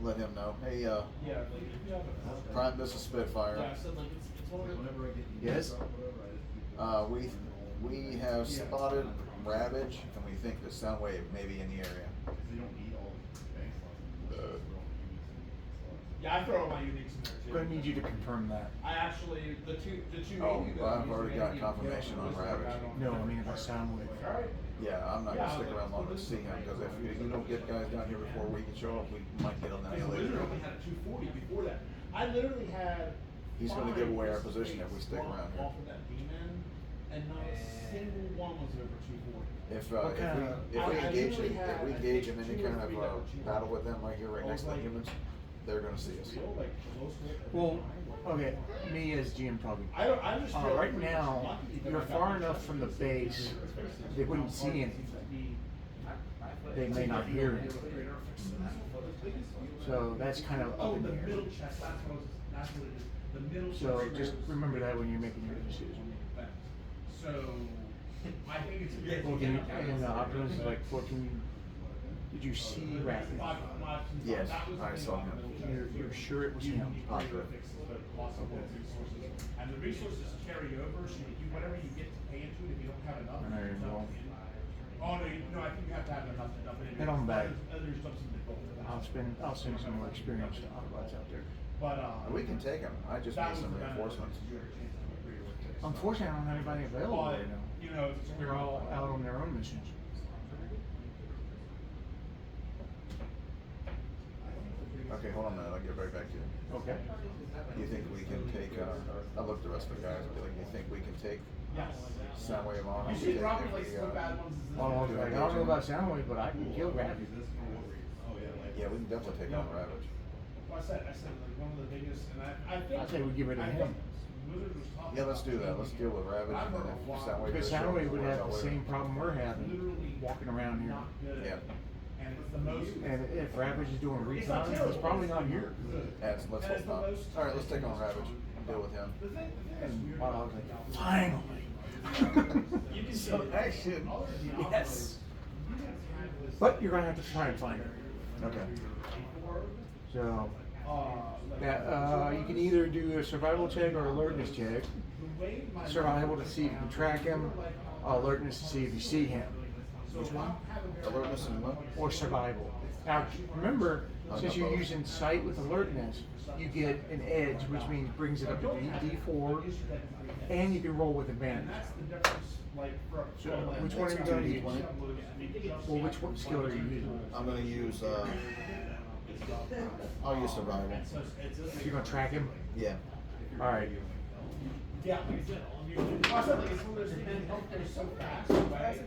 let him know, hey,
Yeah, like if you have a.
Prime, this is Spitfire.
Yeah, I said like it's one of the.
Yes?
We have spotted Ravage, and we think the Soundwave may be in the area.
Yeah, I throw my uniques in there too.
Gonna need you to confirm that.
I actually, the two
Oh,
maybe
I've already got confirmation on Ravage.
No, I mean about Soundwave.
Alright.
Yeah, I'm not gonna stick around long to see him, because if you don't get guys down here before we can show up, we might get on the
I
nail
literally
later.
only had a 240 before that. I literally had.
He's gonna
5
give away our
fist
position if
fates
we stick around here.
Off of that demon, and not a single one was over 240.
If
I
we engage
literally
him, if we
had,
engage
I
him in
think,
any
2 or
kind
3
of
that were cheap.
battle with them right here, right
I
next to
was
the
like,
humans, they're gonna see us.
real, like, the most rate of
Well,
every
okay, me as GM probably.
I just feel
Right
pretty
now,
lucky that
you're
I got
far
my
enough
trust
from the
in
base, they wouldn't see anything. They may not hear it. So that's kind of
Oh,
up in
the
the air.
middle chest, that's what it is. The middle
So
chest.
just remember that when you're making your decision.
So, I think it's a good.
Well, can you, and Optimus is like, well, can you, did you see Rapid?
Yes, I saw him.
You're sure it was him?
Positive.
And the resources carry over, so you do whatever you get to pay into it if you don't have enough.
Alright, well.
Oh, no, no, I think you have to have enough.
Head on back.
There's something to go with.
I'll send some more experienced Autobots out there.
But,
We can take him, I just need some reinforcements.
Unfortunately, I don't have anybody available right now.
You know,
They're all out on their own missions.
Okay, hold on a minute, I'll get right back to you.
Okay.
Do you think we can take, I'll look at the rest of the guys, and be like, do you think we can take
yes.
Soundwave on?
You
if
see,
we,
probably like some bad ones.
Well, I don't know about Soundwave, but I can kill Rapid.
Yeah, we can definitely take on Ravage.
Well, I said like one of the biggest, and I think.
I'd say we give it to
I
him.
think Wizards was talking
Yeah, let's do that, let's deal with Ravage, and then if Soundwave.
Because
does show up,
Soundwave would
we'll
have
work
the
out
same
later.
problem we're having, walking around here.
not good.
Yeah.
And it's the most.
And if Ravage is doing
It's not
recon,
terrible.
he's probably not here.
Let's
And it's
hope
the
not.
most-
Alright, let's take on Ravage, deal with him.
The thing
And
is
while I was like, finally.
You can
So
see
action.
Yes. But you're gonna have to try and find her.
Okay.
So, that, you can either do a survival check or alertness check. Survival to see if you can track him, alertness to see if you see him.
Which one? Alertness and what?
or survival. Now, remember, since you're using sight with alertness, you get an edge, which means brings it up to D4, and you can roll with advantage. So, which one are you gonna use? Well, which one skill are you using?
I'm gonna use, I'll use survival.
You're gonna track him?
Yeah.
Alright.
Yeah, I said, like, it's one of those things that healthcare so fast.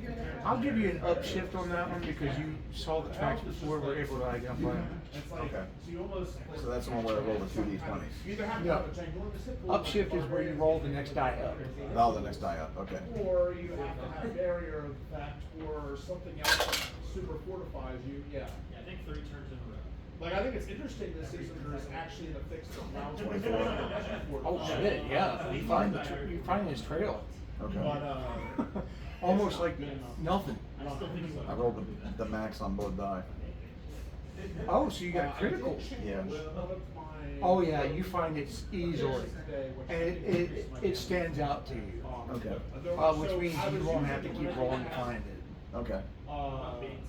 I'll give you an upshift on that one because you saw the tracks before we were able to identify them.
It's like,
Okay.
so you almost.
So that's the one where I roll the 2d20s.
You either have to
No.
have a ginormous hit pool,
Upshift is where you roll the next die up.
Oh, the next die up, okay.
or you have to have barrier effect, or something else that super fortifies you, yeah.
Yeah, I think 3 turns in a row.
Like, I think it's interesting this season, there's actually an affixed round 24.
Oh shit, yeah, you find his trail.
Okay.
But,
Almost like nothing.
I rolled the max on both die.
Oh, so you got critical.
Yeah.
Oh yeah, you find it easily, and it stands out to you.
Okay.
Which means you won't have to keep rolling to find it.
Okay.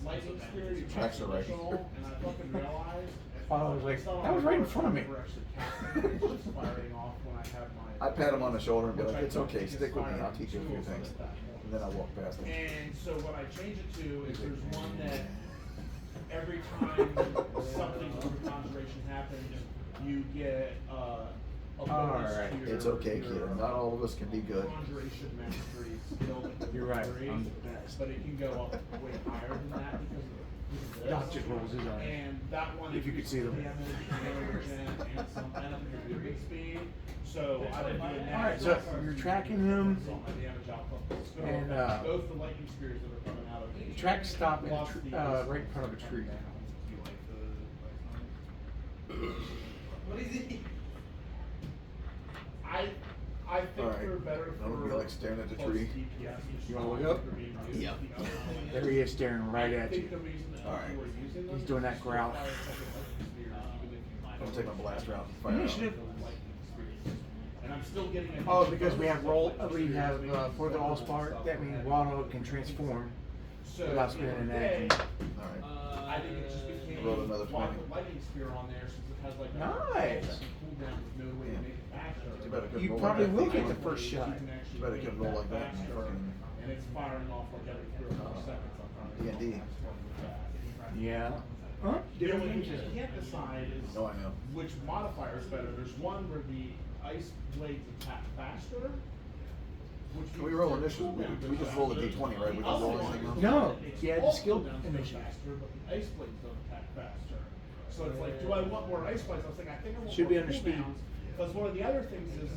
Lightning Spear, you
Tracks are right here.
and I fucking realized.
I was like, that was right in front of me.
I pat him on the shoulder and be like, it's okay, stick with me, I'll teach you a few things. And then I walk past him.
And so what I change it to is there's one that every time something from conjuration happens, you get a bonus
Alright.
to your,
It's okay, kid, not all of us can be good.
Conjuration mastery skill.
You're right,
Three,
I'm the best.
But it can go up way higher than that because of this.
Doc just rolls his eyes.
And that one.
If you could see them.
Damage, and some benefit of your movement speed. So I've been doing that.
Alright, so you're tracking him,
So my damage output is still-
and
both the lightning spears that are coming out of each.
track stop in right in front of a tree.
What is it?
I think
Alright.
they're better for.
I'm gonna be like staring at the tree.
You wanna look up?
Yeah.
There he is staring right at you.
Alright.
He's doing that growl.
I'm gonna take my blast round and fire it
Initiative.
And I'm still getting. a-
Oh, because we have for the Allspark, that means Waldo can transform
So,
without spending an action.
Alright.
I think it just became.
Roll another
why
20.
put lightning spear on there since it has like a.
Nice.
Cooldown with no way to make it faster.
Too bad I couldn't
You
roll
probably
like
will
that.
get the first shot.
Too bad I couldn't roll like that and fucking
And it's firing off like every 3 or 4 seconds. I'm trying to-
D&D.
Yeah. Huh?
The
Different
only thing you
features.
can't decide is
No, I know.
which modifier is better. There's one where the ice blades attack faster. Which
Can we
means
roll
their
initiative?
cooldown
We just
goes
roll a
faster.
D20, right? We
The
don't
other
roll
one,
anything else?
No,
it's
you had the
all
skill
cooldowns go
initiative.
faster, but the ice blades don't attack faster. So it's like, do I want more ice blades? I was thinking, I think I want
Should
more
be under speed.
Because one of the other things is,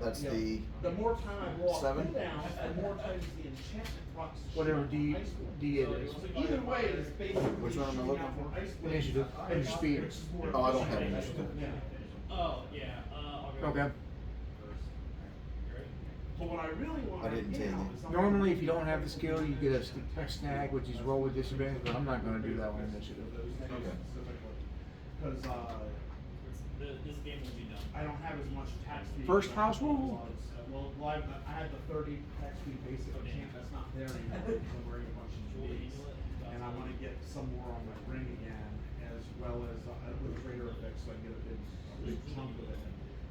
That's
you know,
the,
the more time I roll off
7?
cooldowns, the more times the enchantment procs the shit
Whatever
out of
D
ice blades.
D it is.
So either way, it's basically.
Which one am I
shooting
looking
out more
for?
ice blades.
Initiative, under speed.
Oh, I don't have initiative.
Yeah.
Oh, yeah, I'll go.
Okay.
But what I really want
I didn't
right
take
now
it.
is something-
Normally, if you don't have the skill, you get a snag, which is roll with disadvantage, but I'm not gonna do that one initiative.
Okay.
Because
This game will be done.
I don't have as much tax speed.
First house rule?
Well, I had the 30 tax speed basic enchant, that's not there anymore because I'm wearing a bunch of jewels. And I want to get some more on my ring again, as well as with greater effects, so I get a big chunk of it.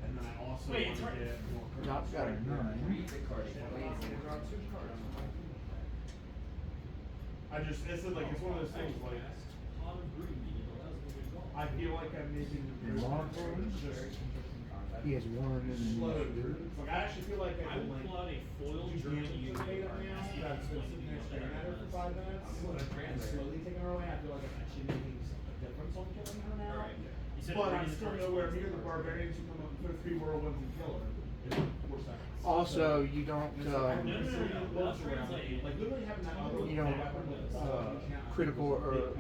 And then I also
Wait,
want
it's
to
right.
get more.
Drop got a 9.
I just, it's like, it's one of those things, like, I feel like I'm making the
And Mark?
just
He has 1 in the
slow.
initiative.
Like, I actually feel like
I
I can
would
like.
pull out a foil
Use
German
the
unicorn.
data now, that's been sitting there staring at her for 5 minutes, and slowly taking her away, I feel like I'm actually making a difference on killing her now.
Alright. You said
But
read
I'm
the
still
cards.
nowhere near the barbarians who come up with 3 whirlwinds and kill her in 4 seconds.
Also, you don't,
Like literally having that other.
you don't, critical or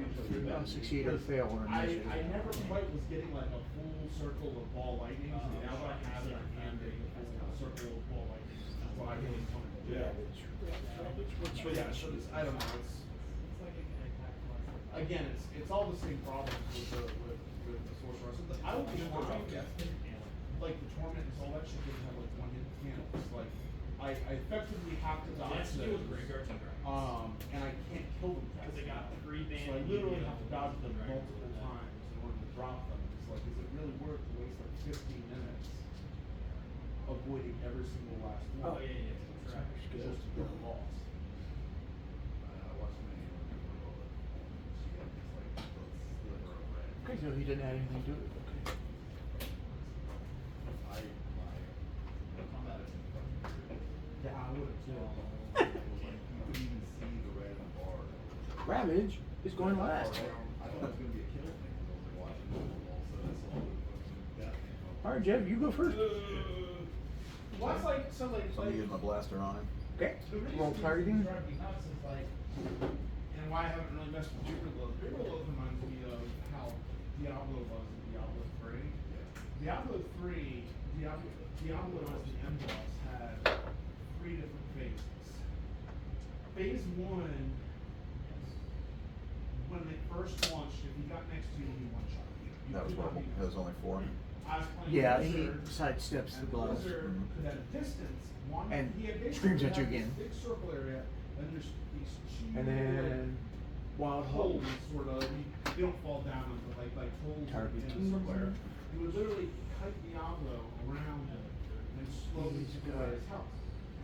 succeed or fail on
I
initiative.
never quite was getting like a full circle of ball lightnings, and now that I have it, I am getting a full circle of ball lightnings. That's what I really want to do. But yeah, so it's, I don't know, it's, again, it's all the same problems with the sorcerer. So I would be more like the torment and all that shit didn't have like 1 hit cannon. It's like
I effectively have to dodge those. And I can't kill them fast.
Because they got
enough.
3 band.
So I literally have to dodge them
Right.
multiple times in order to drop them. It's like, is it really worth to waste like 15 minutes avoiding every single last one?
Oh, yeah, yeah. Right.
Just to get the boss.
Okay, so he didn't add anything to it, okay.
Yeah, I would have too.
Ravage is going last. Alright, Jeff, you go first.
Well, that's like, so like,
So I'm gonna use my blaster on him.
Okay,
the reason
roll
these
targeting.
drive me nuts is like, and why I haven't really messed with Jupiter Load. Jupiter Load reminds me of how Diablo was in Diablo 3. Diablo 3, Diablo as the end boss had 3 different phases. Phase 1, when they first launched, if he got next to you, he one-shot you.
That was
could not
horrible.
be-
That was only 4.
I was playing
Yeah,
Blizzard,
he sidesteps the
and
glass.
Blizzard could at a distance, one,
And
he had basically
screams at you
had this
again.
Big circle area, and there's these two
And then Wild
holes,
Hole.
sort of. You don't fall down into like holes in
Target.
a circle area. You would literally kite Diablo around it and slowly
He's
chip away
good.
his health.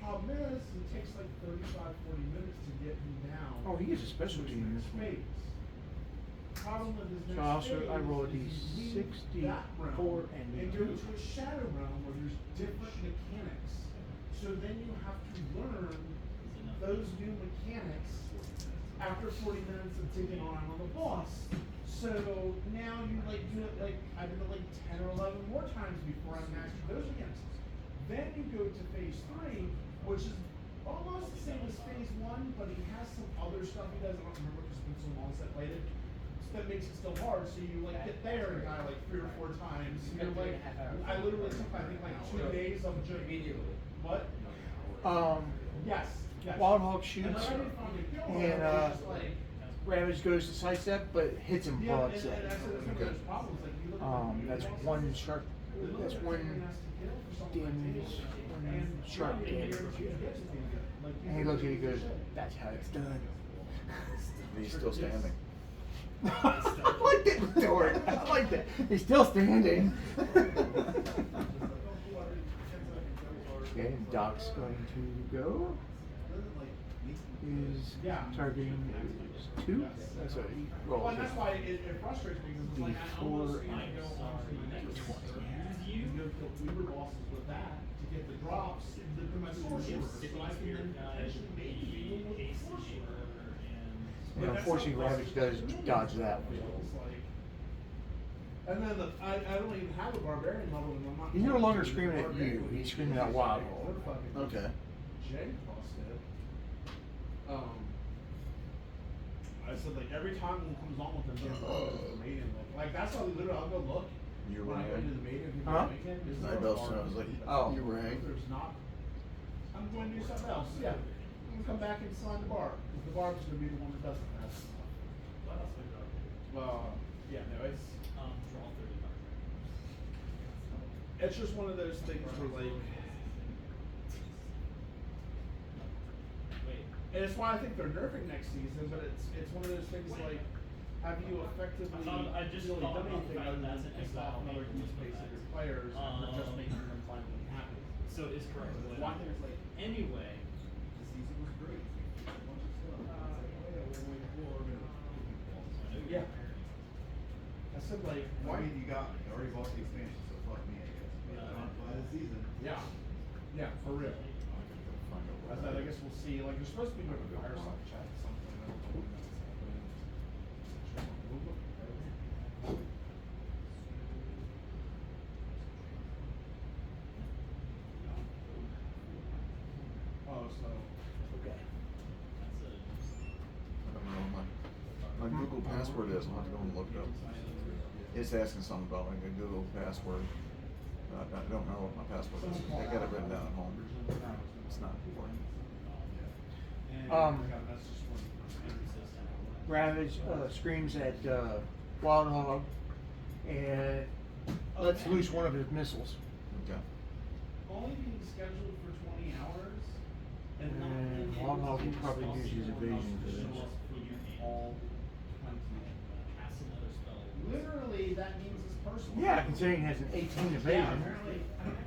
Problem is, it takes like 35-40 minutes to get him down.
Oh, he is a specialty in this one.
phase. Problem with his
So
next
also,
phase
I roll a
is you leave that realm
D64 and
go to a shadow realm where there's different mechanics. So then you have to learn those new mechanics after 40 minutes of digging around on the boss. So now you like do it like I did it like 10 or 11 more times before I mastered those mechanics. Then you go to phase 3, which is almost the same as phase 1, but he has some other stuff he does. I don't remember because it's been so long since I played it. So that makes it still hard. So you like get there and die like 3 or 4 times. You're like, I literally took I think like 2 days of just immediately. What? Yes. Yes.
Wild Hog shoots,
And then I didn't find a kill,
and
I was just like,
Ravage goes to sidestep, but hits him
yeah, and
broadside.
that's one of those problems. Like you look at the
That's
bosses,
one sharp, that's
everyone
one
has to kill for something like
damage,
this.
one
And
sharp
you're
damage.
guaranteed to get something good. Like,
And he looks at you and goes, that's how it's done.
He's still standing.
I like that retort. I like that. He's still standing. Okay, Doc's going to go. His targeting is 2. That's what he
Well,
rolls.
and that's why it frustrates me because it's like I almost
D4
want to go on to the next one. You go kill Uber bosses with that to get the drops. My sorcerer, so I can then potentially maybe deal with the sorcerer.
And unfortunately, Ravage does dodge that one.
It's like- And then I don't even have a barbarian level, and I'm not.
He's no longer screaming at you. He's screaming at Wild Hole.
Okay.
Jay cost it. I said like every time he comes on with him, the maiden. Like that's how literally I'll go look.
You
When I go
rang.
into the maiden,
Huh?
I know, so I was like,
Oh.
you rang.
There's not. I'm going to do something else. Yeah. I'm gonna come back and sign the bar because the bar is gonna be the one that doesn't have stuff. Yeah, no, it's just one of those things where like. And it's why I think they're nerfing next season, but it's one of those things like, have you effectively
I just
really
thought
done
about
anything
the fact
other
that's
than
an
piss off
exile
another
maker
use case of your players and just making them finally happy?
So it's correct.
Why there's like
Anyway,
The season was great. A bunch of stuff.
yeah. I said like
I mean, you got me. I already bought the expansion, so fuck me, I guess. By the season.
yeah, for real. I said I guess we'll see. Like there's supposed to be like a fireside chat or something. I don't know when that's happening. Oh, so
Okay.
I don't know what my Google password is. I'll have to go and look it up. It's asking something about like a Google password. I don't know what my password is. I got it written down at home. It's not important.
that's just one.
Ravage screams at Wild Hog and lets loose one of his missiles.
Okay.
Only being scheduled for 20 hours,
And Wild Hog will probably use his evasion for this.
All 20. Literally, that means it's personal.
Yeah, considering he has an 18
Yeah,
evasion.
apparently.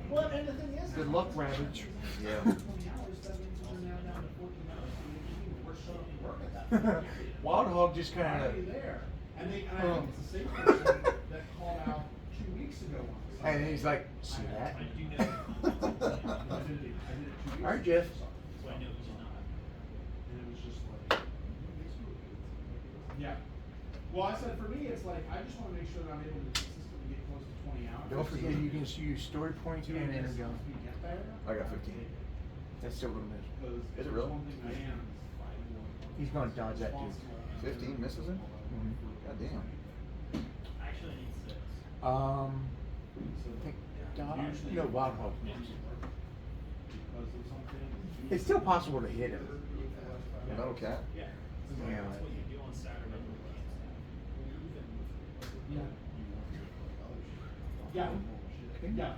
Well, and the thing is,
Good luck, Ravage.
Yeah.
20 hours, that means we're now down to 14 hours. We're showing work at that point.
Wild Hog just kind
Already
of,
there. And I think it's the same person that called out 2 weeks ago once.
and he's like, see that?
I did it 2 weeks
All right, Jeff.
So I know he's not.
And it was just like, yeah. Well, I said for me, it's like, I just want to make sure that I'm able to consistently get close to 20 hours.
Don't forget you can use story points and energon.
Get there.
I got 15.
That's still gonna miss.
Because
Is it really?
one thing I am is fighting.
He's gonna dodge that too.
15 misses him?
Mhm.
God damn.
Actually, I need 6.
I think no, Wild Hog misses.
Because of something.
It's still possible to hit him.
Metal Cat?
Yeah.
Yeah.
That's what you do on Saturday.
Yeah. Yeah.
Okay.
Yeah.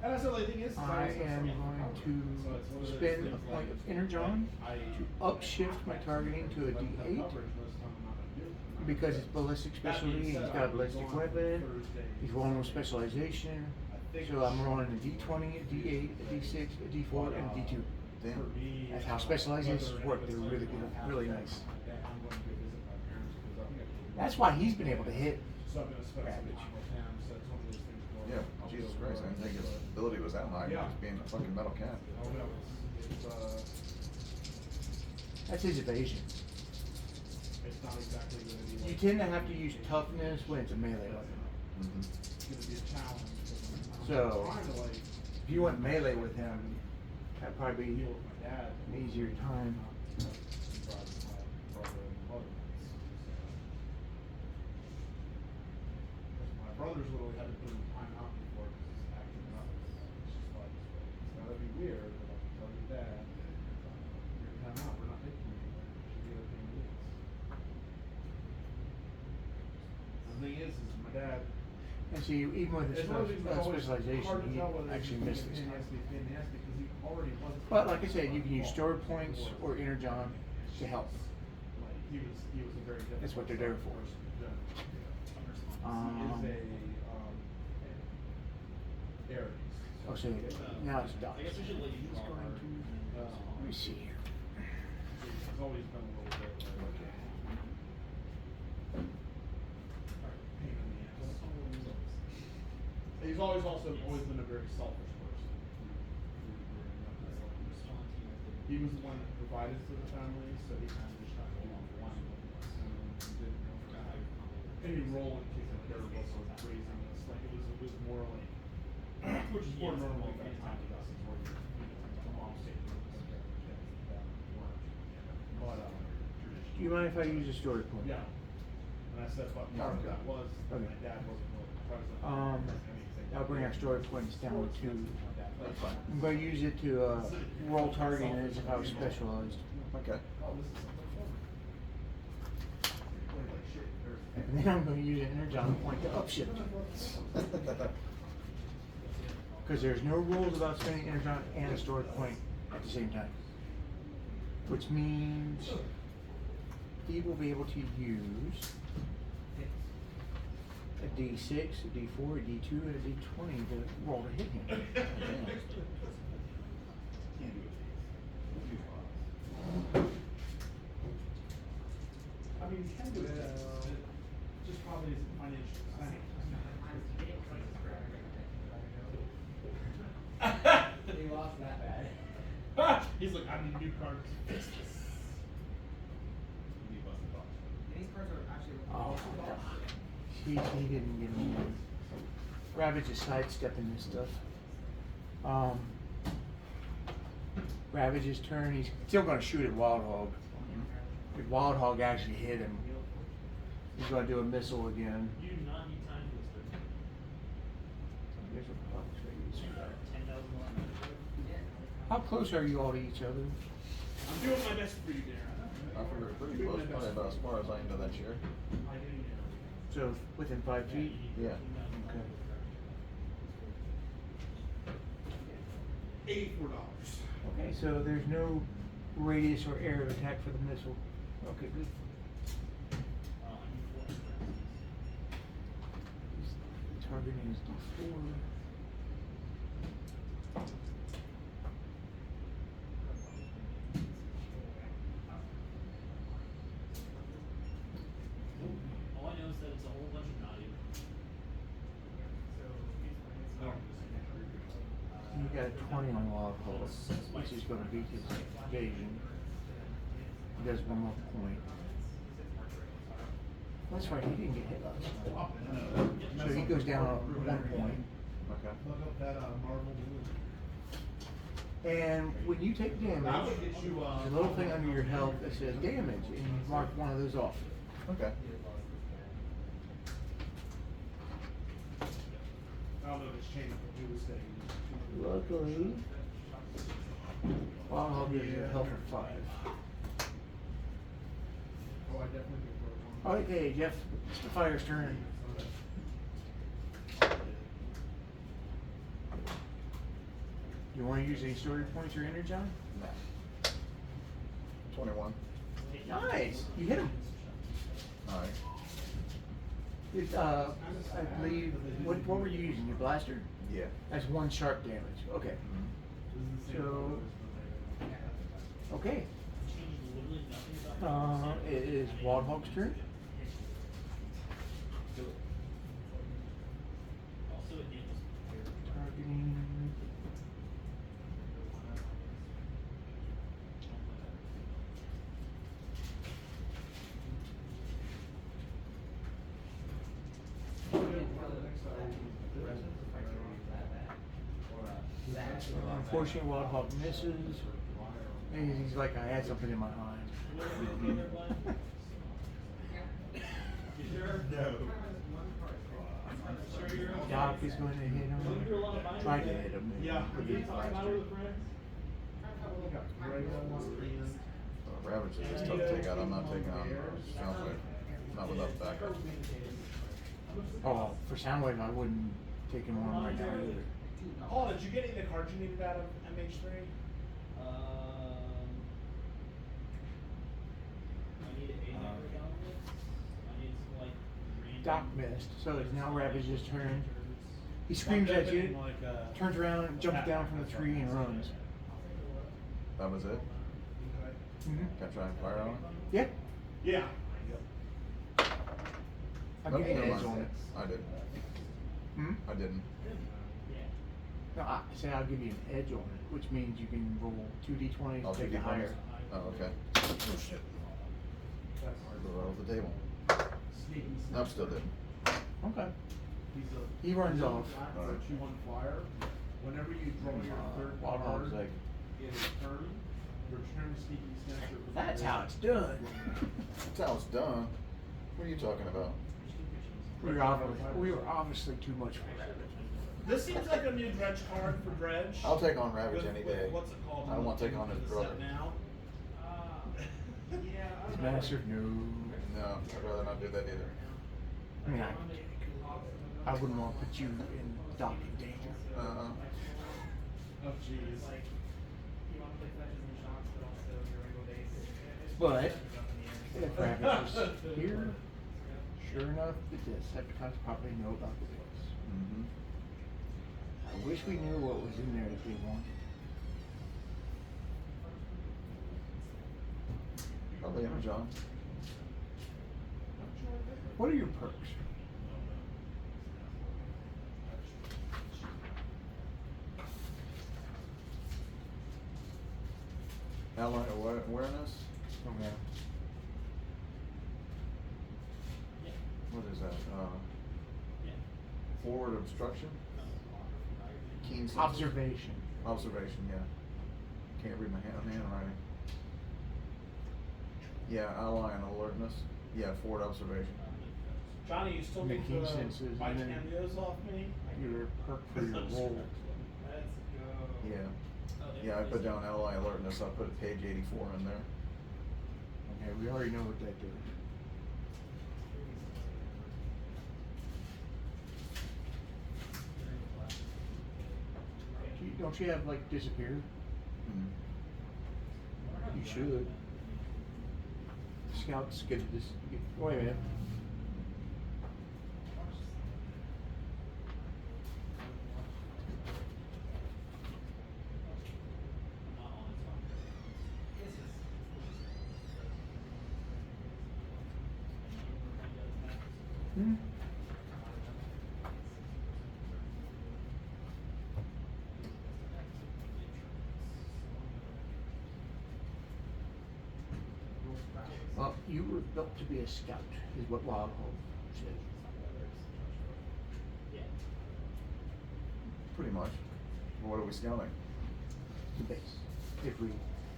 And that's the only thing is.
I am going to spend a point of energon to upshift my targeting to a D8 because it's ballistic specialty. He's got a ballistic weapon. He's rolling with specialization. So I'm rolling a D20, a D8, a D6, a D4, and a D2.
Damn.
That's how specializations work. They're really good, really nice. That's why he's been able to hit Ravage.
Yeah, Jesus Christ, I didn't think his ability was that high, just being a fucking Metal Cat.
That's his evasion.
It's not exactly going to be.
You tend to have to use toughness when it's a melee weapon.
Mhm.
It's going to be a challenge.
So,
I'm trying to like
if you went melee with him, that'd probably be
deal with my dad.
an easier time.
My brother's literally had to put him in timeout before because he's acting up. It's just like, it's gotta be weird, but I can tell your dad, you're in timeout, we're not taking you anywhere. You should be okay with this. The thing is my dad.
And see, even with his
It's one of these that's always
specialization,
hard to
he
tell whether
actually
he's
missed this
being
time.
nasty, being nasty, because he already wasn't.
But like I said, you can use story points or energon to help.
Like, he was a very difficult.
That's what they're there for.
person to judge.
Um,
He is Aries.
Oh, so now it's dodge.
I guess we should let you draw.
Let me see here.
He's always been a little bit like, pain in the ass. He's always been a very selfish person. He was the one that provided for the family, so he kind of just got to along the line with us. And didn't have any role in taking care of us or raising us. Like it was more like, which is more normal at that time with us. It's where the mom's taking care of us. But
Do you mind if I use a story point?
yeah. And I said, but part of that was that my dad wasn't really present.
I'll bring our story points down to.
That's fine.
I'm going to use it to roll targeting as if I was specialized.
Okay.
Oh, this is something like shit.
And then I'm going to use an energon point to upshift. Because there's no rules about spending energon and a story point at the same time. Which means he will be able to use a D6, a D4, a D2, and a D20 to roll to hit him.
I mean, you can do it. It just probably isn't financially sound.
He lost that bad.
He's like, I need new cards. Fix this.
These cards are actually.
Oh, he didn't get me. Ravage is sidestepping this stuff. Ravage's turn, he's still going to shoot at Wild Hog. If Wild Hog actually hit him, he's going to do a missile again.
You do not need time to list
There's a box right here.
10,000 left.
How close are you all to each other?
I'm doing my best for you, Darren.
I figured pretty close, probably about as far as I can to that chair.
So within 5 feet?
Yeah.
Okay.
$84.
Okay, so there's no radius or area of attack for the missile. Okay, good. Targeting is D4.
All I know is that it's a whole bunch of naughty.
You got a 20 on Wild Hole, which is going to beat his evasion. He does one more point. That's right, he didn't get hit last time. So he goes down 1 point.
Okay.
Look up that, Marvel Blue.
And when you take damage,
I would get you,
there's a little thing under your health that says damage, and you mark one of those off.
Okay.
I don't know if it's changed, but we was saying.
Luckily, Wild Hog gives you a health of 5.
Oh, I definitely get for one.
Okay, Jeff, it's the fire's turn. You want to use any story points or energy, John?
Nah. 21.
Nice, you hit him.
Alright.
It, I believe, what were you using, your blaster?
Yeah.
That's 1 sharp damage, okay. So, okay. It is Wild Hog's turn. Targeting. Unfortunately, Wild Hog misses. And he's like, I had something in my eye. Doc is going to hit him. Try to hit him.
Yeah.
With his blaster.
Ravage is just tough to take out. I'm not taking on Soundwave. Not without backup.
Oh, for Soundwave, I wouldn't take him on right now either.
Oh, did you get any of the cards you needed out of MH3?
I need a number dominance. I need some like random.
Doc missed, so it's now Ravage's turn. He screams at you, turns around, jumps down from the tree, and runs.
That was it?
Mm-hmm.
Can I try and fire on it?
Yeah,
Yeah.
I'll
Nope,
give you an
never
edge
mind.
on it.
I didn't.
Hmm?
I didn't.
No, I say I'll give you an edge on it, which means you can roll 2d20s,
I'll
take
take
it higher.
Oh, okay. Oh, shit. Roll the table. No, still didn't.
Okay.
He's a.
He runs off.
Alright.
2/1 flyer. Whenever you draw your third
Wild
card
Hog's like,
in a turn, return sneaking snatcher.
that's how it's done.
That's how it's done. What are you talking about?
We were obviously too much for Ravage.
This seems like a new Dredge card for Dredge.
I'll take on Ravage
With-
any
with-
day.
What's it called?
I don't want to take on his
Is it
brother.
Now?
Master, no.
No, I'd rather not do that either.
I mean, I wouldn't want to put you in docking danger.
Uh-uh.
Oh, jeez.
But if Ravage was here, sure enough, the Decepticons probably know about the place.
Mm-hmm.
I wish we knew what was in there that they wanted.
Probably him, John.
What are your perks?
Ally awareness?
Okay.
What is that? Forward obstruction? Keen sense.
Observation.
Observation, yeah. Can't read my handwriting. Yeah, ally and alertness. Yeah, forward observation.
Johnny, you still
And the
need
key
the
senses,
my
and then-
cameos off me?
Your perk for your roll.
Yeah. Yeah, I put down ally alertness. I put page 84 in there.
Okay, we already know what that did. Don't you have like disappear?
Hmm.
You should. Scouts get this. Wait a minute. Hmm. Well, you were built to be a scout, is what Wild Hope said.
Pretty much. What are we scouting?
The base.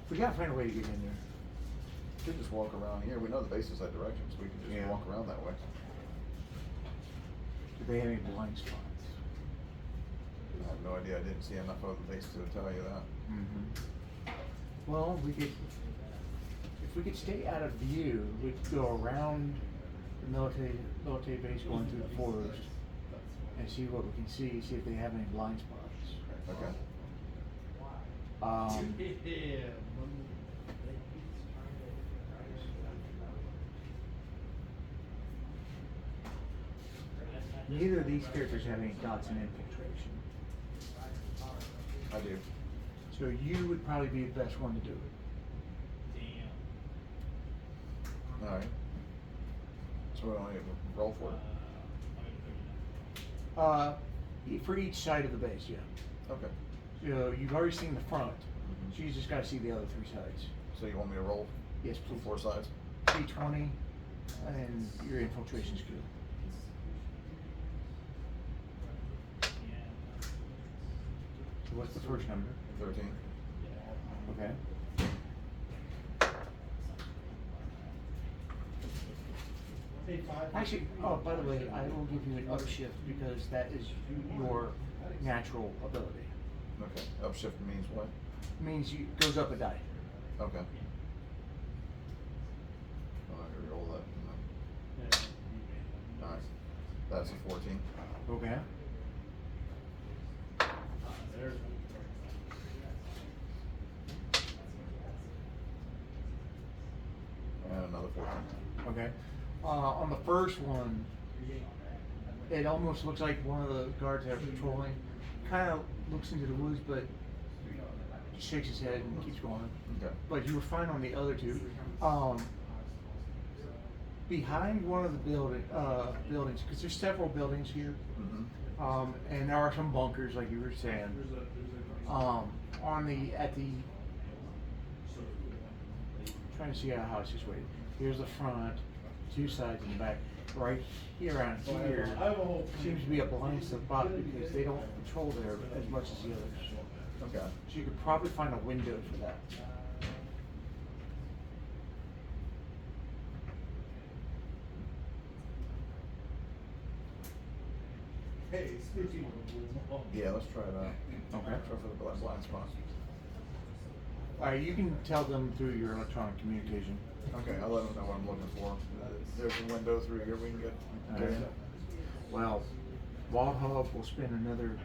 We gotta find a way to get in there.
We could just walk around here. We know the base is that direction, so we can just
Yeah.
walk around that way.
Do they have any blind spots?
I have no idea. I didn't see enough of the base to tell you that.
Mm-hmm. Well, if we could stay out of view, we could go around the military base going through the forest and see what we can see if they have any blind spots.
Okay.
Yeah.
Neither of these characters have any dots in infiltration.
I do.
So you would probably be the best one to do it.
Alright. So we only roll for it?
For each side of the base, yeah.
Okay.
So you've already seen the front, so you just gotta see the other three sides.
So you want me to roll?
Yes,
For
please.
4 sides?
D20, and your infiltration skill. So what's the first number?
13.
Okay. Actually, oh, by the way, I will give you an upshift because that is your natural ability.
Okay. Upshift means what?
Means you goes up a die.
Okay. Well, I can roll that. Alright. That's a 14.
Okay.
And another 14.
Okay. On the first one, it almost looks like one of the guards that are patrolling kind of looks into the woods, but shakes his head and keeps going.
Okay.
But you were fine on the other two. Behind one of the buildings, because there's several buildings here,
Mm-hmm.
and there are some bunkers, like you were saying. Trying to see how it's situated. Here's the front, 2 sides and the back. Right here around here seems to be a blind spot because they don't patrol there as much as the others.
Okay.
So you could probably find a window for that.
Hey, speaking of
Yeah, let's try that.
Okay.
Try for the blind spot.
Alright, you can tell them through your electronic communication.
Okay, I'll let them know what I'm looking for. There's a window through here we can get in.
Well, Wild Hog will spend another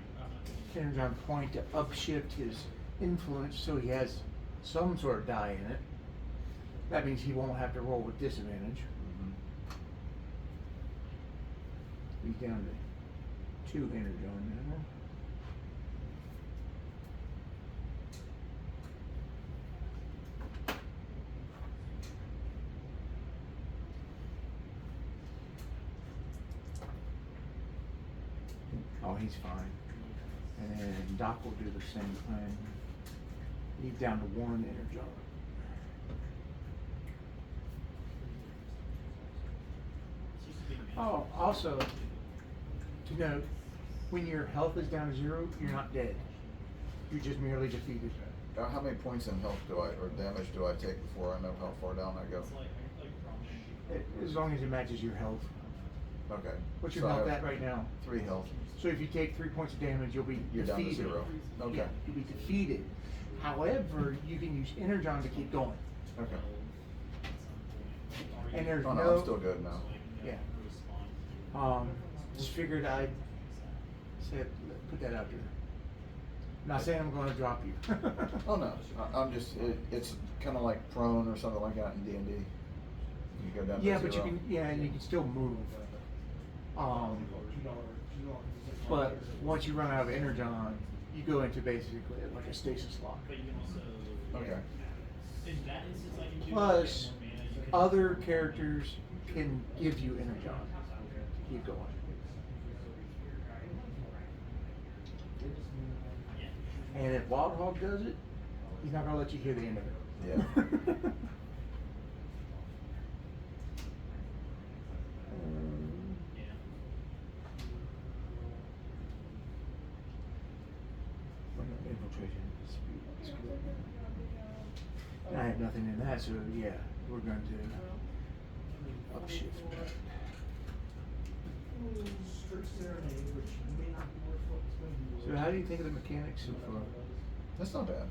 energon point to upshift his influence so he has some sort of die in it. That means he won't have to roll with disadvantage. He's down to 2 energon now. Oh, he's fine. And then Doc will do the same thing. He's down to 1 energon. Oh, also, to note, when your health is down to 0, you're not dead. You're just merely defeated.
How many points in health or damage do I take before I know how far down I go?
As long as it matches your health.
Okay.
What's your
So I
health
have
at right now?
3 health.
So if you take 3 points of damage, you'll be
You're down to
defeated.
0. Okay.
Yeah, you'll be defeated. However, you can use energon to keep going.
Okay.
And there's
Oh no,
no.
I'm still good now.
Yeah. Just figured I'd say, put that out there. Not saying I'm gonna drop you.
Oh no, I'm just, it's kinda like prone or something like that in D&D. You go down to
Yeah, but you
zero.
can, yeah, and you can still move. But once you run out of energon, you go into basically like a stasis lock.
But you can also.
Okay.
In that instance, I can do.
Plus,
more mana, you can-
other characters can give you energon to keep going. And if Wild Hog does it, he's not gonna let you hear the end of it.
Yeah.
Infiltration speed skill. I have nothing in that, so yeah, we're going to upshift.
Strict Serenade, which may not be worth what it's gonna be worth.
So how do you think of the mechanics of?
That's not bad.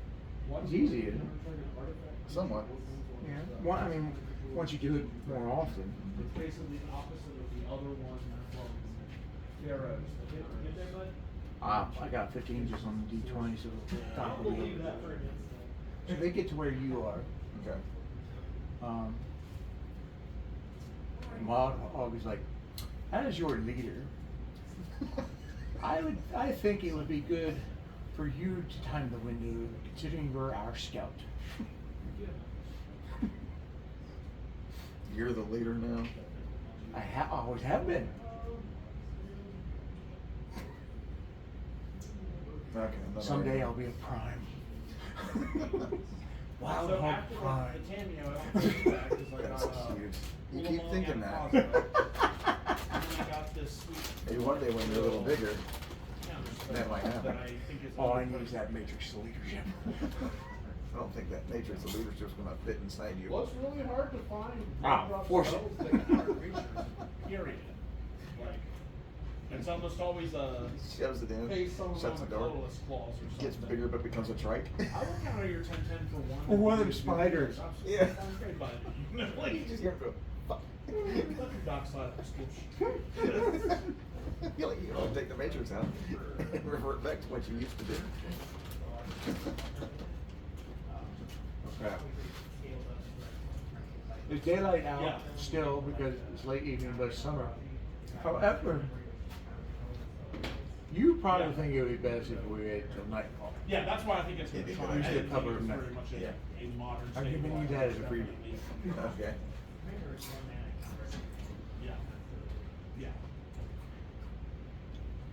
It's easy, isn't it?
Somewhat.
Yeah. Well, I mean, once you do it more often.
It's basically the opposite of the other one from Pharaohs. Get there, bud?
I got 15 just on the D20, so
I don't believe that for an instant.
if they get to where you are,
Okay.
and Wild Hog is like, as your leader, I think it would be good for you to time the window, considering you're our scout.
You're the leader now.
I always have been.
Okay. then
Someday I'll be a prime. Wild
So
Hog
after
prime.
the cameo, I don't think back, 'cause I
That's
got,
cute. You
Ulamog
keep thinking
and
that.
Cosmo. And then I got this sweet.
Maybe one day when you're a little bigger,
counter
that might happen.
That I think is.
All I need is that matrix leadership.
I don't think that matrix of leadership's gonna fit inside you.
Well, it's really hard to find.
force it.
spells that can outreach you, period. Like, it's almost always a
Shoves it in,
face someone
shuts
on
the
a
door,
colorless clause or something.
gets bigger but becomes a trike.
I will counter your 10-10 for one.
Or one of them spiders.
Absolutely.
Yeah.
Okay, bud. You know, like,
You just hear him go, fuck.
let your dockside prescription.
You don't take the matrix out and revert back to what you used to do.
Crap. There's daylight out
Yeah.
still because it's late evening, but it's summer. However, you probably think it would be best if we wait till nightfall.
Yeah, that's why I think it's gonna
Yeah,
try.
use the
cover of night.
Very much
Yeah.
a modern.
I'm giving you that as a freebie.
Okay.
Yeah. Yeah.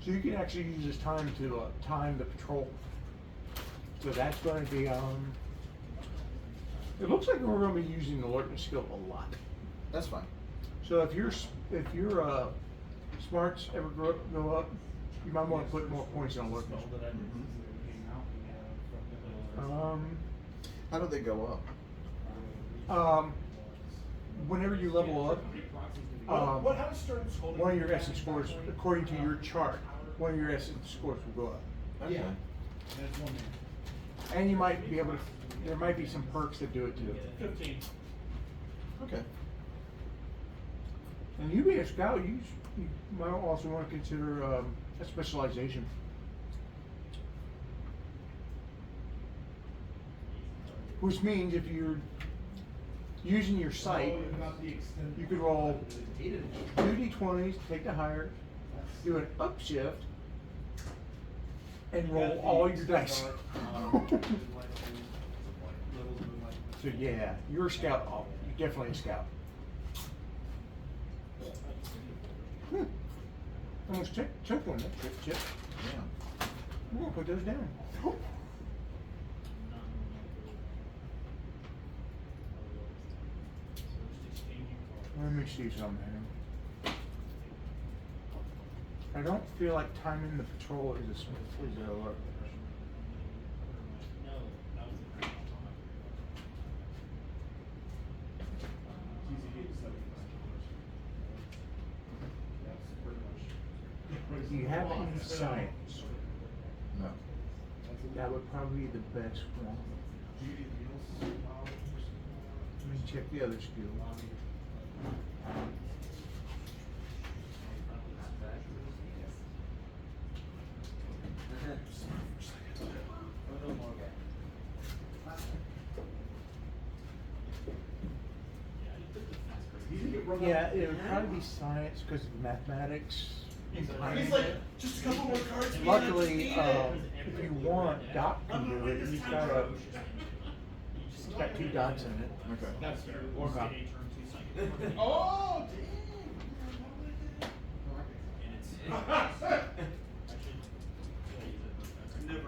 So you can actually use this time to time the patrol. So that's going to be it looks like we're going to be using the alertness skill a lot.
That's fine.
So if your smarts ever go up, you might want to put more points on alertness.
How do they go
Whenever you level up,
What how does Stern's holding?
one of your essence scores, according to your chart, one of your essence scores will go up.
up?
Yeah. That's one man.
And you might be able to, there might be some perks that do it too.
15.
Okay.
And you being a scout, you might also want to consider a specialization. Which means if you're using your sight, you could roll 2 d20s, take the higher, do an upshift, and roll all your dice. So yeah, you're a scout. You're definitely a scout. Almost took one, that trip chip.
Yeah.
We're gonna put those down. Let me see something. I don't feel like timing the patrol is an alert. Do you have any science?
No.
That would probably be the best one. Let me check the other skill.
run
Yeah,
out.
it would probably be science because of mathematics.
He's like, just a couple more cards. man, I just
Luckily,
need it."
if you want, Doc can do it. He's got 2 dots in it.
Okay.
Or not.
Oh,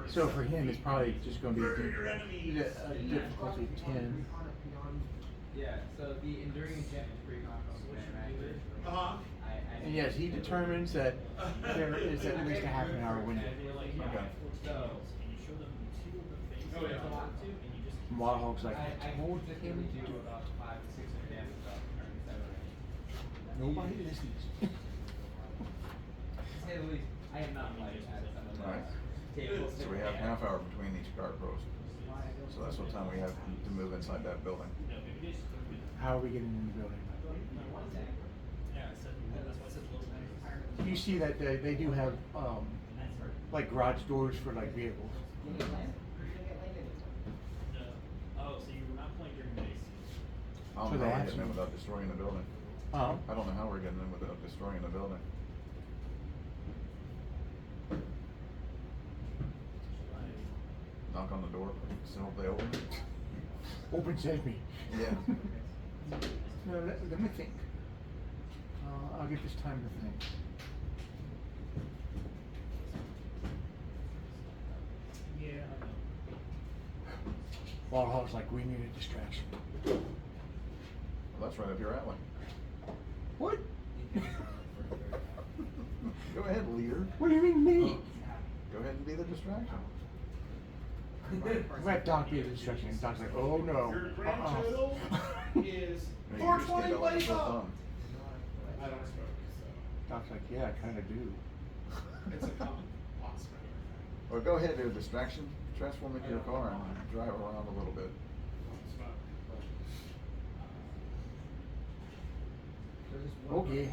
So for him, it's probably just going to be
Murder your enemies.
a difficulty 10.
Yeah, so the enduring enchantment is pretty common.
Uh-huh.
And yes, he determines that there is at least a half an hour window.
Okay.
So,
Oh, yeah.
And Wild Hog's like,
I
I told
just
him
him
to
to
do
do
it.
about 5 to 600 damage about turn 7
Nobody listens.
To say the least, I am not like at some of
Alright.
the tables.
So we have half hour between each card pros. So that's what time we have to move inside that building.
How are we getting in the building? You see that they do have like garage doors for like vehicles.
Oh, so you're not playing during base.
I don't
So
know
they
how we're
have
getting in
some-
without destroying the building.
Oh.
I don't know how we're getting in without destroying the building. Knock on the door, see if they open it.
Open sesame.
Yeah.
No, let me think. I'll give this time to think.
Yeah.
Wild Hog's like, we need a distraction.
Well, that's right up your alley.
What?
Go ahead, leader.
What do you mean me?
Go ahead and be the distraction.
Let Doc be the distraction. And Doc's like, oh no.
Your grand total is
No, you just
420
get all
plays
your
up.
thumb.
I don't smoke,
Doc's like, yeah, I kind of do.
so it's a common pot smoker.
Well, go ahead, do a distraction. Transform into your car and drive around a little bit.
Okay.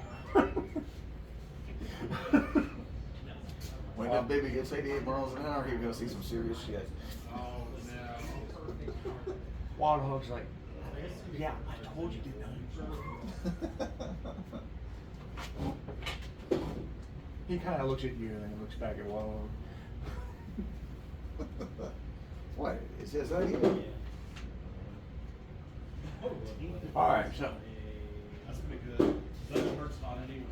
When that baby gets 88 miles an hour, you're gonna see some serious shit.
Oh, no.
Wild Hog's like, yeah, I told you, didn't I? He kind of looks at you and then looks back at Wild Hog.
What? It's his idea.
Alright, so
That's pretty good. That hurts not anyways.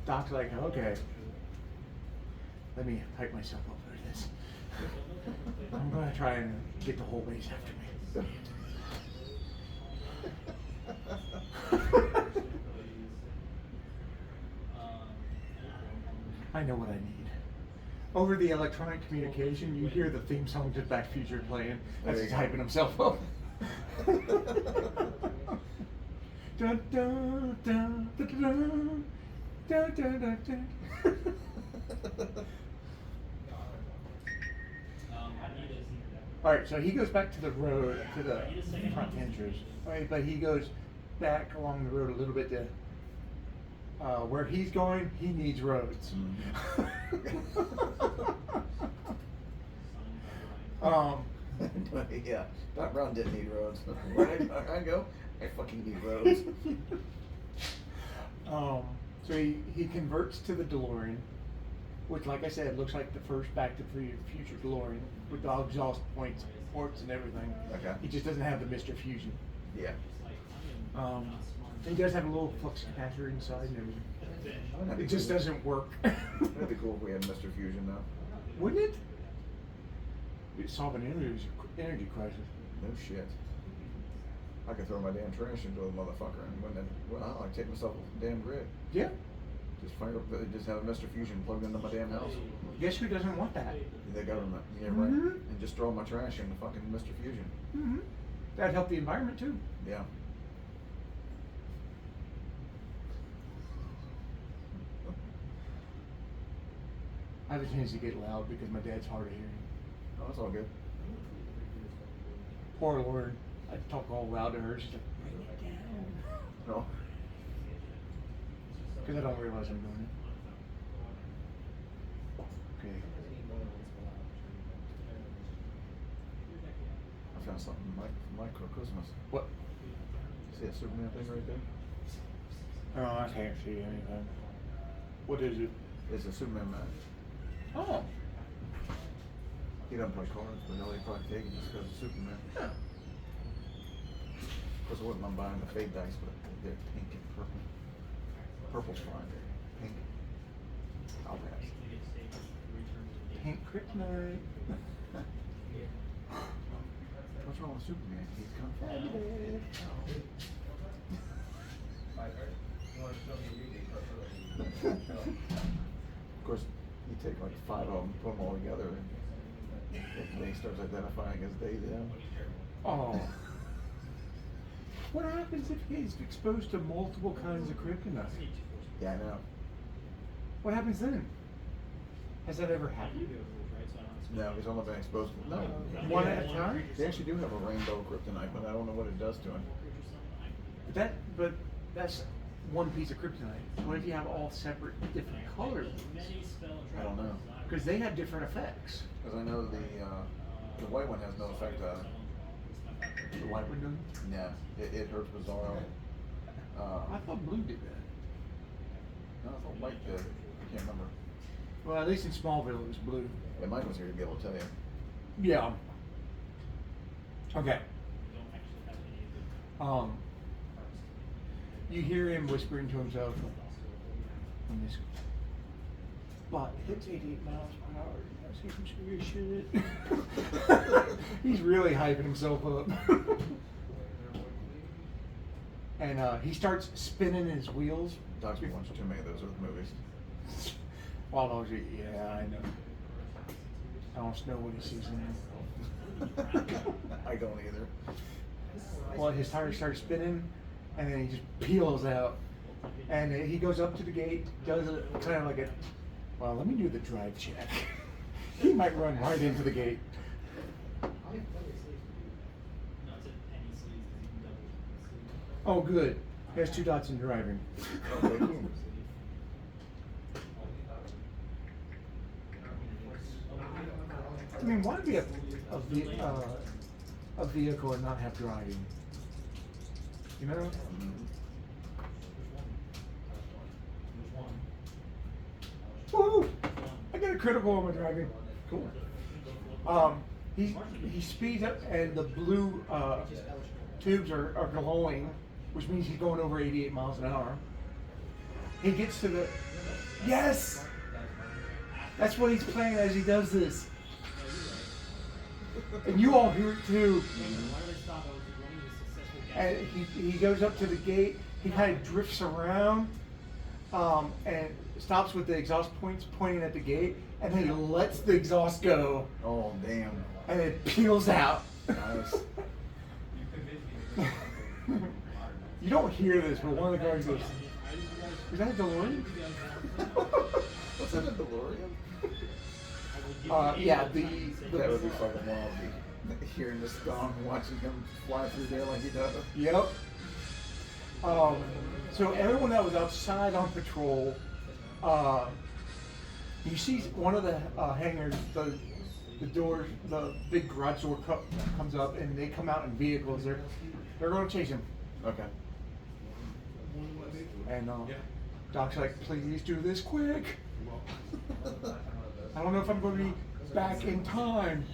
Doc's like, okay, let me hype myself up for this. I'm gonna try and get the whole base after me. I know what I need. Over the electronic communication, you hear the theme song to Back to the Future playing as he's hyping himself up. Dun, dun, dun, dun, dun, dun, dun, dun, dun. Alright, so he goes back to the road, to the front entrance. Alright, but he goes back along the road a little bit to where he's going, he needs roads.
Yeah, Doc Brown didn't need roads. Where I go, I fucking need roads.
So he converts to the DeLorean, which, like I said, looks like the first Back to the Future DeLorean with the exhaust ports and everything.
Okay.
He just doesn't have the Mr. Fusion.
Yeah.
He does have a little flux capacitor inside and everything.
That'd be
It just
cool.
doesn't work.
That'd be cool if we had Mr. Fusion though.
Wouldn't it? It'd solve an energy crisis.
No shit. I could throw my damn trash into a motherfucker and when well, I take myself off the damn grid.
Yeah.
Just fire up, just have a Mr. Fusion plugged into my damn house.
Guess who doesn't want that?
The government, yeah, right.
Mhm.
And just throw my trash into fucking Mr. Fusion.
Mm-hmm. That'd help the environment too.
Yeah.
I have a tendency to get loud because my dad's hard of hearing.
Oh, that's all good.
Poor Lauren. I talk all loud to her. She's like, bring it down.
No.
Because I don't realize I'm doing it. Okay.
I found something from Mike for Christmas.
What?
See that Superman thing right there?
Oh, I can't see anything. What is it?
It's a Superman match.
Oh.
He doesn't play cards, but he'll probably take it just because it's Superman.
Yeah.
Of course, I wouldn't mind buying the fake dice, but they're pink and purple. Purple's fine. Pink. I'll pass.
Pink Kryptonite.
What's wrong with Superman? He's confounded. Of course, you take like 5 of them, put them all together, and then he starts identifying as they, them.
Oh. What happens if he's exposed to multiple kinds of kryptonite?
Yeah, I know.
What happens then? Has that ever happened?
No, he's only been exposed to no.
One at a time?
They actually do have a rainbow kryptonite, but I don't know what it does to him.
But that's one piece of kryptonite. What if you have all separate, different colors?
I don't know.
Because they have different effects.
Because I know the white one has no effect on it.
The white one doesn't?
Yeah, it hurts Bizarro.
I thought blue did that.
No, I thought white did. I can't remember.
Well, at least in Smallville it was blue.
Yeah, Mike was here to be able to tell you.
Yeah. Okay. You hear him whispering to himself, when this spot hits 88 miles per hour, you gotta see some serious shit. He's really hyping himself up. And he starts spinning his wheels.
Doc's been watching too many of those other movies.
Wild Dogs, yeah, I know. I don't know what he sees in there.
I don't either.
Well, his tires start spinning, and then he just peels out. And he goes up to the gate, does a kind of like a, well, let me do the drive check. He might run right into the gate. Oh, good. He has 2 dots in driving.
Okay, cool.
I mean, why be a vehicle and not have driving? You know? Woo! I got a critical on my driving. Cool. He speeds up, and the blue tubes are glowing, which means he's going over 88 miles an hour. He gets to the, yes! That's what he's playing as he does this. And you all hear it too. And he goes up to the gate, he kind of drifts around, and stops with the exhaust points pointing at the gate, and then he lets the exhaust go.
Oh, damn.
And it peels out.
Nice.
You don't hear this, but one of the guys goes, is that a DeLorean?
What's that, a DeLorean?
Yeah,
that would be fucking wild. Hearing this song, watching him fly through there like he does.
Yep. So everyone that was outside on patrol, you see one of the hangars, the doors, the big garage door comes up, and they come out in vehicles. They're going to chase him.
Okay.
And Doc's like, please do this quick. I don't know if I'm going to be back in time.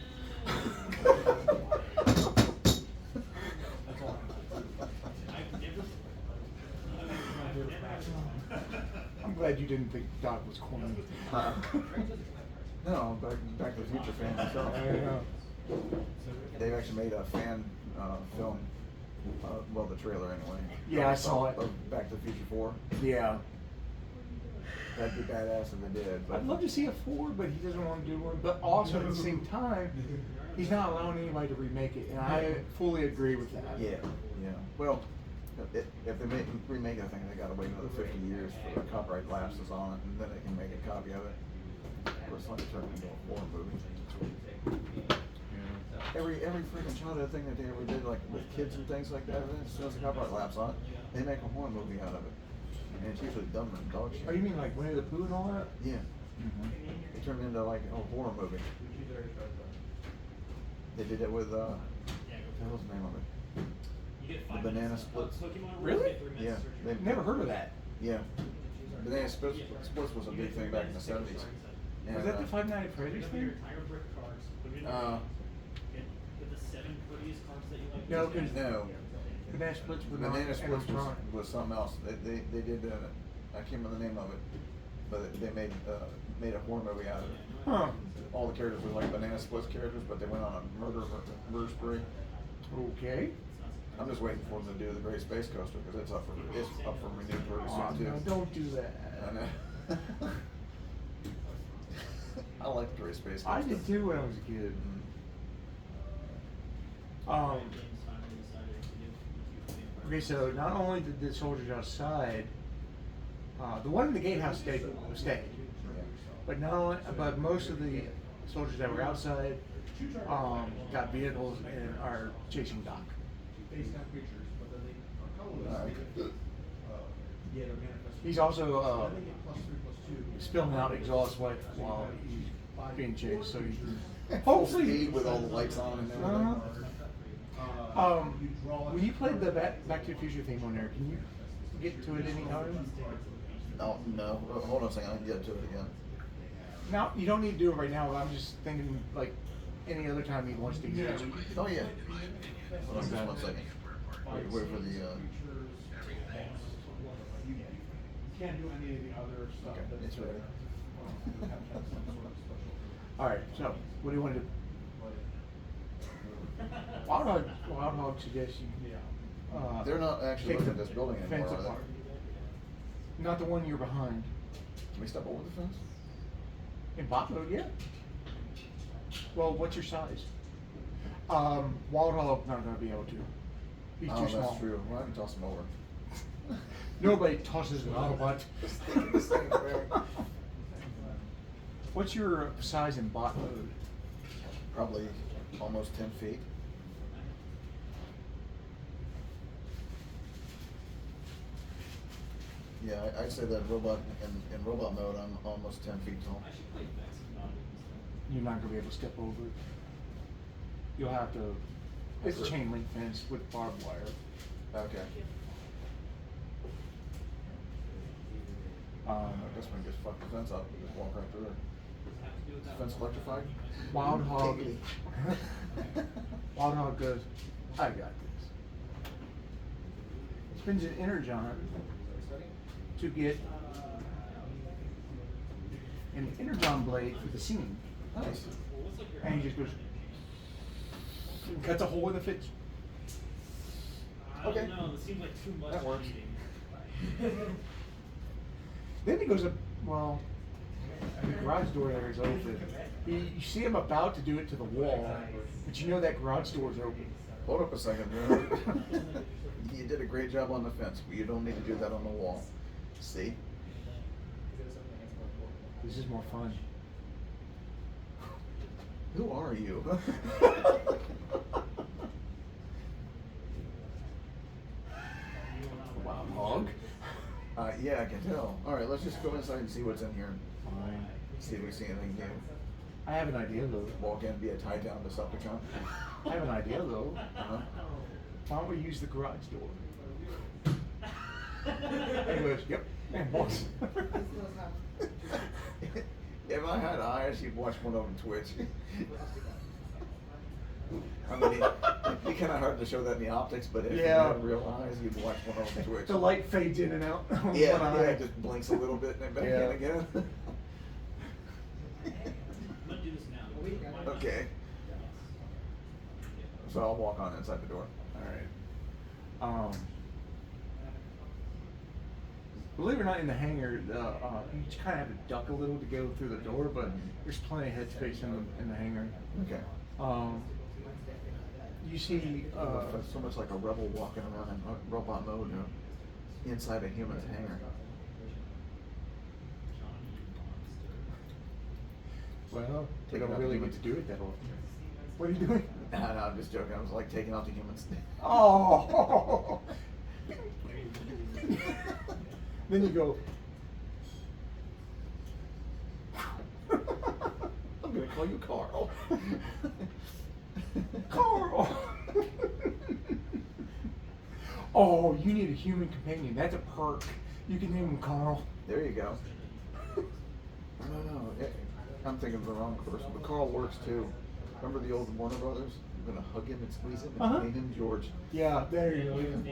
I'm glad you didn't think Doc was corny.
No, I'm Back to the Future fan myself. They've actually made a fan film, well, the trailer anyway.
Yeah, I saw it.
Of Back to the Future 4.
Yeah.
That'd be badass if they did. But
I'd love to see a 4, but he doesn't want to do one. But also at the same time, he's not allowing anybody to remake it, and I fully agree with that.
Yeah, yeah. Well, if they remake it, I think they gotta wait another 50 years for the copyright lapses on it, and then they can make a copy of it. Of course, like turn it into a horror movie. Yeah. Every freaking childhood thing that they ever did, like with kids and things like that, as soon as the copyright lapse on it, they make a horror movie out of it. And it's usually dumb and dog shit.
Oh, you mean like Winnie the Pooh and all that?
Yeah. They turned it into like a horror movie. They did it with, what was the name of it? The Banana Splits.
Really?
Yeah.
Never heard of that.
Yeah. Banana splits was a big thing back in the 70s. And,
Was that the Five Nights at Freddy's thing?
With the 7 prettiest cards that you like.
No, 'cause
No.
Banana Splits was not
Banana Splits
animatronic.
was something else. They did, I can't remember the name of it, but they made a horror movie out of it.
Huh.
All the characters were like Banana Splits characters, but they went on a murder spree.
Okay.
I'm just waiting for them to do the Great Space Coaster because it's up for renewed pretty
Oh,
soon too.
no, don't do that.
I know. I like the Great Space Coaster.
I did too when I was a kid. Okay, so not only did the soldiers outside, the one in the gatehouse stayed, but not only, but most of the soldiers that were outside got vehicles and are chasing Doc. He's also spilling out exhaust while he's being chased, so he can hopefully
Speed with all the lights on and everything.
When you played the Back to the Future theme on there, can you get to it any time?
Oh, no. Hold on a second. I can get to it again.
No, you don't need to do it right now, but I'm just thinking like any other time he wants to use it.
Oh, yeah. Hold on just 1 second. Wait for the,
You can't do any of the other stuff.
okay,
that's,
it's ready.
Alright, so what do you want to do? Wild Hog suggests you
They're not actually
take
looking
the
at this building
fence
anymore, are they?
apart. Not the one you're behind.
Can we step over the fence?
In bot mode, yeah. Well, what's your size? Wild Hog not gonna be able to. He's
Oh,
too small.
that's true. Well, I can toss him over.
Nobody tosses an Autobot.
Just thinking the same thing.
What's your size in bot mode?
Probably almost 10 feet. Yeah, I'd say that robot in robot mode, I'm almost 10 feet tall.
You're not gonna be able to step over it. You'll have to. It's a chain link fence with barbed wire.
Okay. I guess we can just fuck the fence up and just walk right through it. Is the fence electrified?
Wild Hog.
Giggity.
Wild Hog goes, I got this. Spins an energon to get an energon blade for the scene.
Nice.
And he just goes, cuts a hole in the fence.
Okay.
I don't know, it seems like too much.
That works.
cheating.
Then he goes up, well, the garage door there is open. You see him about to do it to the wall, but you know that garage door is open.
Hold up a second, man. You did a great job on the fence, but you don't need to do that on the wall. See?
This is more fun.
Who are you?
Wild Hog.
Yeah, I can tell. Alright, let's just go inside and see what's in here.
Fine.
See if we see anything new.
I have an idea though.
Walk in, be a tie down Decepticon.
I have an idea though.
Uh-huh.
Why don't we use the garage door? And he goes, yep, and walks.
If I had eyes, you'd watch one of them twitch. I mean, it'd be kind of hard to show that in the optics, but if you
Yeah.
had real eyes, you'd watch one of them twitch.
The light fades in and out. on
Yeah,
one
yeah,
eye.
it just blinks a little bit and then back
Yeah.
in again.
I'm gonna do this now.
Okay. So I'll walk on inside the door.
Alright. Believe it or not, in the hangar, you kind of have to duck a little to go through the door, but there's plenty of headspace in the hangar.
Okay.
You see,
It's so much like a rebel walking around in robot mode, inside a human's hangar.
well, they
Taking
don't
out
really
humans.
get to do it that often. What are you doing?
No, I'm just joking. I was like taking out the humans.
Oh! Then you go.
I'm gonna call you Carl.
Carl! Oh, you need a human companion. That's a perk. You can name him Carl.
There you go. No. I'm thinking of the wrong person, but Carl works too. Remember the old Warner Brothers? I'm gonna hug him and squeeze him and
Uh-huh.
name him George.
Yeah, there you go.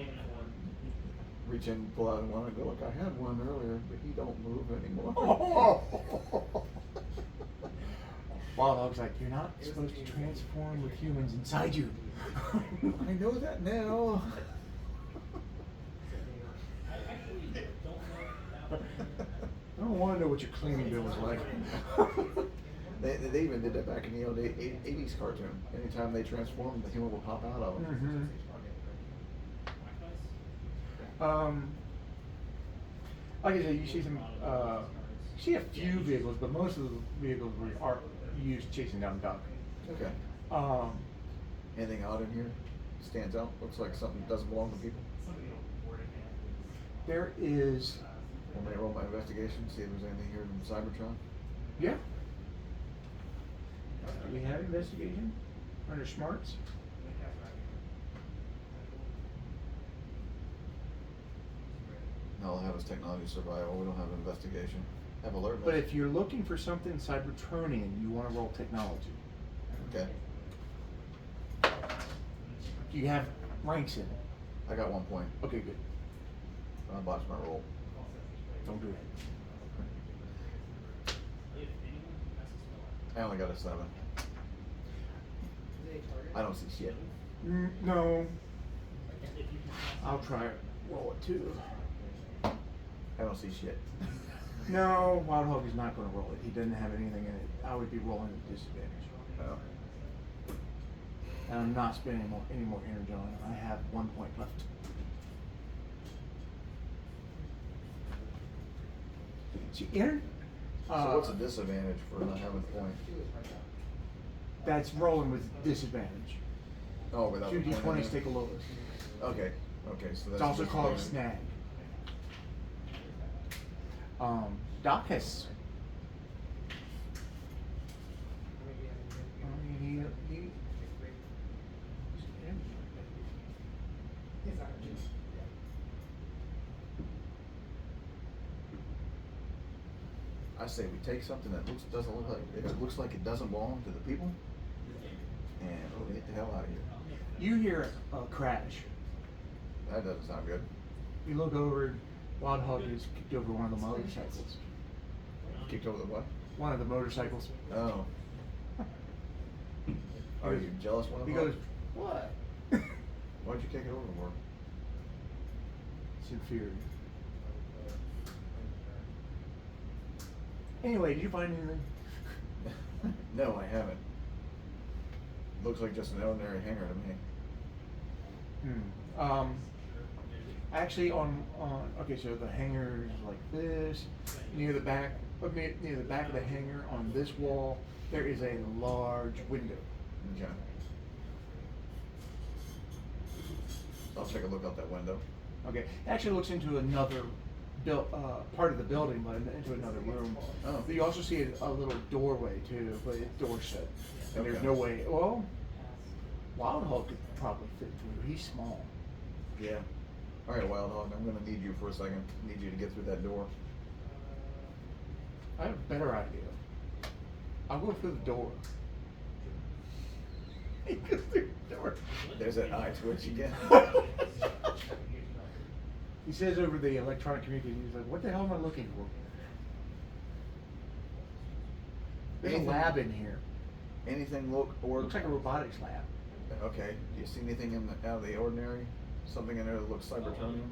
Reach in, pull out one, and go, look, I had one earlier, but he don't move anymore.
Wild Hog's like, you're not supposed to transform with humans inside you.
I know that now.
I don't want to know what your cleaning bill is like.
They even did that back in the old 80s cartoon. Anytime they transformed, the human would pop out of them.
Like I said, you see some, you see a few vehicles, but most of the vehicles are used chasing down duck.
Okay. Anything odd in here? Stands out? Looks like something that doesn't belong to people?
There is.
Want me to roll my investigation, see if there's anything here from Cybertron?
Yeah. Do we have investigation under smarts?
No, all I have is technology survival. We don't have investigation. Have alertness.
But if you're looking for something Cybertronian, you want to roll technology.
Okay.
Do you have ranks in it?
I got 1 point.
Okay, good.
I botched my roll.
Don't do it.
I only got a 7. I don't see shit.
No. I'll try it. Roll it too.
I don't see shit.
No, Wild Hog is not going to roll it. He doesn't have anything in it. I would be rolling at disadvantage.
Oh.
And I'm not spending any more energy on it. I have 1 point left. See, Aaron?
So what's a disadvantage for not having a point?
That's rolling with disadvantage.
Oh, without the
2
point in
d20s
there?
take a lowest.
Okay. Okay, so that's
It's also
a
called
disadvantage.
snag. Doc has.
I say we take something that doesn't look like it looks like it doesn't belong to the people, and we get the hell out of here.
You hear a crash.
That doesn't sound good.
You look over. Wild Hog is kicked over one of the motorcycles.
Kicked over the what?
One of the motorcycles.
Oh. Are you jealous one of
He
them?
goes, what?
Why'd you kick it over for?
It's inferior. Anyway, did you find anything?
No, I haven't. Looks like just an ordinary hangar to me.
Actually, okay, so the hangar is like this. Near the back of the hangar, on this wall, there is a large window.
Okay. I'll take a look out that window.
Okay, it actually looks into another part of the building, but into another room.
Oh.
You also see a little doorway too, but it's door shut. And there's
Okay.
no way. Well, Wild Hog could probably fit through. He's small.
Yeah. All right, Wild Hog, I'm gonna need you for a second. Need you to get through that door.
I have a better idea. I'll go through the door. He goes through the door.
There's that eye twitch again.
He says over the electronic communication, he's like, what the hell am I looking for? There's
Anything-
a lab in here.
Anything looks
Looks like a robotics lab.
Okay. Do you see anything out of the ordinary? Something in there that looks Cybertronian?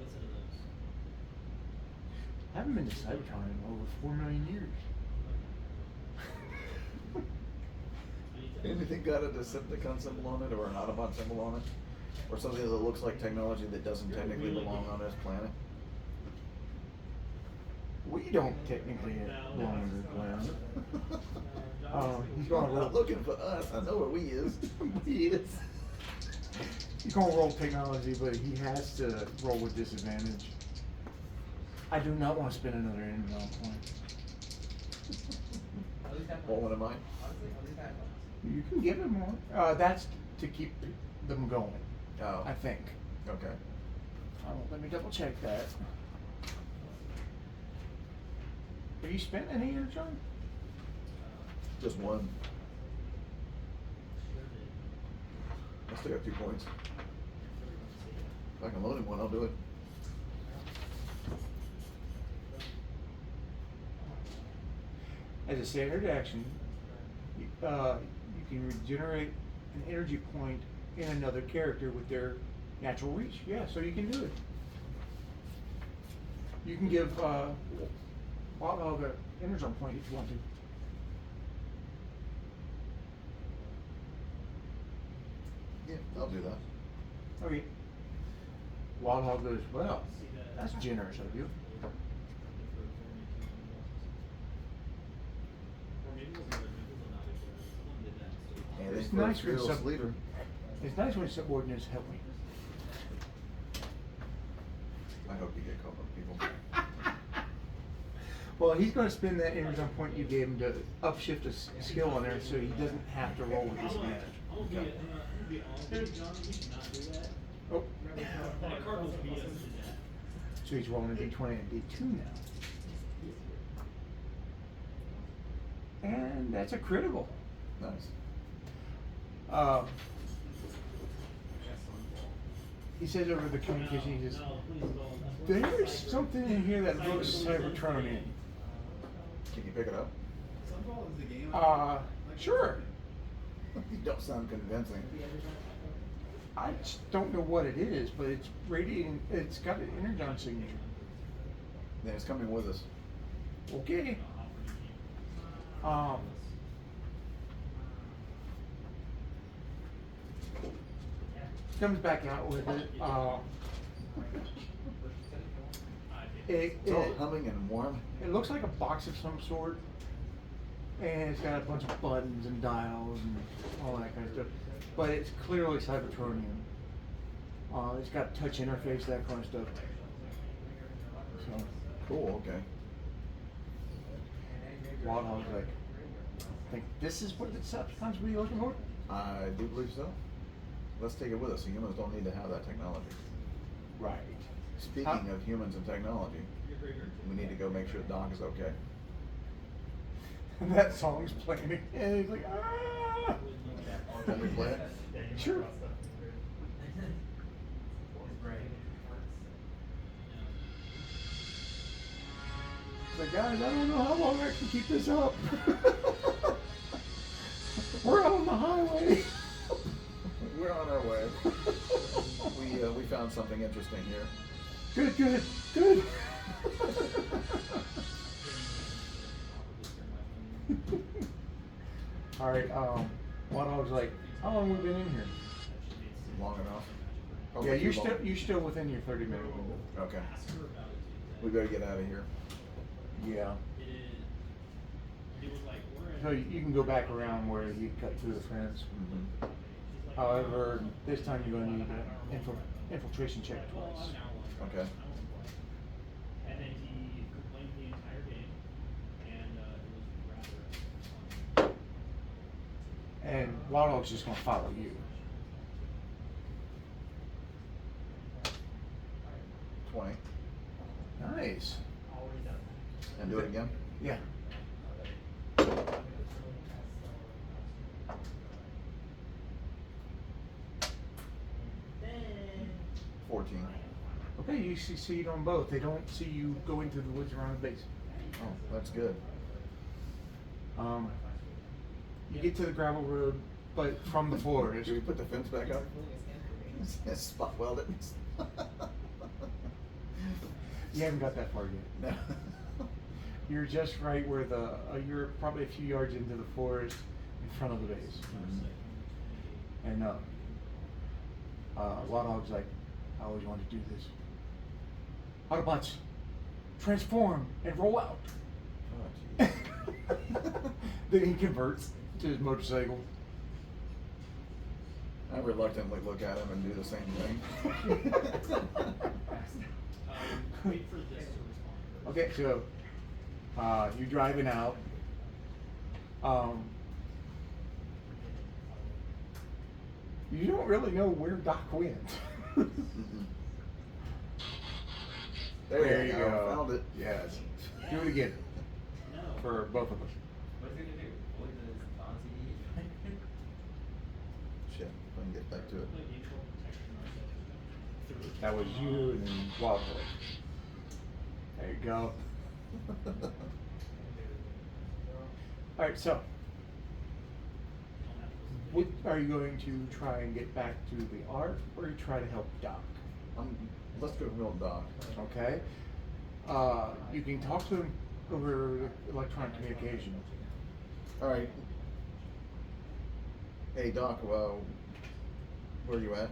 I haven't been to Cybertron in over 4 million years.
Anything got a Decepticon symbol on it, or an Autobot symbol on it? Or something that looks like technology that doesn't technically belong on this planet?
We don't technically belong on this planet. He's gonna
I'm
roll.
not looking for us. I know where we is.
He is. He's gonna roll technology, but he has to roll with disadvantage. I do not want to spend another inbound point.
Well, what am I?
You can give him more. That's to keep them going.
Oh.
I think.
Okay.
Let me double check that. Have you spent any here, John?
Just one. I still got 2 points. If I can load him one, I'll do it.
As a standard action, you can regenerate an energy point in another character with their natural reach. Yeah, so you can do it. You can give Wild Hog an energon point if you want to.
Yeah, I'll do that.
Okay. Wild Hog goes, well, that's generous of you.
And
It's
then for a
nice when
fearless
sub-
leader.
It's nice when subordinates help me.
I hope you get caught up, people.
Well, he's going to spend that energon point you gave him to upshift a skill on there, so he doesn't have to roll with disadvantage.
Okay.
John, we should not do that.
Oh,
That card was BS to that.
so he's rolling a d20 and a d2 now. And that's a critical.
Nice.
He says over the communication, he says,
No, please don't.
there's something in here that looks Cybertronian.
Can you pick it up?
Sure.
You don't sound convincing.
I just don't know what it is, but it's radiating, it's got an energon signature.
Then it's coming with us.
Okay. Comes back out with it.
It's all humming and warm.
It looks like a box of some sort, and it's got a bunch of buttons and dials and all that kind of stuff. But it's clearly Cybertronian. It's got touch interface, that kind of stuff. So,
Cool, okay.
Wild Hog's like, I think this is what the Decepticons will be looking for?
I do believe so. Let's take it with us. Humans don't need to have that technology.
Right.
Speaking of humans and technology, we need to go make sure Doc is okay.
That song's playing and he's like, ah!
Can we play it?
Sure. He's like, guys, I don't know how long I can keep this up. We're out on the highway.
We're on our way. We found something interesting here.
Good, good, good. All right, Wild Hog's like, how long have we been in here?
Long enough.
Yeah,
Hopefully
you're
too
still
long.
you're still within your 30-minute window.
Okay. We better get out of here.
Yeah.
It was like, we're in.
So you can go back around where you cut through the fence.
Mm-hmm.
However, this time you're going to need an infiltration check twice.
Okay.
And then he complained the entire game, and it was rather fun.
And Wild Hog's just going to follow you.
20.
Nice.
And do it again?
Yeah.
14.
Okay, you succeed on both. They don't see you go into the woods around the base.
Oh, that's good.
You get to the gravel road, but from the forest.
Do we put the fence back up? Spot weld it.
You haven't got that far yet.
No.
You're just right where the you're probably a few yards into the forest in front of the base. And Wild Hog's like, I always wanted to do this. Autobots, transform and roll out.
Oh, geez.
Then he converts to his motorcycle.
I reluctantly look at him and do the same thing.
Wait for this to respond.
Okay, so you're driving out. You don't really know where Doc went.
There you go. Found it.
Yes. Do it again. for both of us.
What's he gonna do? What does Fonzie eat?
Shit, I can get back to it.
That was you and then Wild Hog. There you go. Alright, so. What, are you going to try and get back to the art, or you try to help Doc?
Let's go real Doc.
Okay? You can talk to him over electronic communication.
Alright. Hey Doc, well, where are you at?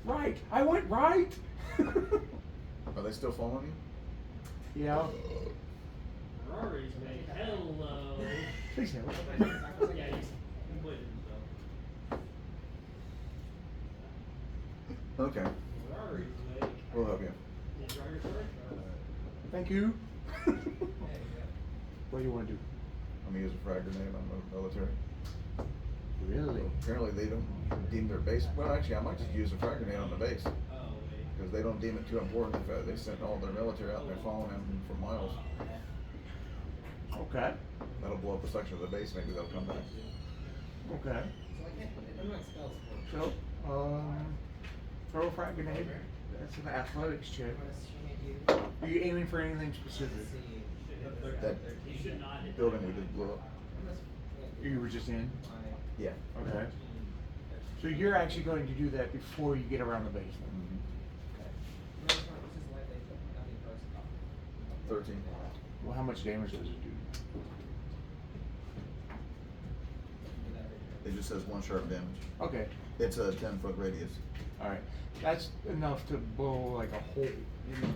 Right! I went right!
Are they still following you?
Yeah.
Ferrari's made hello.
Please no.
Yeah, he's waiting though.
Okay,
Ferrari's made.
we'll help you.
You drive your car?
Thank you. What do you want to do?
I'm gonna use a frag grenade on the military.
Really?
Apparently they don't deem their base, well actually I might just use a frag grenade on the base.
Oh, wait.
Because they don't deem it too important. In fact, they sent all their military out and they're following them for miles.
Okay.
That'll blow up a section of the base, maybe they'll come back.
Okay. So, throw a frag grenade. That's an athletics check. Are you aiming for anything specific?
That
You should not hit
building we just blew up.
You were just in?
Yeah.
Okay. So you're actually going to do that before you get around the base then?
13.
Well, how much damage does it do?
It just says 1 sharp damage.
Okay.
It's a 10-foot radius.
Alright. That's enough to blow like a hole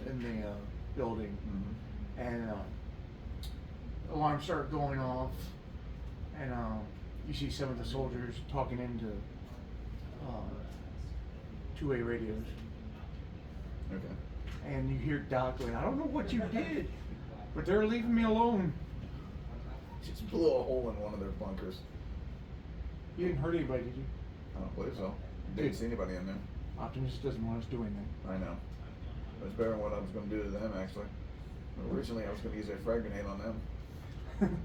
in the building.
Mm-hmm.
And alarms start going off. And you see some of the soldiers talking into two-way radios.
Okay.
And you hear Doc going, I don't know what you did, but they're leaving me alone.
Just blew a hole in one of their bunkers.
You didn't hurt anybody, did you?
I don't believe so. Didn't see anybody in there.
Optimus doesn't want us doing that.
I know. It was better than what I was going to do to them, actually. Originally, I was going to use a frag grenade on them.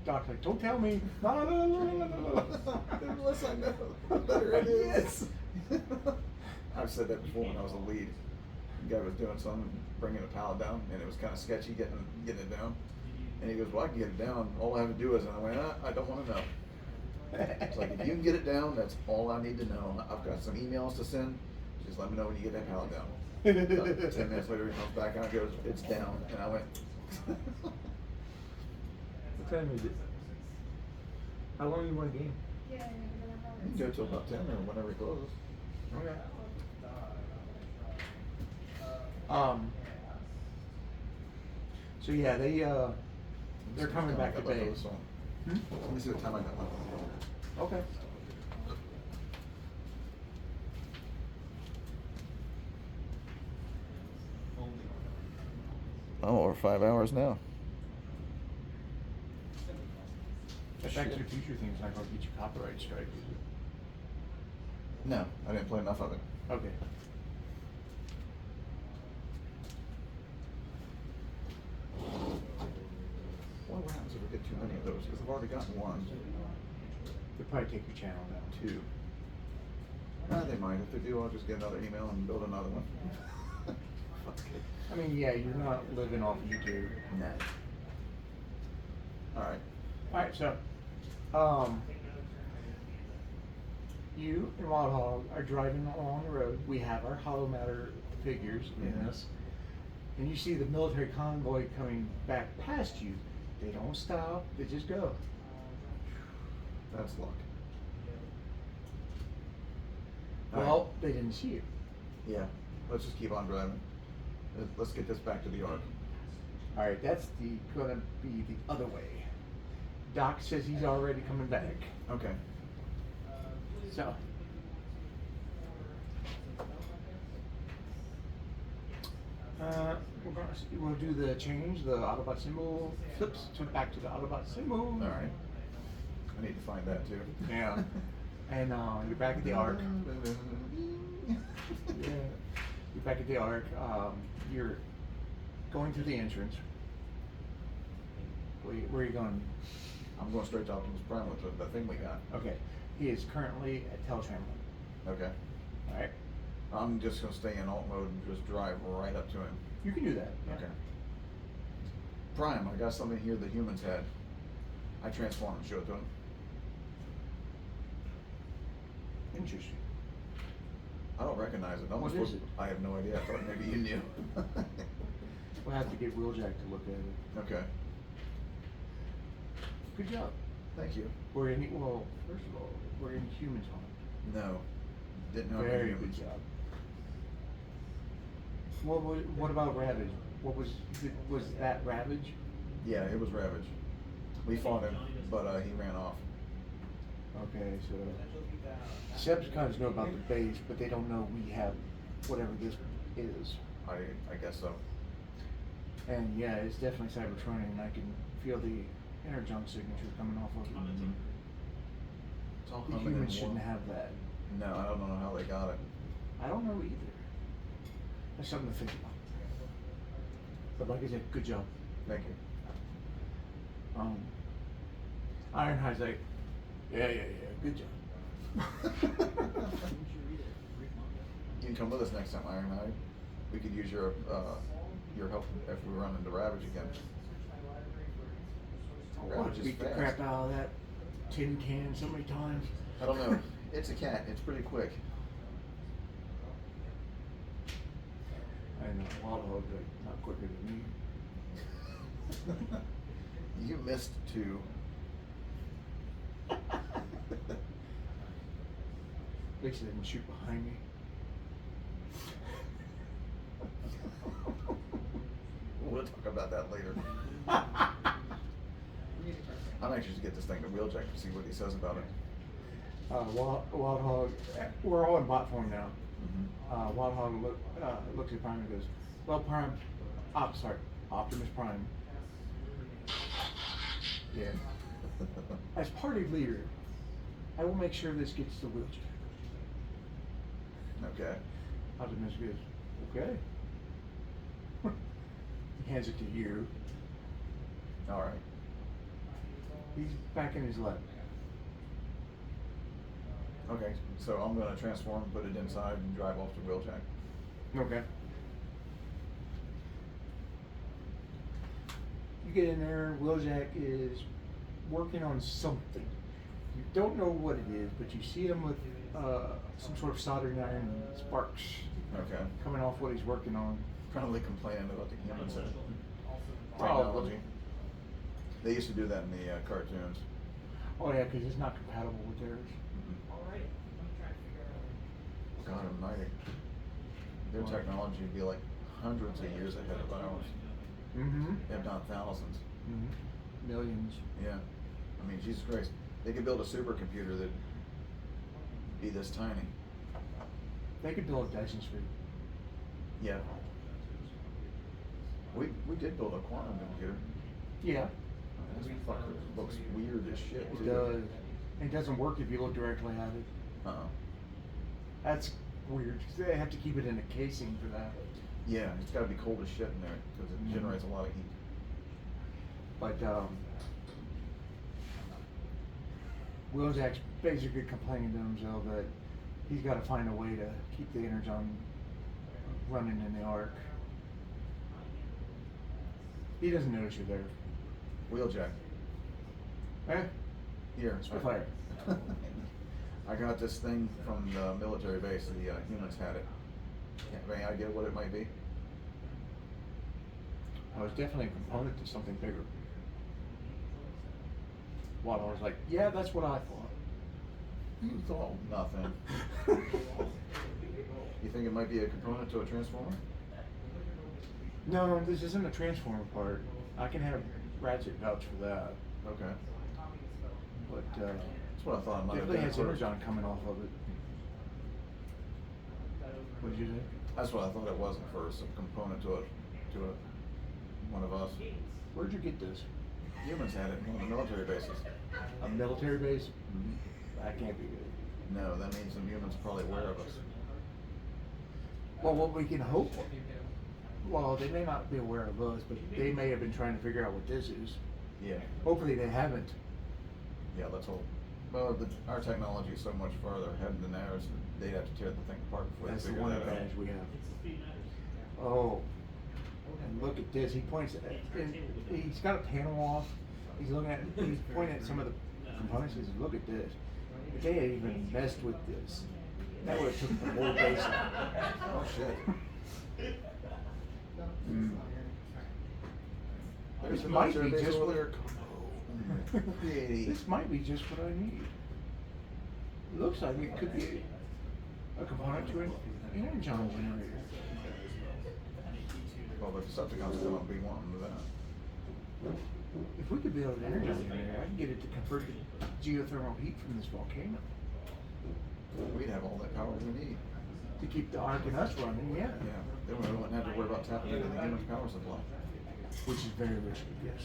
Doc's like, don't tell me. No.
Unless I know, the better it is. I've said that before when I was a lead. The guy was doing something, bringing a pallet down, and it was kind of sketchy getting it down. And he goes, well, I can get it down. All I have to do is, and I went, I don't want to know. It's like, if you can get it down, that's all I need to know. I've got some emails to send. Just let me know when you get that pallet down. 10 minutes later, he comes back out and goes, it's down. And I went,
What time is it? How long do you want to game?
you can go till about 10 or whenever he closes.
Okay. So yeah, they're coming back to base. Hmm?
Let me see what time I got left.
Okay.
Oh, we're 5 hours now.
That Back to the Future thing's not going to get you copyright strike, is it?
No, I didn't play enough of it.
Okay.
What happens if we get too many of those? Because I've already got one.
They'll probably take your channel down.
2. They might. If they do, I'll just get another email and build another one. Fuck it.
I mean, yeah, you're not living off YouTube.
No. Alright.
Alright, so, you and Wild Hog are driving along the road. We have our hollow matter figures in us. And you see the military convoy coming back past you. They don't stop, they just go.
That's luck.
Well, they didn't see you.
Yeah. Let's just keep on driving. Let's get this back to the Ark.
Alright, that's gonna be the other way. Doc says he's already coming back.
Okay.
So. We'll do the change, the Autobot symbol flips to back to the Autobot symbol.
Alright. I need to find that too.
Yeah. And you're back at the Ark. Yeah. You're back at the Ark. You're going through the entrance. Where are you going?
I'm going straight to Optimus Prime with the thing we got.
Okay. He is currently at Teltram.
Okay.
Alright.
I'm just gonna stay in alt mode and just drive right up to him.
You can do that. Yeah.
Okay. Prime, I got something here the humans had. I transform and show it to him.
Interesting.
I don't recognize it. I'm
What
supposed
is it?
I have no idea. I thought maybe you knew.
We'll have to get Wheeljack to look at it.
Okay.
Good job.
Thank you.
We're in, well, first of all, we're in humans home.
No. Didn't know
Very
about
good
humans.
job. What about Ravage? Was that Ravage?
Yeah, it was Ravage. We fought him, but he ran off.
Okay, so Sebscons know about the base, but they don't know we have whatever this is.
I guess so.
And yeah, it's definitely Cybertronian, and I can feel the Energon signature coming off of it.
It's all
The
coming in
humans
one.
shouldn't have that.
No, I don't know how they got it.
I don't know either. That's something to think about. But like I said, good job.
Thank you.
Ironhide's like, yeah, good job.
You can come with us next time, Ironhide. We could use your help if we run into Ravage again. Ravage is
Beat the
fast.
crap out of that tin can so many times.
I don't know. It's a cat. It's pretty quick.
I know, Wild Hog, like, not quicker than me.
You missed two.
At least they didn't shoot behind me.
We'll talk about that later. I'm anxious to get this thing to Wheeljack to see what he says about it.
Wild Hog, we're all in bot form now.
Mm-hmm.
Wild Hog looks at Prime and goes, well, Prime, Optimus Prime. Yeah. As party leader, I will make sure this gets to Wheeljack.
Okay.
Optimus goes, okay. He hands it to you.
All right.
He's back in his lab.
Okay. So I'm gonna transform, put it inside, and drive off to Wheeljack.
Okay. You get in there, Wheeljack is working on something. You don't know what it is, but you see him with some sort of soldering iron sparks
Okay.
coming off what he's working on.
Probably complaining about the humans and
Probably.
technology. They used to do that in the cartoons.
Oh yeah, because it's not compatible with theirs.
God almighty. Their technology would be like hundreds of years ahead of ours,
Mm-hmm.
if not thousands.
Mm-hmm. Millions.
Yeah. I mean, Jesus Christ. They could build a supercomputer that'd be this tiny.
They could build a Dyson Sphere.
Yeah. We did build a quantum computer.
Yeah.
This fucker looks weird as shit,
It
too.
does. It doesn't work if you look directly at it.
Uh-oh.
That's weird, 'cause they have to keep it in a casing for that.
Yeah, it's gotta be cold as shit in there, because it
Mhm.
generates a lot of heat.
But Wheeljack's basically complaining to himself that he's got to find a way to keep the Energon running in the arc. He doesn't notice you're there.
Wheeljack.
Eh?
Here.
Spitfire.
I got this thing from the military base. The humans had it. Have any idea what it might be?
Well, it's definitely a component to something bigger. Waddle was like, yeah, that's what I thought.
You thought nothing. You think it might be a component to a transformer?
No, this isn't a transformer part. I can have Ratchet vouch for that.
Okay.
But
That's what I thought it might have
definitely
been.
has Energon coming off of it. What did you say?
That's what I thought it was at first, a component to one of us.
Where'd you get this?
Humans had it in one of the military bases.
A military base?
Mm-hmm.
That can't be good.
No, that means some humans are probably aware of us.
Well, what we can hope, well, they may not be aware of us, but they may have been trying to figure out what this is.
Yeah.
Hopefully they haven't.
Yeah, let's hope. Well, our technology is so much farther ahead than theirs, they'd have to tear the thing apart before
That's
they
the
figure
one
that out.
advantage we have. Oh, and look at this, he points, and he's got a panel off, he's looking at, he's pointing at some of the components, he says, look at this. If they had even messed with this, that would've took the whole base out.
Oh, shit.
Mm.
There's
This
a
might
military
be
base
just
over
what,
there.
this might be just what I need. Looks like it could be a component to an energon generator.
Well, the Decepticons are gonna be wanting to that.
If we could build an energon generator, I could get it to convert the geothermal heat from this volcano.
We'd have all that power we need.
To keep the Ark and us running, yeah.
Yeah, then we wouldn't have to worry about tapping into the human power supply.
Which is very risky, yes.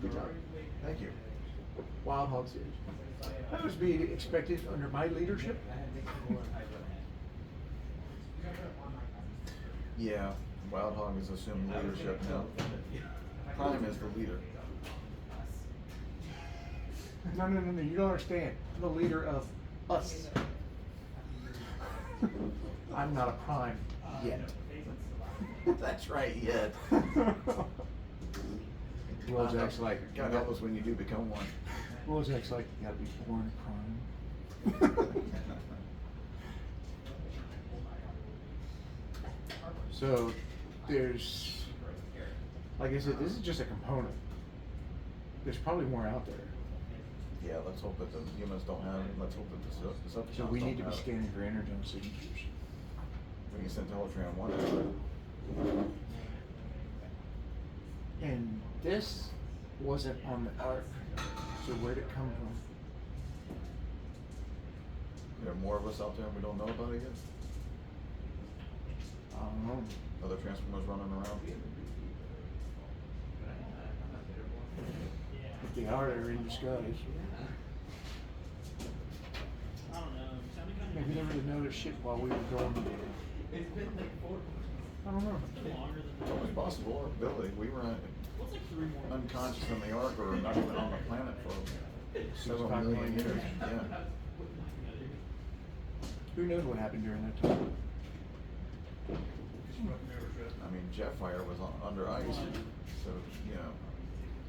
Good job. Thank you.
Wild Hog says, that was to be expected under my leadership.
Yeah, Wild Hog has assumed leadership now. Prime is the leader.
No, you don't understand. I'm the leader of us. I'm not a prime yet.
That's right, yet.
Wojciech's like,
God help us when you do become one.
Wojciech's like, you gotta be born prime. So, there's, like I said, this is just a component. There's probably more out there.
Yeah, let's hope that the humans don't have it. Let's hope that the Decepticons
So we need to
don't
be
have it.
scanning for energon signatures.
We can send Teletran one out.
And this wasn't on the Ark, so where'd it come from?
There are more of us out there and we don't know about it yet?
I don't know.
Other Transformers running around?
If they are, they're in disguise.
I don't know. Sounded kind of.
Maybe they would have noticed shit while we were going.
It's been like 4.
I don't know.
It's been longer than
It's always possible, or ability. We were
What's like 3 more?
unconscious in the Ark or not even on the planet for several
65
million
million
years.
years.
Yeah.
Who knows what happened during that time?
I mean, Jetfire was under ice, so, you know,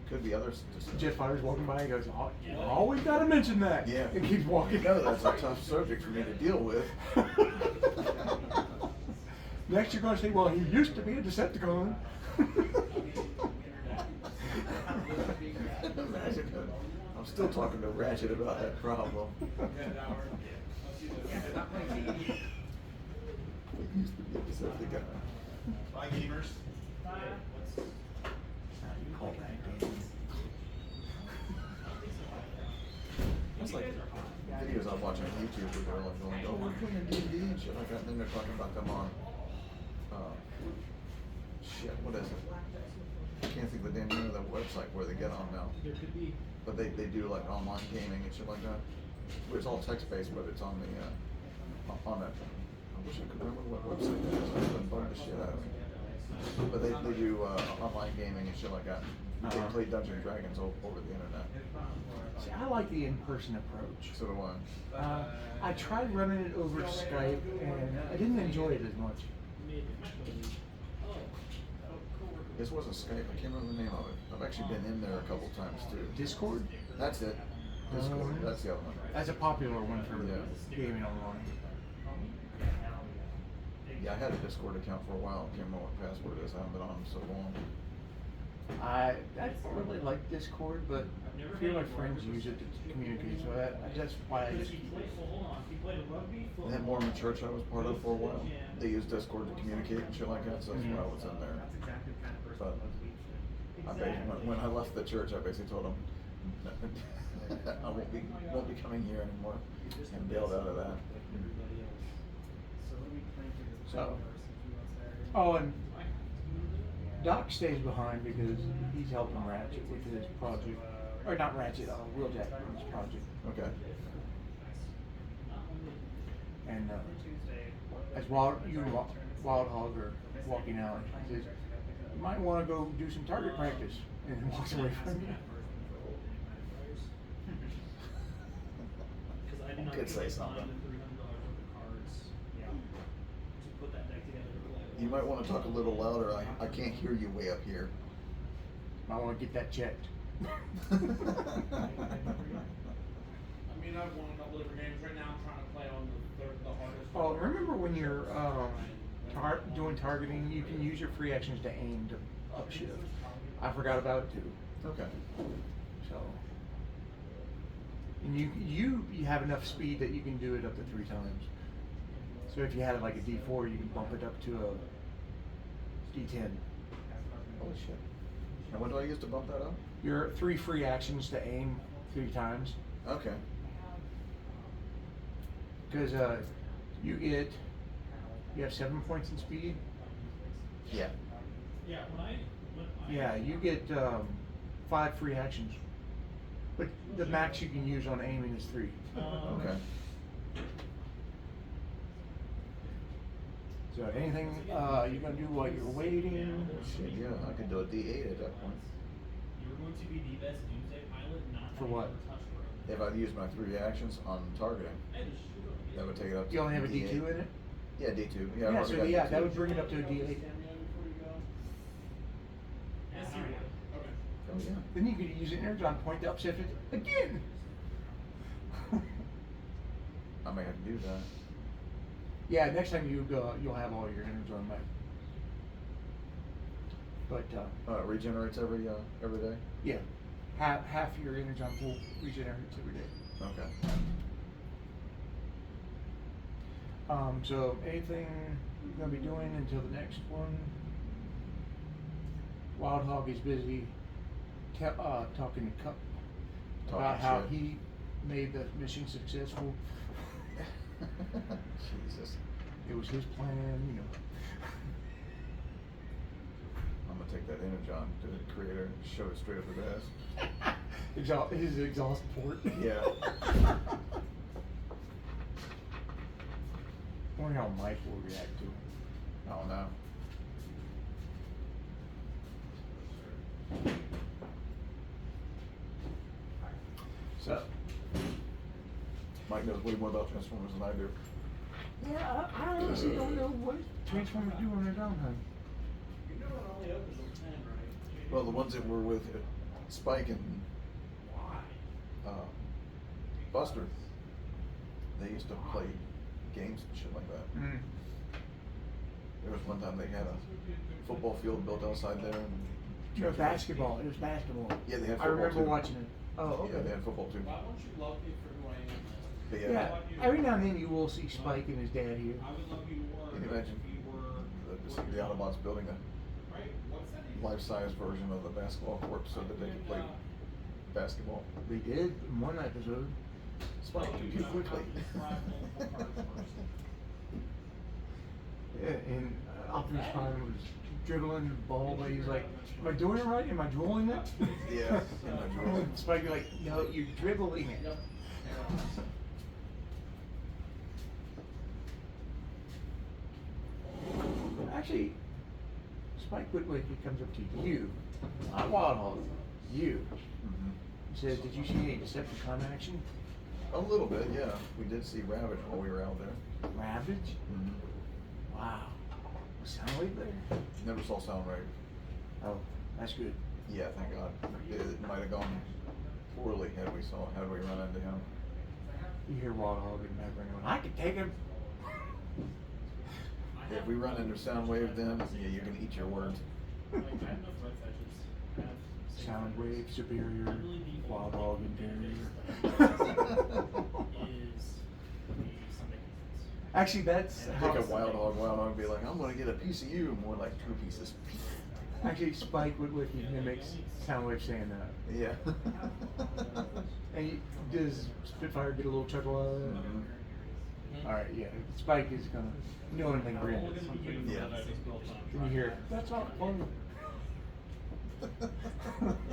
could be others.
Jetfire's walking by and goes, oh, you always gotta mention that.
Yeah.
And keeps walking.
You know that's a tough subject for me to deal with.
Next you're gonna say, well, he used to be a Decepticon.
Imagine that. I'm still talking to Ratchet about that problem. He used to be a Decepticon.
Bye, gamers.
Call that game.
It's like videos I watch on YouTube where they're like going, oh, we're playing D&D and shit like that, and then they're talking about them on, shit, what is it? I can't think of the damn name of that website where they get on now.
There could be.
But they do like online gaming and shit like that. Where it's all text-based, but it's on the, on that. I wish I could remember what website that is. It's been bugged the shit out of me. But they do, online gaming and shit like that. They play Dungeons and Dragons over the internet.
See, I like the in-person approach.
So do I.
I tried running it over Skype and I didn't enjoy it as much.
This wasn't Skype, I can't remember the name of it. I've actually been in there a couple times too.
Discord?
That's it. Discord, that's the other one.
That's a popular one for
Yeah.
gaming online.
Yeah, I had a Discord account for a while, can't remember what password it is, I haven't been on so long.
I really like Discord, but a few of my friends use it to communicate, so that's why I just keep it.
And that Mormon church I was part of for a while, they used Discord to communicate and shit like that, so that's why I was in there. But when I left the church, I basically told them, I won't be coming here anymore, and bailed out of that.
So, oh, and Doc stays behind because he's helping Ratchet with his project, or not Ratchet, Wheeljack with his project.
Okay.
And as Wild Hog are walking out, he says, you might want to go do some target practice. and then walks away from you.
Because I did not
Could say
find
something.
the $300 worth of cards. Yeah. To put that deck together.
You might want to talk a little louder. I can't hear you way up here.
I want to get that checked.
I mean, I've won a couple different games. Right now, I'm trying to play on the hardest.
Oh, remember when you're doing targeting, you can use your free actions to aim to upshift. I forgot about it too.
Okay.
So, and you have enough speed that you can do it up to 3 times. So if you had like a D4, you can bump it up to a D10.
Holy shit. And what do I use to bump that up?
Your 3 free actions to aim 3 times.
Okay.
Because you have 7 points in speed.
Yeah.
Yeah, when I
Yeah, you get 5 free actions. But the max you can use on aiming is 3.
Okay.
So anything you're gonna do while you're waiting?
Shit, yeah, I could do a D8 at that point.
You're going to be the best Doomsday pilot, not
For what?
If I use my 3 actions on targeting, that would take it up to
You only have a
D8.
D2 in it?
Yeah, D2. Yeah, I've
Yeah,
already
so
got
yeah,
D2.
that would bring it up to a D8.
Oh, yeah.
Then you could use an energon point to upshift it again.
I may have to do that.
Yeah, next time you go, you'll have all your energon back. But
It regenerates every day?
yeah, half your energon pool regenerates every day.
Okay.
So anything you're gonna be doing until the next one? Wild Hog is busy talking to Cup about how
shit.
he made the mission successful.
Jesus.
It was his plan, you know.
I'm gonna take that energon to the creator and shove it straight up his ass.
His exhaust port.
Yeah.
I wonder how Mike will react to it.
I don't know.
So.
Mike knows way more about Transformers than I do.
Yeah, I honestly don't know what Transformers do on their downtime.
Well, the ones that were with Spike and Buster, they used to play games and shit like that.
Mm.
There was one time they had a football field built outside there and
It was basketball. It was basketball.
Yeah, they had
I
football
remember
too.
watching it. Oh, okay.
Yeah, they had football too.
Why don't you love me for who I am?
But
Yeah, every now and then you will see Spike and his dad here.
I would love you more
Can you imagine
if you were.
the Autobots building a
Right? What's that even?
life-size version of the basketball court so that they could play basketball?
They did in one episode.
Spike, too quickly.
Yeah, and Optimus Prime was dribbling the ball, but he's like, "Am I doing it right? Am I dribbling it?"
Yeah, am I dribbling?
Spike like, "No, you're dribbling it." Actually, Spike Witwicky comes up to you, not Wild Hog, you.
Mhm.
He says, "Did you see any Decepticon action?"
A little bit, yeah. We did see Ravage while we were out there.
Ravage?
Mhm.
Wow. Was Soundwave there?
Never saw Soundwave.
Oh, that's good.
Yeah, thank God. It might have gone poorly had we run into him.
You hear Wild Hog in the background going, "I could take him."
If we run into Soundwave, then yeah, you can eat your words.
Soundwave superior, Wild Hog inferior. Actually, that's
Take a Wild Hog would be like, I'm gonna get a piece of you, more like 2 pieces.
actually Spike Witwicky mimics Soundwave saying that.
Yeah.
And does Spitfire get a little chuckle out of that?
Mhm.
All right, yeah. Spike is gonna knowingly grin.
Yeah.
Can you hear it? That's not funny.
I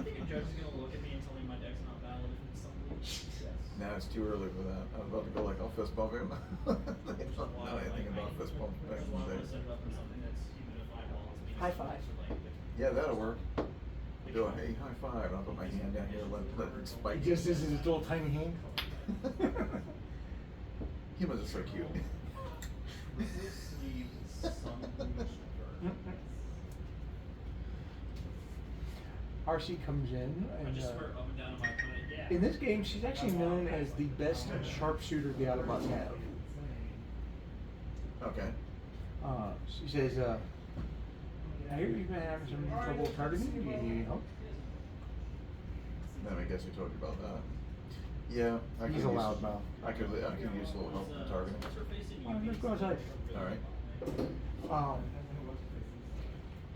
think a judge is gonna look at me and tell me my deck's not valid if it's something.
Now it's too early for that. I was about to go like, I'll fist bump him. They don't know anything about fist bump back in the day.
High five.
Yeah, that'll work. do a hey high five, and I'll put my hand down here, let it spike.
Just this is his little tiny hand.
Humans are so cute.
RC comes in
I
and
just swear up and down on my opponent, yeah.
in this game she's actually known as the best sharpshooter the Autobots have.
Okay.
She says, I hear you've been having some trouble targeting. Do you need help?
Then I guess we told you about that. Yeah, I could
He's a
use-
loudmouth.
I could use a little help in targeting.
Let's go outside.
All right.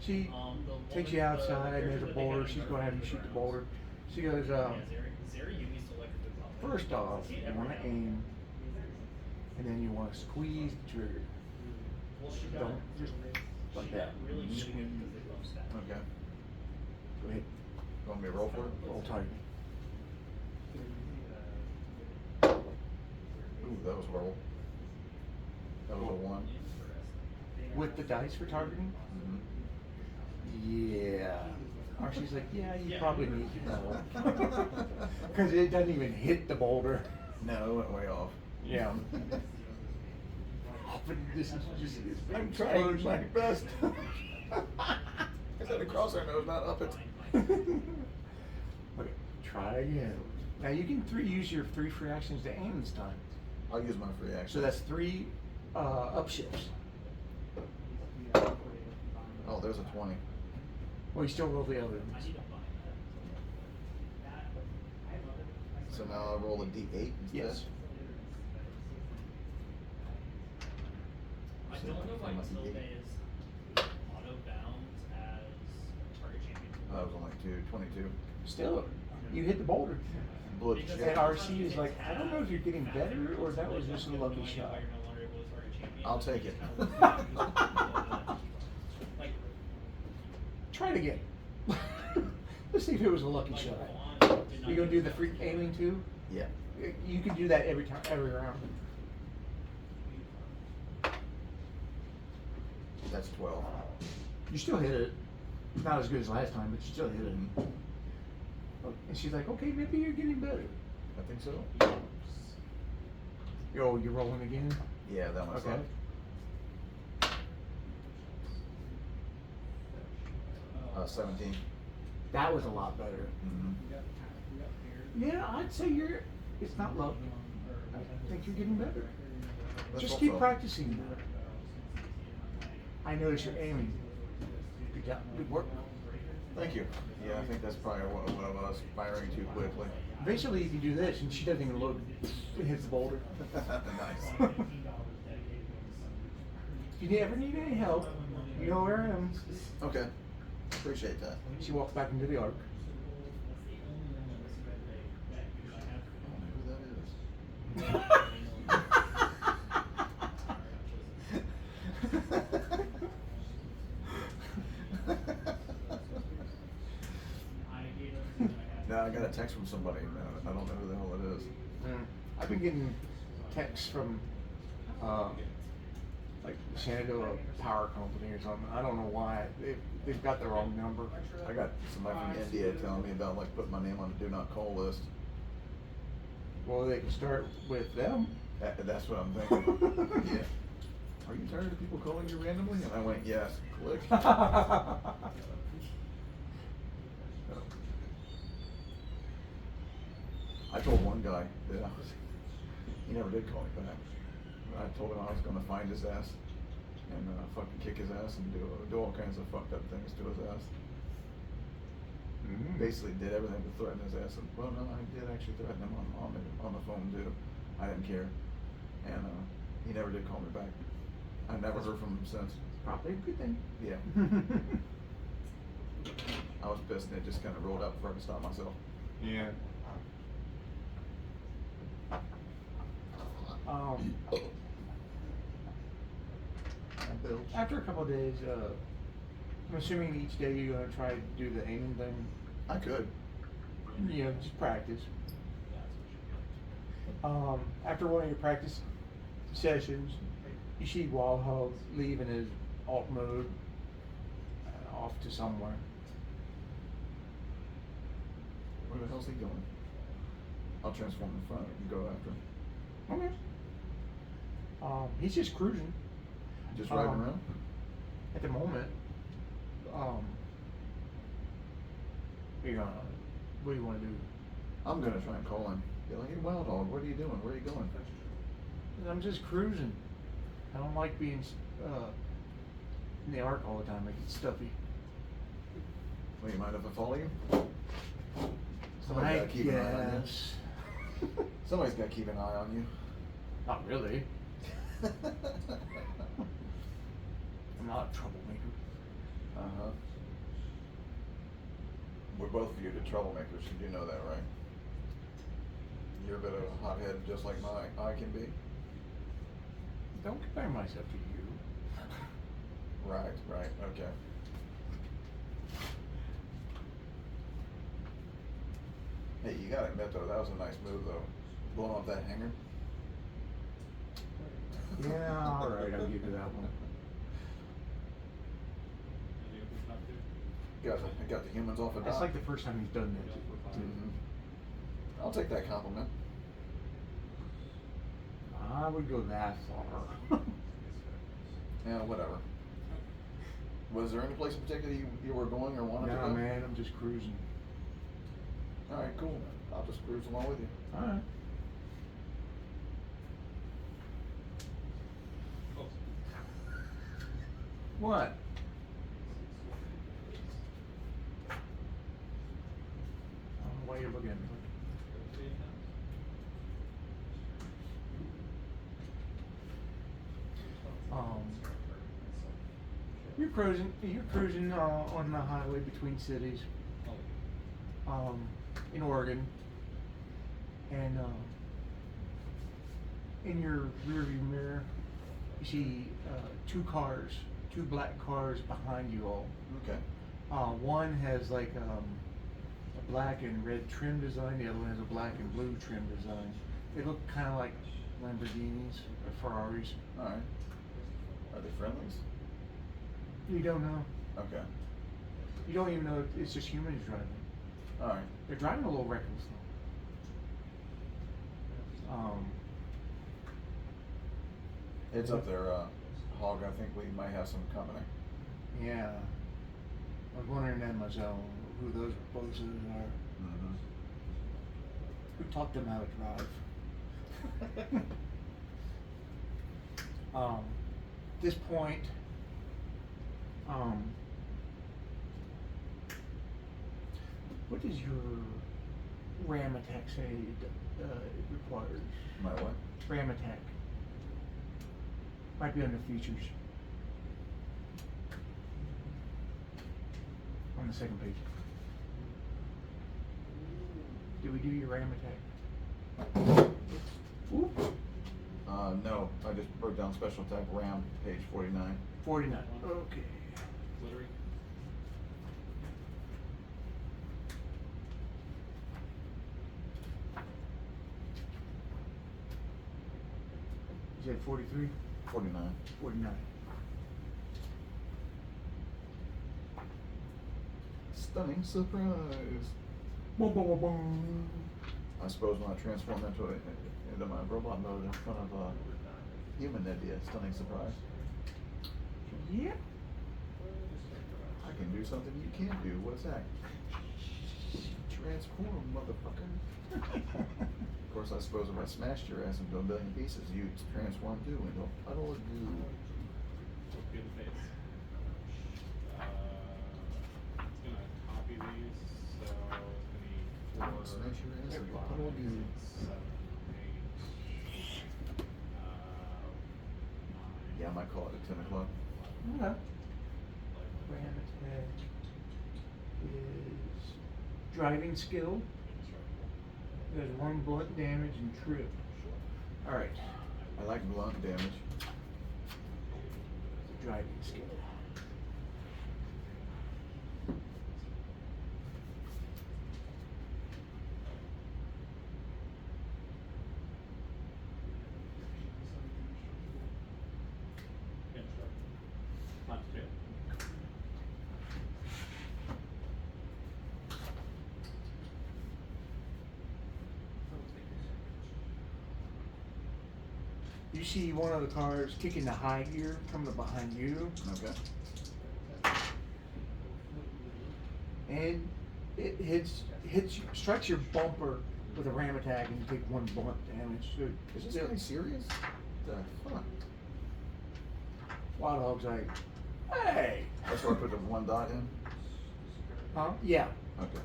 She takes you outside, and there's a boulder. She's going to have you shoot the boulder. She goes, first off, you want to aim, and then you want to squeeze the trigger. Don't just like that. Squeeze.
Okay.
Go ahead.
You want me to roll for it?
Roll target.
Ooh, that was horrible. That was a 1.
With the dice for targeting?
Mhm.
Yeah. Or she's like, yeah, you probably need to know. Because it doesn't even hit the boulder.
No, it went way off.
Yeah. But this is just, I'm trying my best.
I said across our nose, not up it.
Okay, try again. Now you can use your 3 free actions to aim this time.
I'll use my free action.
So that's 3 upshifts.
Oh, there's a 20.
Well, you still roll the other ones.
So now I'll roll a D8 instead?
Yes.
I don't know if Matilda is auto bound as target champion.
That was only 22.
Still, you hit the boulder.
Blood
Because
check.
And RC is like, I don't know if you're getting better or that was just a lucky shot.
I'll take it.
Like,
Try it again. Let's see if it was a lucky shot. You gonna do the free aiming too?
Yeah.
You can do that every time, every round.
That's 12.
You still hit it. Not as good as last time, but you still hit it. And she's like, okay, maybe you're getting better.
I think so.
Oh, you're rolling again?
Yeah, that one's
Okay.
up. 17.
That was a lot better.
Mm-hmm.
Yeah, I'd say it's not luck. I think you're getting better.
Let's
Just
hope
keep
so.
practicing. I notice you're aiming. Good job. Good work.
Thank you. Yeah, I think that's probably what I was firing too quickly.
Eventually, you can do this, and she doesn't even look. It hits the boulder.
Nice.
If you ever need any help, you know where I am.
Okay. Appreciate that.
She walks back into the arc.
I don't know who that is. Now I got a text from somebody. I don't know who the hell it is.
I've been getting texts from like Shenandoah Power Company or something. I don't know why. They've got the wrong number.
I got somebody from India telling me about like putting my name on the do not call list.
Well, they can start with them.
That's what I'm thinking. Yeah. Are you tired of people calling you randomly? And I went, yes. Click. I told one guy that he never did call me back. I told him I was going to find his ass and fucking kick his ass and do all kinds of fucked up things to his ass. Basically did everything to threaten his ass. And, well, no, I did actually threaten him on the phone too. I didn't care, and he never did call me back. I never heard from him since.
Probably a good thing.
Yeah. I was pissed and it just kind of rolled out before I could stop myself.
Yeah. After a couple of days, I'm assuming each day you're gonna try to do the aiming thing.
I could.
You know, just practice. After one of your practice sessions, you see Wildhog leave in his alt mode off to somewhere.
Where the hell's he going? I'll transform in front and go after him.
Okay. He's just cruising.
Just riding around?
At the moment. What do you want to do?
I'm gonna try and call him. Be like, hey, Wild Hog, what are you doing? Where are you going?
I'm just cruising. I don't like being in the ark all the time. I get stuffy.
Well, you mind if I follow you? Somebody's gotta keep an eye on you. Somebody's gotta keep an eye on you.
Not really. I'm not a troublemaker.
Uh-huh. We're both viewed as troublemakers, you do know that, right? You're a bit of a hothead just like I can be.
Don't compare myself to you.
Right, okay. Hey, you gotta admit though, that was a nice move though. Blowing up that hanger.
Yeah, alright, I'll give you that one.
Got the humans off a dock.
That's like the first time he's done that.
Mhm. I'll take that compliment.
I would go that far.
Yeah, whatever. Was there any place in particular you were going or wanted to
No,
go?
man, I'm just cruising.
Alright, cool. I'll just cruise along with you.
Alright. What? Why are you looking at me? You're cruising on the highway between cities, in Oregon, and in your rearview mirror, you see two black cars behind you all.
Okay.
One has like a black and red trim design, the other one has a black and blue trim design. They look kind of like Lamborghinis or Ferraris.
Alright. Are they friendlies?
You don't know.
Okay.
You don't even know it's just humans driving.
Alright.
They're driving a little reckless though.
It's up there, Hog. I think we might have some company.
Yeah. I was wondering that myself, who those bosses are.
Mm-hmm.
Who taught them how to drive? At this point, what does your RAM attack say it requires?
My what?
RAM attack. Might be under features. On the second page. Did we do your RAM attack? Oop.
No. I just broke down special attack RAM, page 49.
49. Okay.
Glittery.
You said 43?
49.
49.
Stunning surprise.
Boom, boom, boom, boom.
I suppose when I transform into my robot mode in front of a human, that'd be a stunning surprise.
Yep.
I can do something you can't do. What is that? Transform, motherfucker. Of course, I suppose if I smashed your ass into a billion pieces, you'd transform too into a puddle of goo.
Look good in the face. It's gonna copy these, so it's gonna need 4,
Smash your ass into a
5,
puddle of goo.
6, 7, 8, 9.
Yeah, I might call it a 10 o'clock.
Okay. RAM attack is driving skill. There's 1 blunt damage and trip. Alright.
I like blunt damage.
Driving skill.
Times 2.
You see one of the cars kicking the high gear coming up behind you,
Okay.
and it strikes your bumper with a ram attack, and you take 1 blunt damage. So
Is this guy serious? The fuck?
Wild Hog's like, hey!
That's where I put the 1 dot in?
Huh? Yeah.
Okay.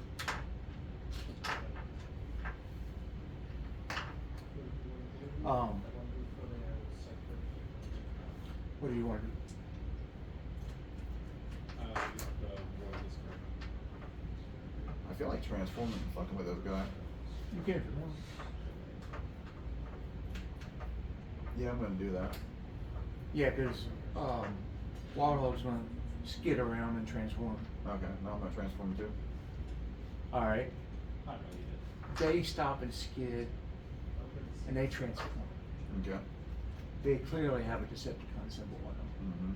What do you want to do?
I feel like transforming and fucking with those guys.
You can if you want.
Yeah, I'm gonna do that.
Yeah, because Wild Hog's gonna skid around and transform.
Okay, now I'm gonna transform too.
All right. They stop and skid, and they transform.
Okay.
They clearly have a Decepticon symbol on them.
Mm-hmm.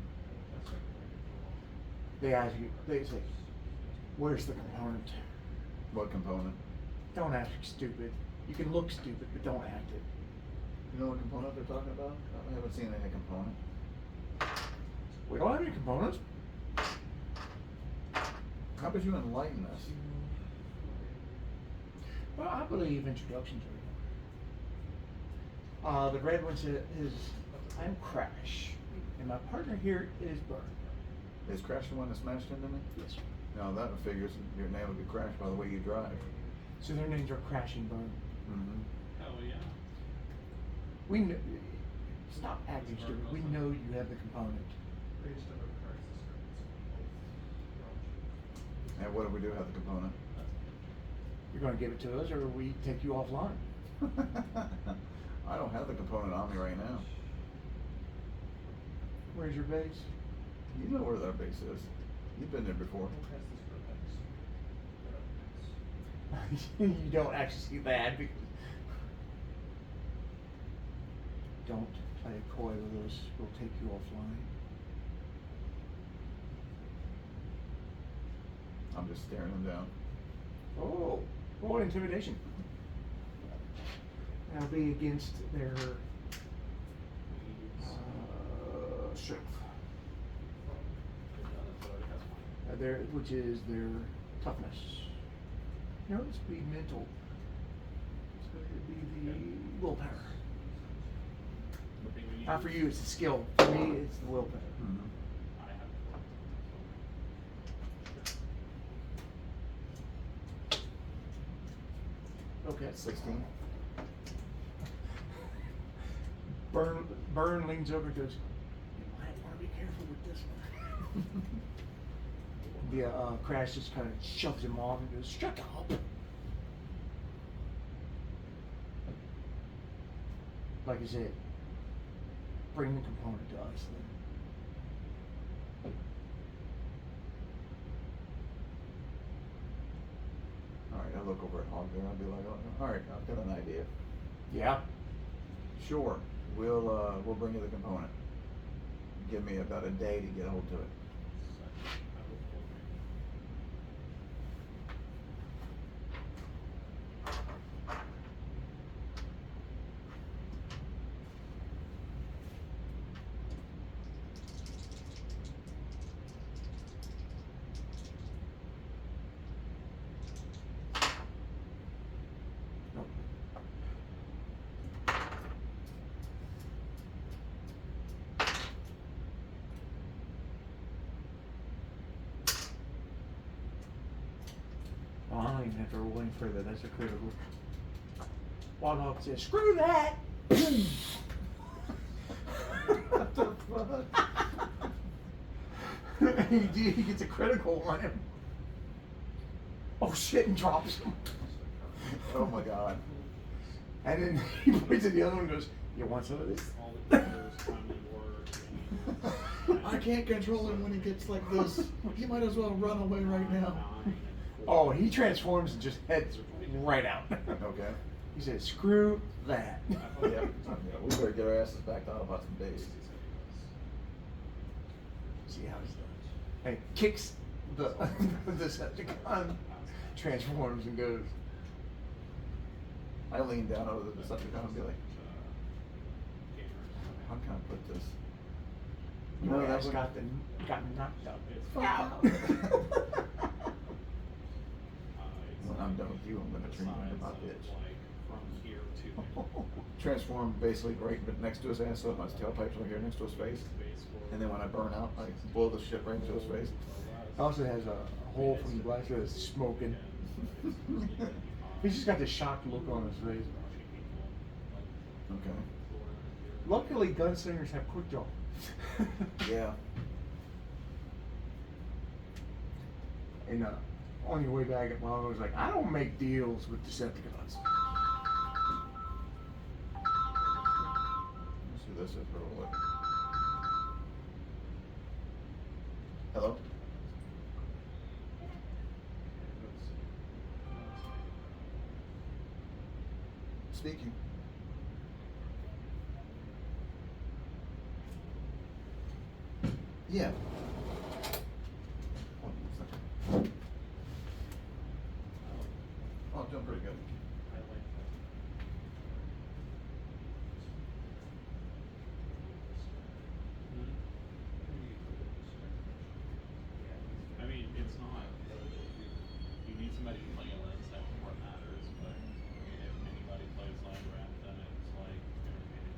They ask you. They say, "Where's the component?"
What component?
Don't act stupid. You can look stupid, but don't act it.
You know what component they're talking about? I haven't seen any component.
We don't have any components.
How about you enlighten us?
Well, I believe introductions are. The red one is I'm Crash, and my partner here is Burn.
Is Crash the one that smashed into me?
Yes, sir.
No, that figures your name would be Crash by the way you drive.
So their names are Crash and Burn.
Mm-hmm.
Hell yeah.
We know, stop acting stupid. We know you have the component.
And what if we do have the component?
You're going to give it to us, or we take you offline.
I don't have the component on me right now.
Where's your base?
You know where that base is. You've been there before.
You don't actually see that because don't play coy with us. We'll take you offline.
I'm just staring them down.
Oh, roll intimidation. That'll be against their strength. Which is their toughness. No, it's be mental. So it'd be the willpower. Not for you, it's the skill. For me, it's the willpower.
Mm-hmm.
Okay.
16.
Burn leans over and goes, you might want to be careful with this one. The Crash just kind of shoves him off and goes, shut up. Like I said, bring the component to us then.
Alright, I look over at Hog there, I'll be like, oh, alright, I've got an idea.
Yeah.
Sure, we'll bring you the component. Give me about a day to get hold to it.
Nope. Well, I don't even have to roll any further. That's a critical. Wild Hog says, screw that!
What the fuck?
he gets a critical on him. Oh shit, and drops him.
Oh my god.
And then he points at the other one and goes, you want some of this?
I can't control him when he gets like this. He might as well run away right now.
Oh, he transforms and just heads right out.
Okay.
He says, screw that.
Yeah, we better get our asses back to Autobots and base.
See how he's done. And kicks the Decepticon, transforms and goes.
I lean down over the Decepticon and be like, how can I put this?
No,
that
that's
would-
got knocked up.
When I'm done with you, I'm gonna turn you into my bitch.
From here to.
Transform basically right next to his ass, so my tailpipe's right here next to his face. And then when I burn out, I blow the shit right into his face.
Also has a hole from the blast that's smoking. He's just got this shocked look on his face.
Okay.
Luckily, gunslingers have quick draw.
Yeah.
And on your way back, Mom was like, I don't make deals with Decepticons.
Let's see this is real quick. Hello? Speaking. Yeah. Oh, doing pretty good.
I mean, it's not, you need somebody to play a lens that what matters, but I mean, if anybody plays land wrap, then it's like entertaining.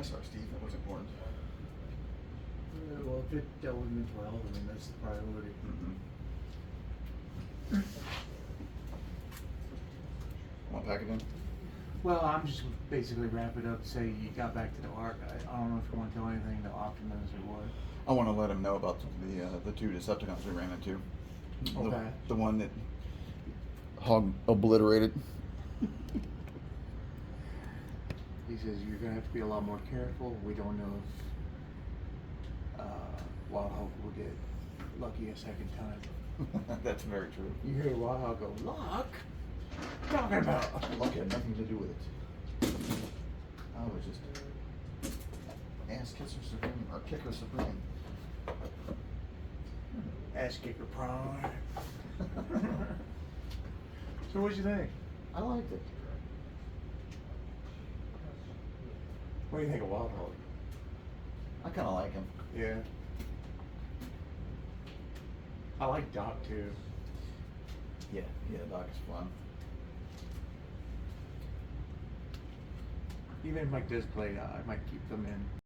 sorry, Steve. That was important.
Well, if it dealt with mental health, I mean, that's the priority.
Want to pack it in?
Well, I'm just basically wrap it up, say you got back to the arc. I don't know if you want to tell anything to Optimus or what.
I want to let him know about the two Decepticons we ran into.
Okay.
The one that Hog obliterated.
He says you're gonna have to be a lot more careful. We don't know if Wild Hog will get lucky a second time.
That's very true.
You hear Wild Hog go, luck? Talking about?
Luck had nothing to do with it. I was just ass kisser supreme or kicker supreme.
Ass kicker prime. So what'd you think?
I liked it.
What do you think of Wild Hog?
I kind of like him.
Yeah. I like Doc too.
Yeah, Doc is fun.
Even if Mike does play, I might keep them in.